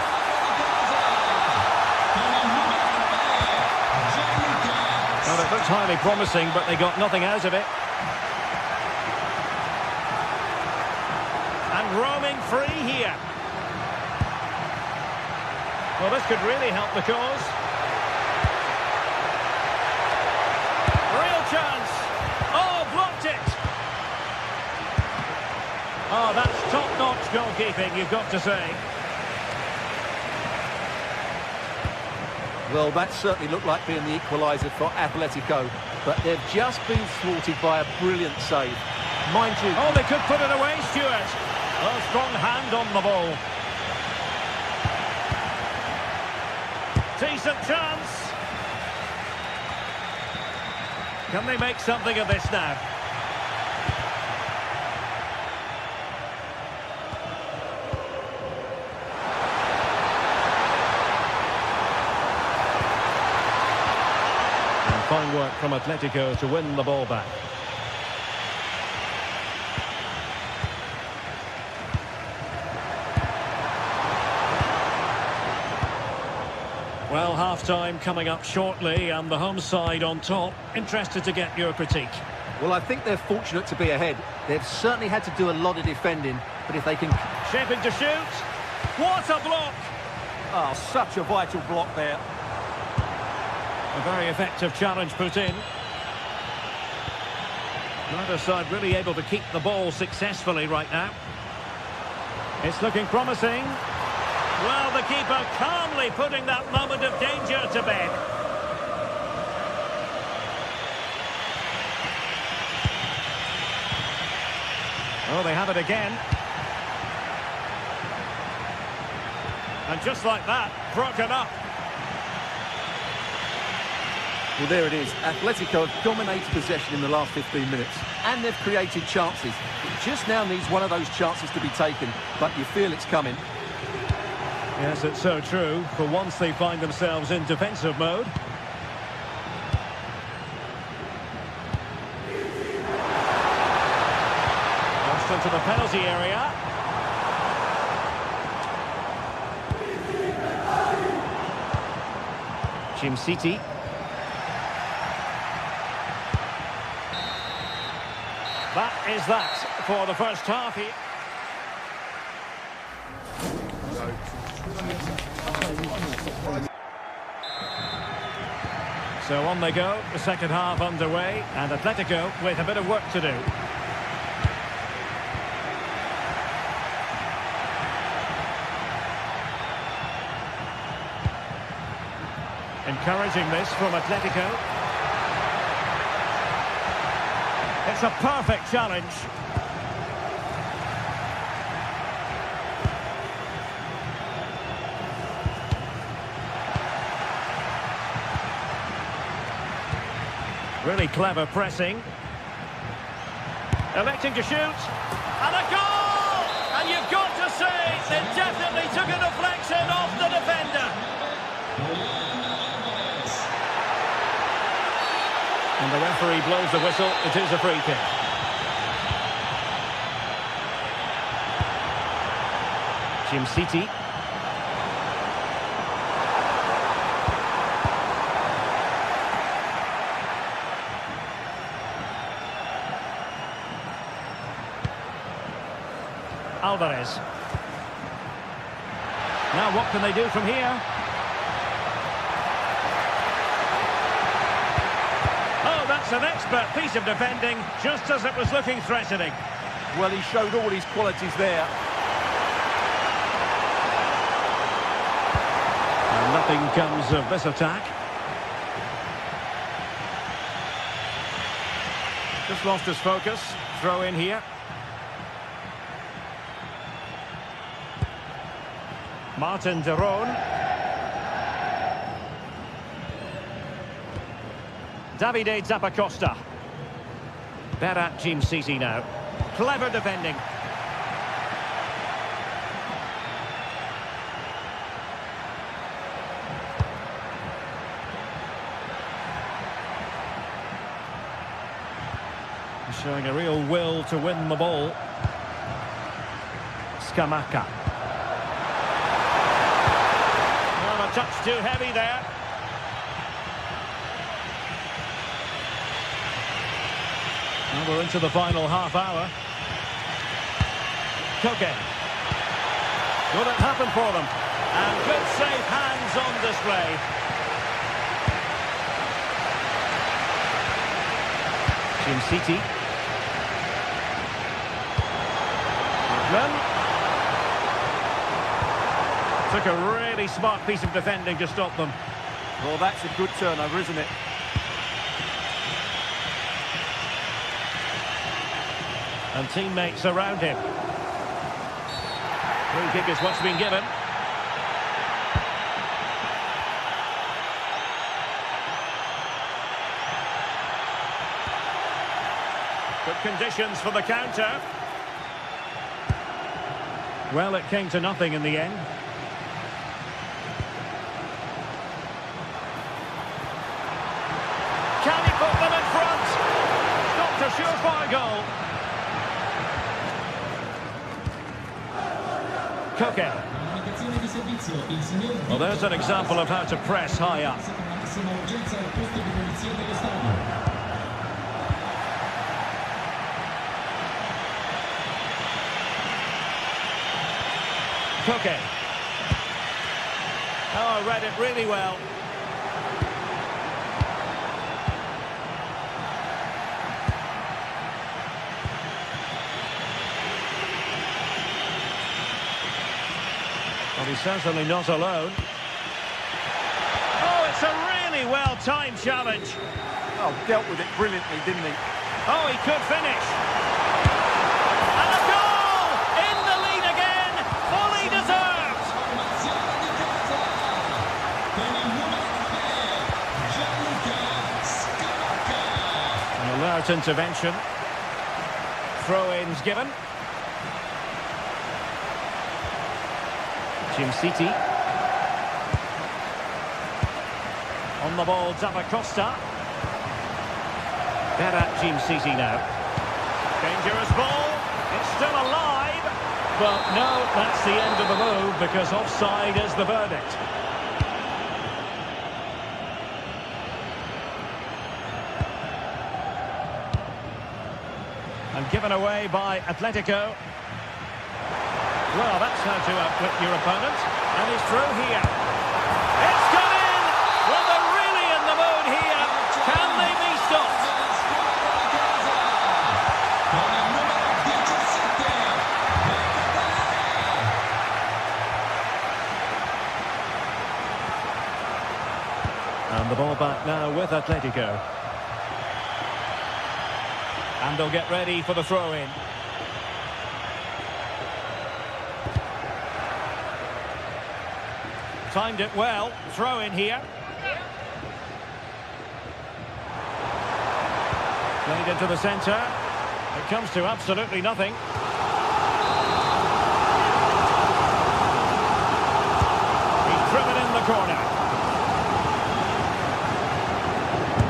Well, it looks highly promising, but they got nothing out of it. And roaming free here. Well, this could really help the cause. Real chance. Oh, blocked it. Oh, that's top-notch goalkeeping, you've got to say. Well, that certainly looked like being the equaliser for Atletico, but they've just been thwarted by a brilliant save. Mind you... Oh, they could put it away, Stuart. Oh, strong hand on the ball. Decent chance. Can they make something of this now? And fine work from Atletico to win the ball back. Half-time coming up shortly, and the home side on top. Interested to get your critique. Well, I think they're fortunate to be ahead. They've certainly had to do a lot of defending, but if they can... Shaping to shoot. What a block! Oh, such a vital block there. A very effective challenge put in. Neither side really able to keep the ball successfully right now. It's looking promising. Well, the keeper calmly putting that moment of danger to bed. Oh, they have it again. And just like that, broken up. Well, there it is. Atletico have dominated possession in the last 15 minutes, and they've created chances. It just now needs one of those chances to be taken, but you feel it's coming. Yes, it's so true. For once they find themselves in defensive mode. Just into the penalty area. Jim City. That is that for the first half here. So on they go, the second half underway, and Atletico with a bit of work to do. Encouraging this from Atletico. It's a perfect challenge. Really clever pressing. Electing to shoot. And a goal! And you've got to say, they definitely took a deflection off the defender. And the referee blows the whistle. It is a free kick. Jim City. Alvarez. Now what can they do from here? Oh, that's an expert piece of defending, just as it was looking threatening. Well, he showed all his qualities there. And nothing comes of this attack. Just lost his focus. Throw in here. Martin de Roon. Davide Zappacosta. Berat Jim City now. Clever defending. Showing a real will to win the ball. Scamacca. A touch too heavy there. And we're into the final half hour. Koke. Will it happen for them? And good safe hands on display. Jim City. Took a really smart piece of defending to stop them. Well, that's a good turnover, isn't it? And teammates around him. Free kick is what's been given. Good conditions for the counter. Well, it came to nothing in the end. Can he put them in front? Not a surefire goal. Koke. Indicazione di servizio servizio il signor Well, there's an example of how to press high up. con la massima urgenza al posto di punizione dello stadio. Koke. Oh, read it really well. Well, he's certainly not alone. Oh, it's a really well-timed challenge. Oh, dealt with it brilliantly, didn't he? Oh, he could finish. And a goal! In the lead again! Fully deserved! Formazione di casa con il numero 9 Gianluca Scamacca. An alert intervention. Throw-ins given. Jim City. On the ball, Costa. Better Jim City now. Dangerous ball. It's still alive. But no, that's the end of the move because offside is the verdict. And given away by Atletico. Well, that's how to outwit your opponent. And he's through here. It's gone in! Well, they're really in the mood here. Can they be stopped? Con il numero 17 And the ball back now with Atletico. And they'll get ready for the throw-in. Timed it well. Throw-in here. Played into the centre. It comes to absolutely nothing. He's driven in the corner.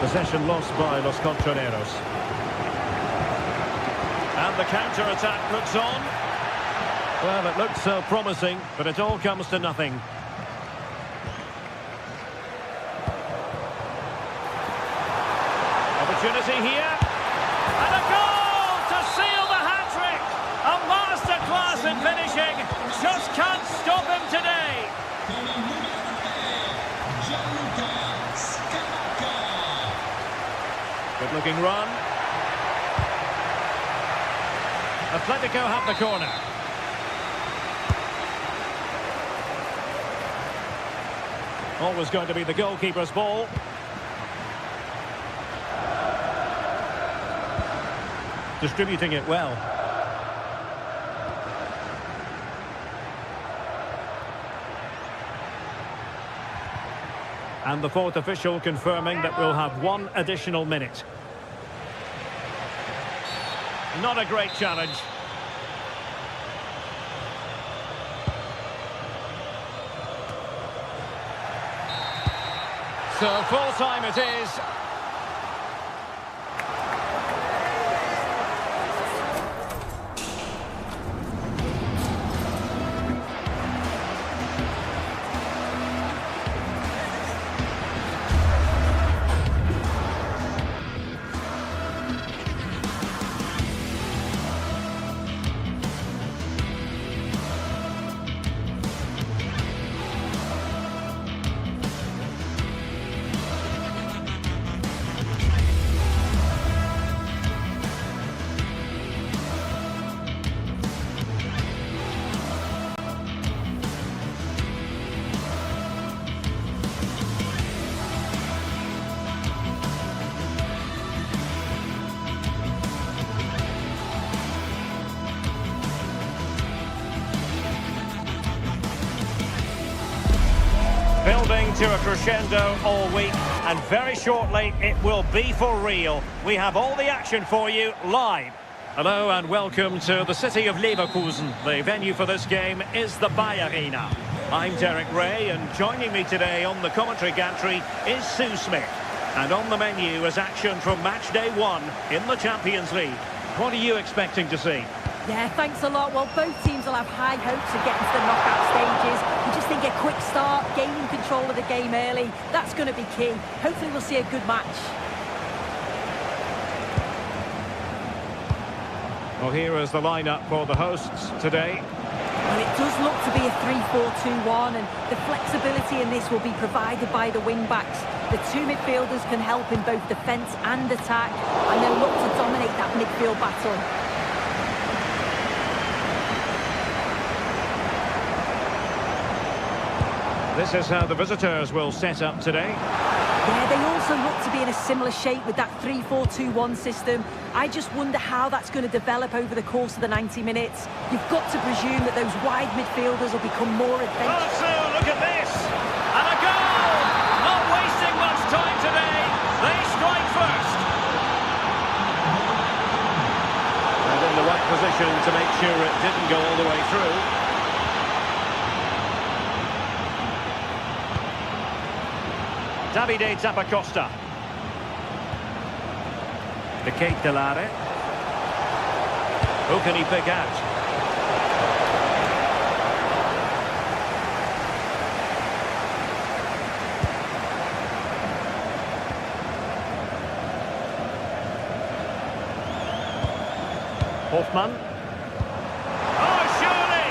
Possession lost by Los Colchoneros. And the counter-attack looks on. Well, it looked so promising, but it all comes to nothing. Opportunity here. And a goal to seal the hat-trick. A masterclass in finishing. Just can't stop him today. con il numero 9 Gianluca Scamacca. Good-looking run. Atletico have the corner. Always going to be the goalkeeper's ball. Distributing it well. And the fourth official confirming that we'll have one additional minute. Not a great challenge. So full time it is. Building to a crescendo all week, and very shortly it will be for real. We have all the action for you live. Hello and welcome to the city of Leverkusen. The venue for this game is the Bayer Arena. I'm Derek Ray, and joining me today on the commentary gantry is Sue Smith. And on the menu is action from match day 1 in the Champions League. What are you expecting to see? Yeah, thanks a lot. Well, both teams will have high hopes of getting to the knockout stages. You just think a quick start, gaining control of the game early, that's going to be key. Hopefully we'll see a good match. Well, here is the lineup for the hosts today. Well, it does look to be a 3-4-2-1, and the flexibility in this will be provided by the wing-backs. The two midfielders can help in both defence and attack, and they'll look to dominate that midfield battle. This is how the visitors will set up today. Yeah, they also look to be in a similar shape with that 3-4-2-1 system. I just wonder how that's going to develop over the course of the 90 minutes. You've got to presume that those wide midfielders will become more adventurous. Oh, look at this! And a goal! Not wasting much time today. They strike first. And in the right position to make sure it didn't go all the way through. Davide Zappacosta. The Kate Delare. Who can he pick out? Hoffman. Oh, surely!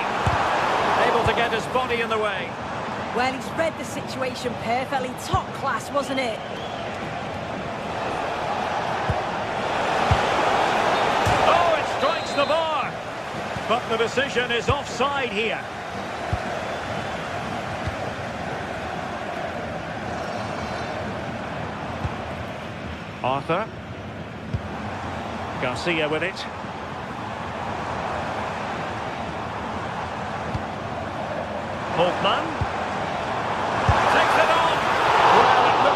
Able to get his body in the way. Well, he's read the situation perfectly. Top class, wasn't it? Oh, it strikes the bar. But the decision is offside here. Arthur. Garcia with it. Hoffman.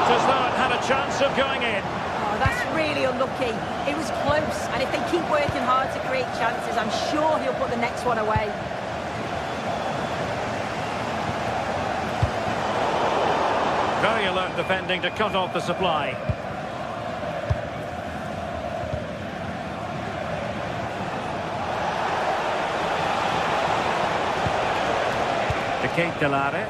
As though it had a chance of going in. Oh, that's really unlucky. It was close, and if they keep working hard to create chances, I'm sure he'll put the next one away. Very alert defending to cut off the supply. The Kate Delare.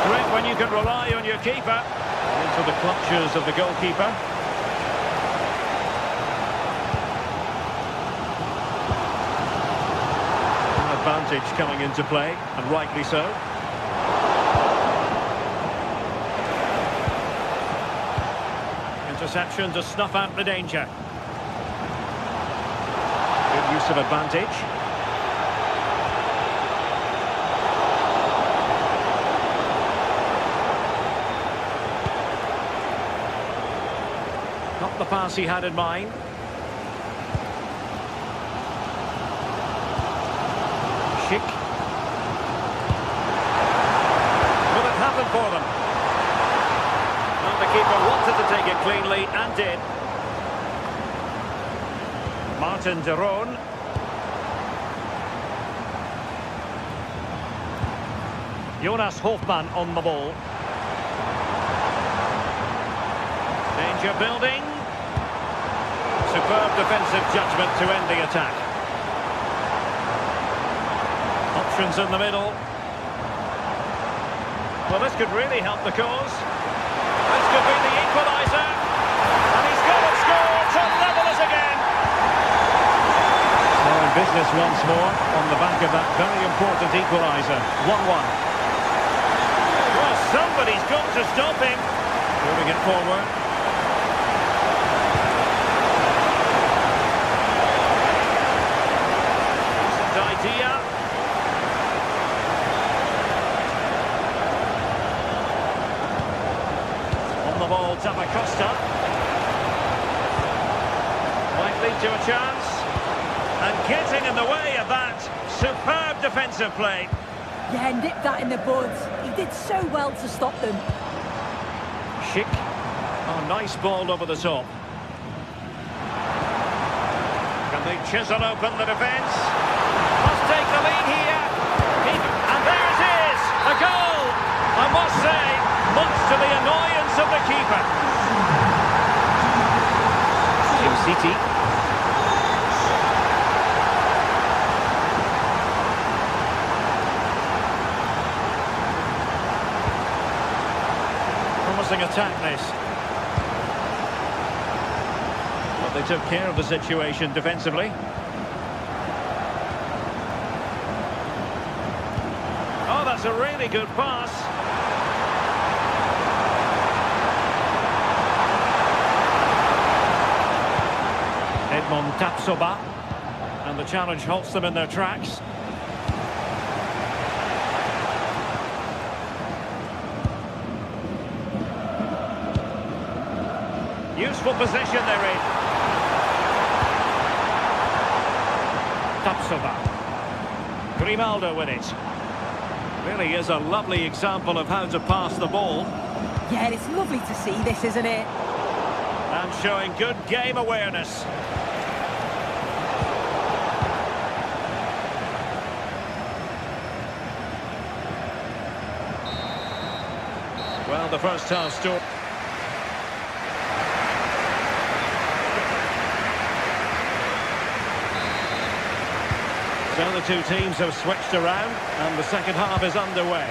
Great when you can rely on your keeper. Into the clutches of the goalkeeper. An advantage coming into play, and rightly so. Interception to snuff out the danger. Good use of advantage. Not the pass he had in mind. Schick. Will it happen for them? Well, the keeper wanted to take it cleanly and did. Martin de Roon. Jonas Hoffman on the ball. Danger building. Superb defensive judgment to end the attack. Options in the middle. Well, this could really help the cause. This could be the equaliser. And he's got to score to level us again. So in business once more on the back of that very important equaliser. 1-1. Well, somebody's got to stop him. Moving it forward. Idea. On the ball, Zappacosta. Might lead to a chance. And getting in the way of that. Superb defensive play. Yeah, nipped that in the bud. He did so well to stop them. Schick. Oh, nice ball over the top. Can they chisel open the defence? Must take the lead here. And there it is! A goal! I must say, much to the annoyance of the keeper. Team City. promising attack, this. But they took care of the situation defensively. Oh, that's a really good pass. Edmond Tapsoba. And the challenge halts them in their tracks. Useful position they're in. Tapsoba. Grimaldo with it. Really is a lovely example of how to pass the ball. Yeah, it's lovely to see this, isn't it? And showing good game awareness. Well, the first half story. So the two teams have switched around and the second half is underway.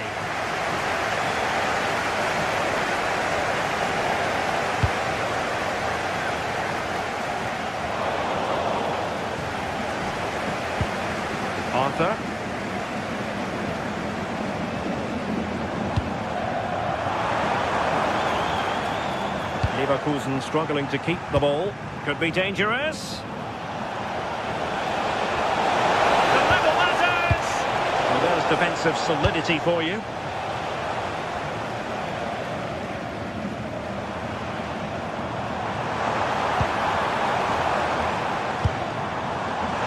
Arthur. Leverkusen struggling to keep the ball. Could be dangerous. The level matters! Well, there's defensive solidity for you.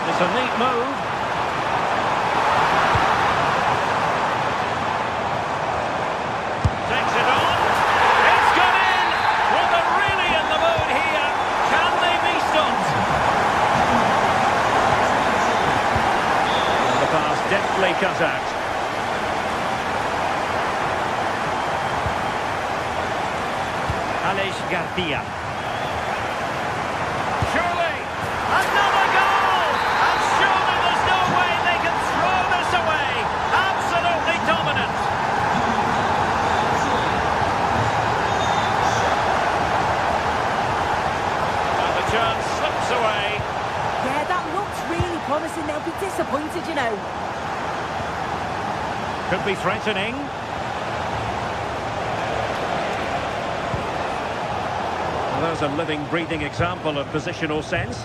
It's a neat move. Takes it on. It's gone in! Well, they're really in the mood here. Can they be stopped? And the pass deftly cut out. Aleix Garcia. Surely, another goal! And surely there's no way they can throw this away. Absolutely dominant. And the chance slips away. Yeah, that looks really promising. They'll be disappointed, you know. Could be threatening. Well, there's a living, breathing example of positional sense.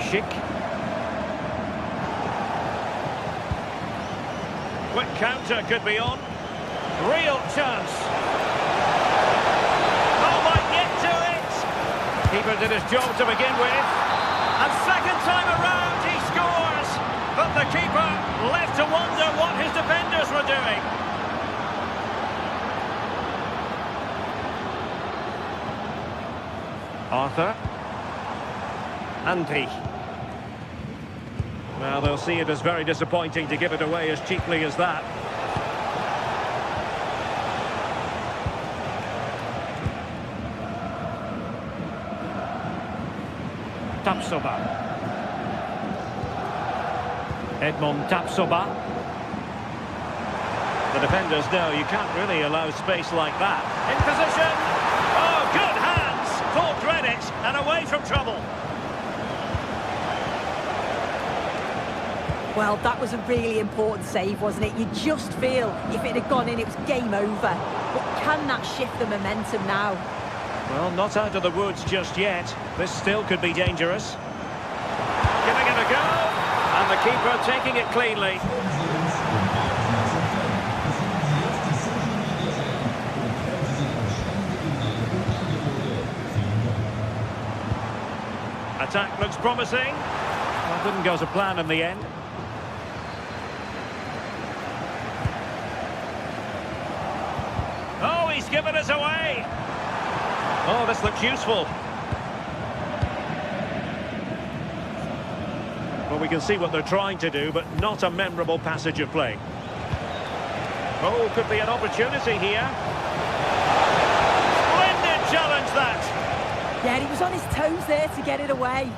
Schick. Quick counter could be on. Real chance. Oh, might get to it. Keeper did his job to begin with. And second time around, he scores. But the keeper left to wonder what his defenders were doing. Arthur. Andri. Well, they'll see it as very disappointing to give it away as cheaply as that. Tapsoba. Edmond Tapsoba. The defenders know you can't really allow space like that. In position. Oh, good hands. Full credit and away from trouble. Well, that was a really important save, wasn't it? You just feel if it had gone in, it was game over. But can that shift the momentum now? Well, not out of the woods just yet. This still could be dangerous. Giving it a go. And the keeper taking it cleanly. Attack looks promising. Well, didn't go to plan in the end. Oh, he's given us away. Oh, this looks useful. Well, we can see what they're trying to do, but not a memorable passage of play. Oh, could be an opportunity here. Splendid challenge, that. Yeah, he was on his toes there to get it away.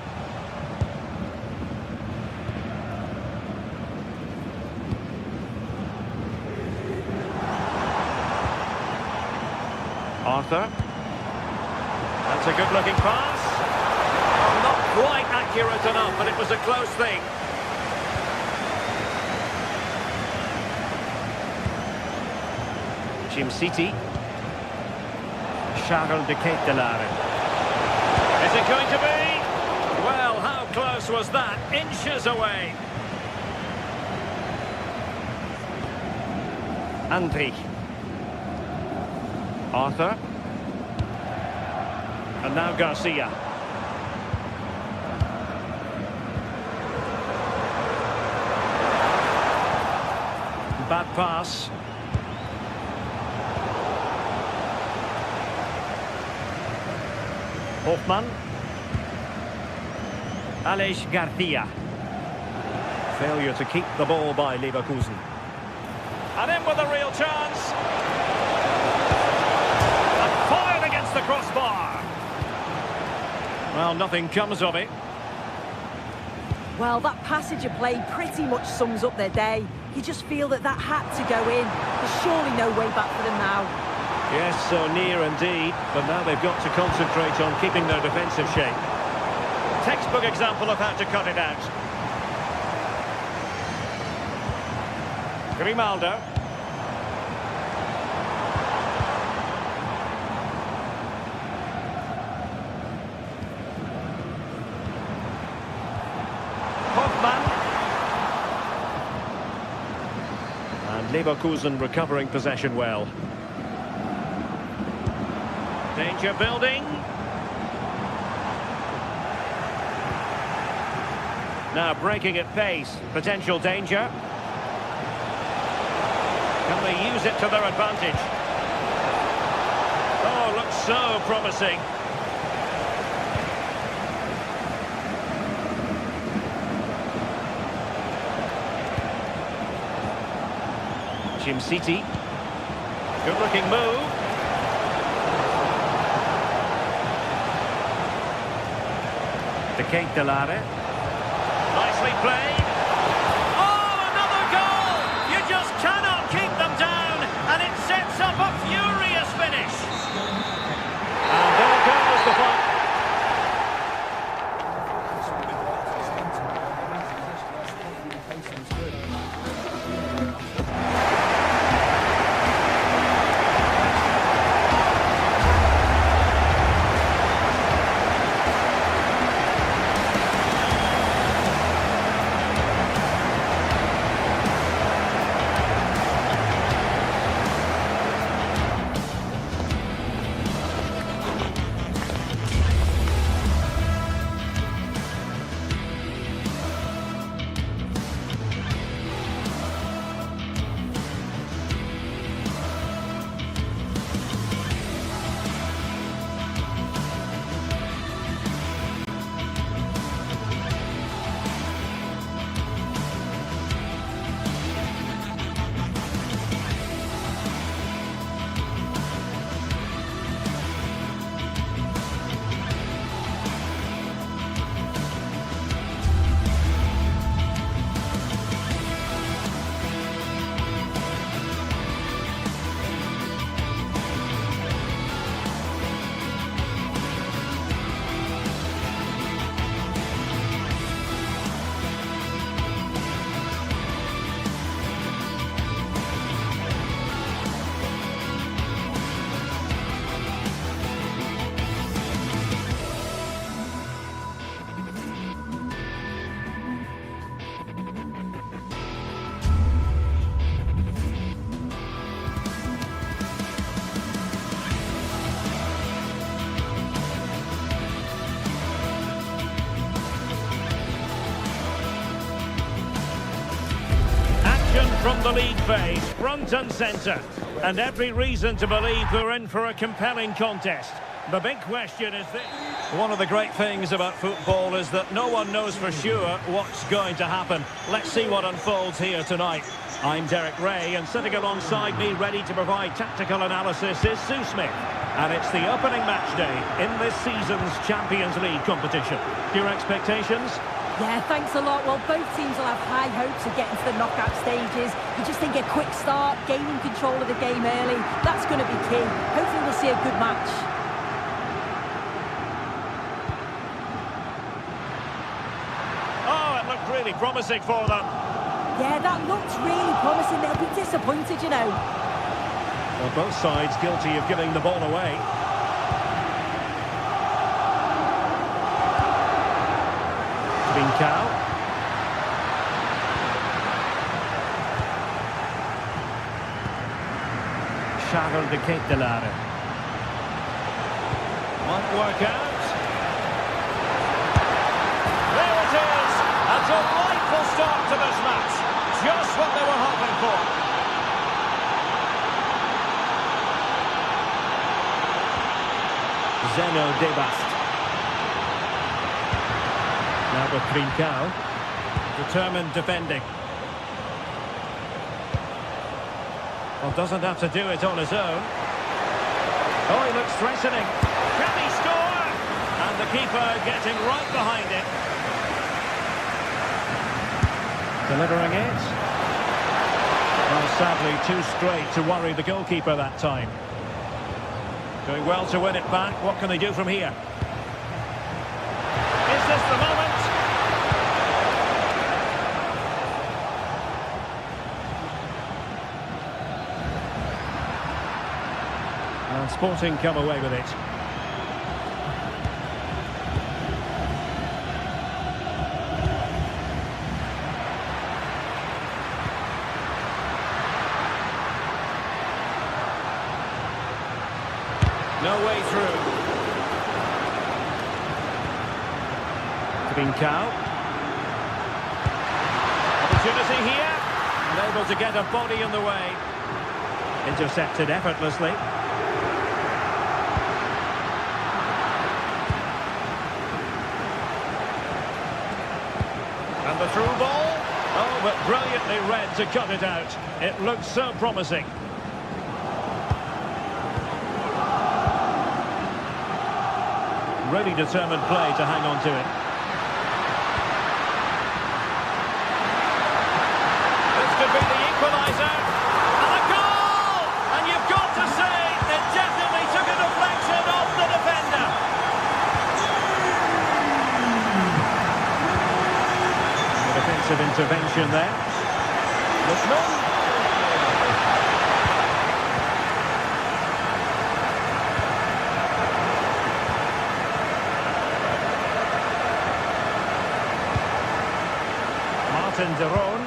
Arthur. That's a good-looking pass. Oh, not quite accurate enough, but it was a close thing. City. Charles de Ketelaere. Is it going to be? Well, how close was that? Inches away. Andri. Arthur. And now Garcia. Bad pass. Hoffman. Aleix Garcia. Failure to keep the ball by Leverkusen. And in with a real chance. And fired against the crossbar. Well, nothing comes of it. Well, that passage of play pretty much sums up their day. You just feel that had to go in. There's surely no way back for them now. Yes, so near indeed, but now they've got to concentrate on keeping their defensive shape. Textbook example of how to cut it out. Grimaldo. Hoffman. And Leverkusen recovering possession well. Danger building. Now breaking at pace. Potential danger. Can they use it to their advantage? Oh, looks so promising. City. Good looking move. De Ketelaere. Nicely played. Oh, another goal! You just cannot keep them down, and it sets up a furious finish. And there goes the ball. From the league phase, front and centre. And every reason to believe we're in for a compelling contest. The big question is this. One of the great things about football is that no one knows for sure what's going to happen. Let's see what unfolds here tonight. I'm Derek Ray, and sitting alongside me ready to provide tactical analysis is Sue Smith. And it's the opening match day in this season's Champions League competition. Your expectations? Yeah, thanks a lot. Well, both teams will have high hopes of getting to the knockout stages. You just think a quick start, gaining control of the game early, that's going to be key. Hopefully we'll see a good match. Oh, it looked really promising for them. Yeah, that looked really promising. They'll be disappointed, you know. Well, both sides guilty of giving the ball away. Trincao. Charles de Ketelaere. Won't work out. There it is! A delightful start to this match. Just what they were hoping for. Zeno Debast. Now with Trincao. Determined defending. Well, doesn't have to do it on his own. Oh, he looks threatening. Can he score? And the keeper getting right behind it. Delivering it. Well, sadly, too straight to worry the goalkeeper that time. Doing well to win it back. What can they do from here? Is this the moment? And Sporting come away with it. No way through. Trincao. Opportunity here. Unable to get a body in the way. Intercepted effortlessly. And the through ball. Oh, but brilliantly read to cut it out. It looks so promising. Really determined play to hang on to it. This could be the equaliser. And a goal! And you've got to say, it definitely took a deflection off the defender. A defensive intervention there. Lookman. Deron.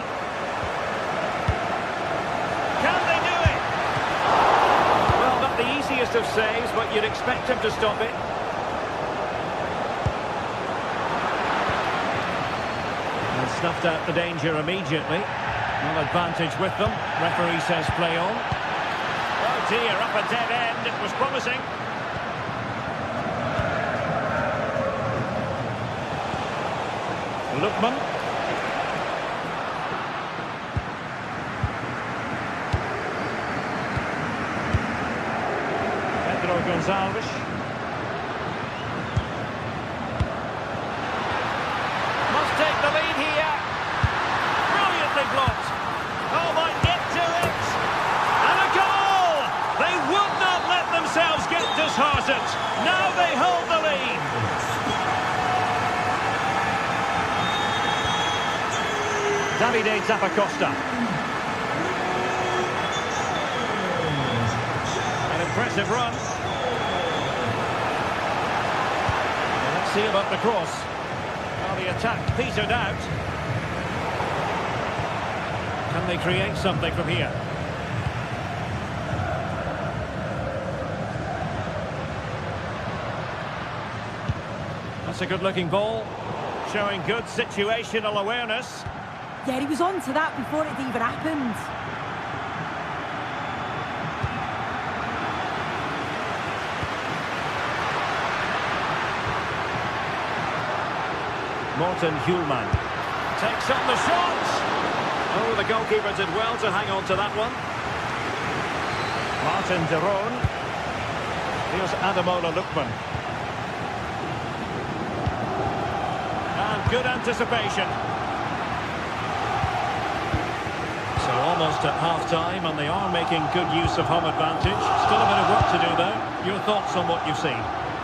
Can they do it? Well, not the easiest of saves, but you'd expect him to stop it. And snuffed out the danger immediately. No advantage with them. Referee says play on. Oh dear, up a dead end. It was promising. Lookman. Gonzalez. Must take the lead here. Brilliantly blocked. Oh, might get to it. And a goal! They would not let themselves get disheartened. Now they hold the lead. Davide Zappacosta. An impressive run. See about the cross. Well, the attack petered out. Can they create something from here? That's a good-looking ball. Showing good situational awareness. Yeah, he was on to that before it even happened. Morten Hjulman takes on the shot. Oh, the goalkeeper did well to hang on to that one. Martin de Roon. Here's Ademola Lookman. And good anticipation. So almost at half-time, and they are making good use of home advantage. Still a bit of work to do, though. Your thoughts on what you've seen?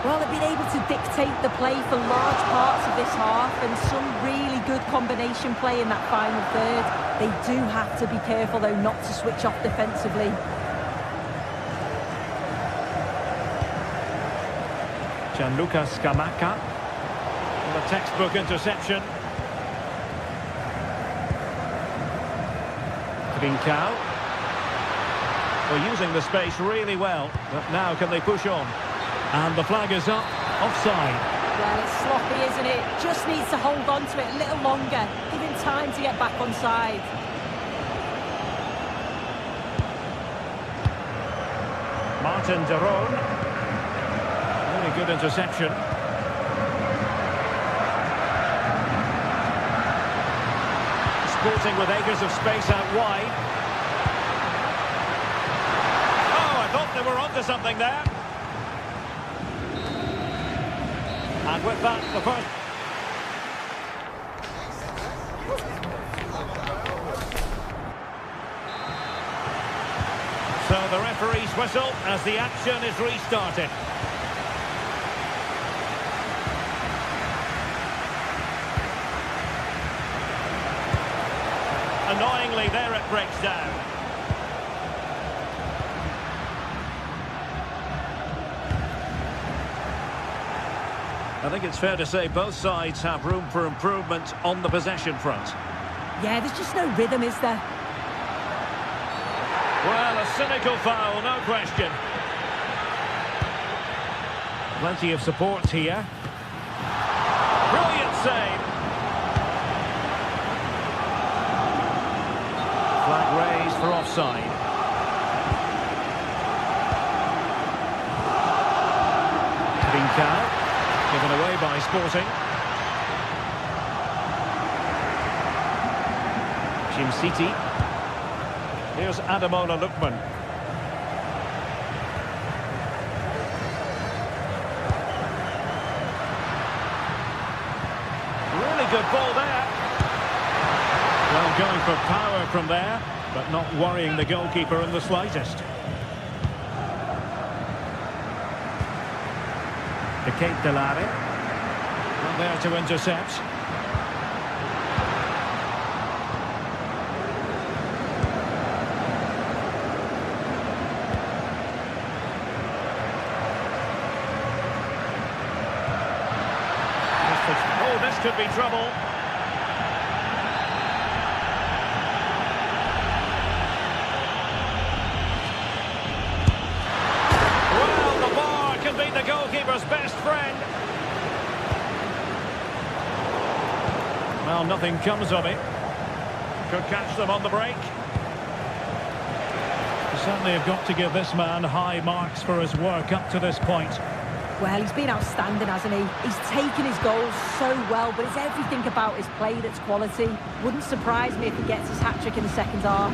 Well, they've been able to dictate the play for large parts of this half, and some really good combination play in that final third. They do have to be careful, though, not to switch off defensively. Gianluca Scamacca. And a textbook interception. Trincao. Well, using the space really well, but now can they push on? And the flag is up, offside. Well, it's sloppy, isn't it? Just needs to hold on to it a little longer. Give him time to get back on side. Martin de Roon. Really good interception. Sporting with acres of space out wide. Oh, I thought they were onto something there. And with that, the first... So the referee's whistle as the action is restarted. Annoyingly, there it breaks down. I think it's fair to say both sides have room for improvement on the possession front. Yeah, there's just no rhythm, is there? Well, a cynical foul, no question. Plenty of support here. Brilliant save. Flag raised for offside. Trincao. Given away by Sporting. Jim City. Here's Ademola Lookman. Really good ball there. Well, going for power from there, but not worrying the goalkeeper in the slightest. The Kate Delare. Not there to intercept. Oh, this could be trouble. Well, the bar can be the goalkeeper's best friend. Well, nothing comes of it. Could catch them on the break. You certainly have got to give this man high marks for his work up to this point. Well, he's been outstanding, hasn't he? He's taken his goals so well, but it's everything about his play that's quality. Wouldn't surprise me if he gets his hat-trick in the second half.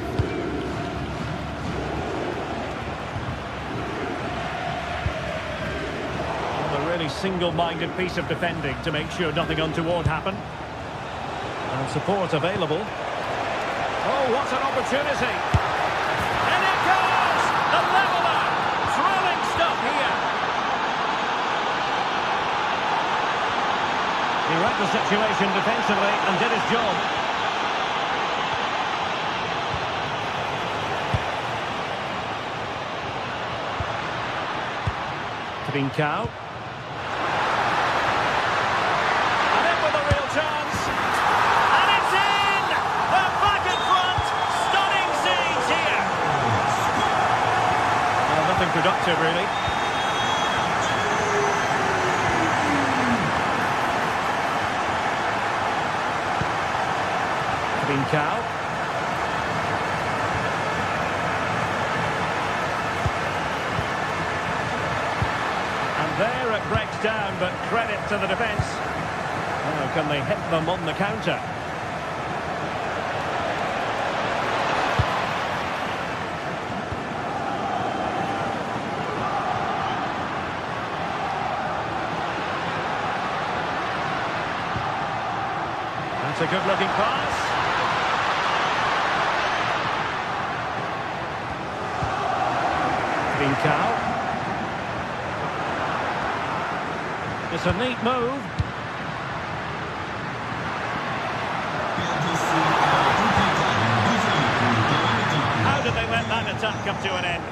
A really single-minded piece of defending to make sure nothing untoward happened. And support available. Oh, what an opportunity! And it goes! The leveller! Thrilling stuff here! He read the situation defensively and did his job. Trincao. And in with a real chance. And it's in! They're back in front! Stunning scenes here! Well, nothing productive, really. Trincao. And there it breaks down, but credit to the defence. Now can they hit them on the counter? a good-looking pass. Trincao. It's a neat move. How did they let that attack come to an end?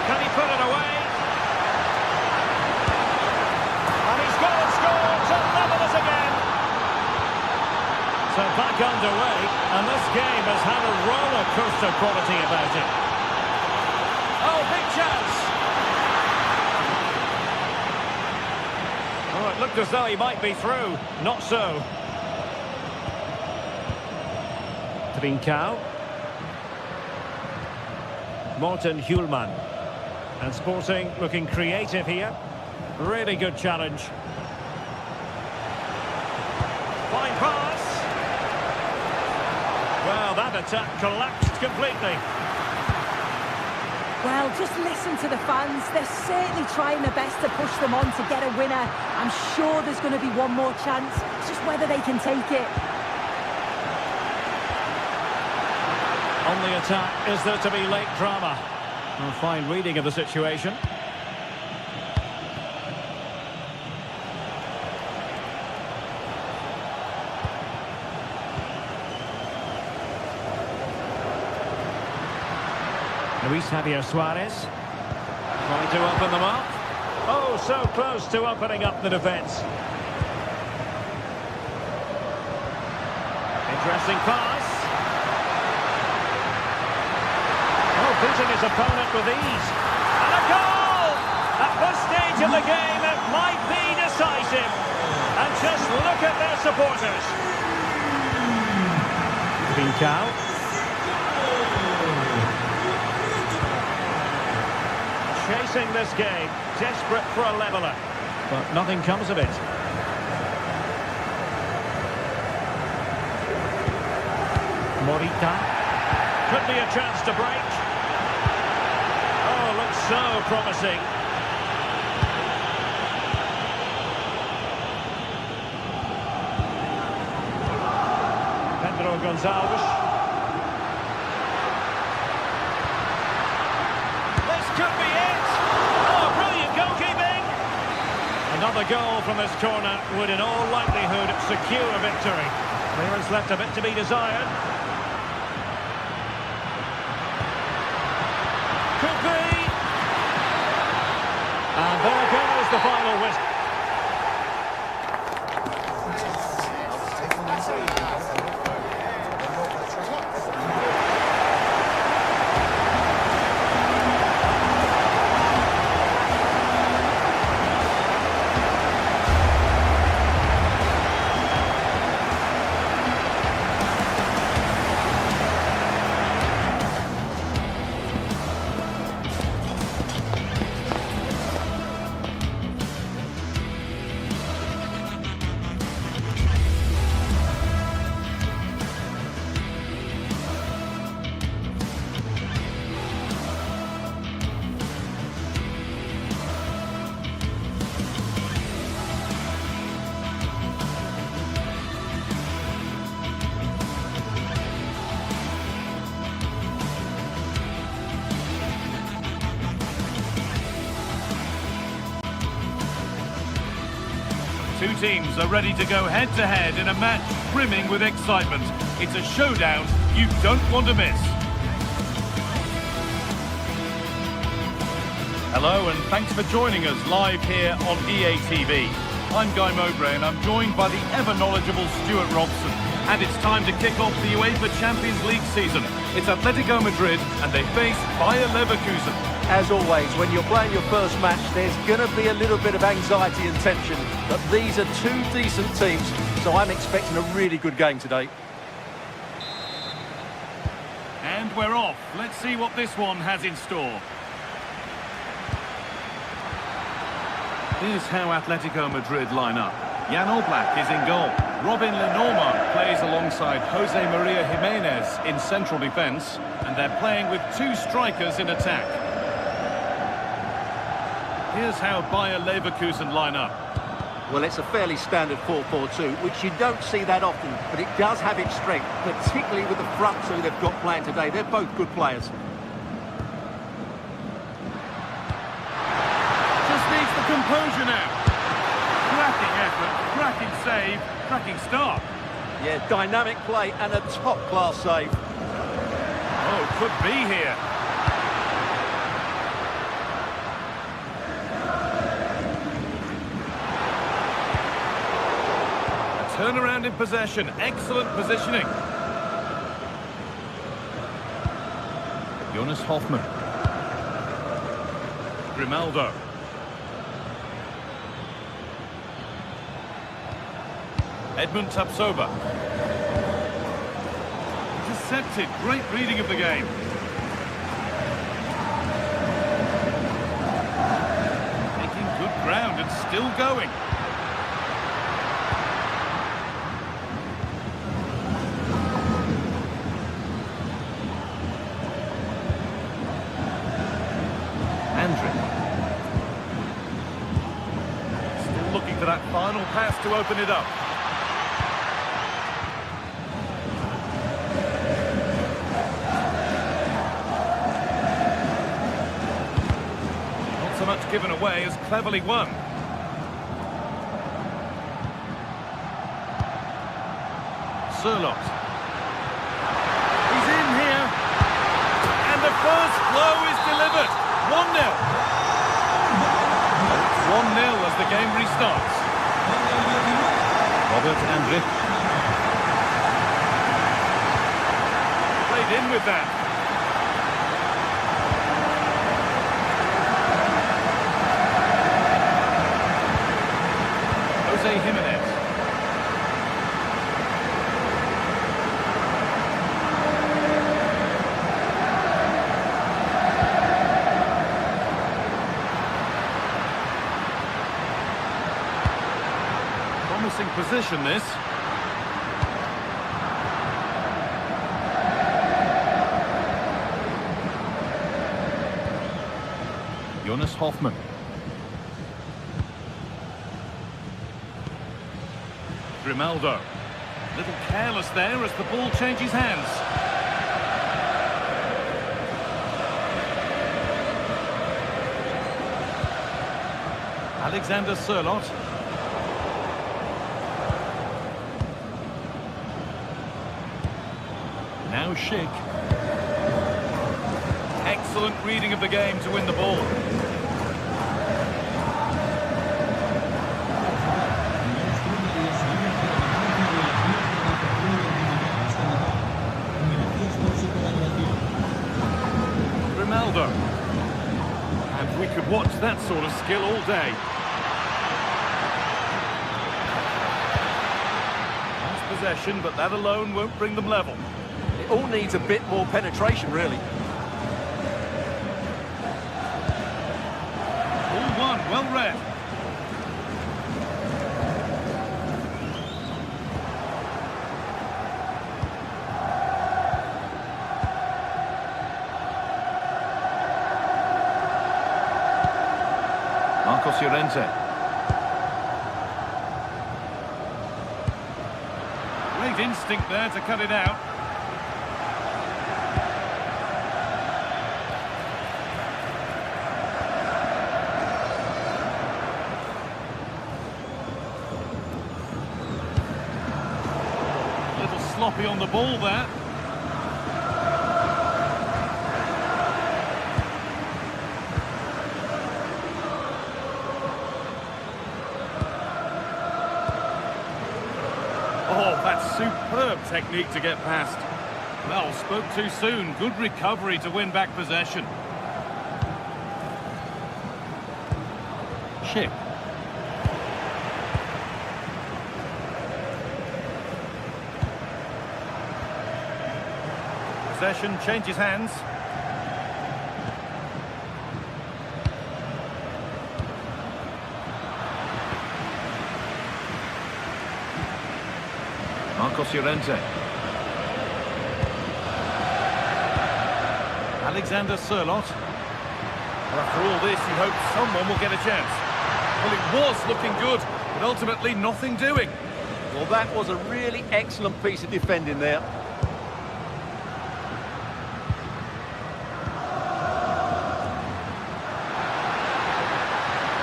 Can he put it away? And he's got it scored to level us again. So back underway, and this game has had a roller coaster quality about it. Oh, big chance. Oh, it looked as though he might be through. Not so. Trincao. Morten Hjulman. And Sporting looking creative here. Really good challenge. Fine pass. Well, that attack collapsed completely. Well, just listen to the fans. They're certainly trying their best to push them on to get a winner. I'm sure there's going to be one more chance. It's just whether they can take it. On the attack, is there to be late drama? A fine reading of the situation. Luis Javier Suarez trying to open them up. Oh, so close to opening up the defence. Interesting pass. Oh, beating his opponent with ease. And a goal! At this stage of the game, it might be decisive. And just look at their supporters. Trincao. Chasing this game, desperate for a leveller, but nothing comes of it. Morita, could be a chance to break. Oh, looks so promising. Pedro Gonçalves. Could be it! Oh, brilliant goalkeeping! Another goal from this corner would in all likelihood secure victory. Clearance left a bit to be desired. Could be! And there goes the final whistle. Two teams are ready to go head-to-head in a match brimming with excitement. It's a showdown you don't want to miss. Hello and thanks for joining us live here on EA TV. I'm Guy Mowbray and I'm joined by the ever-knowledgeable Stuart Robson. And it's time to kick off the UEFA Champions League season. It's Atletico Madrid and they face Bayer Leverkusen. As always, when you're playing your first match, there's going to be a little bit of anxiety and tension. But these are two decent teams, so I'm expecting a really good game today. And we're off. Let's see what this one has in store. Here's how Atletico Madrid line up. Jan Oblak is in goal. Robin Lenormand plays alongside Jose Maria Jimenez in central defence. And they're playing with two strikers in attack. Here's how Bayer Leverkusen line up. Well, it's a fairly standard 4-4-2, which you don't see that often, but it does have its strength, particularly with the front two they've got playing today. They're both good players. Just needs the composure now. Cracking effort, cracking save, cracking start. Yeah, dynamic play and a top-class save. Oh, could be here. Turnaround in possession, excellent positioning. Jonas Hoffmann. Grimaldo. Edmund Tapsoba. Intercepted, great reading of the game. Making good ground and still going. Still looking for that final pass to open it up. Not so much given away as cleverly won. Sørloth. He's in here. And the first blow is delivered. 1-0. 1-0 as the game restarts. Robert Andrich. Played in with that. Jose Jimenez. Promising position, this. Jonas Hoffmann. Grimaldo. A little careless there as the ball changes hands. Alexander Sørloth. Now Schick. Excellent reading of the game to win the ball. Grimaldo. And we could watch that sort of skill all day. Nice possession, but that alone won't bring them level. It all needs a bit more penetration, really. All one, well read. Marcos Llorente. Great instinct there to cut it out. Sloppy on the ball there. Oh, that's superb technique to get past. Well, spoke too soon. Good recovery to win back possession. Schick. Possession changes hands. Marcos Llorente. Alexander Sørloth. After all this, you hope someone will get a chance. Well, it was looking good, but ultimately nothing doing. Well, that was a really excellent piece of defending there.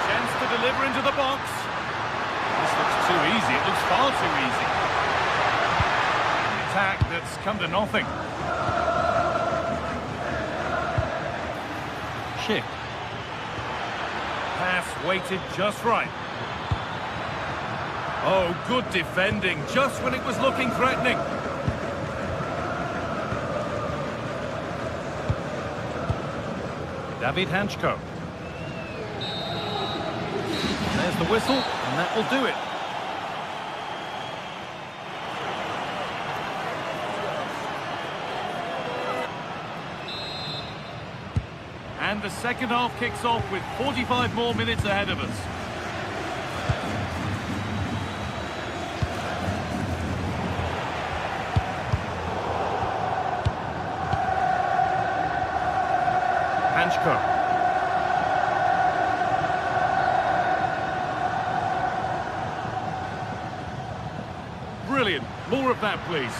Chance to deliver into the box. This looks too easy. It looks far too easy. An attack that's come to nothing. Chip. Pass weighted just right. Oh, good defending, just when it was looking threatening. David Hanchko. There's the whistle, and that will do it. And the second half kicks off with 45 more minutes ahead of us. Hanchko. Brilliant. More of that, please.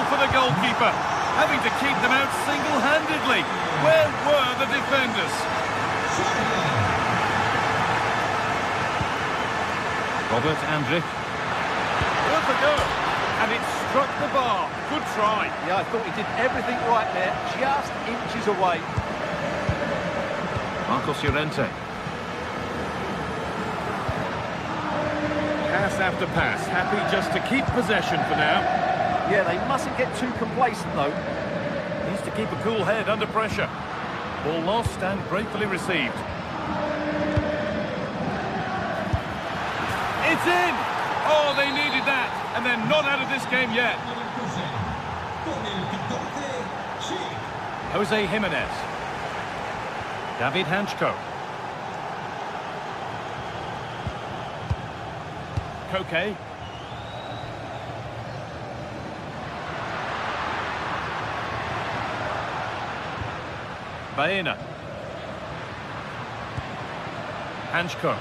For the goalkeeper, having to keep them out single-handedly. Where were the defenders? Robert Andrik. Worth a go. And it struck the bar. Good try. Yeah, I thought he did everything right there, just inches away. Marcos Llorente. Pass after pass. Happy just to keep possession for now. Yeah, they mustn't get too complacent, though. Needs to keep a cool head under pressure. Ball lost and gratefully received. It's in! Oh, they needed that, and they're not out of this game yet. Jose Jimenez. David Hanchko. Koke. Baena. Hanchko.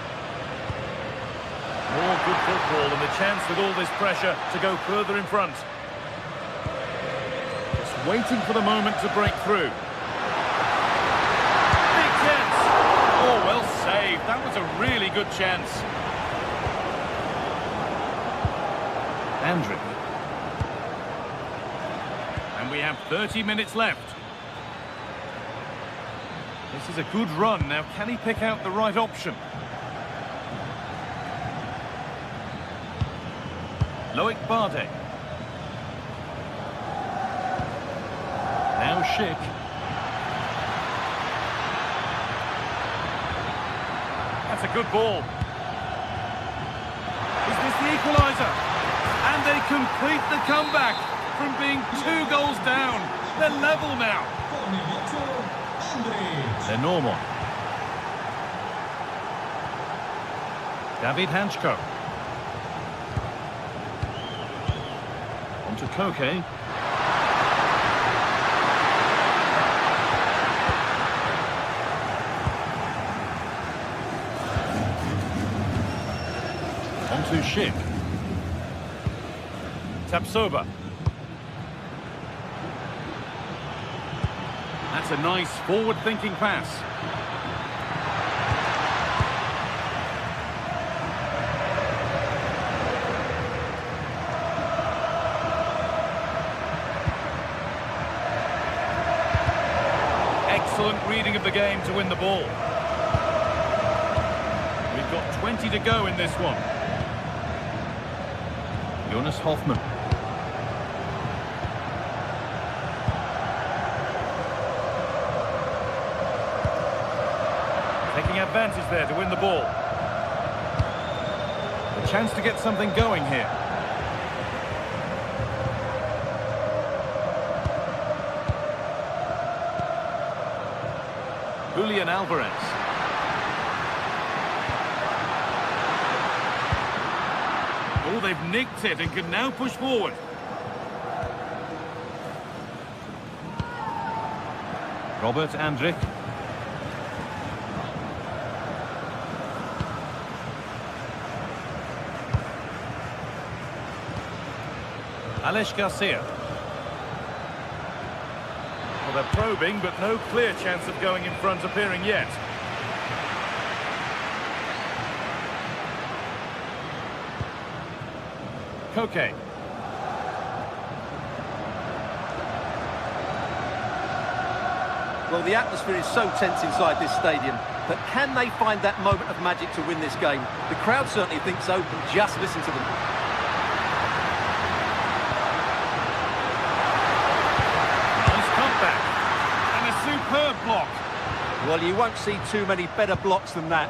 More good football and the chance with all this pressure to go further in front. Just waiting for the moment to break through. Big chance. Oh, well saved. That was a really good chance. Andrick. And we have 30 minutes left. This is a good run. Now, can he pick out the right option? Loic Bardet. Now Schick. That's a good ball. Is this the equaliser? And they complete the comeback from being 2 goals down. They're level now. They're normal. David Hanchko. On to Koke. On to Schick. Tapsoba. That's a nice forward-thinking pass. Excellent reading of the game to win the ball. We've got 20 to go in this one. Jonas Hoffmann. Taking advantage there to win the ball. A chance to get something going here. Julian Alvarez. Oh, they've nicked it and can now push forward. Robert Andrich. Alex Garcia. Well, they're probing, but no clear chance of going in front appearing yet. Koke. Well, the atmosphere is so tense inside this stadium, but can they find that moment of magic to win this game? The crowd certainly think so. Just listen to them. Nice comeback. And a superb block. Well, you won't see too many better blocks than that.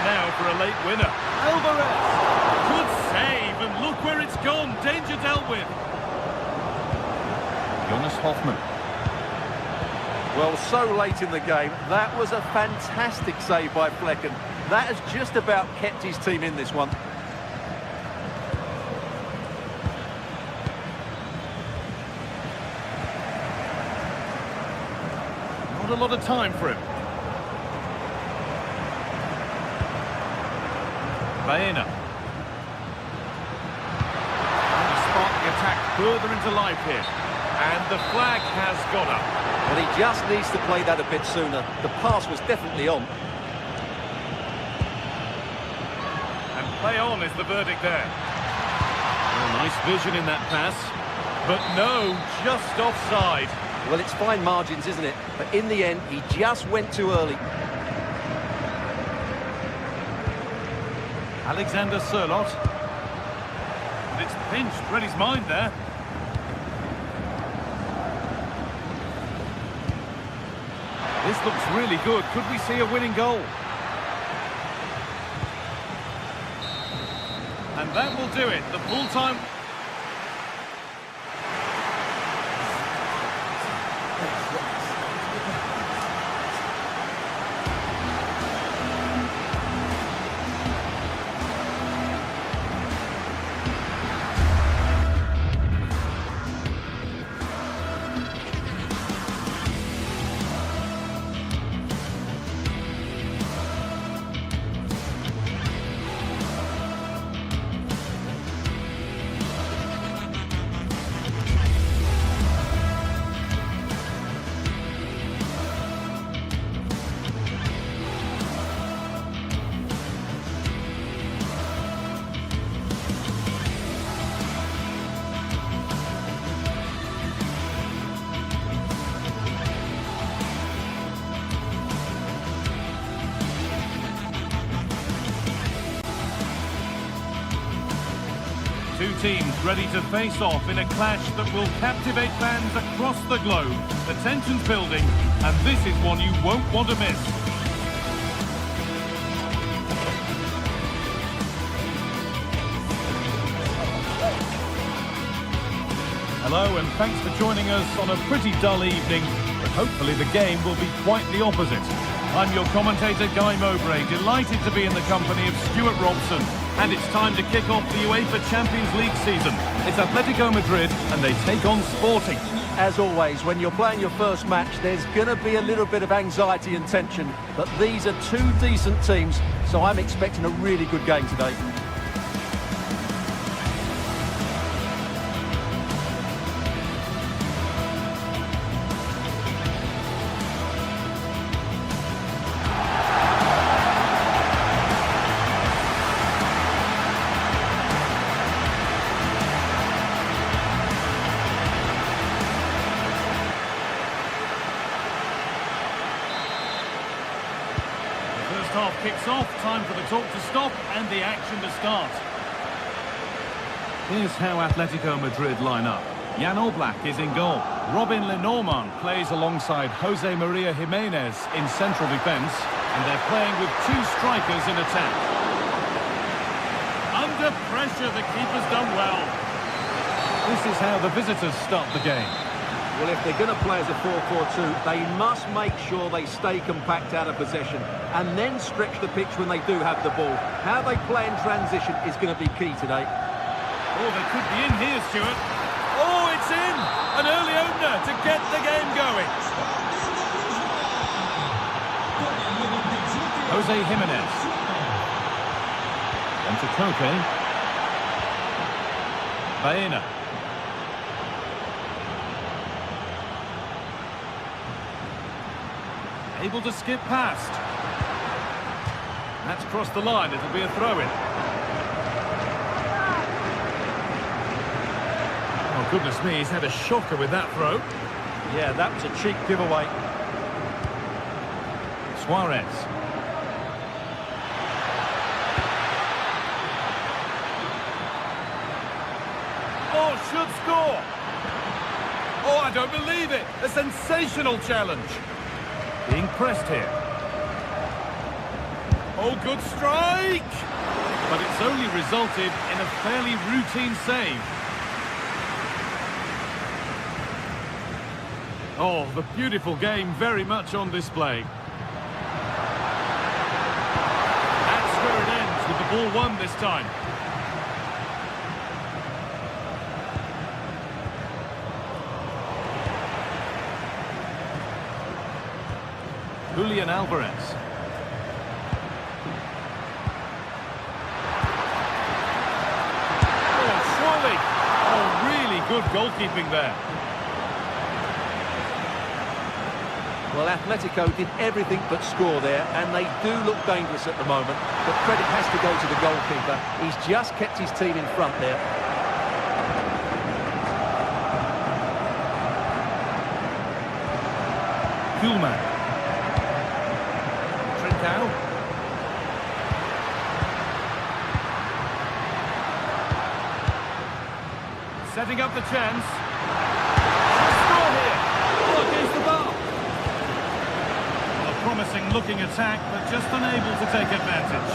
Now for a late winner. Alvarez. Good save, and look where it's gone. Danger dealt with. Jonas Hoffmann. Well, so late in the game, that was a fantastic save by Flecken. That has just about kept his team in this one. Not a lot of time for him. Baena. To spark the attack further into life here. And the flag has gone up. Well, he just needs to play that a bit sooner. The pass was definitely on. And play on is the verdict there. Well, nice vision in that pass. But no, just offside. Well, it's fine margins, isn't it? But in the end, he just went too early. Alexander Sørloth. And it's pinched, read his mind there. This looks really good. Could we see a winning goal? And that will do it. The full-time... Two teams ready to face off in a clash that will captivate fans across the globe. The tension's building, and this is one you won't want to miss. Hello, and thanks for joining us on a pretty dull evening, but hopefully the game will be quite the opposite. I'm your commentator, Guy Mowbray, delighted to be in the company of Stuart Robson. And it's time to kick off the UEFA Champions League season. It's Atletico Madrid, and they take on Sporting. As always, when you're playing your first match, there's going to be a little bit of anxiety and tension. But these are two decent teams, so I'm expecting a really good game today. Half kicks off, time for the talk to stop and the action to start. Here's how Atletico Madrid line up. Jan Oblak is in goal. Robin Lenormand plays alongside Jose Maria Jimenez in central defence, and they're playing with two strikers in attack. Under pressure, the keeper's done well. This is how the visitors start the game. Well, if they're going to play as a 4-4-2, they must make sure they stay compact out of possession and then stretch the pitch when they do have the ball. How they play in transition is going to be key today. Oh, they could be in here, Stuart. Oh, it's in! An early opener to get the game going. Jose Jimenez. And to Koke. Baena. Able to skip past. That's crossed the line. It'll be a throw-in. Oh, goodness me, he's had a shocker with that throw. Yeah, that was a cheap giveaway. Suarez. Oh, should score. Oh, I don't believe it. A sensational challenge. Being pressed here. Oh, good strike! But it's only resulted in a fairly routine save. Oh, the beautiful game very much on display. That's where it ends, with the ball won this time. Julian Alvarez. Oh, surely! Oh, really good goalkeeping there. Well, Atletico did everything but score there, and they do look dangerous at the moment. But credit has to go to the goalkeeper. He's just kept his team in front there. Kuhlman. Trincao. Setting up the chance. Score here. Oh, against the bar. A promising looking attack, but just unable to take advantage.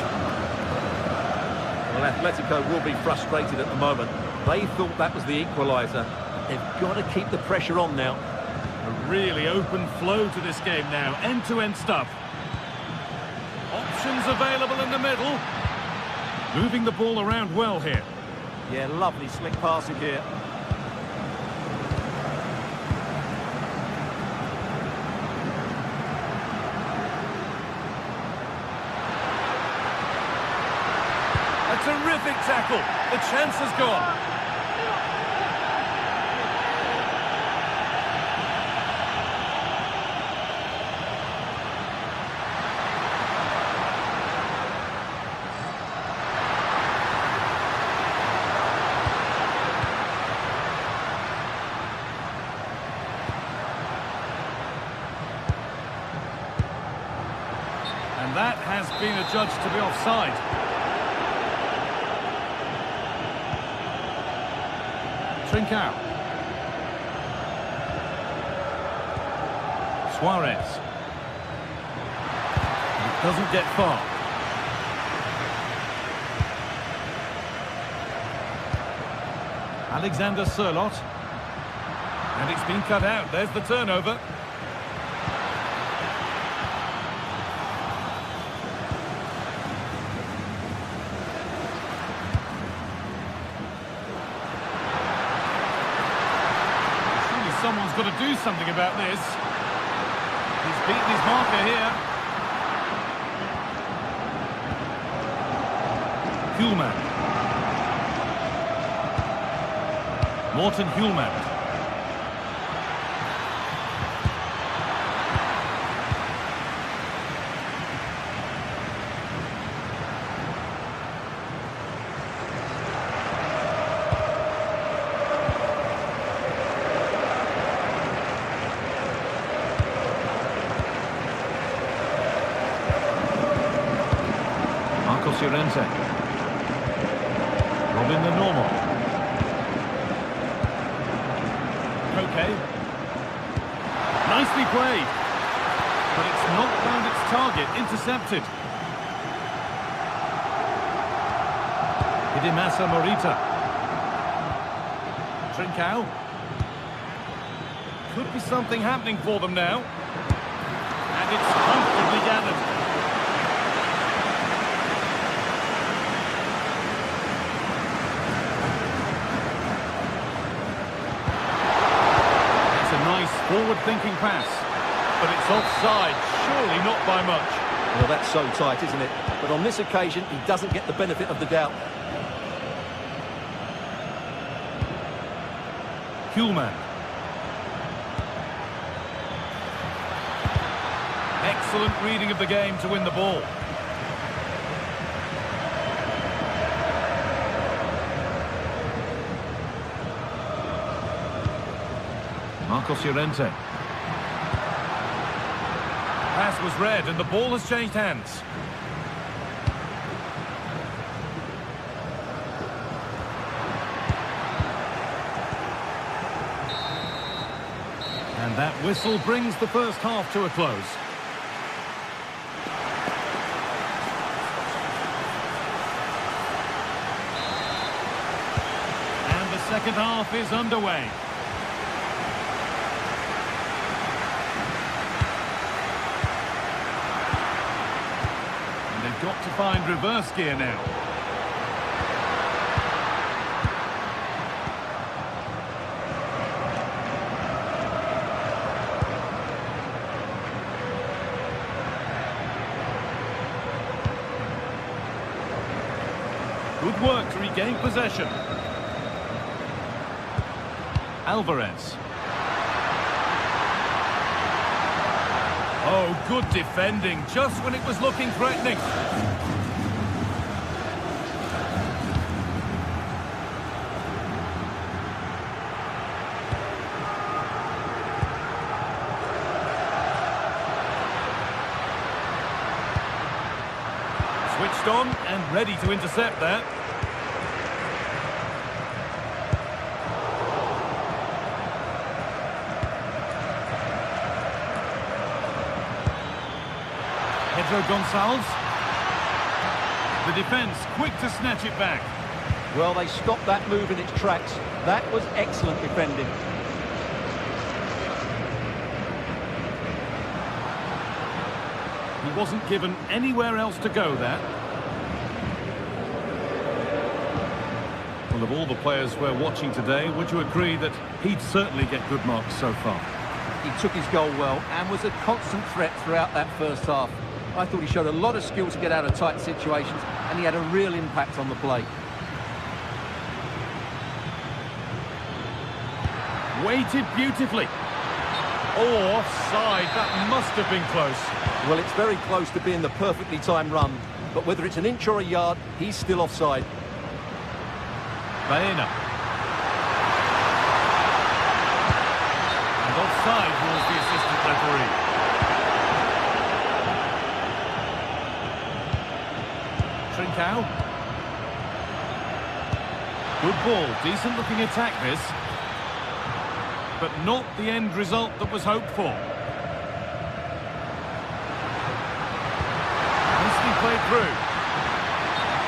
Well, Atletico will be frustrated at the moment. They thought that was the equaliser. They've got to keep the pressure on now. A really open flow to this game now. End-to-end stuff. Options available in the middle. Moving the ball around well here. Yeah, lovely slick passing here. A terrific tackle. The chance has gone. And that has been adjudged to be offside. Trincao. Suarez. It doesn't get far. Alexander Sørloth. And it's been cut out. There's the turnover. Someone's got to do something about this. He's beaten his marker here. Kuhlman. Morten Kuhlman. Llorente. Robin the normal. Okay. Nicely played. But it's not found its target. Intercepted. Hidemasa Morita. Trincao. Could be something happening for them now. And it's comfortably gathered. It's a nice forward-thinking pass. But it's offside, surely not by much. Well, that's so tight, isn't it? But on this occasion, he doesn't get the benefit of the doubt. Kuhlmann. Excellent reading of the game to win the ball. Marcos Llorente. Pass was read and the ball has changed hands. And that whistle brings the first half to a close. And the second half is underway. And they've got to find reverse gear now. Good work to regain possession. Alvarez. Oh, good defending, just when it was looking threatening. Switched on and ready to intercept that. Pedro Gonçalves. The defence quick to snatch it back. Well, they stopped that move in its tracks. That was excellent defending. He wasn't given anywhere else to go there. Well, of all the players we're watching today, would you agree that he'd certainly get good marks so far? He took his goal well and was a constant threat throughout that first half. I thought he showed a lot of skill to get out of tight situations, and he had a real impact on the play. Weighted beautifully. Oh, offside. That must have been close. Well, it's very close to being the perfectly timed run, but whether it's an inch or a yard, he's still offside. Baena. And offside was the assistant referee. Trincao. Good ball, decent looking attack this. But not the end result that was hoped for. Nicely played through.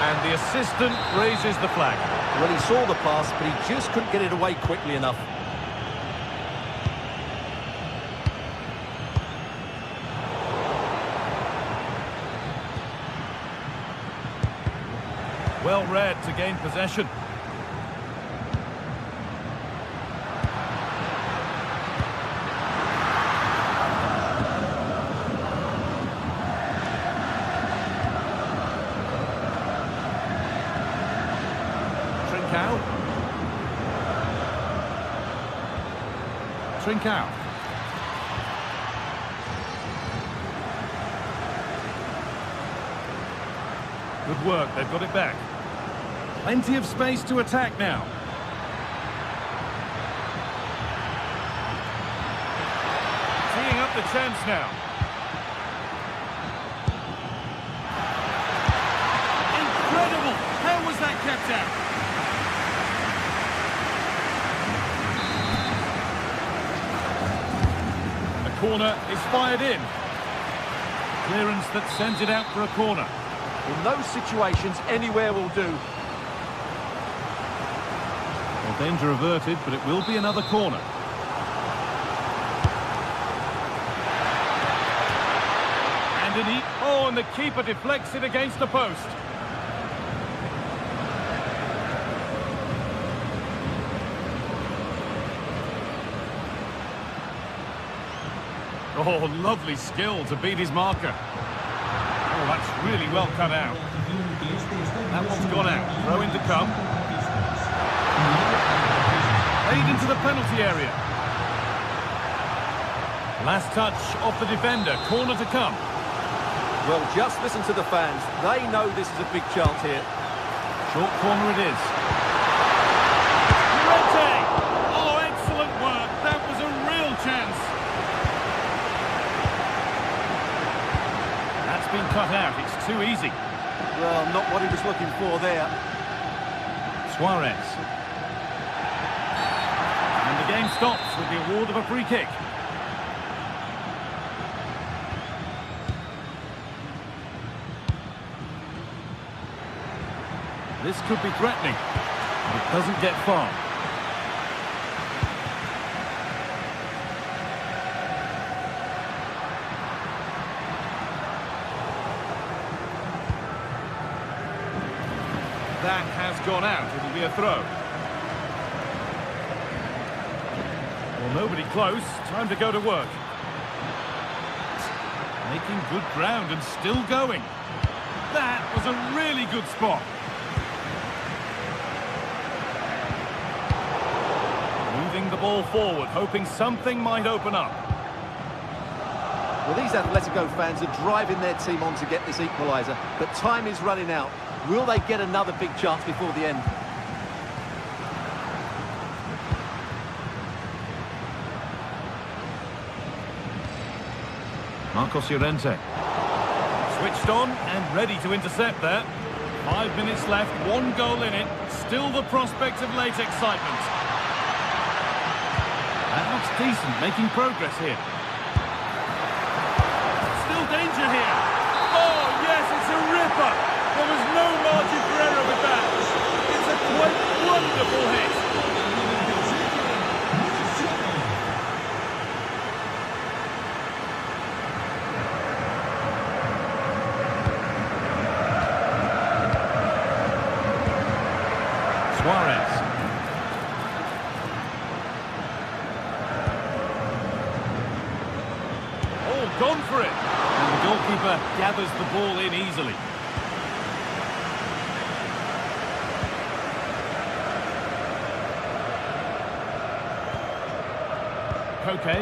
And the assistant raises the flag. Well, he saw the pass, but he just couldn't get it away quickly enough. Well read to gain possession. Trincao. Good work, they've got it back. Plenty of space to attack now. Teeing up the chance now. Incredible! How was that kept out? Corner is fired in. Clearance that sends it out for a corner. In those situations, anywhere will do. Well, danger averted, but it will be another corner. Oh, and the keeper deflects it against the post. Oh, lovely skill to beat his marker. Oh, that's really well cut out. That one's gone out. Throw in to come. Played into the penalty area. Last touch off the defender. Corner to come. Well, just listen to the fans. They know this is a big chance here. Short corner it is. Llorente! Oh, excellent work. That was a real chance. That's been cut out. It's too easy. Well, not what he was looking for there. Suarez. And the game stops with the award of a free kick. This could be threatening, but it doesn't get far. That has gone out. It'll be a throw. Well, nobody close. Time to go to work. Making good ground and still going. That was a really good spot. Moving the ball forward, hoping something might open up. Well, these Atletico fans are driving their team on to get this equaliser, but time is running out. Will they get another big chance before the end? Marcos Llorente. Switched on and ready to intercept there. 5 minutes left, 1 goal in it. Still the prospect of late excitement. That looks decent, making progress here. Still danger here. Oh, yes, it's a ripper. There was no margin for error with that. It's a quite wonderful hit. Suarez. Oh, gone for it. And the goalkeeper gathers the ball in easily. Okay.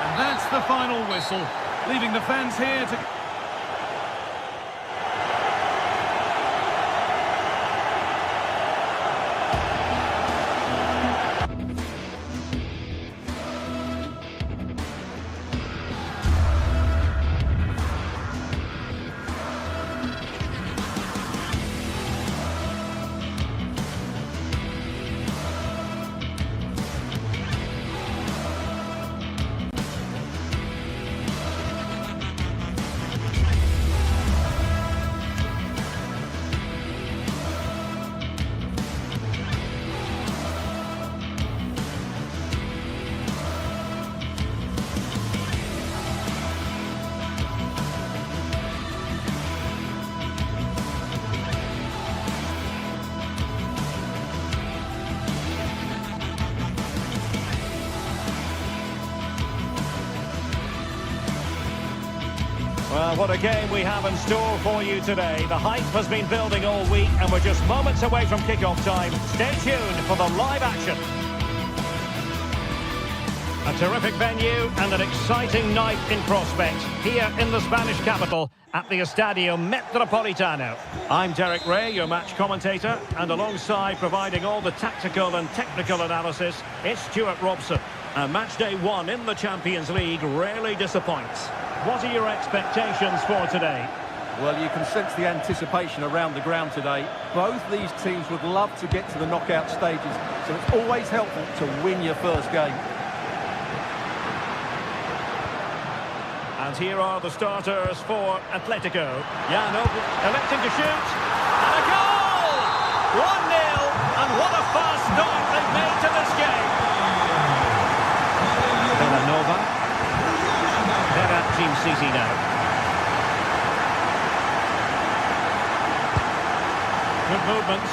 And that's the final whistle, leaving the fans here to... Well, what a game we have in store for you today. The hype has been building all week and we're just moments away from kick-off time. Stay tuned for the live action. A terrific venue and an exciting night in prospect here in the Spanish capital at the Estadio Metropolitano. I'm Derek Ray, your match commentator, and alongside providing all the tactical and technical analysis, it's Stuart Robson. And match day 1 in the Champions League rarely disappoints. What are your expectations for today? Well, you can sense the anticipation around the ground today. Both these teams would love to get to the knockout stages, so it's always helpful to win your first game. And here are the starters for Atletico. Jan electing to shoot. And a goal! 1-0. And what a fast start they've made to this game. Villanova. They're at Team City now. Good movement.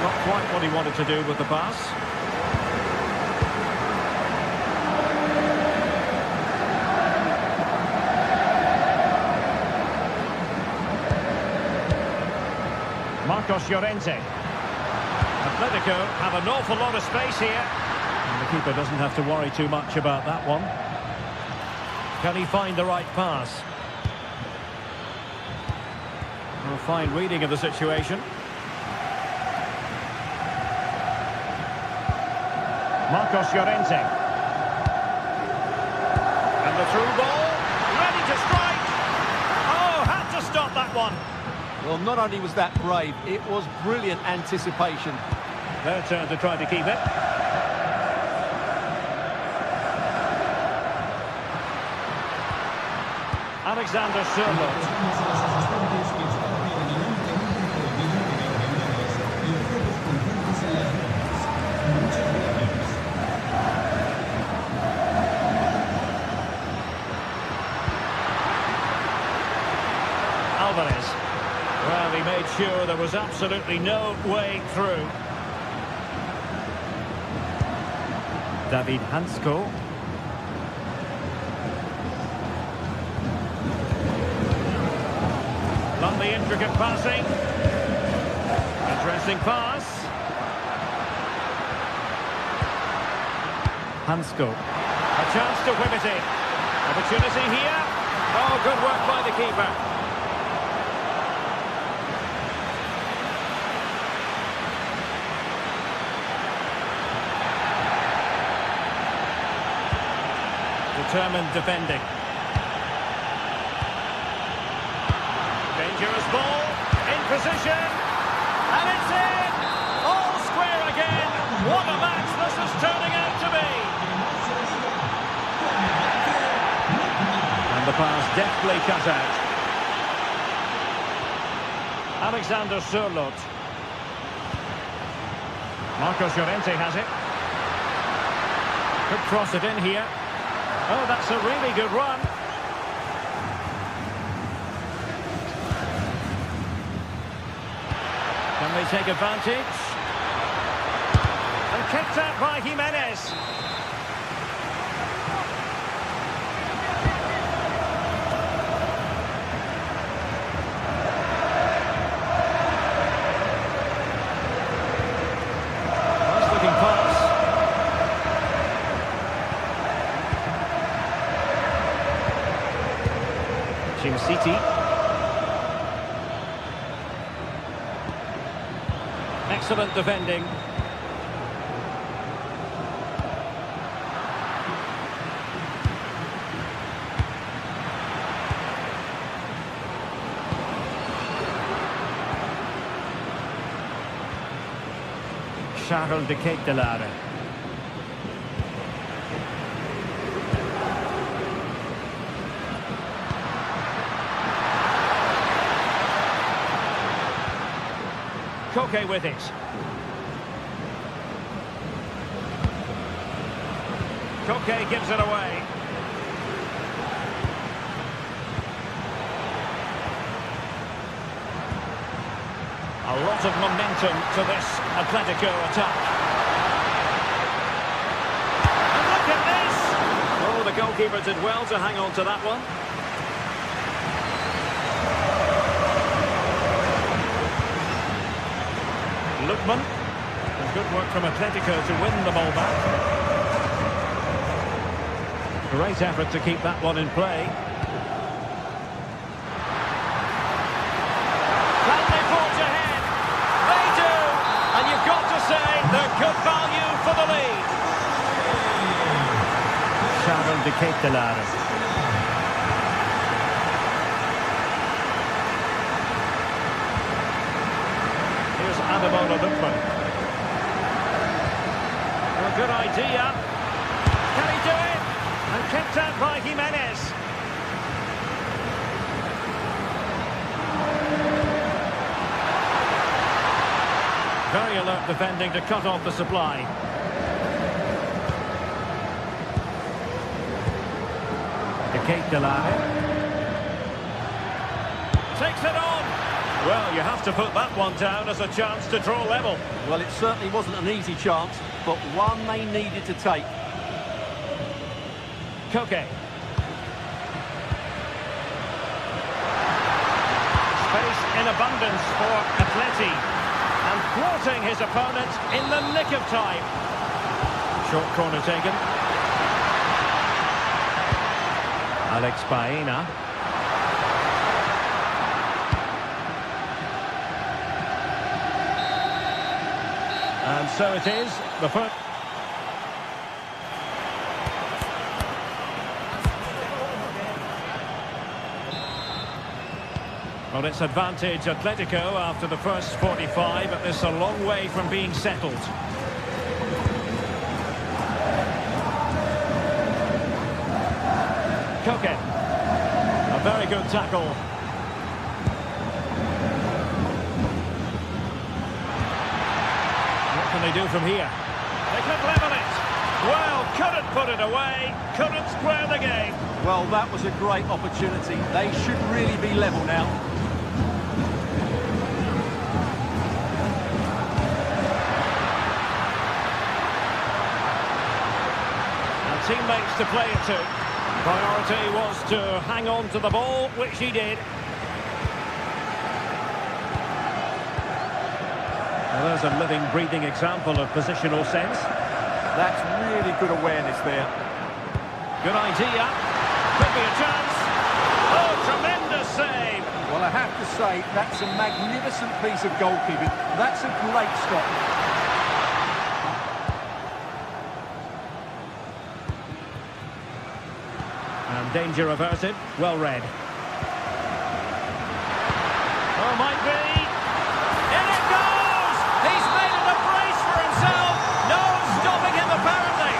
Not quite what he wanted to do with the pass. Marcos Llorente. Atletico have an awful lot of space here. And the keeper doesn't have to worry too much about that one. Can he find the right pass? A fine reading of the situation. Marcos Llorente. And the through ball. Ready to strike. Oh, had to stop that one. Well, not only was that brave, it was brilliant anticipation. Their turn to try to keep it. Alexander Sørloth. Alvarez. Well, he made sure there was absolutely no way through. David Hansko. Lovely intricate passing. Interesting pass. Hansko. A chance to whip it in. Opportunity here. Oh, good work by the keeper. Determined defending. Dangerous ball, in position, and it's in! All square again! What a match this is turning out to be! And the pass deftly cut out. Alexander Sørloth. Marcos Llorente has it. Could cross it in here. Oh, that's a really good run. Can they take advantage? And kicked out by Jimenez. Nice looking pass. Team City. Excellent defending. Charles de Ketelaere. Koke with it. Koke gives it away. A lot of momentum to this Atletico attack. And look at this! Oh, the goalkeeper did well to hang on to that one. Lookman. Good work from Atletico to win the ball back. Great effort to keep that one in play. Can they forge ahead? They do! And you've got to say they're good value for the lead. Charles de Ketelaere. Here's Ademola Lookman. Good idea. Can he do it? And kicked out by Jimenez. Very alert defending to cut off the supply. Kate Delare. Takes it on. Well, you have to put that one down as a chance to draw level. Well, it certainly wasn't an easy chance, but one they needed to take. Koke. Space in abundance for Atleti. And thwarting his opponent in the nick of time. Short corner taken. Alex Baena. And so it is. The first. Well, it's advantage Atletico after the first 45, but this is a long way from being settled. Koke. A very good tackle. What can they do from here? They could level it. Well, couldn't put it away. Couldn't square the game. Well, that was a great opportunity. They should really be level now. And teammates to play it to. Priority was to hang on to the ball, which he did. Well, there's a living, breathing example of positional sense. That's really good awareness there. Good idea. Could be a chance. Oh, tremendous save. Well, I have to say, that's a magnificent piece of goalkeeping. That's a great stop. And danger averted. Well read. Oh, might be. In it goes! He's made it a brace for himself. No stopping him, apparently.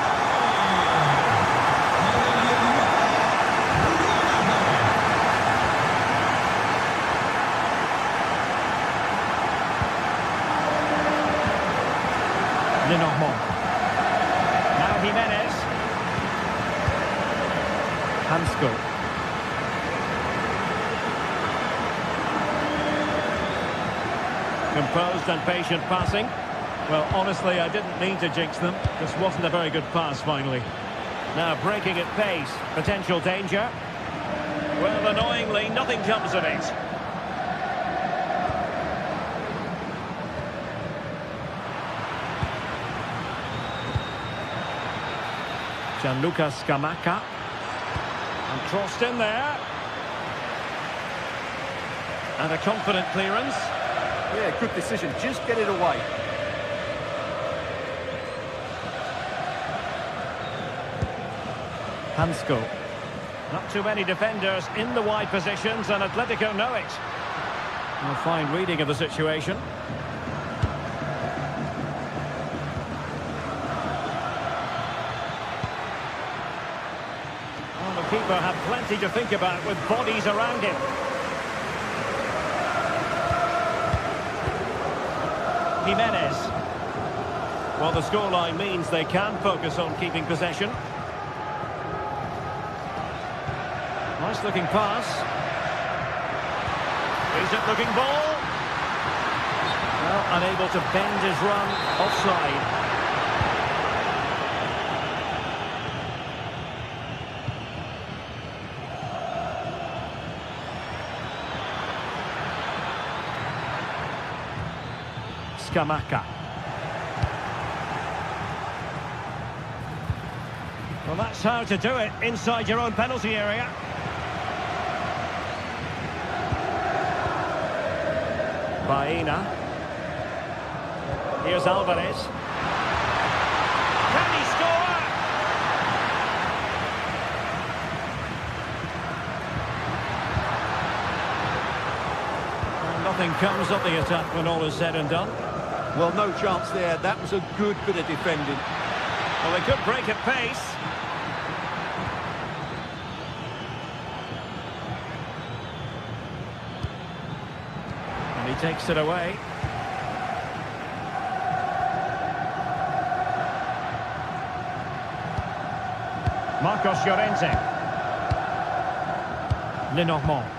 Lenormand. Now Jimenez. Hansko. Composed and patient passing. Well, honestly, I didn't mean to jinx them. This wasn't a very good pass, finally. Now breaking at pace. Potential danger. Well, annoyingly, nothing comes of it. Gianluca Scamacca. And crossed in there. And a confident clearance. Yeah, good decision. Just get it away. Hansko. Not too many defenders in the wide positions, and Atletico know it. A fine reading of the situation. Well, the keeper had plenty to think about with bodies around him. Jimenez. Well, the scoreline means they can focus on keeping possession. Nice looking pass. Decent looking ball. Well, unable to bend his run offside. Scamacca. Well, that's how to do it inside your own penalty area. Baena. Here's Alvarez. Can he score? Well, nothing comes of the attack when all is said and done. Well, no chance there. That was a good bit of defending. Well, they could break at pace. And he takes it away. Marcos Llorente. Lenormand.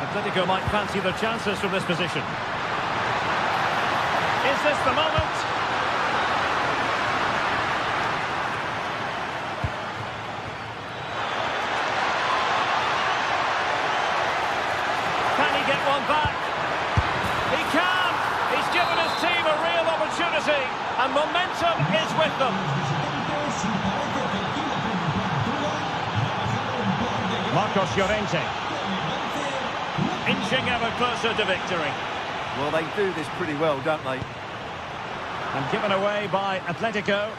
Atletico might fancy their chances from this position. Is this the moment? Can he get one back? He can! He's given his team a real opportunity, and momentum is with them. Marcos Llorente. Inching ever closer to victory. Well, they do this pretty well, don't they? And given away by Atletico.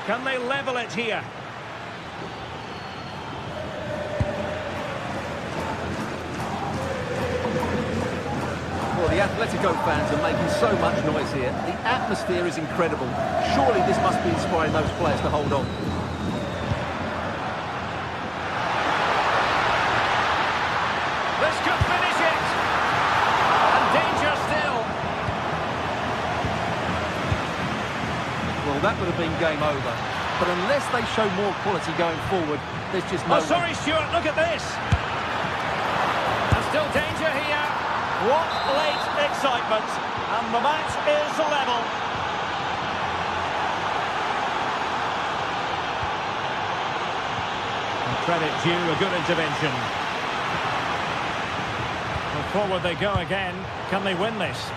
Can they level it here? Well, the Atletico fans are making so much noise here. The atmosphere is incredible. Surely this must be inspiring those players to hold on. This could finish it. And danger still. Well, that would have been game over. But unless they show more quality going forward, there's just no... Oh, sorry, Stuart, look at this. And still danger here. What late excitement. And the match is level. And credit due, a good intervention. Well, forward they go again. Can they win this?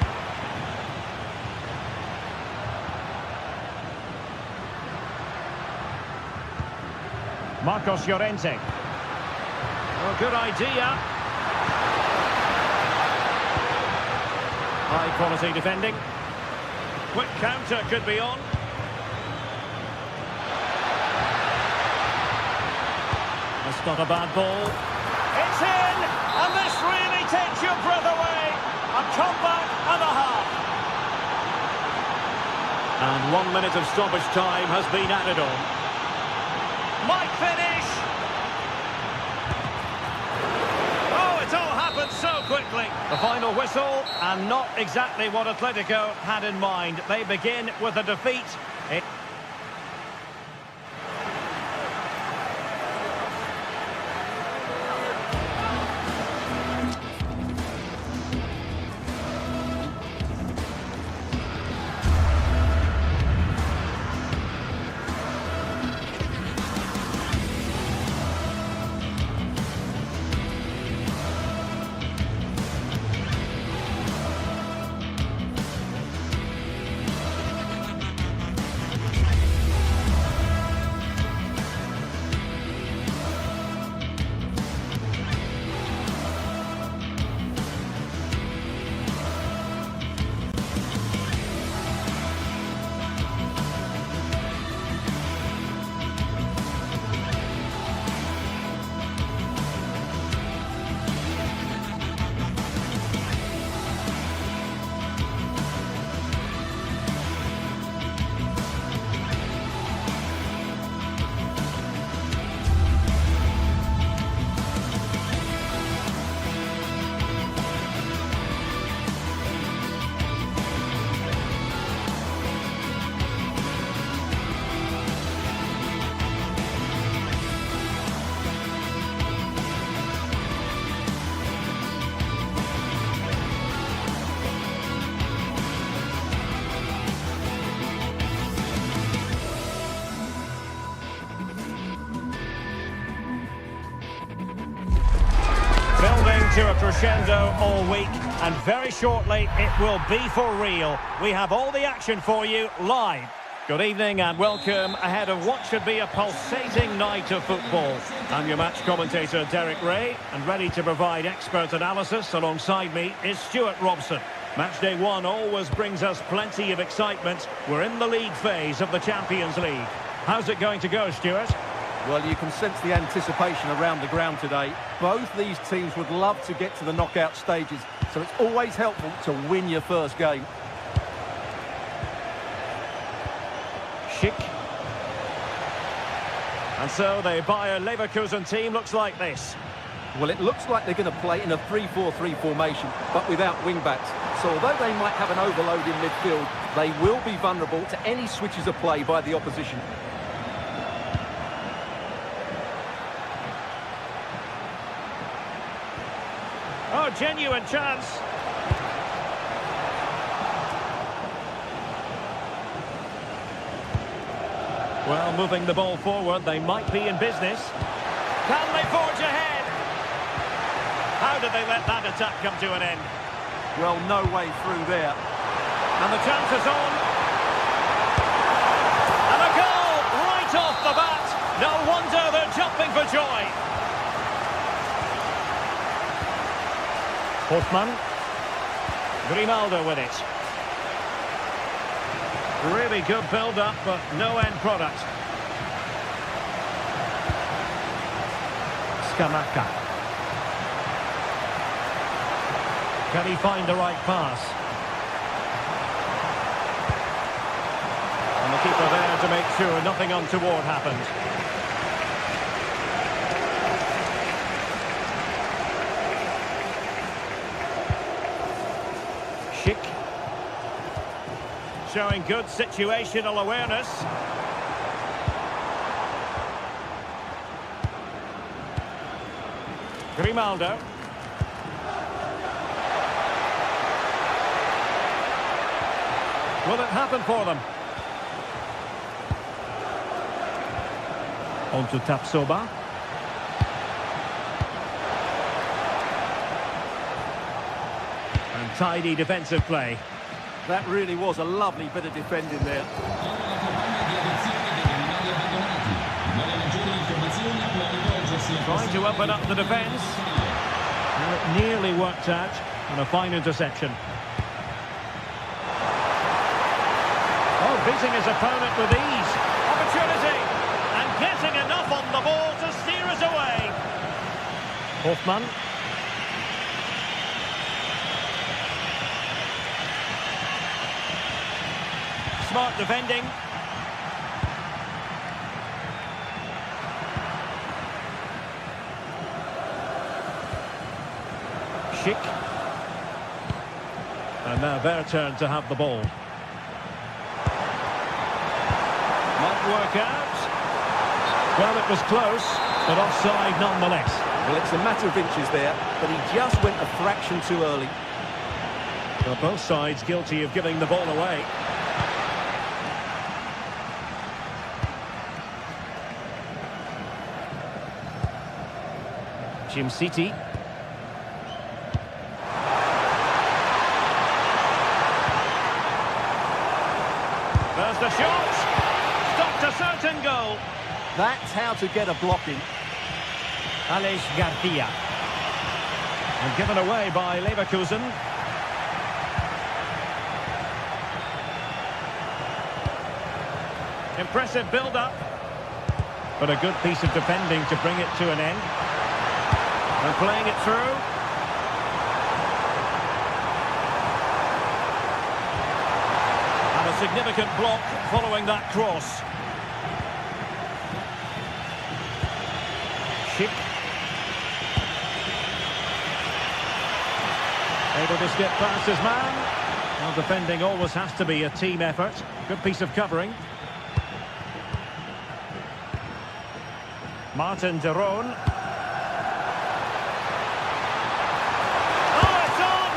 Marcos Llorente. Well, good idea. High quality defending. Quick counter could be on. That's not a bad ball. It's in! And this really takes your breath away. A comeback and a half. And 1 minute of stoppage time has been added on. Might finish! Oh, it all happened so quickly. The final whistle, and not exactly what Atletico had in mind. They begin with a defeat. To a crescendo all week, and very shortly it will be for real. We have all the action for you live. Good evening and welcome ahead of what should be a pulsating night of football. I'm your match commentator Derek Ray, and ready to provide expert analysis alongside me is Stuart Robson. Match day one always brings us plenty of excitement. We're in the league phase of the Champions League. How's it going to go, Stuart? Well, you can sense the anticipation around the ground today. Both these teams would love to get to the knockout stages, so it's always helpful to win your first game. Schick. And so the Bayer Leverkusen team looks like this. Well, it looks like they're going to play in a 3-4-3 formation, but without wing-backs. So although they might have an overload in midfield, they will be vulnerable to any switches of play by the opposition. Oh, genuine chance. Well, moving the ball forward, they might be in business. Can they forge ahead? How did they let that attack come to an end? Well, no way through there. And the chance is on. And a goal right off the bat. No wonder they're jumping for joy. Hoffmann. Grimaldo with it. Really good build-up, but no end product. Scamacca. Can he find the right pass? And the keeper there to make sure nothing untoward happened. Schick. Showing good situational awareness. Grimaldo. Will it happen for them? On to Tapsoba. And tidy defensive play. That really was a lovely bit of defending there. Trying to open up the defence. Well, it nearly worked out, and a fine interception. Oh, beating his opponent with ease. Opportunity, and getting enough on the ball to steer us away. Hoffmann. Smart defending. Schick. And now their turn to have the ball. Might work out. Well, it was close, but offside nonetheless. Well, it's a matter of inches there, but he just went a fraction too early. Well, both sides guilty of giving the ball away. Jim City. There's the shot. Stopped a certain goal. That's how to get a blocking. Alex Garcia. And given away by Leverkusen. Impressive build-up. But a good piece of defending to bring it to an end. And playing it through. And a significant block following that cross. Schick. Able to skip past his man. Well, defending always has to be a team effort. Good piece of covering. Martin de Roon. Oh, it's on!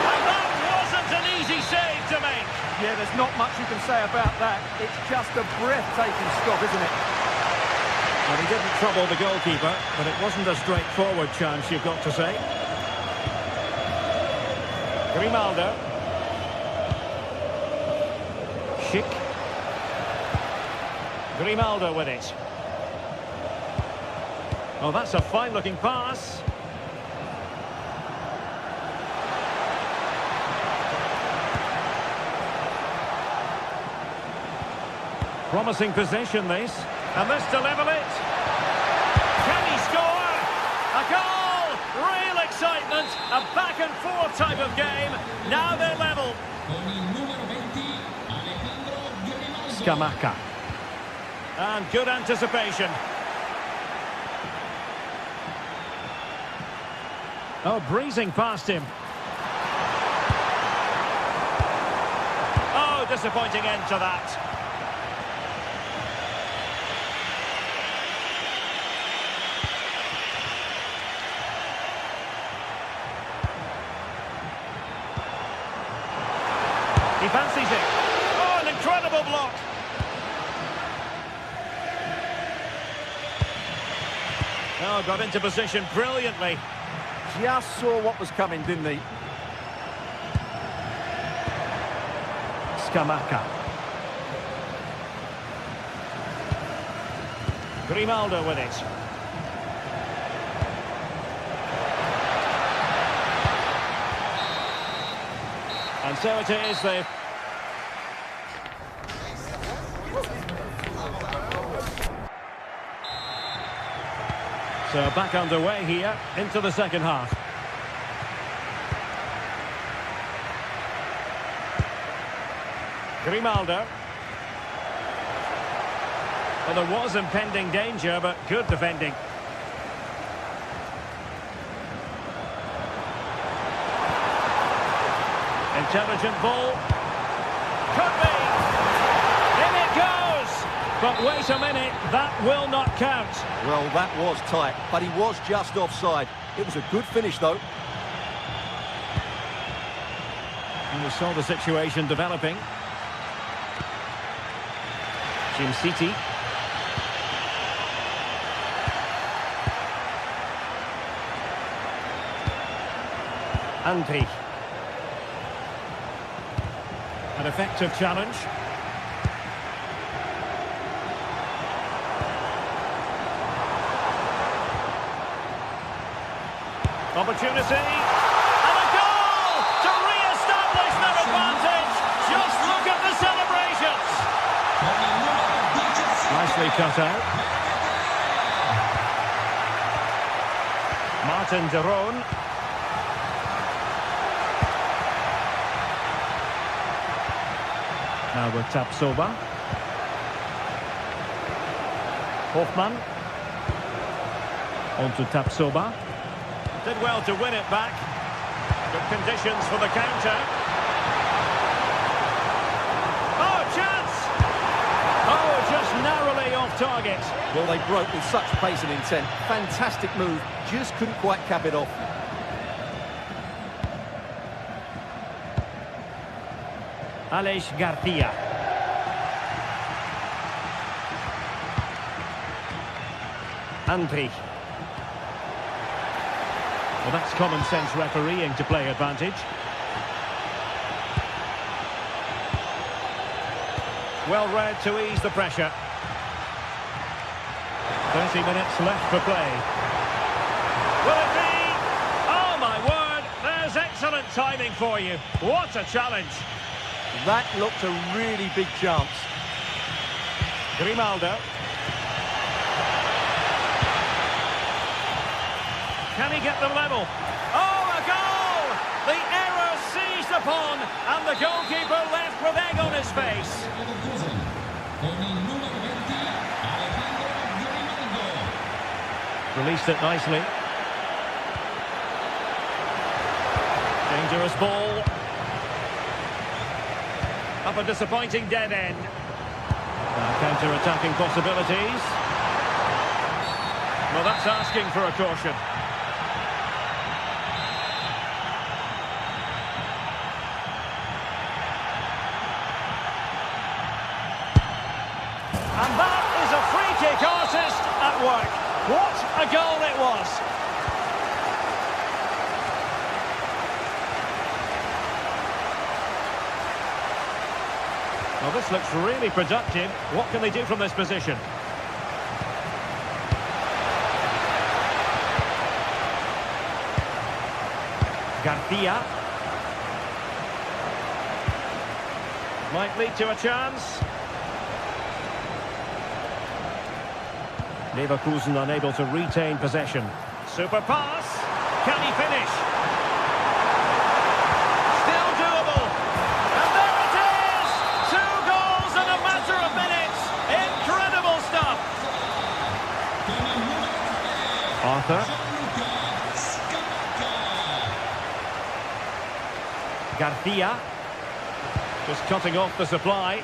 And that wasn't an easy save to make. Yeah, there's not much you can say about that. It's just a breathtaking stop, isn't it? Well, he didn't trouble the goalkeeper, but it wasn't a straightforward chance, you've got to say. Grimaldo. Schick. Grimaldo with it. Oh, that's a fine-looking pass. Promising possession, this. And this to level it. Can he score? A goal! Real excitement. A back-and-forth type of game. Now they're level. Scamacca. And good anticipation. Oh, breezing past him. Oh, disappointing end to that. He fancies it. Oh, an incredible block. Oh, got into position brilliantly. Just saw what was coming, didn't he? Scamacca. Grimaldo with it. And so it is, they've... So back underway here into the second half. Grimaldo. Well, there was impending danger, but good defending. Intelligent ball. Could be. In it goes. But wait a minute, that will not count. Well, that was tight, but he was just offside. It was a good finish, though. And we saw the situation developing. Jim City. Andri. An effective challenge. Opportunity. And a goal to re-establish their advantage. Just look at the celebrations. Nicely cut out. Martin de Roon. Now with Tapsoba. Hoffman. On to Tapsoba. Did well to win it back. Good conditions for the counter. Oh, chance! Oh, just narrowly off target. Well, they broke with such pace and intent. Fantastic move. Just couldn't quite cap it off. Aleix Garcia. Andri. Well, that's common sense refereeing to play advantage. Well read to ease the pressure. 30 minutes left for play. Will it be? Oh, my word. There's excellent timing for you. What a challenge. That looked a really big chance. Grimaldo. Can he get them level? Oh, a goal! The error seized upon, and the goalkeeper left with egg on his face. Released it nicely. Dangerous ball. Up a disappointing dead end. Counter-attacking possibilities. Well, that's asking for a caution. And that is a free-kick artist at work. What a goal it was. Well, this looks really productive. What can they do from this position? Garcia. Might lead to a chance. Leverkusen unable to retain possession. Super pass. Can he finish? Still doable. And there it is! 2 goals in a matter of minutes. Incredible stuff. Arthur. Garcia. Just cutting off the supply.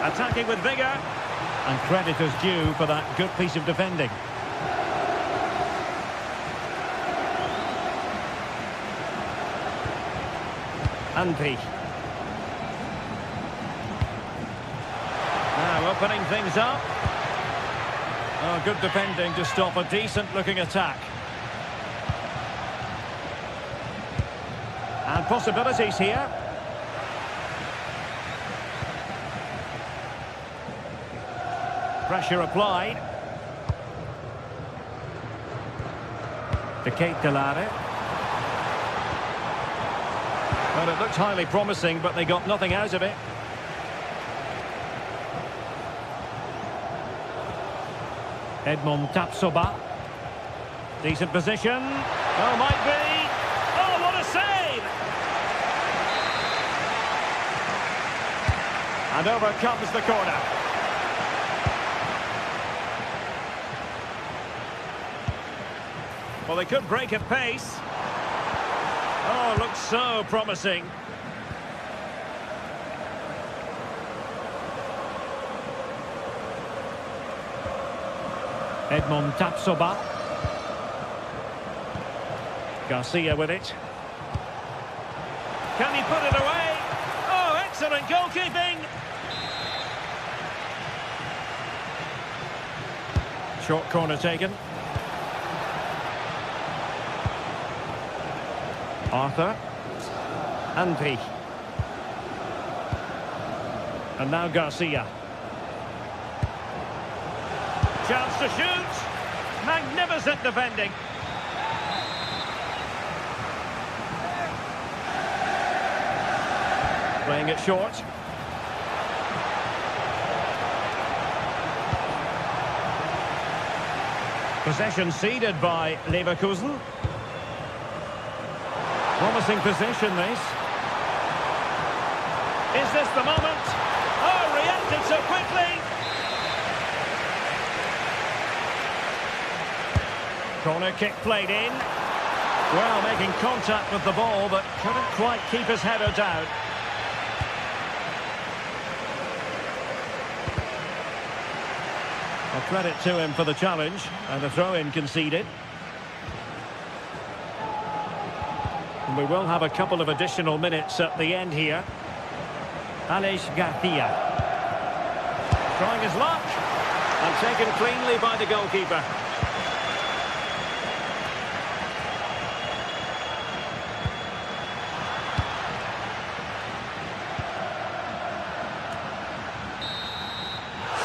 Attacking with vigour. And credit is due for that good piece of defending. Anpi. Now opening things up. Oh, good defending to stop a decent-looking attack. And possibilities here. Pressure applied. De Ketelare. Well, it looked highly promising, but they got nothing out of it. Edmond Tapsoba. Decent position. Oh, might be. Oh, what a save! And over comes the corner. Well, they could break at pace. Oh, looks so promising. Edmond Tapsoba. Garcia with it. Can he put it away? Oh, excellent goalkeeping. Short corner taken. Arthur. Anpi. And now Garcia. Chance to shoot. Magnificent defending. Playing it short. Possession ceded by Leverkusen. Promising position, this. Is this the moment? Oh, reacted so quickly. Corner kick played in. Well, making contact with the ball, but couldn't quite keep his header down. A credit to him for the challenge, and a throw-in conceded. And we will have a couple of additional minutes at the end here. Alex Garcia. Trying his luck. And taken cleanly by the goalkeeper.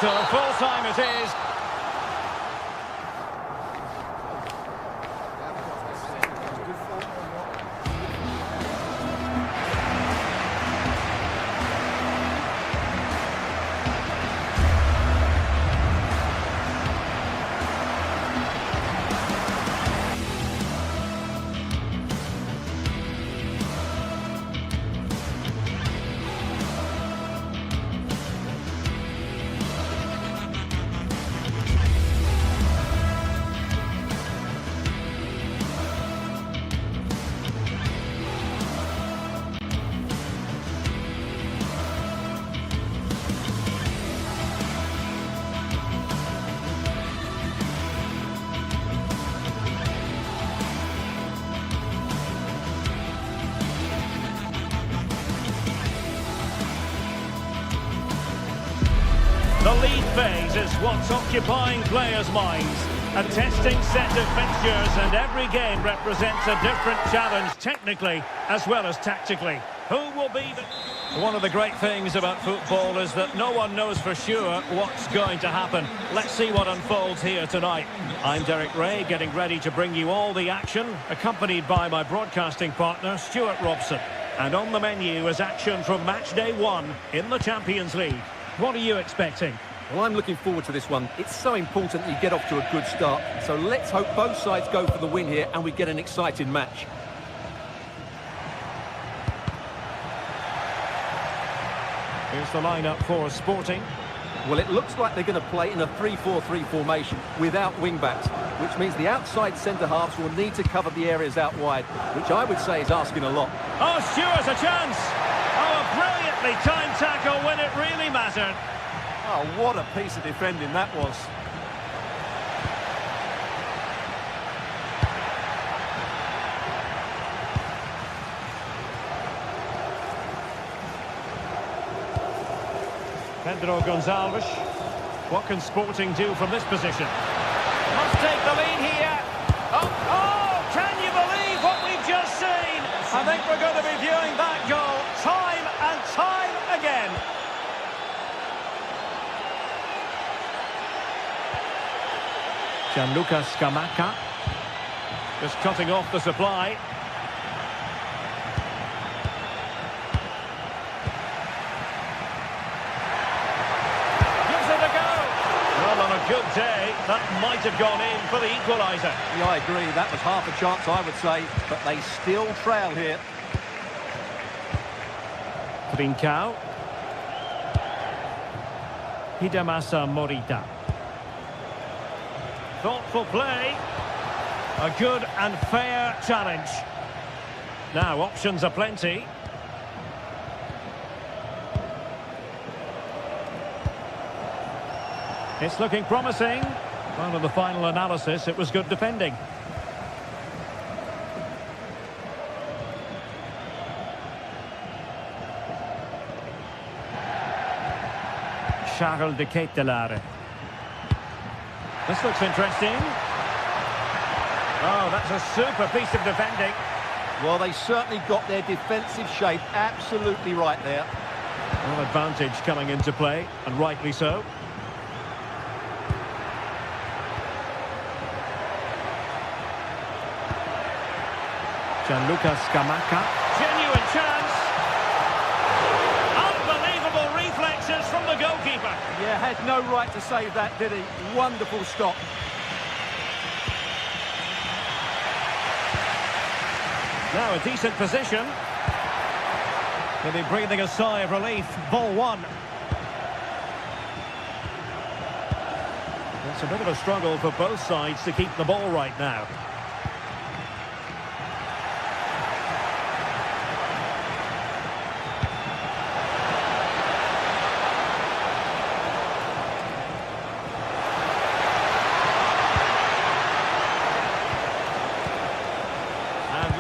So full time it is. The lead phase is what's occupying players' minds. A testing set of fixtures, and every game represents a different challenge technically as well as tactically. Who will be the... One of the great things about football is that no one knows for sure what's going to happen. Let's see what unfolds here tonight. I'm Derek Ray, getting ready to bring you all the action, accompanied by my broadcasting partner, Stuart Robson. And on the menu is action from match day 1 in the Champions League. What are you expecting? Well, I'm looking forward to this one. It's so important that you get off to a good start. So let's hope both sides go for the win here and we get an exciting match. Here's the lineup for Sporting. Well, it looks like they're going to play in a 3-4-3 formation without wing-backs, which means the outside centre-halves will need to cover the areas out wide, which I would say is asking a lot. Oh, Stewart's a chance! Oh, a brilliantly timed tackle when it really mattered. Oh, what a piece of defending that was. Pedro Gonçalves. What can Sporting do from this position? Must take the lead here. Oh, can you believe what we've just seen? I think we're going to be viewing that goal time and time again. Gianluca Scamacca. Just cutting off the supply. Good day. That might have gone in for the equaliser. Yeah, I agree. That was half a chance, I would say, but they still trail here. Trincao. Hidemasa Morita. Thoughtful play. A good and fair challenge. Now, options are plenty. It's looking promising. Well, in the final analysis, it was good defending. Charles de Ketelaere. This looks interesting. Oh, that's a super piece of defending. Well, they certainly got their defensive shape absolutely right there. Well, advantage coming into play, and rightly so. Gianluca Scamacca. Genuine chance. Unbelievable reflexes from the goalkeeper. Yeah, had no right to save that, did he? Wonderful stop. Now a decent position. He'll be breathing a sigh of relief. Ball one. It's a bit of a struggle for both sides to keep the ball right now.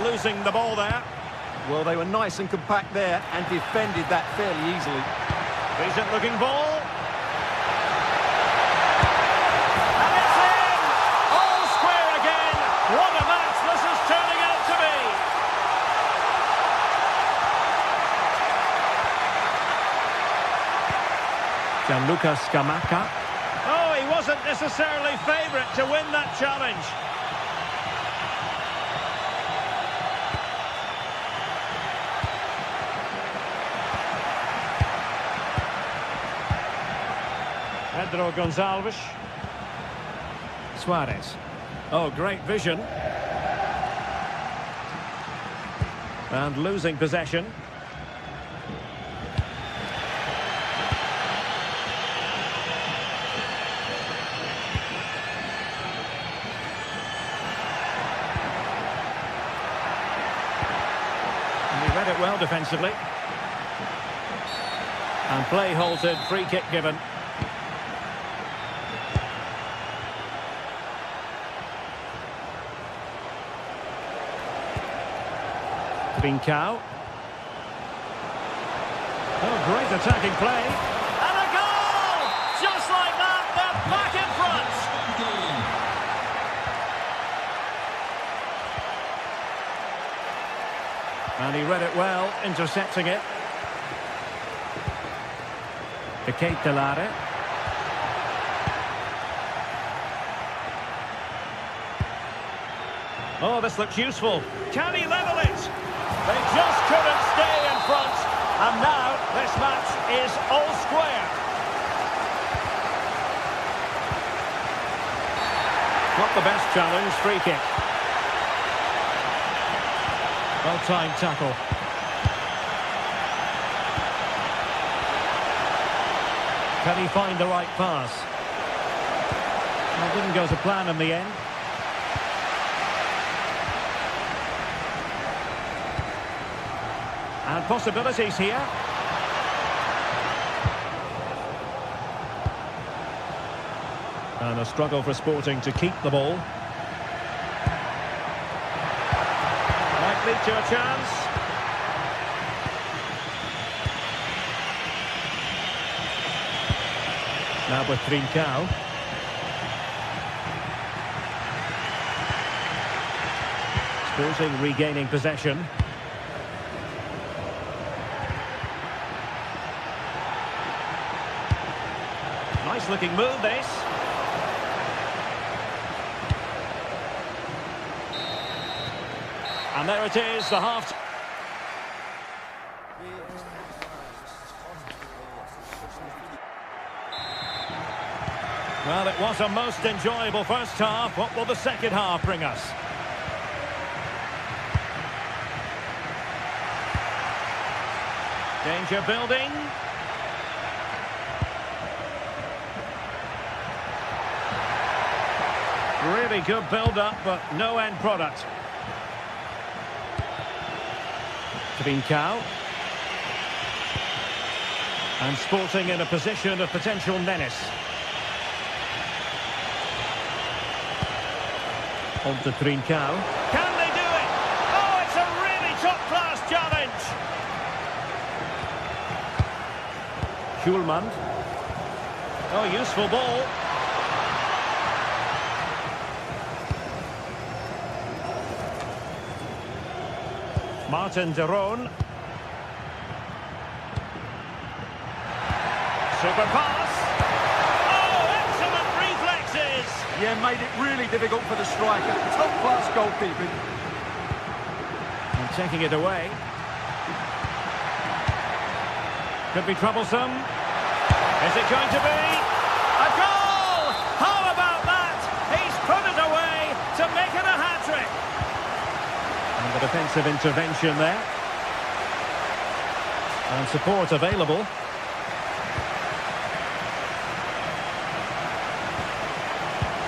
Losing the ball there. Well, they were nice and compact there and defended that fairly easily. Decent looking ball. And it's in! All square again. What a match this is turning out to be. Gianluca Scamacca. Oh, he wasn't necessarily favourite to win that challenge. Pedro Gonçalves. Suarez. Oh, great vision. And losing possession. And he read it well defensively. And play halted, free kick given. Trincao. Oh, great attacking play. And a goal! Just like that, they're back in front. And he read it well, intercepting it. De Ketelaere. Oh, this looks useful. Can he level it? They just couldn't stay in front. And now this match is all square. Not the best challenge, free kick. Well-timed tackle. Can he find the right pass? Well, didn't go to plan in the end. And possibilities here. And a struggle for Sporting to keep the ball. Might lead to a chance. Now with Trincao. Sporting regaining possession. Nice looking move, this. And there it is, the half. Well, it was a most enjoyable first half. What will the second half bring us? Danger building. Really good build-up, but no end product. Trincao. And Sporting in a position of potential menace. On to Trincao. Can they do it? Oh, it's a really top-class challenge. Schulman. Oh, useful ball. Martin de Roon. Super pass. Oh, excellent reflexes. Yeah, made it really difficult for the striker. Top-class goalkeeping. And taking it away. Could be troublesome. Is it going to be? A goal! How about that? He's put it away to make it a hat-trick. And the defensive intervention there. And support available.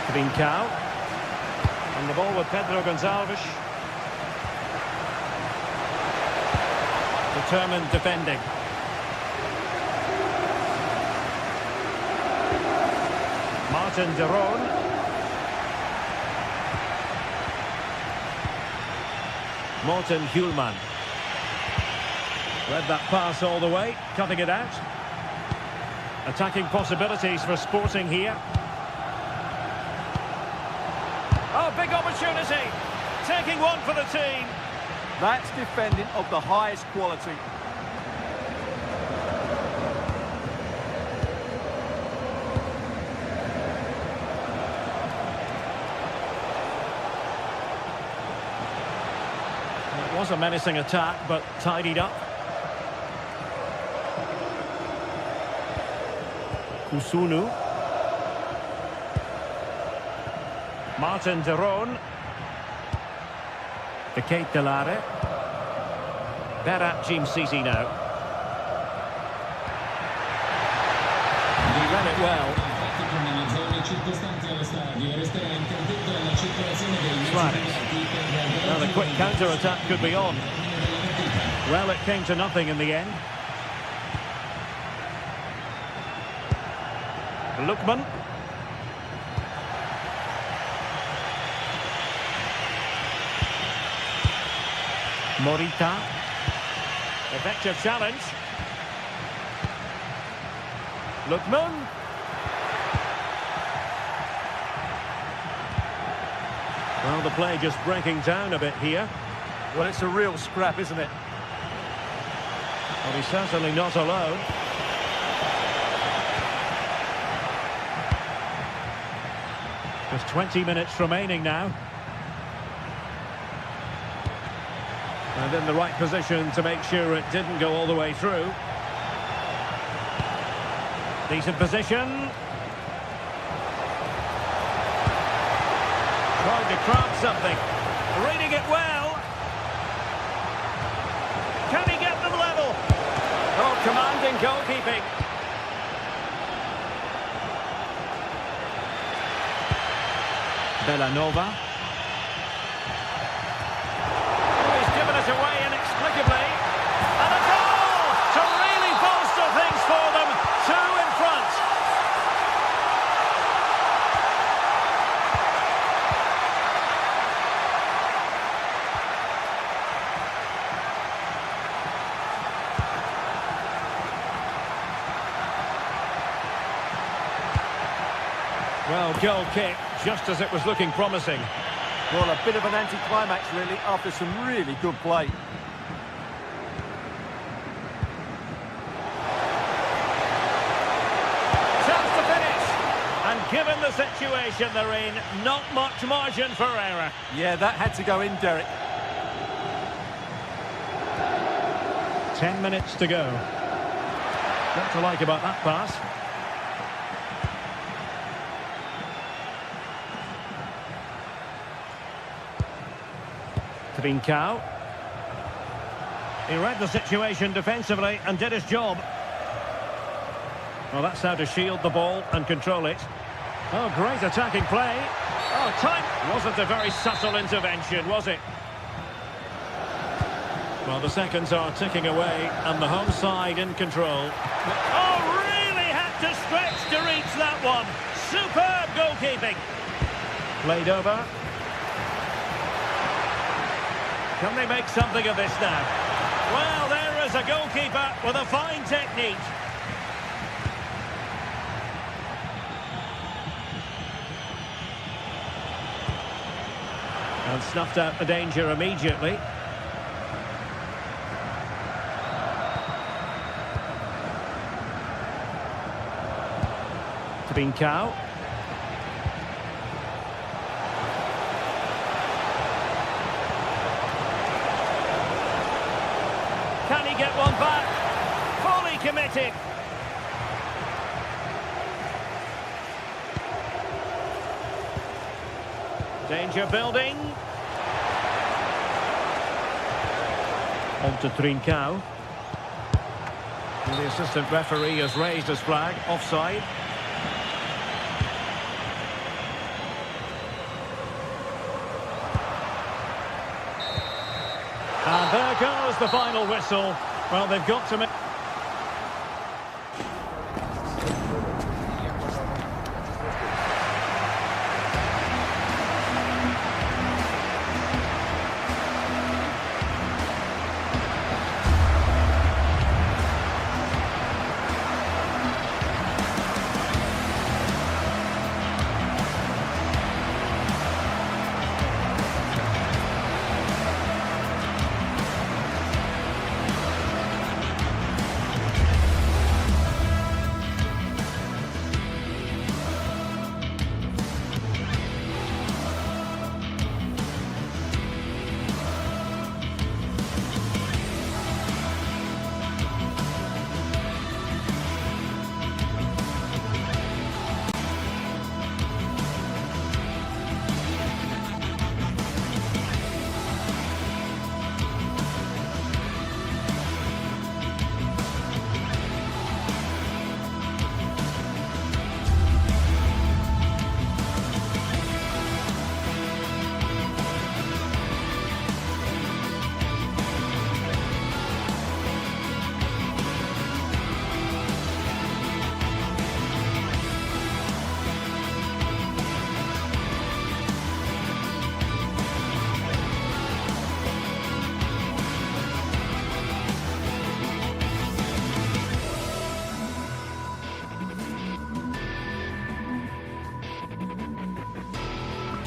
Trincao. And the ball with Pedro Gonçalves. Determined defending. Martin de Roon. Morten Hjulman. Read that pass all the way, cutting it out. Attacking possibilities for Sporting here. Oh, big opportunity. Taking one for the team. That's defending of the highest quality. It was a menacing attack, but tidied up. Kusunu. Martin de Roon. The Kate Delare. Berat Jimsisi now. He read it well. Now the quick counter-attack could be on. Well, it came to nothing in the end. Lookman. Morita. Effective challenge. Lookman. Well, the play just breaking down a bit here. Well, it's a real scrap, isn't it? Well, he's certainly not alone. Just 20 minutes remaining now. And in the right position to make sure it didn't go all the way through. Decent position. Trying to craft something. Reading it well. Can he get them level? Oh, commanding goalkeeping. Villanova. He's given it away inexplicably. And a goal to really bolster things for them. 2 in front. Well, goal kick, just as it was looking promising. Well, a bit of an anticlimax, really, after some really good play. Chance to finish. And given the situation they're in, not much margin for error. Yeah, that had to go in, Derek. 10 minutes to go. What to like about that pass? Trincao. He read the situation defensively and did his job. Well, that's how to shield the ball and control it. Oh, great attacking play. Oh, time. Wasn't a very subtle intervention, was it? Well, the seconds are ticking away and the home side in control. Oh, really had to stretch to reach that one. Superb goalkeeping. Played over. Can they make something of this now? Well, there is a goalkeeper with a fine technique. And snuffed out the danger immediately. Trincao. Can he get one back? Fully committed. Danger building. On to Trincao. The assistant referee has raised his flag. Offside. And there goes the final whistle. Well, they've got to make...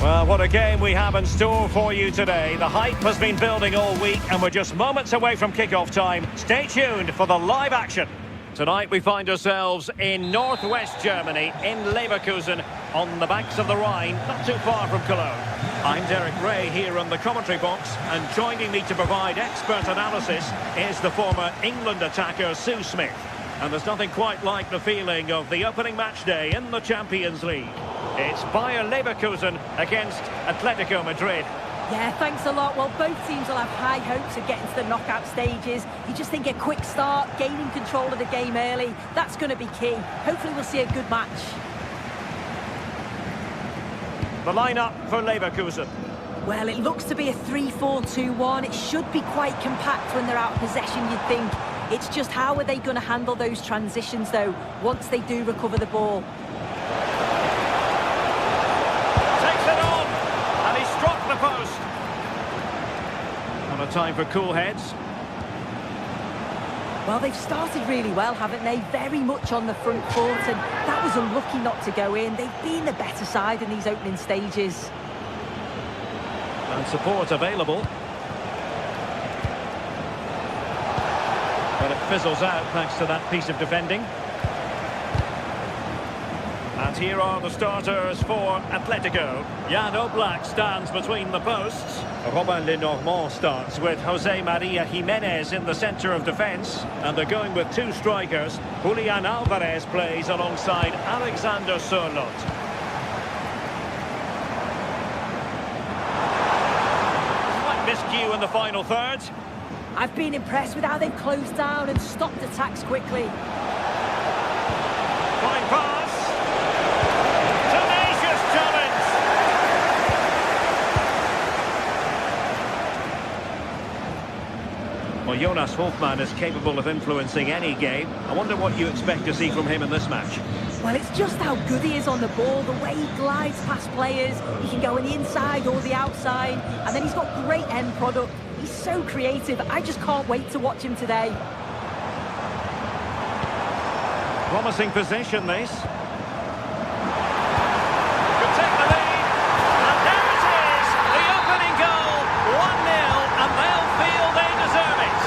Well, what a game we have in store for you today. The hype has been building all week and we're just moments away from kick-off time. Stay tuned for the live action. Tonight we find ourselves in northwest Germany, in Leverkusen, on the banks of the Rhine, not too far from Cologne. I'm Derek Ray here on the commentary box, and joining me to provide expert analysis is the former England attacker Sue Smith. And there's nothing quite like the feeling of the opening match day in the Champions League. It's Bayer Leverkusen against Atletico Madrid. Yeah, thanks a lot. Well, both teams will have high hopes of getting to the knockout stages. You just think a quick start, gaining control of the game early, that's going to be key. Hopefully we'll see a good match. The lineup for Leverkusen. Well, it looks to be a 3-4-2-1. It should be quite compact when they're out of possession, you'd think. It's just how are they going to handle those transitions, though, once they do recover the ball? Takes it on, and he struck the post. And a time for cool heads. Well, they've started really well, haven't they? Very much on the front foot, and that was unlucky not to go in. They've been the better side in these opening stages. And support available. But it fizzles out thanks to that piece of defending. And here are the starters for Atletico. Jan Oblak stands between the posts. Robin Lenormand starts with Jose Maria Jimenez in the centre of defence. And they're going with two strikers. Julian Alvarez plays alongside Alexander Sørloth. Slight miscue in the final third. I've been impressed with how they've closed down and stopped attacks quickly. Fine pass. Tenacious challenge. Well, Jonas Hofmann is capable of influencing any game. I wonder what you expect to see from him in this match. Well, it's just how good he is on the ball, the way he glides past players. He can go on the inside or the outside, and then he's got great end product. He's so creative. I just can't wait to watch him today. Promising possession, this. Could take the lead. And there it is. The opening goal. 1-0, and they'll feel they deserve it.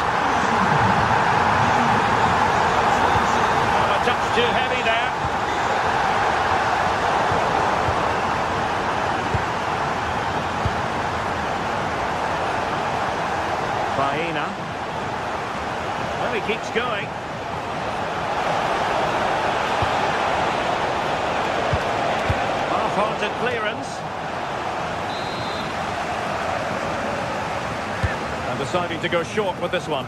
Oh, a touch too heavy there. Baena. Well, he keeps going. Half-hearted clearance. And deciding to go short with this one.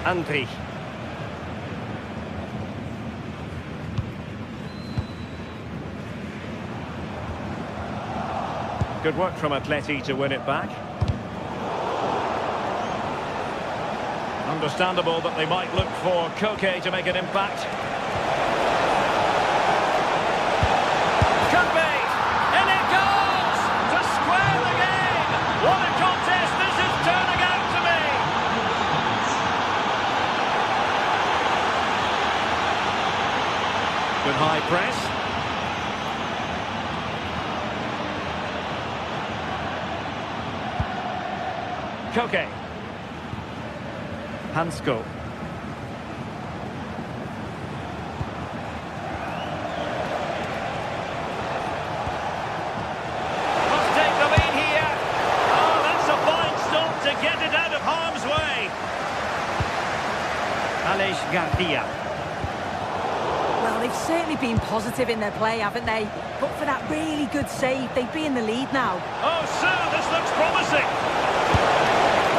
Andri. Good work from Atleti to win it back. Understandable that they might look for Koke to make an impact. Could be! And it goes! To square the game! What a contest this is turning out to be! Good high press. Koke. Hansko. Must take the lead here. Oh, that's a fine stop to get it out of harm's way. Aleix Garcia. Well, they've certainly been positive in their play, haven't they? But for that really good save, they'd be in the lead now. Oh, sir, this looks promising.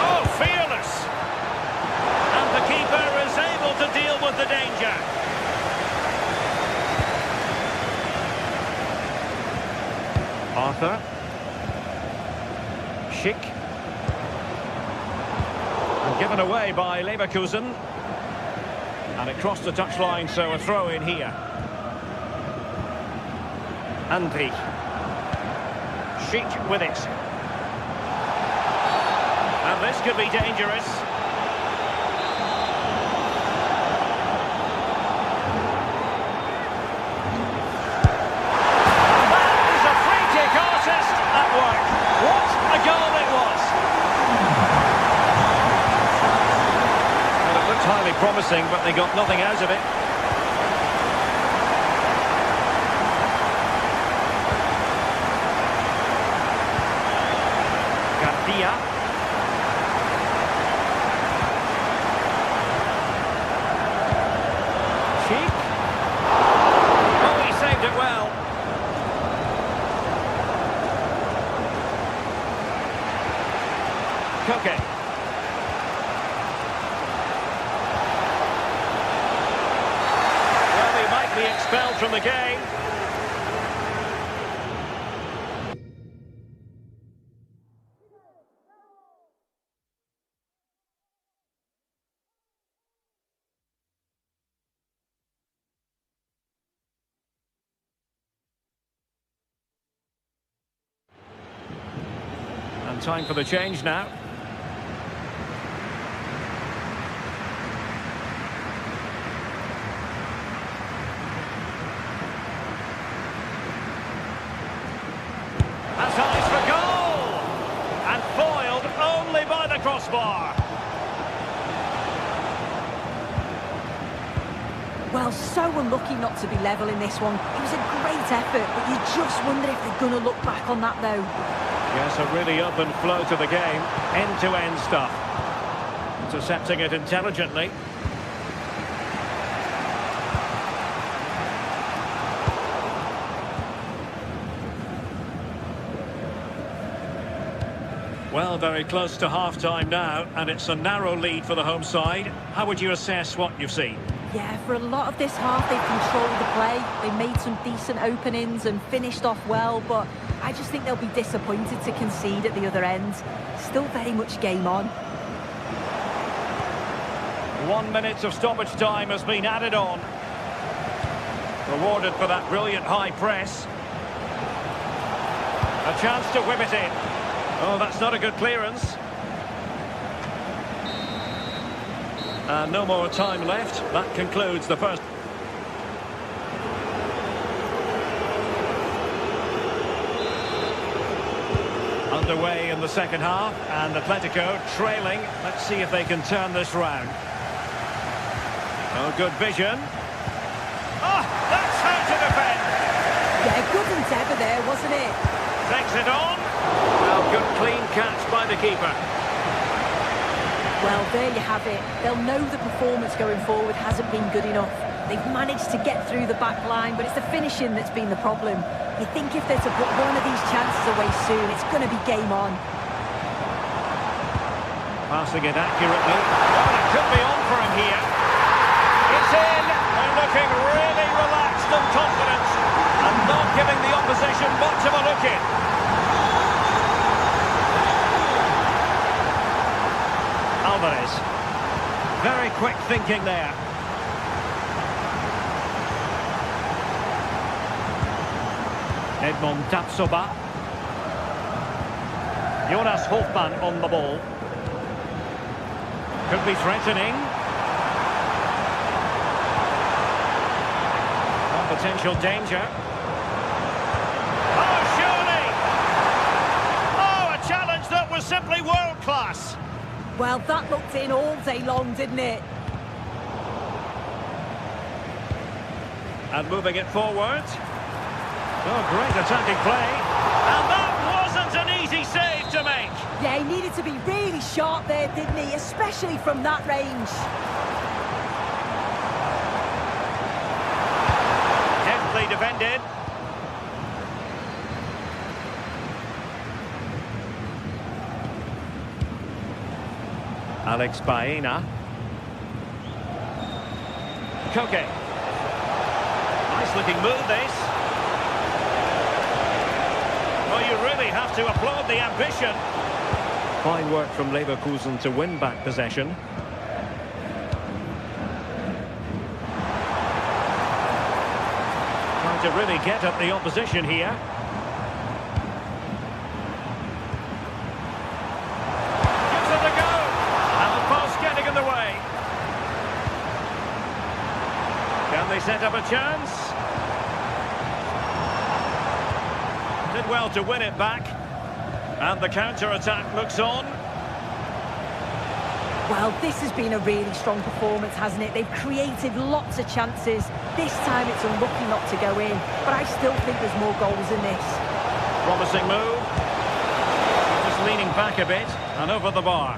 Oh, fearless. And the keeper is able to deal with the danger. Arthur. Schick. And given away by Leverkusen. And it crossed the touchline, so a throw in here. Andri. Schick with it. And this could be dangerous. That is a free kick artist at work. What a goal it was. Well, it looked highly promising, but they got nothing out of it. Garcia. Schick. Oh, he saved it well. Koke. time for the change now. That's eyes for goal! And foiled only by the crossbar. Well, so unlucky not to be level in this one. It was a great effort, but you just wonder if they're going to look back on that, though. Yes, a really open flow to the game. End-to-end stuff. Intercepting it intelligently. Well, very close to half-time now, and it's a narrow lead for the home side. How would you assess what you've seen? Yeah, for a lot of this half, they've controlled the play. They made some decent openings and finished off well, but I just think they'll be disappointed to concede at the other end. Still very much game on. 1 minute of stoppage time has been added on. Rewarded for that brilliant high press. A chance to whip it in. Oh, that's not a good clearance. No more time left. That concludes the first. Underway in the second half, and Atletico trailing. Let's see if they can turn this round. Oh, good vision. Oh, that's how to defend. Yeah, good endeavour there, wasn't it? Takes it on. Well, good clean catch by the keeper. Well, there you have it. They'll know the performance going forward hasn't been good enough. They've managed to get through the back line, but it's the finishing that's been the problem. You think if they're to put one of these chances away soon, it's going to be game on. Passing it accurately. Oh, it could be on for him here. It's in. They're looking really relaxed and confident, and not giving the opposition much of a look in. Alvarez. Very quick thinking there. Edmond Tapsoba. Jonas Hofmann on the ball. Could be threatening. Potential danger. Oh, surely! Oh, a challenge that was simply world class. Well, that looked in all day long, didn't it? And moving it forward. Oh, great attacking play. And that wasn't an easy save to make. Yeah, he needed to be really sharp there, didn't he? Especially from that range. Deftly defended. Alex Baena. Koke. Nice looking move, this. Well, you really have to applaud the ambition. Fine work from Leverkusen to win back possession. Trying to really get at the opposition here. Gives it a go. And the pass getting in the way. Can they set up a chance? Did well to win it back. And the counter-attack looks on. Well, this has been a really strong performance, hasn't it? They've created lots of chances. This time it's unlucky not to go in. But I still think there's more goals in this. Promising move. Just leaning back a bit and over the bar.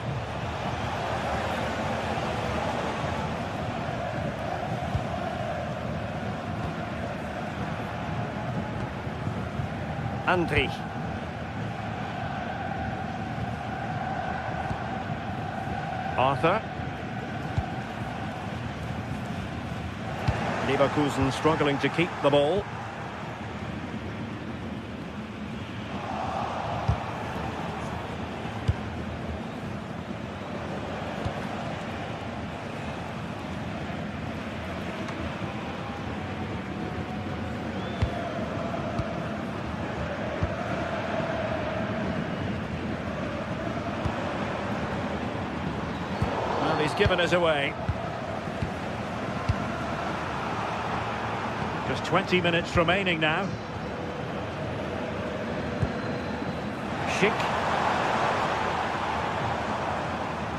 Andri. Arthur. Leverkusen struggling to keep the ball. given us away. Just 20 minutes remaining now. Schick.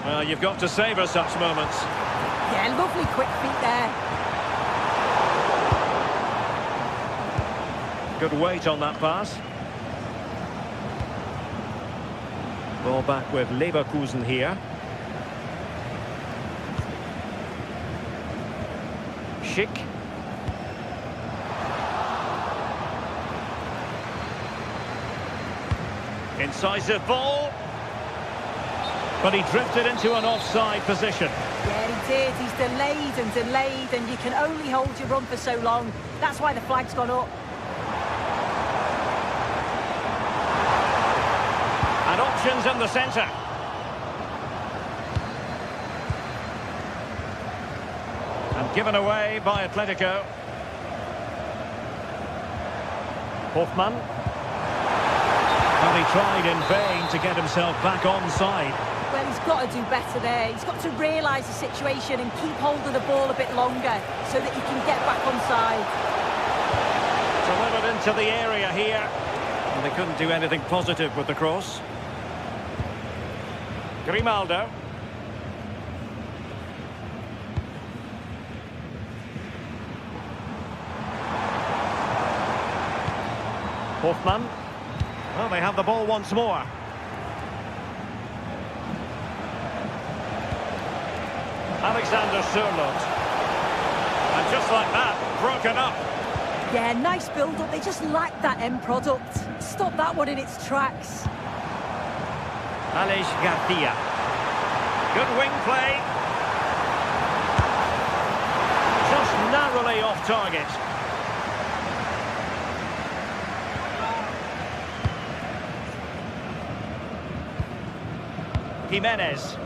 Well, you've got to savour such moments. Yeah, lovely quick feet there. Good weight on that pass. Ball back with Leverkusen here. Schick. Incisive ball. But he drifted into an offside position. Yeah, he did. He's delayed, and you can only hold your run for so long. That's why the flag's gone up. And options in the centre. And given away by Atletico. Hoffmann. And he tried in vain to get himself back onside. Well, he's got to do better there. He's got to realise the situation and keep hold of the ball a bit longer so that he can get back onside. Delivered into the area here. And they couldn't do anything positive with the cross. Grimaldo. Hoffmann. Well, they have the ball once more. Alexander Sørloth. And just like that, broken up. Yeah, nice build-up. They just lack that end product. Stop that one in its tracks. Aleix Garcia. Good wing play. Just narrowly off target. Jimenez.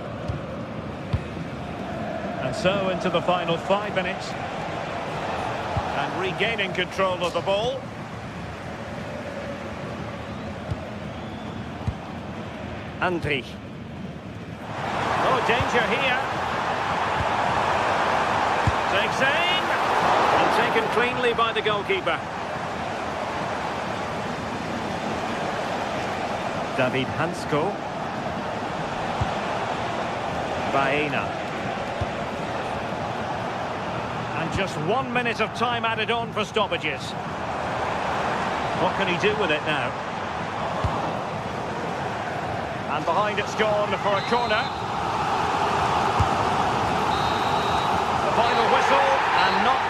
And so into the final 5 minutes. And regaining control of the ball. Andrich. Oh, danger here. Takes aim. And taken cleanly by the goalkeeper. David Hansko. Baena. And just 1 minute of time added on for stoppages. What can he do with it now? And behind it's gone for a corner. The final whistle, and not...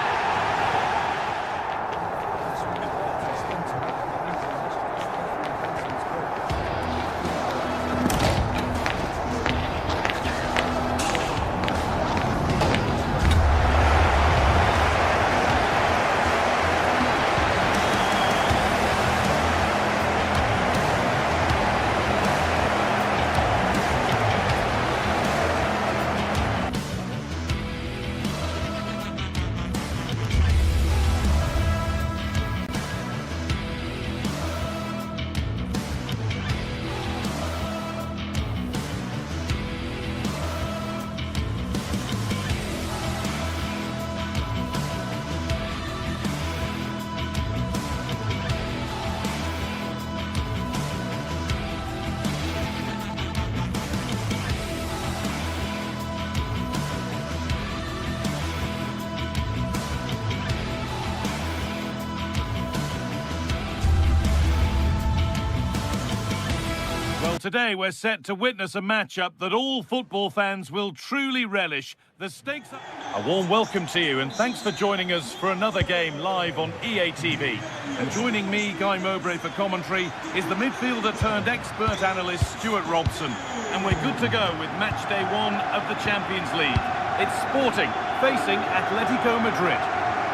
Today we're set to witness a matchup that all football fans will truly relish. The stakes are... A warm welcome to you and thanks for joining us for another game live on EA TV. And joining me, Guy Mowbray, for commentary is the midfielder turned expert analyst Stuart Robson. And we're good to go with match day 1 of the Champions League. It's Sporting facing Atletico Madrid.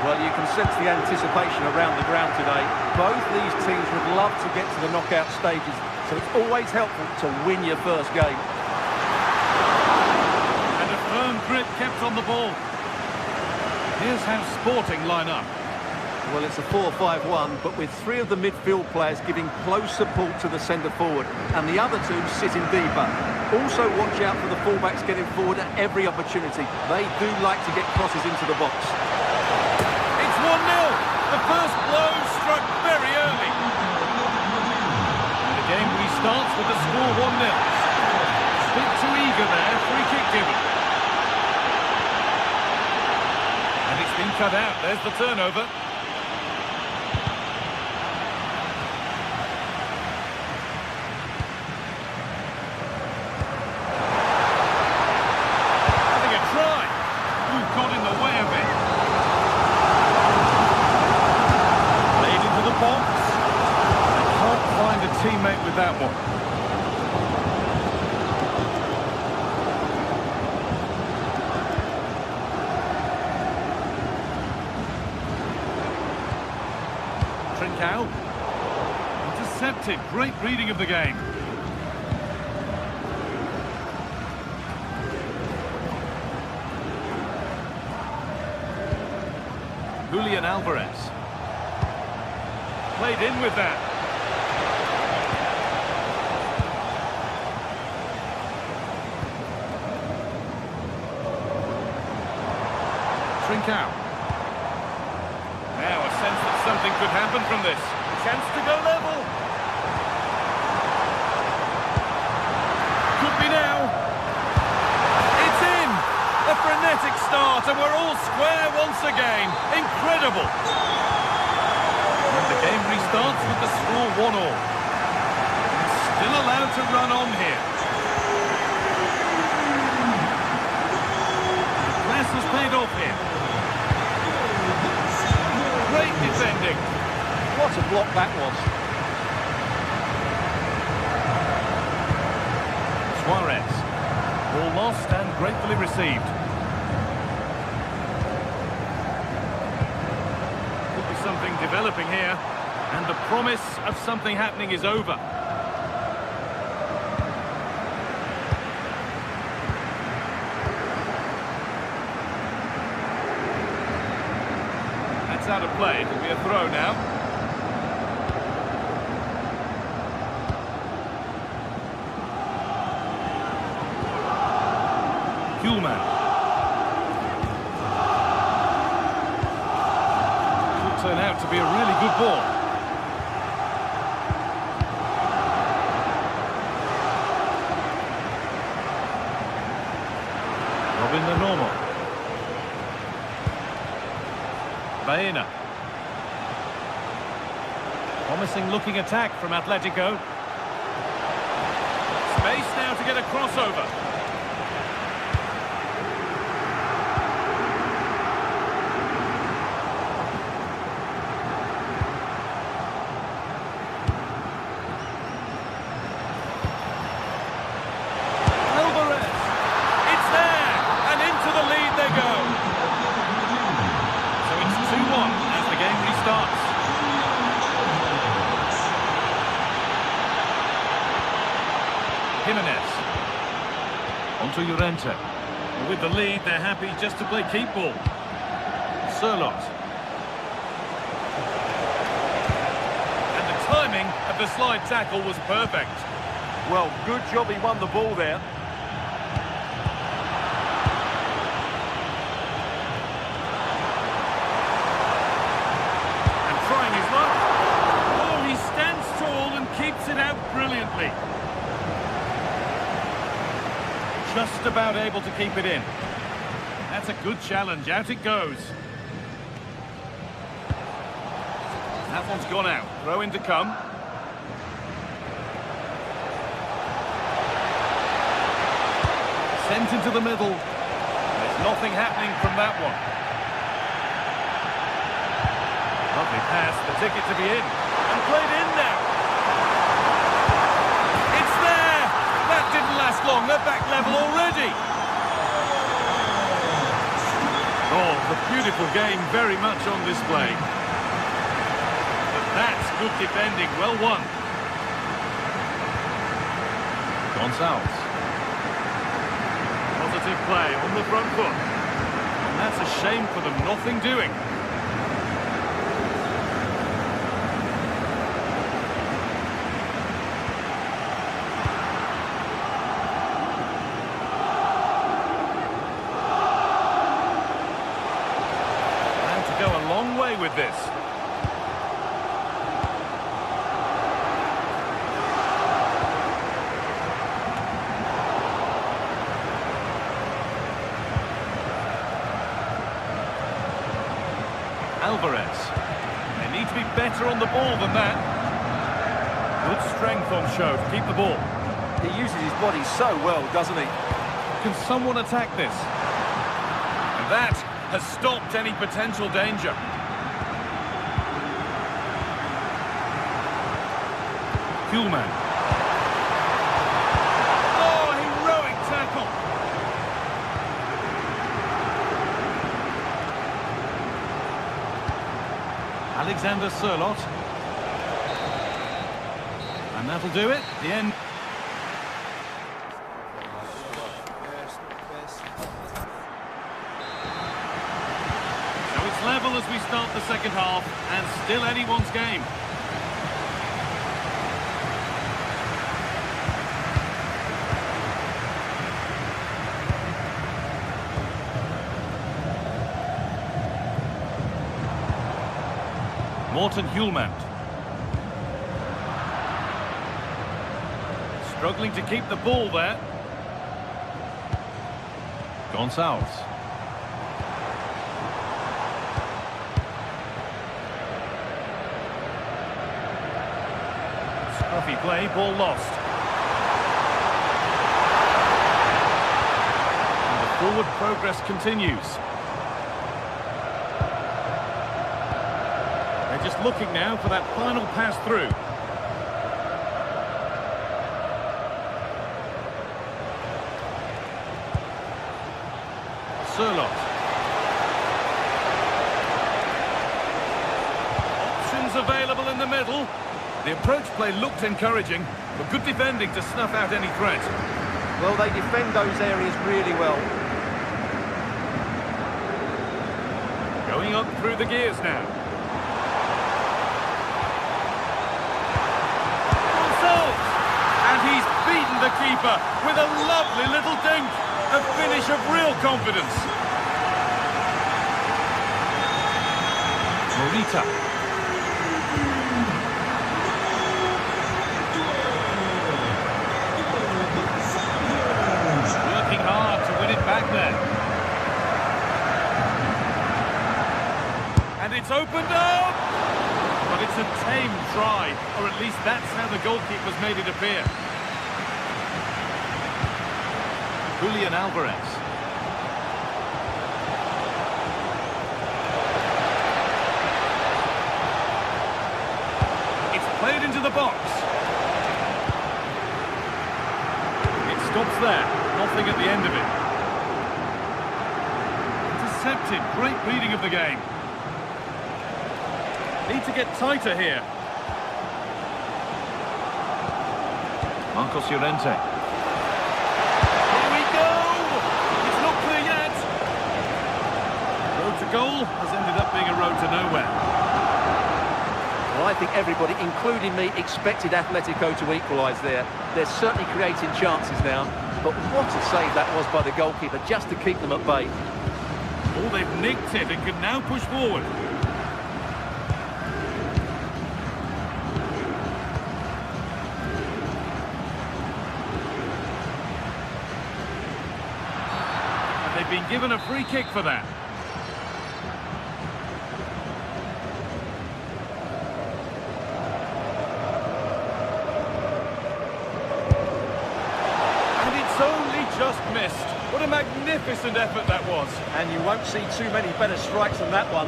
Well, you can sense the anticipation around the ground today. Both these teams would love to get to the knockout stages, so it's always helpful to win your first game. And a firm grip kept on the ball. Here's how Sporting line up. Well, it's a 4-5-1, but with three of the midfield players giving close support to the centre forward, and the other two sitting deeper. Also watch out for the fullbacks getting forward at every opportunity. They do like to get crosses into the box. It's 1-0. The first blow struck very early. The game restarts with the score 1-0. A bit too eager there, free kick given. And it's been cut out, there's the turnover. Having a try. Who got in the way of it? Played into the box. They can't find a teammate with that one. Trincao. Intercepted. Great reading of the game. Julian Alvarez. Played in with that. Trincao. Now a sense that something could happen from this. Chance to go level. Could be now. It's in. A frenetic start and we're all square once again. Incredible. And the game restarts with the score 1-1. Still allowed to run on here. The class has paid off here. Great defending. What a block that was. Suarez. Ball lost and gratefully received. Could be something developing here. And the promise of something happening is over. That's out of play. It'll be a throw now. Kuhlman. Could turn out to be a really good ball. Robin the normal. Baena. Promising looking attack from Atletico. Space now to get a crossover. Jimenez. Onto Llorente. With the lead, they're happy just to play keep ball. Sirlot. And the timing of the slide tackle was perfect. Well, good job he won the ball there. And trying his luck. Oh, he stands tall and keeps it out brilliantly. Just about able to keep it in. That's a good challenge. Out it goes. That one's gone out. Throw in to come. Sent into the middle. There's nothing happening from that one. Lovely pass. The ticket to be in. And played in now. That didn't last long, they're back level already. Oh, the beautiful game very much on display. But that's good defending, well won. Gonzalez. Positive play on the front foot. And that's a shame for them, nothing doing. with this. Alvarez. They need to be better on the ball than that. Good strength on show to keep the ball. He uses his body so well, doesn't he? Can someone attack this? And that has stopped any potential danger. Kuhlmann. Oh, heroic tackle. Alexander Sørloth. And that'll do it. The end. So it's level as we start the second half, and still anyone's game. Morten Hjulmand. Struggling to keep the ball there. Gonçalves. Scruffy play, ball lost. And the forward progress continues. They're just looking now for that final pass through. Sørloth. Options available in the middle. The approach play looked encouraging, but good defending to snuff out any threat. Well, they defend those areas really well. Going up through the gears now. And he's beaten the keeper with a lovely little dink. A finish of real confidence. Morita. Working hard to win it back there. And it's opened up! But it's a tame try, or at least that's how the goalkeeper's made it appear. Julian Alvarez. It's played into the box. It stops there. Nothing at the end of it. Intercepted. Great reading of the game. Need to get tighter here. Marcos Llorente. Goal has ended up being a road to nowhere. Well, I think everybody, including me, expected Atletico to equalise there. They're certainly creating chances now, but what a save that was by the goalkeeper, just to keep them at bay. Oh, they've nicked it and can now push forward. And they've been given a free kick for that. Just missed. What a magnificent effort that was. And you won't see too many better strikes than that one.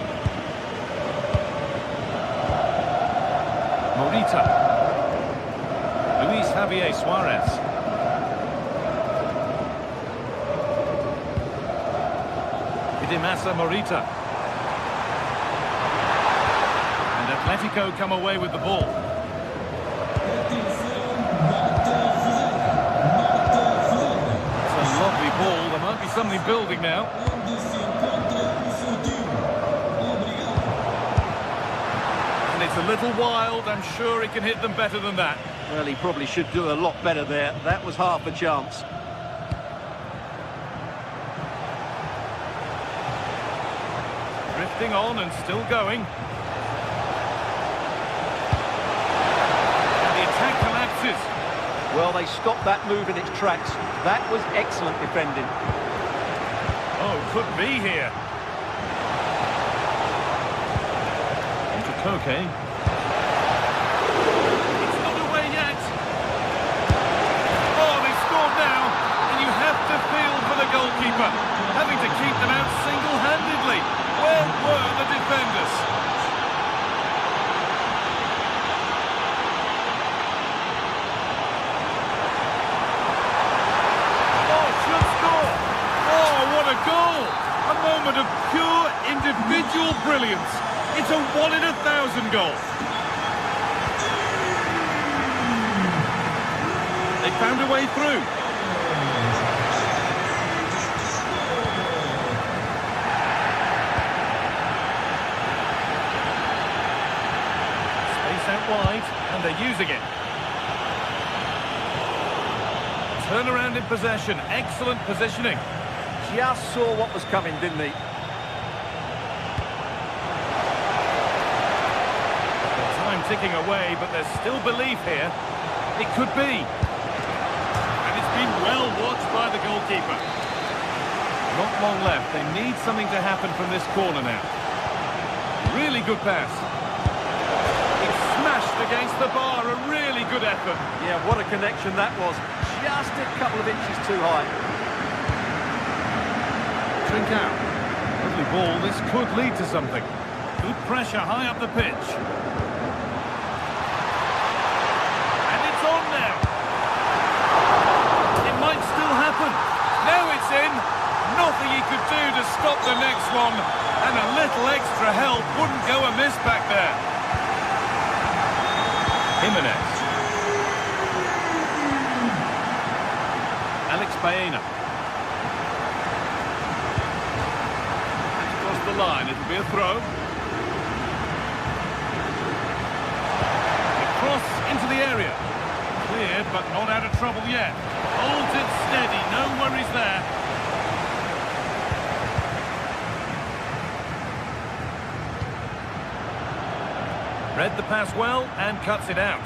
Morita. Luis Javier Suarez. Idemasa Morita. And Atletico come away with the ball. Lovely ball, there might be something building now. And it's a little wild, I'm sure he can hit them better than that. Well, he probably should do a lot better there. That was half a chance. Drifting on and still going. And the attack collapses. Well, they stopped that move in its tracks. That was excellent defending. Oh, could be here. Into Koke. It's not away yet. Oh, they scored now. And you have to feel for the goalkeeper, having to keep them out single-handedly. Where were the defenders? Goal! A moment of pure individual brilliance. It's a 1 in 1,000 goal. They found a way through. Space out wide, and they're using it. Turnaround in possession. Excellent positioning. Just saw what was coming, didn't he? Time ticking away, but there's still belief here. It could be. And it's been well watched by the goalkeeper. Not long left. They need something to happen from this corner now. Really good pass. It's smashed against the bar. A really good effort. Yeah, what a connection that was. Just a couple of inches too high. Drink out. Lovely ball. This could lead to something. Good pressure high up the pitch. And it's on now. It might still happen. Now it's in. Nothing he could do to stop the next one. And a little extra help wouldn't go amiss back there. Jimenez. Alex Baena. The line, it'll be a throw. A cross into the area. Cleared, but not out of trouble yet. Holds it steady, no worries there. Read the pass well and cuts it out.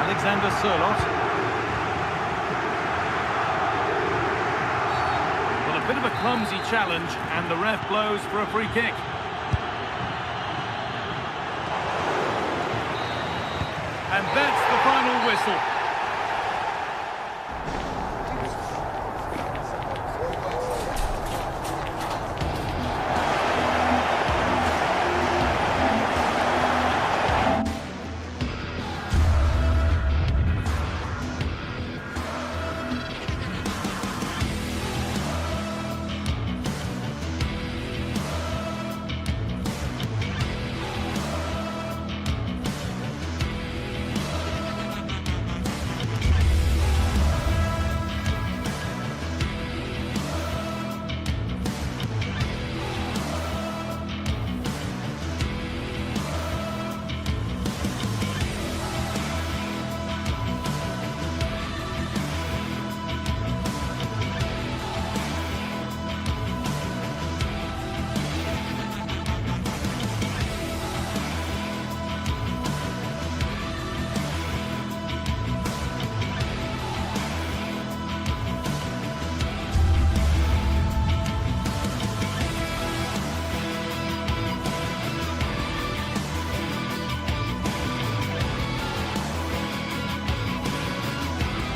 Alexander Sørloth. Bit of a clumsy challenge, and the ref blows for a free kick. And that's the final whistle.